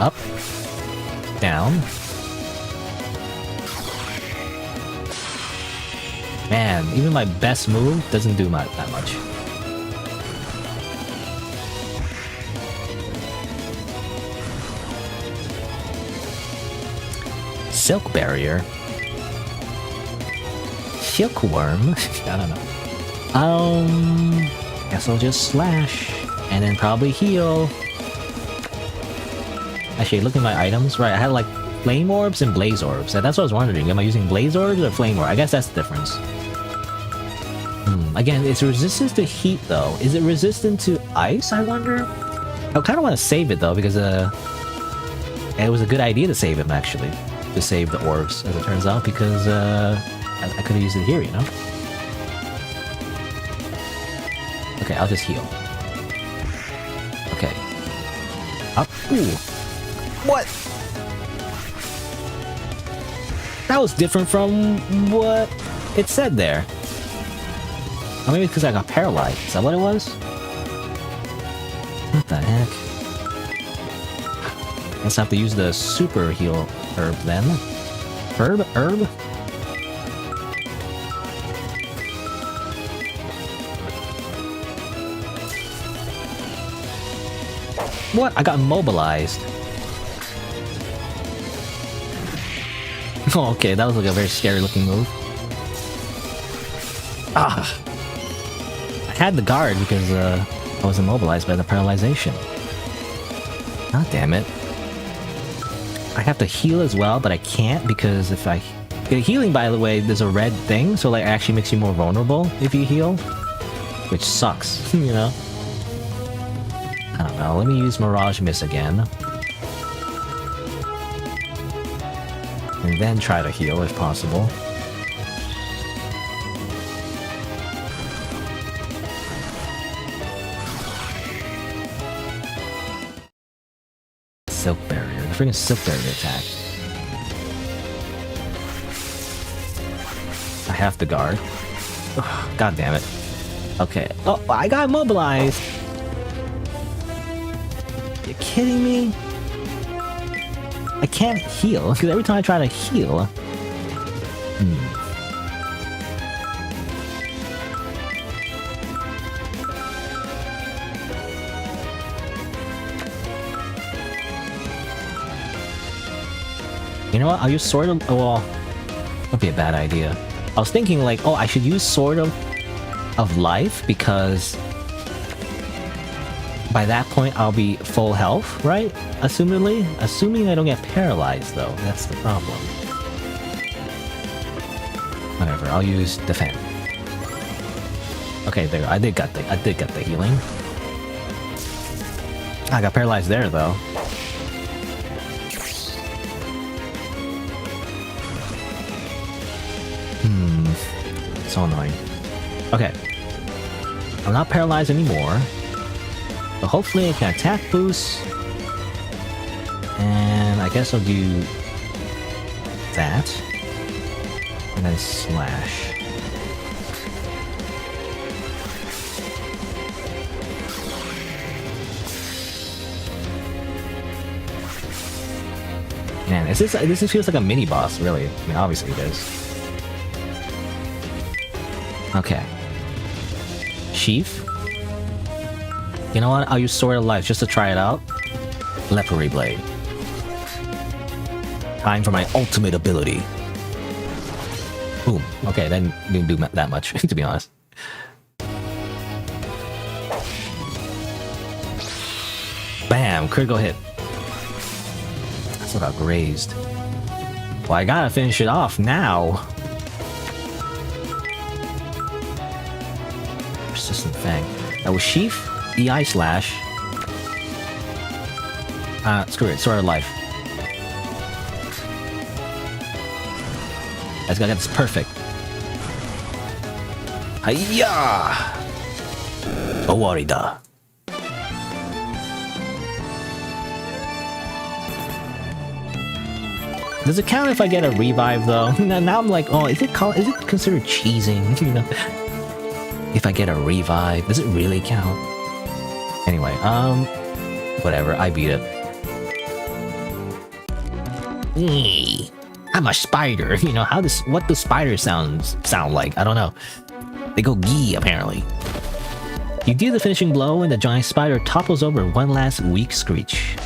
Up. Down. Man, even my best move doesn't do that much. Silk Barrier. Silkworm. I don't know. Guess I'll just slash. And then probably heal. Actually, look at my items. Right, I had like Flame Orbs and Blaze Orbs. That's what I was wondering. Am I using Blaze Orbs or Flame Orb? I guess that's the difference. Again, it's resistant to heat though. Is it resistant to ice, I wonder? I kind of want to save it though, because it was a good idea to save him actually. To save the orbs, as it turns out, because I could have used it here, you know? Okay, I'll just heal. Okay. Up. Ooh. What? That was different from what it said there. Or maybe because I got paralyzed. Is that what it was? What the heck? Guess I have to use the super heal herb then. Herb? What? I got immobilized. Oh, okay, that was like a very scary looking move. Ah! I had the guard because I was immobilized by the paralyzation. God damn it. I have to heal as well, but I can't because if I... Healing, by the way, there's a red thing, so like it actually makes you more vulnerable if you heal. Which sucks, you know? I don't know, let me use Mirage Miss again. And then try to heal if possible. Silk barrier. The freaking silk barrier attack. I have to guard. Ugh, God damn it. Okay. Oh, I got immobilized. You kidding me? I can't heal because every time I try to heal. You know what? I'll use Sword of... Oh, well, that'd be a bad idea. I was thinking like, oh, I should use Sword of Life because by that point I'll be full health, right? Assuming I don't get paralyzed though. That's the problem. Whatever. I'll use Defend. Okay, there. I did get the healing. I got paralyzed there though. So annoying. Okay. I'm not paralyzed anymore. But hopefully I can attack boost. And I guess I'll do that. And then slash. Man, this feels like a mini boss, really. I mean, obviously it is. Okay. Sheath. You know what? I'll use Sword of Life just to try it out. Lepery Blade. Time for my ultimate ability. Boom. Okay, then didn't do that much, to be honest. Bam! Critical hit. That's what I grazed. Well, I gotta finish it off now. Persistent Fang. That was Sheath, EI Slash. Screw it, Sword of Life. Let's go get this perfect. Hiya! Owarida. Does it count if I get a revive though? Now I'm like, oh, is it considered cheesing? You know, if I get a revive, does it really count? Anyway, whatever. I beat it. I'm a spider. You know what do spiders sound like? I don't know. They go gee apparently. You deal the finishing blow, and the giant spider topples over one last weak screech.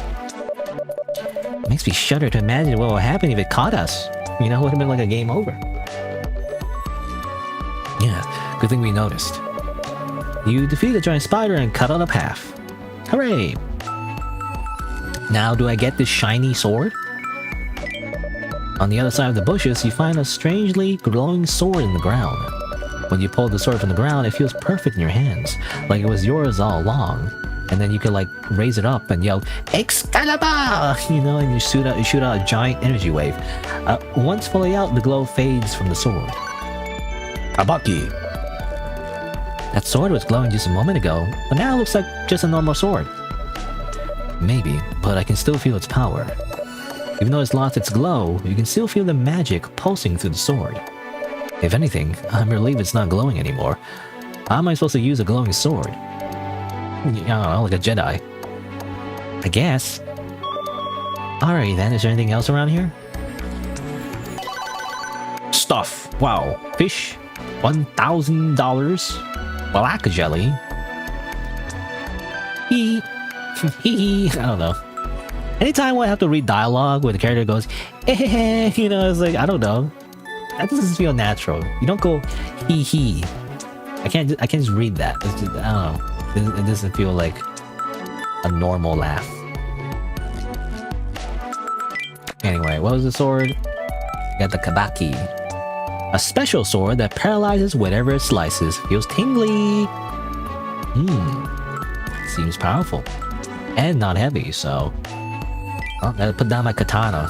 Makes me shudder to imagine what would happen if it caught us. You know, it would have been like a game over. Yeah, good thing we noticed. You defeat the giant spider and cut out a path. Hooray! Now do I get this shiny sword? On the other side of the bushes, you find a strangely glowing sword in the ground. When you pull the sword from the ground, it feels perfect in your hands, like it was yours all along. And then you could like raise it up and yell Excalibur, you know, and you shoot out a giant energy wave. Once fully out, the glow fades from the sword. Kabaki. That sword was glowing just a moment ago, but now it looks like just a normal sword. Maybe, but I can still feel its power. Even though it's lost its glow, you can still feel the magic pulsing through the sword. If anything, I'm relieved it's not glowing anymore. How am I supposed to use a glowing sword? I don't know, like a Jedi. I guess. Alright then, is there anything else around here? Stuff. Wow. Fish. $1,000. Black jelly. Hee. Hee. I don't know. Anytime I have to read dialogue where the character goes, eh, you know, it's like, I don't know. That doesn't feel natural. You don't go hee hee. I can't just read that. It's just, I don't know. It doesn't feel like a normal laugh. Anyway, what was the sword? You got the Kabaki. A special sword that paralyzes whatever it slices. Feels tingly. Seems powerful. And not heavy, so... Oh, gotta put down my katana.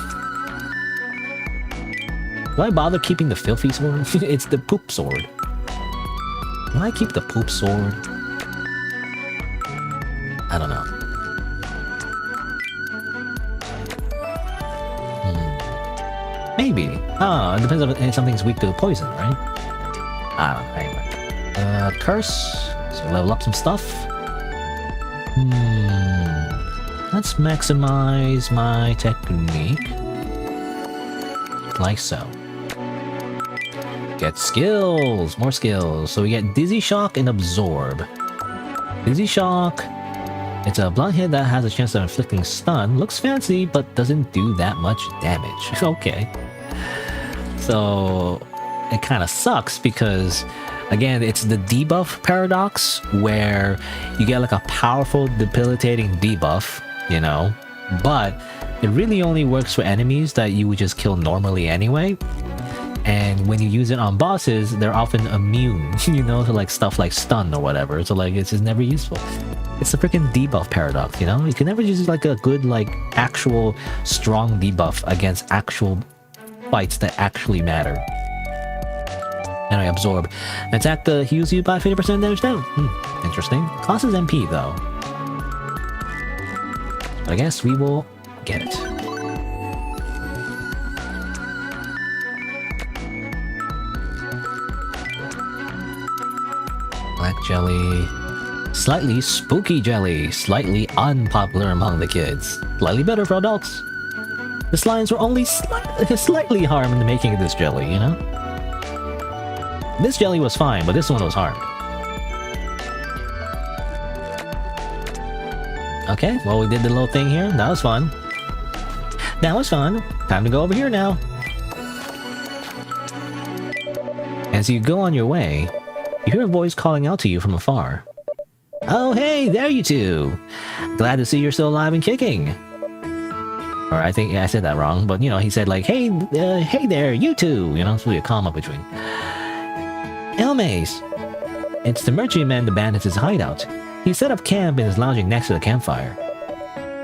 Do I bother keeping the filthy sword? It's the poop sword. Why keep the poop sword? I don't know. Maybe. Oh, it depends if something's weak to poison, right? I don't know. Anyway. Curse. So level up some stuff. Let's maximize my technique. Like so. Get skills! More skills. So we get Dizzy Shock and Absorb. Dizzy Shock. It's a blunt hit that has a chance of inflicting stun. Looks fancy, but doesn't do that much damage. Okay. So it kind of sucks because, again, it's the debuff paradox where you get like a powerful debilitating debuff, you know, but it really only works for enemies that you would just kill normally anyway. And when you use it on bosses, they're often immune, you know, to like stuff like stun or whatever. So like it's just never useful. It's the freaking debuff paradox, you know? You can never use like a good like actual strong debuff against actual fights that actually matter. Anyway, Absorb. Attack that heals you by 50% damage down. Interesting. Costs MP though. But I guess we will get it. Black jelly. Slightly spooky jelly. Slightly unpopular among the kids. Slightly better for adults. The slimes were only slightly harmed in the making of this jelly, you know? This jelly was fine, but this one was harmed. Okay, well we did the little thing here. That was fun. That was fun. Time to go over here now. As you go on your way, you hear a voice calling out to you from afar. Oh hey, there you two! Glad to see you're still alive and kicking. Or I think, yeah, I said that wrong, but you know, he said like, hey there, you two! You know, it's really a comma between. Elmaze! It's the merchant man the bandits' hideout. He set up camp and is lounging next to the campfire.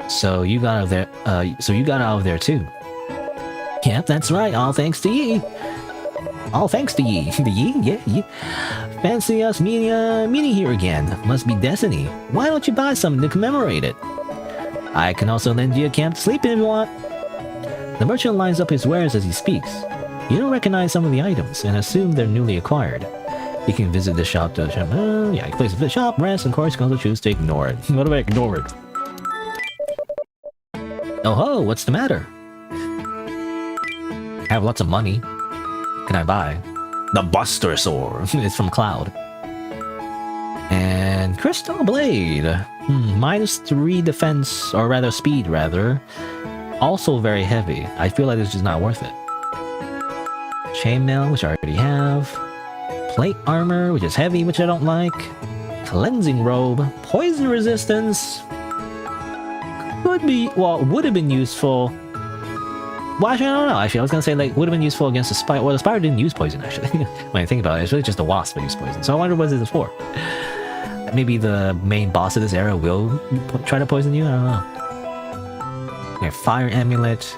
So you got out of there, too. Yep, that's right, all thanks to ye. All thanks to ye. The ye? Yeah, ye. Fancy us meeting here again. Must be destiny. Why don't you buy something to commemorate it? I can also lend you a camp to sleep in if you want. The merchant lines up his wares as he speaks. You don't recognize some of the items and assume they're newly acquired. You can visit the shop to you can place the shop, rest, and of course you can also choose to ignore it. What if I ignore it? Oh ho, what's the matter? I have lots of money. Can I buy? The Buster Sword. It's from Cloud. And Crystal Blade. -3 defense, or rather speed, rather. Also very heavy. I feel like this is not worth it. Chainmail, which I already have. Plate armor, which is heavy, which I don't like. Cleansing robe. Poison resistance. Could be, well, would have been useful. Well, actually, I don't know. Actually, I was gonna say, like, would have been useful against the spider. Well, the spider didn't use poison, actually. When I think about it, it's really just the wasp that used poison. So I wonder what this is for. Maybe the main boss of this era will try to poison you? I don't know. Okay, fire amulet.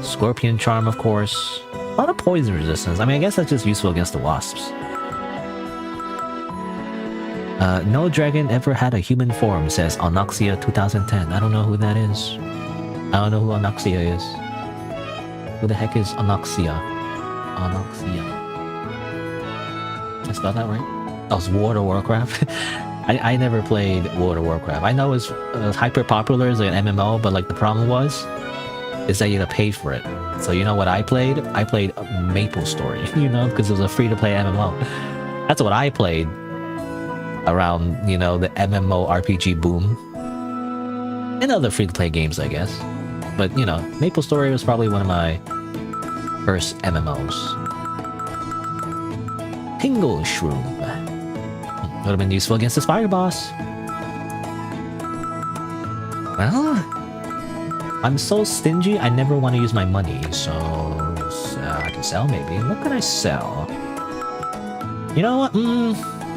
Scorpion charm, of course. A lot of poison resistance. I mean, I guess that's just useful against the wasps. No dragon ever had a human form, says Onyxia 2010. I don't know who that is. I don't know who Onyxia is. Who the heck is Onyxia? Onyxia. Did I spell that right? Oh, it's World of Warcraft. I never played World of Warcraft. I know it's hyper popular as an MMO, but like the problem is that you gotta pay for it. So you know what I played? I played Maple Story, you know, because it was a free-to-play MMO. That's what I played around, you know, the MMO RPG boom. And other free-to-play games, I guess. But, you know, Maple Story was probably one of my first MMOs. Tingle Shroom. Would have been useful against the Spider Boss. Well, I'm so stingy, I never want to use my money, so I can sell maybe. What can I sell? You know what?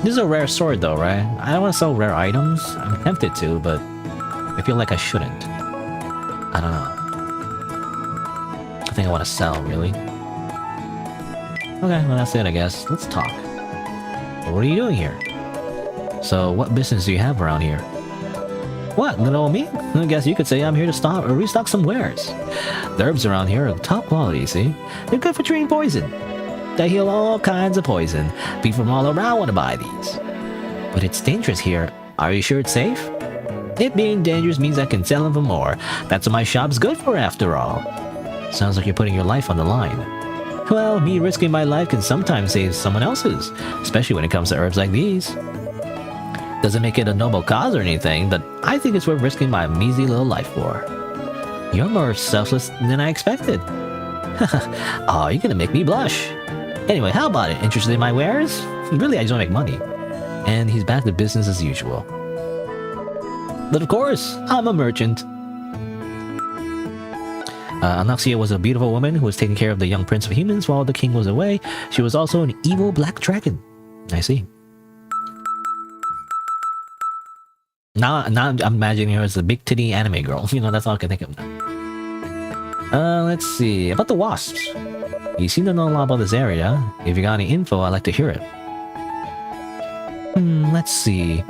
This is a rare sword though, right? I don't want to sell rare items. I'm tempted to, but I feel like I shouldn't. I don't know. I think I want to sell, really. Okay, well that's it I guess. Let's talk. What are you doing here? So, what business do you have around here? What, little old me? I guess you could say I'm here to stop or restock some wares. The herbs around here are top quality, see? They're good for treating poison. They heal all kinds of poison. People from all around want to buy these. But it's dangerous here. Are you sure it's safe? It being dangerous means I can sell them for more. That's what my shop's good for after all. Sounds like you're putting your life on the line. Well, me risking my life can sometimes save someone else's, especially when it comes to herbs like these. Doesn't make it a noble cause or anything, but I think it's worth risking my measly little life for. You're more selfless than I expected. Oh, you're gonna make me blush. Anyway, how about it? Interested in my wares? Really, I just want to make money. And he's back to business as usual. But of course, I'm a merchant. Anaxia was a beautiful woman who was taking care of the young prince of humans while the king was away. She was also an evil black dragon. I see. Now I'm imagining her as a big titty anime girl. You know, that's all I can think of now. Let's see. About the wasps. You seem to know a lot about this area. If you got any info, I'd like to hear it. Let's see.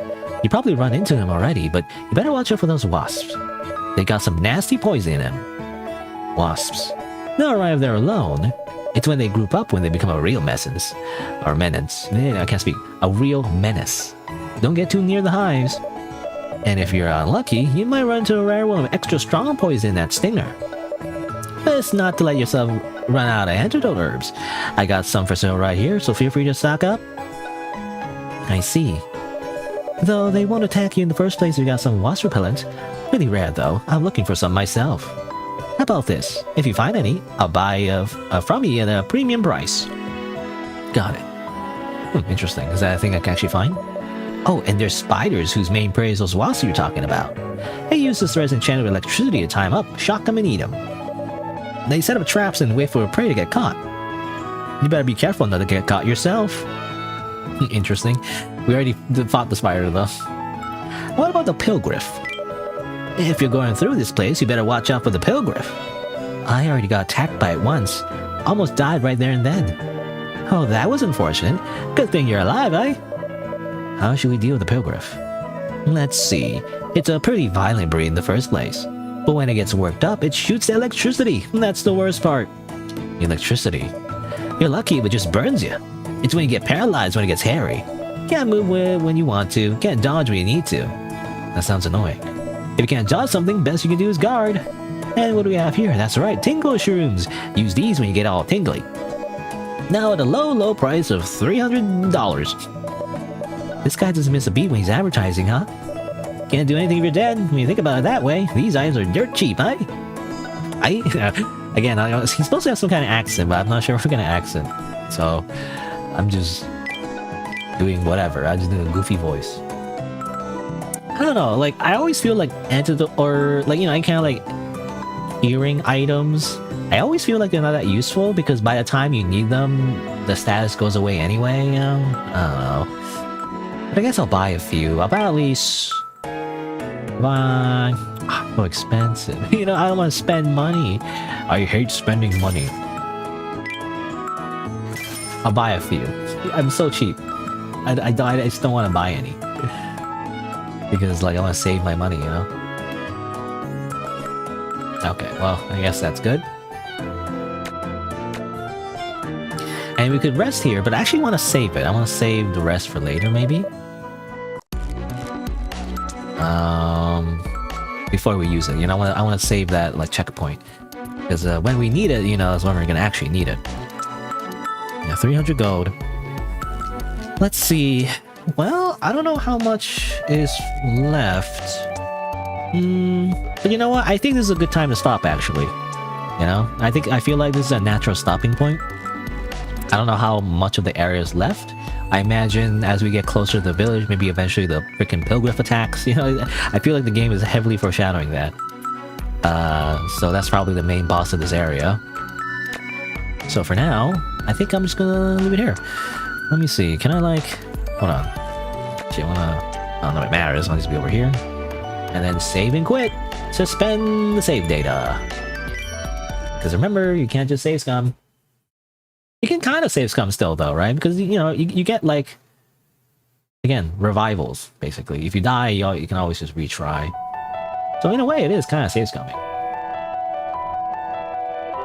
You probably run into them already, but you better watch out for those wasps. They got some nasty poison in them. Wasps. They'll arrive there alone. It's when they group up when they become a real menace. Or menace. I can't speak. A real menace. Don't get too near the hives. And if you're unlucky, you might run into a rare one with extra strong poison in that stinger. Best not to let yourself run out of antidote herbs. I got some for sale right here, so feel free to stock up. I see. Though they won't attack you in the first place if you got some wasp repellent. Really rare though, I'm looking for some myself. How about this? If you find any, I'll buy from you at a premium price. Got it. Interesting. Is that a thing I can actually find? Oh, and there's spiders whose main prey is those wasps you're talking about. They use this resin enchanted with electricity to tie them up, shock them, and eat them. They set up traps and wait for a prey to get caught. You better be careful not to get caught yourself. Interesting. We already fought the spider though. What about the pilgriff? If you're going through this place, you better watch out for the pilgriff. I already got attacked by it once. Almost died right there and then. Oh, that was unfortunate. Good thing you're alive, eh? How should we deal with the pilgriff? Let's see. It's a pretty violent breed in the first place. But when it gets worked up, it shoots electricity. That's the worst part. Electricity. You're lucky if it just burns you. It's when you get paralyzed when it gets hairy. Can't move when you want to. Can't dodge when you need to. That sounds annoying. If you can't dodge something, best you can do is guard. And what do we have here? That's right, tingle shrooms. Use these when you get all tingly. Now at a low price of $300. This guy doesn't miss a beat when he's advertising, huh? Can't do anything if you're dead. When you think about it that way, these items are dirt cheap, huh? Again, he's supposed to have some kind of accent, but I'm not sure what kind of accent. So, I'm just doing whatever. I just do a goofy voice. I don't know, like, I always feel like antidote, or, like, you know, I kind of like hearing items. I always feel like they're not that useful, because by the time you need them, the status goes away anyway, you know? I don't know. But I guess I'll buy a few. I'll buy at least... so expensive. You know, I don't want to spend money. I hate spending money. I'll buy a few. I'm so cheap. I just don't want to buy any. Because, like, I want to save my money, you know? Okay, well, I guess that's good. And we could rest here, but I actually want to save it. I want to save the rest for later, maybe? Before we use it, you know, I want to save that, like, checkpoint. Because when we need it, you know, is when we're going to actually need it. Yeah, 300 gold. Let's see. Well, I don't know how much is left. But you know what? I think this is a good time to stop, actually. You know? I feel like this is a natural stopping point. I don't know how much of the area is left. I imagine as we get closer to the village, maybe eventually the freaking pilgriff attacks. You know, I feel like the game is heavily foreshadowing that. So that's probably the main boss of this area. So for now, I think I'm just gonna leave it here. Let me see. Can I, like... Hold on. Actually, I don't know if it matters. I'll just be over here. And then save and quit. Suspend the save data. Because remember, you can't just save scum. You can kind of save scum still though, right? Because you get like, again, revivals basically. If you die, you can always just retry. So in a way, it is kind of save scumming,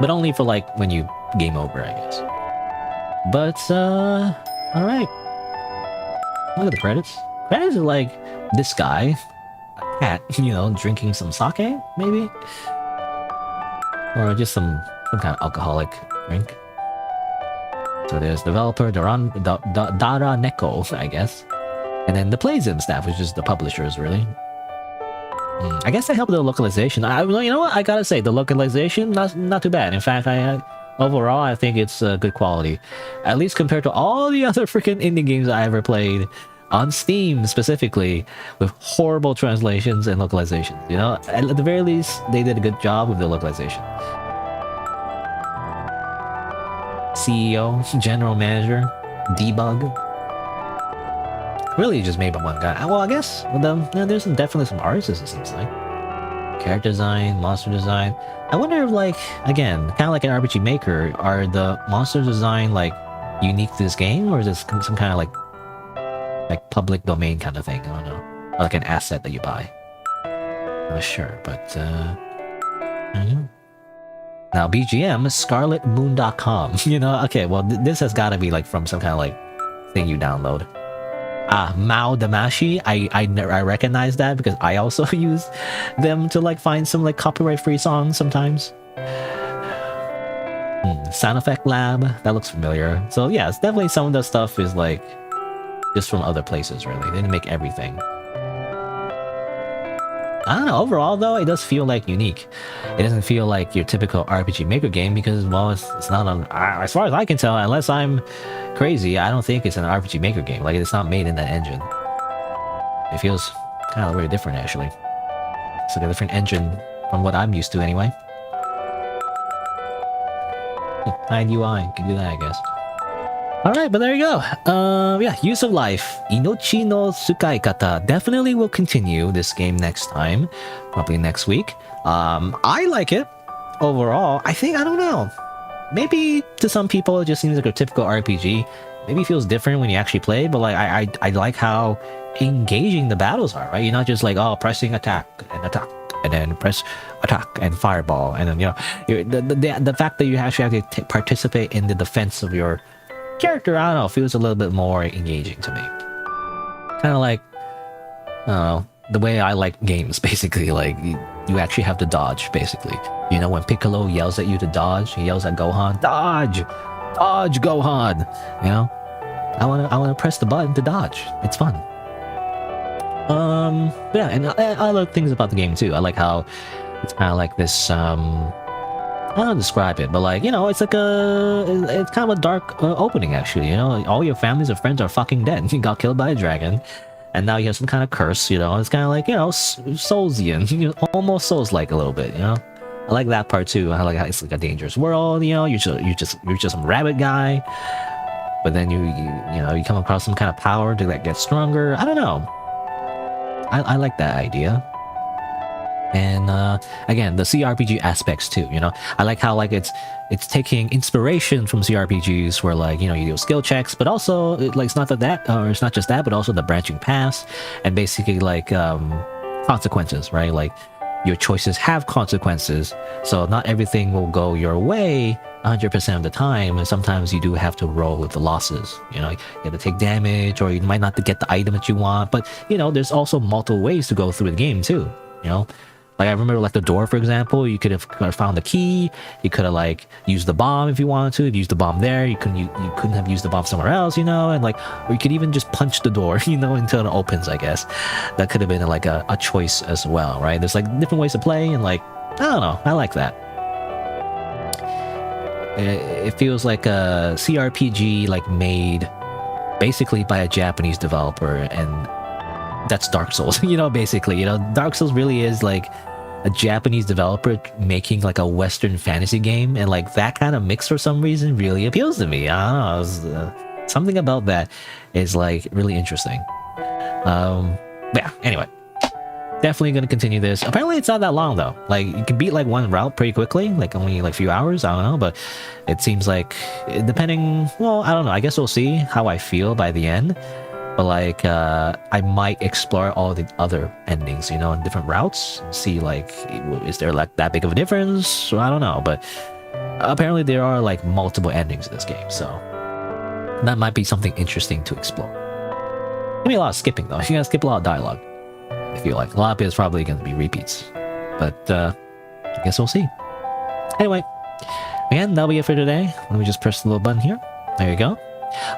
but only for like when you game over, I guess. But all right. Look at the credits. Credits are like this guy, a cat, drinking some sake, maybe, or just some kind of alcoholic drink. So there's developer Dara Neko, I guess, and then the Playsim staff, which is the publishers, really. I guess they help with the localization. You know what? I gotta say, the localization not too bad. In fact, overall I think it's good quality, at least compared to all the other freaking indie games I ever played on Steam, specifically with horrible translations and localizations. At the very least, they did a good job with the localization. CEO, general manager, debug. Really just made by one guy. Well, I guess with them, there's definitely some artists, it seems like. Character design, monster design. I wonder if, like, again, kind of like an RPG Maker, are the monster design like unique to this game, or is this some kind of like public domain kind of thing? I don't know. Or like an asset that you buy. I'm not sure, but I don't know. Now BGM, ScarletMoon.com. Okay, well this has got to be like from some kind of like thing you download. Mao Damashi, I recognize that because I also use them to like find some like copyright free songs sometimes. Sound Effect Lab, that looks familiar. So yeah, it's definitely some of the stuff is like just from other places, really. They didn't make everything. I don't know, overall though, it does feel like unique. It doesn't feel like your typical RPG Maker game because, well, it's not on, as far as I can tell, unless I'm crazy, I don't think it's an RPG Maker game. Like, it's not made in that engine. It feels kind of very different, actually. It's like a different engine from what I'm used to, anyway. Hide UI, you can do that, I guess. Alright, but there you go. Yeah, Use of Life. Inochi no Tsukaikata. Definitely will continue this game next time. Probably next week. I like it. Overall, I don't know. Maybe to some people it just seems like a typical RPG. Maybe it feels different when you actually play, but like I like how engaging the battles are, right? You're not just like, oh, pressing attack, and then press attack and fireball, and then, the fact that you actually have to participate in the defense of your character, I don't know, feels a little bit more engaging to me. Kind of like, I don't know, the way I like games, basically. Like, you actually have to dodge, basically. When Piccolo yells at you to dodge, he yells at Gohan, dodge! Dodge, Gohan! I wanna press the button to dodge. It's fun. Yeah, and other things about the game too. I like how it's kind of like this, I don't know how to describe it, but like, it's like it's kind of a dark opening, actually. All your families or friends are fucking dead. You got killed by a dragon, and now you have some kind of curse. It's kind of like, Soulsian, almost Souls-like a little bit. I like that part too. I like how it's like a dangerous world. You're just some rabbit guy, but then you come across some kind of power to like get stronger. I don't know. I like that idea. And again, the CRPG aspects too. I like how like it's taking inspiration from CRPGs where like you do skill checks, but also it's not just that, but also the branching paths and basically like consequences, right? Like your choices have consequences, so not everything will go your way 100% of the time, and sometimes you do have to roll with the losses. You have to take damage, or you might not get the item that you want, but there's also multiple ways to go through the game too. Like, I remember, like, the door, for example, you could have found the key, you could have, like, used the bomb if you wanted to. If you used the bomb there, you couldn't have used the bomb somewhere else, and, like, or you could even just punch the door, until it opens, I guess. That could have been, like, a choice as well, right? There's, like, different ways to play, and, like, I don't know, I like that. It feels like a CRPG, like, made basically by a Japanese developer, and that's Dark Souls, basically. Dark Souls really is, like, a Japanese developer making like a Western fantasy game, and like that kind of mix for some reason really appeals to me. I don't know, something about that is like really interesting. Yeah, anyway, definitely gonna continue this. Apparently it's not that long though. Like you can beat like one route pretty quickly, like only like a few hours, I don't know, but it seems like depending, well, I don't know, I guess we'll see how I feel by the end. But like I might explore all the other endings, you know, in different routes, see like is there like that big of a difference? So I don't know, but apparently there are like multiple endings in this game, so that might be something interesting to explore. Gonna be a lot of skipping though. You're gonna skip a lot of dialogue. I feel like a lot of it is probably gonna be repeats, but I guess we'll see. Anyway, again, that'll be it for today. Let me just press the little button here. There you go.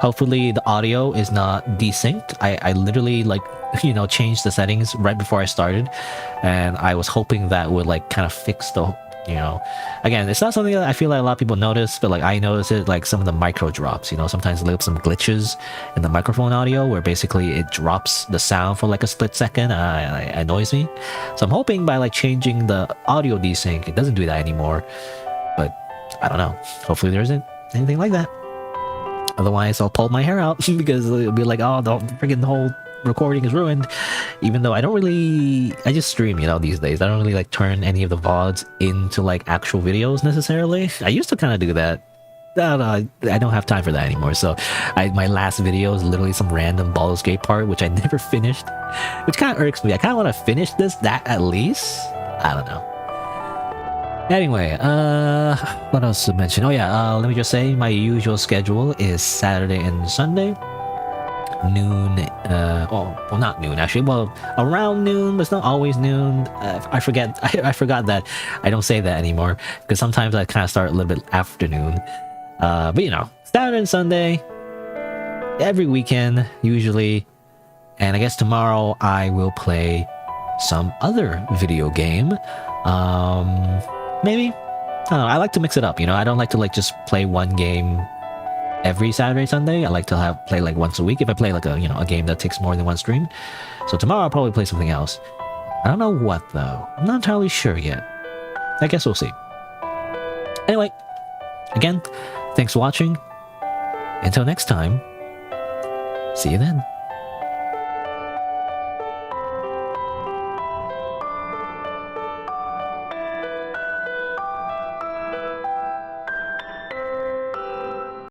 Hopefully the audio is not desynced. I literally like, you know, changed the settings right before I started, and I was hoping that would like kind of fix the, you know, again, it's not something that I feel like a lot of people notice, but like I notice it, like some of the micro drops, you know, sometimes there are some glitches in the microphone audio where basically it drops the sound for like a split second. It annoys me. So I'm hoping by like changing the audio desync, it doesn't do that anymore, but I don't know. Hopefully there isn't anything like that. Otherwise, I'll pull my hair out because it'll be like, oh, the freaking whole recording is ruined. Even though I don't really, I just stream, you know, these days. I don't really like turn any of the VODs into like actual videos necessarily. I used to kind of do that. I don't have time for that anymore. So my last video is literally some random Baldur's Gate part, which I never finished, which kind of irks me. I kind of want to finish that at least. I don't know. Anyway, what else to mention? Oh yeah, let me just say my usual schedule is Saturday and Sunday. Noon, well, not noon actually, well, around noon, but it's not always noon. I forget, I forgot that I don't say that anymore, because sometimes I kind of start a little bit afternoon. But you know, Saturday and Sunday, every weekend, usually. And I guess tomorrow I will play some other video game. Maybe, I don't know, I like to mix it up, you know, I don't like to like just play one game every Saturday, Sunday. I like to play like once a week if I play like a, you know, a game that takes more than one stream. So tomorrow I'll probably play something else. I don't know what though. I'm not entirely sure yet. I guess we'll see. Anyway, again, thanks for watching. Until next time, see you then.